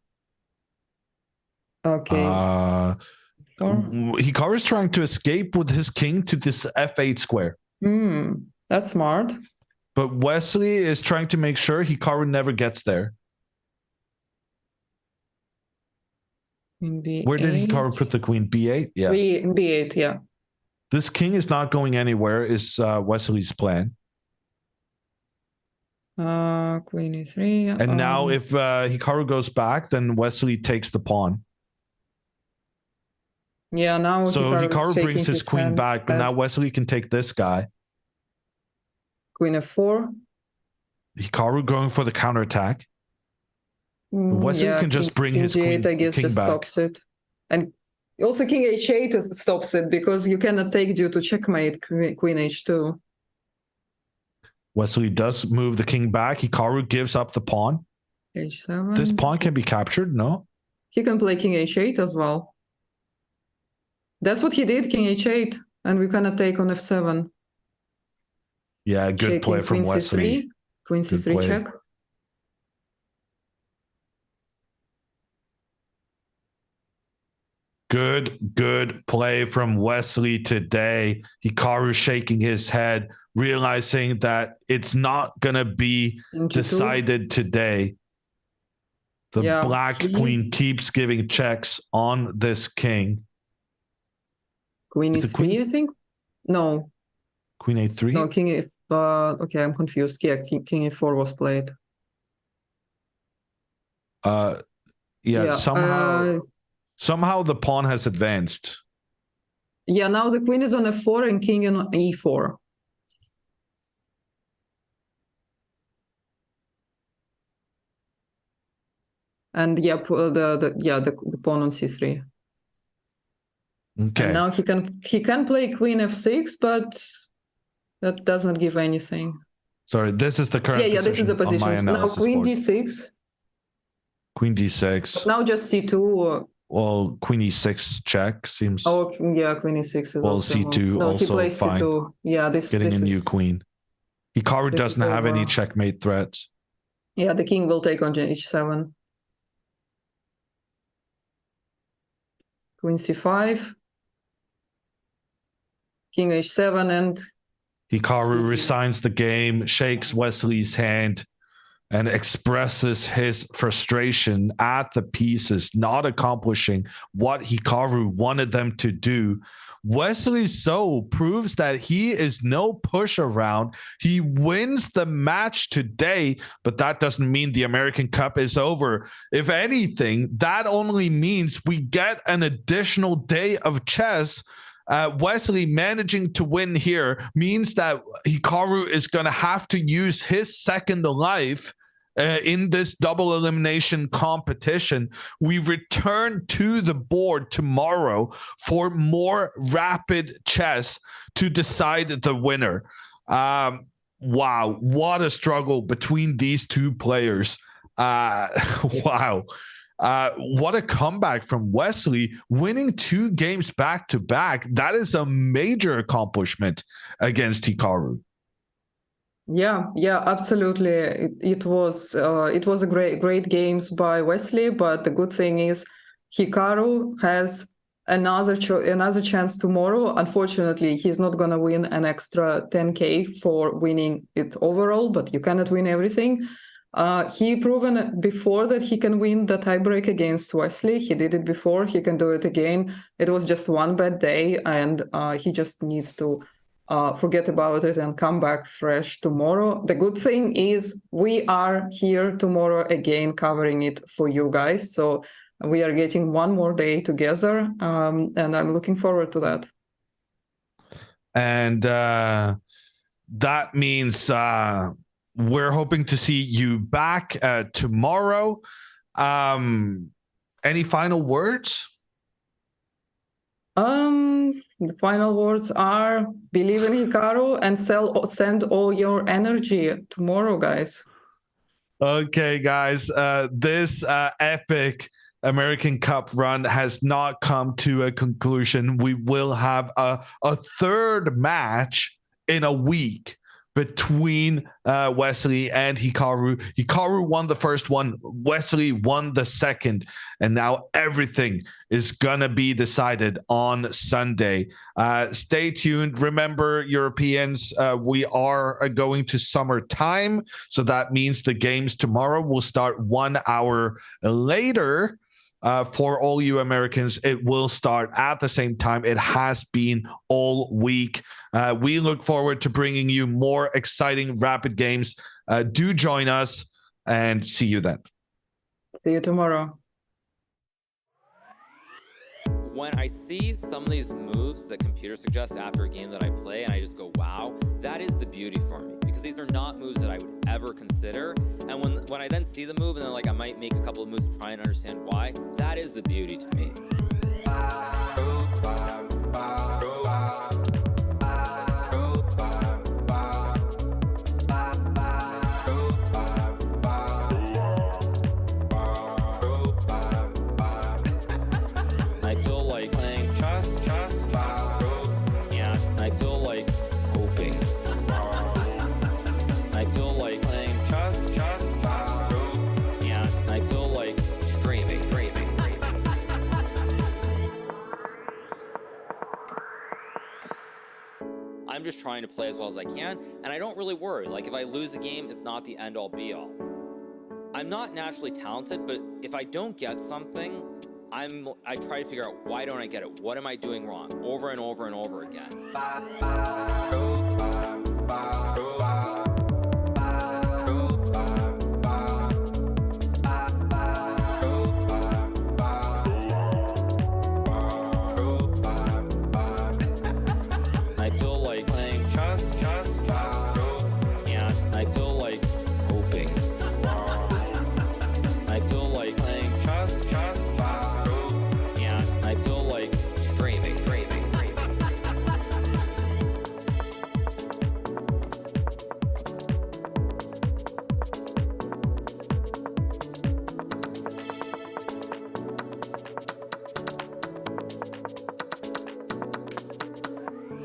Okay. Hikaru is trying to escape with his king to this f8 square. That's smart. But Wesley is trying to make sure Hikaru never gets there. B8. Where did Hikaru put the queen? B8? Yeah. B8, yeah. This king is not going anywhere, is Wesley's plan. Queen e3. And now if Hikaru goes back, then Wesley takes the pawn. Yeah, now So Hikaru brings his queen hand back, but now Wesley can take this guy. Queen f4. Hikaru going for the counterattack. Wesley can just bring his G8, I guess, king just back. stops it. And also king h8 stops it because you cannot take due to checkmate queen h2. Wesley does move the king back. Hikaru gives up the pawn. h7. This pawn can be captured, no? He can play king h8 as well. That's what he did, king h8. And we cannot take on f7. Yeah, good Shaking play from queen Wesley. c3. Queen c3 check. Good play from Wesley today. Hikaru shaking his head, realizing that it's not going to be decided today. The black queen keeps giving checks on this king. Queen e3, I think? No. Queen a3? No, king f... okay, I'm confused. Yeah, king e4 was played. Somehow the pawn has advanced. Yeah, now the queen is on f4 and king on e4. And yeah, the pawn on c3. Okay. And now he can play queen f6, but that does not give anything. Sorry, this is the current position. This is the position. Now queen d6. Queen d6. But now just c2. Well, queen e6 check seems. Oh yeah, queen e6 is well, also. c2 No, also he plays fine. c2. Yeah, getting a new queen. Hikaru doesn't have any checkmate threats. Yeah, the king will take on h7. Queen c5. King h7 and Hikaru resigns the game, shakes Wesley's hand, and expresses his frustration at the pieces not accomplishing what Hikaru wanted them to do. Wesley's soul proves that he is no push around. He wins the match today, but that doesn't mean the American Cup is over. If anything, that only means we get an additional day of chess. Wesley managing to win here means that Hikaru is going to have to use his second life in this double elimination competition. We return to the board tomorrow for more rapid chess to decide the winner. Wow, what a struggle between these two players. Wow. What a comeback from Wesley, winning 2 games back to back. That is a major accomplishment against Hikaru. Yeah, absolutely. It was a great games by Wesley, but the good thing is Hikaru has another chance tomorrow. Unfortunately, he's not gonna win an extra 10K for winning it overall, but you cannot win everything. He proven before that he can win the tiebreak against Wesley. He did it before. He can do it again. It was just one bad day, and he just needs to forget about it and come back fresh tomorrow. The good thing is we are here tomorrow again covering it for you guys. So we are getting one more day together, and I'm looking forward to that. And that means we're hoping to see you back tomorrow. Any final words? The final words are believe in Hikaru and send all your energy tomorrow, guys. Okay, guys. This epic American Cup run has not come to a conclusion. We will have a third match in a week between Wesley and Hikaru. Hikaru won the first one, Wesley won the second, and now everything is gonna be decided on Sunday. Stay tuned. Remember, Europeans, we are going to summertime, so that means the games tomorrow will start 1 hour later. for all you Americans. It will start at the same time. It has been all week. We look forward to bringing you more exciting rapid games. Do join us and see you then. See you tomorrow. When I see some of these moves that computer suggests after a game that I play, and I just go, wow, that is the beauty for me, because these are not moves that I would ever consider. And when I then see the move and then like I might make a couple of moves to try and understand why, that is the beauty to me. I feel like playing chess, yeah, I feel like hoping. I feel like playing chess, yeah, I feel like streaming. I'm just trying to play as well as I can, and I don't really worry. Like, if I lose a game, it's not the end-all be-all. I'm not naturally talented, but if I don't get something, I try to figure out, why don't I get it? What am I doing wrong? Over and over and over again. I feel like playing chess, yeah, I feel like hoping. I feel like playing chess, yeah, I feel like streaming.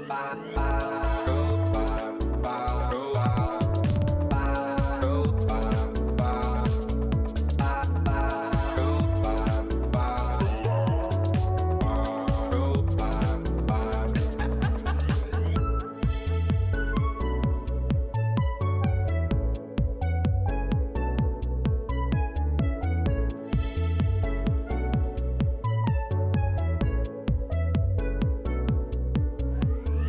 Bye.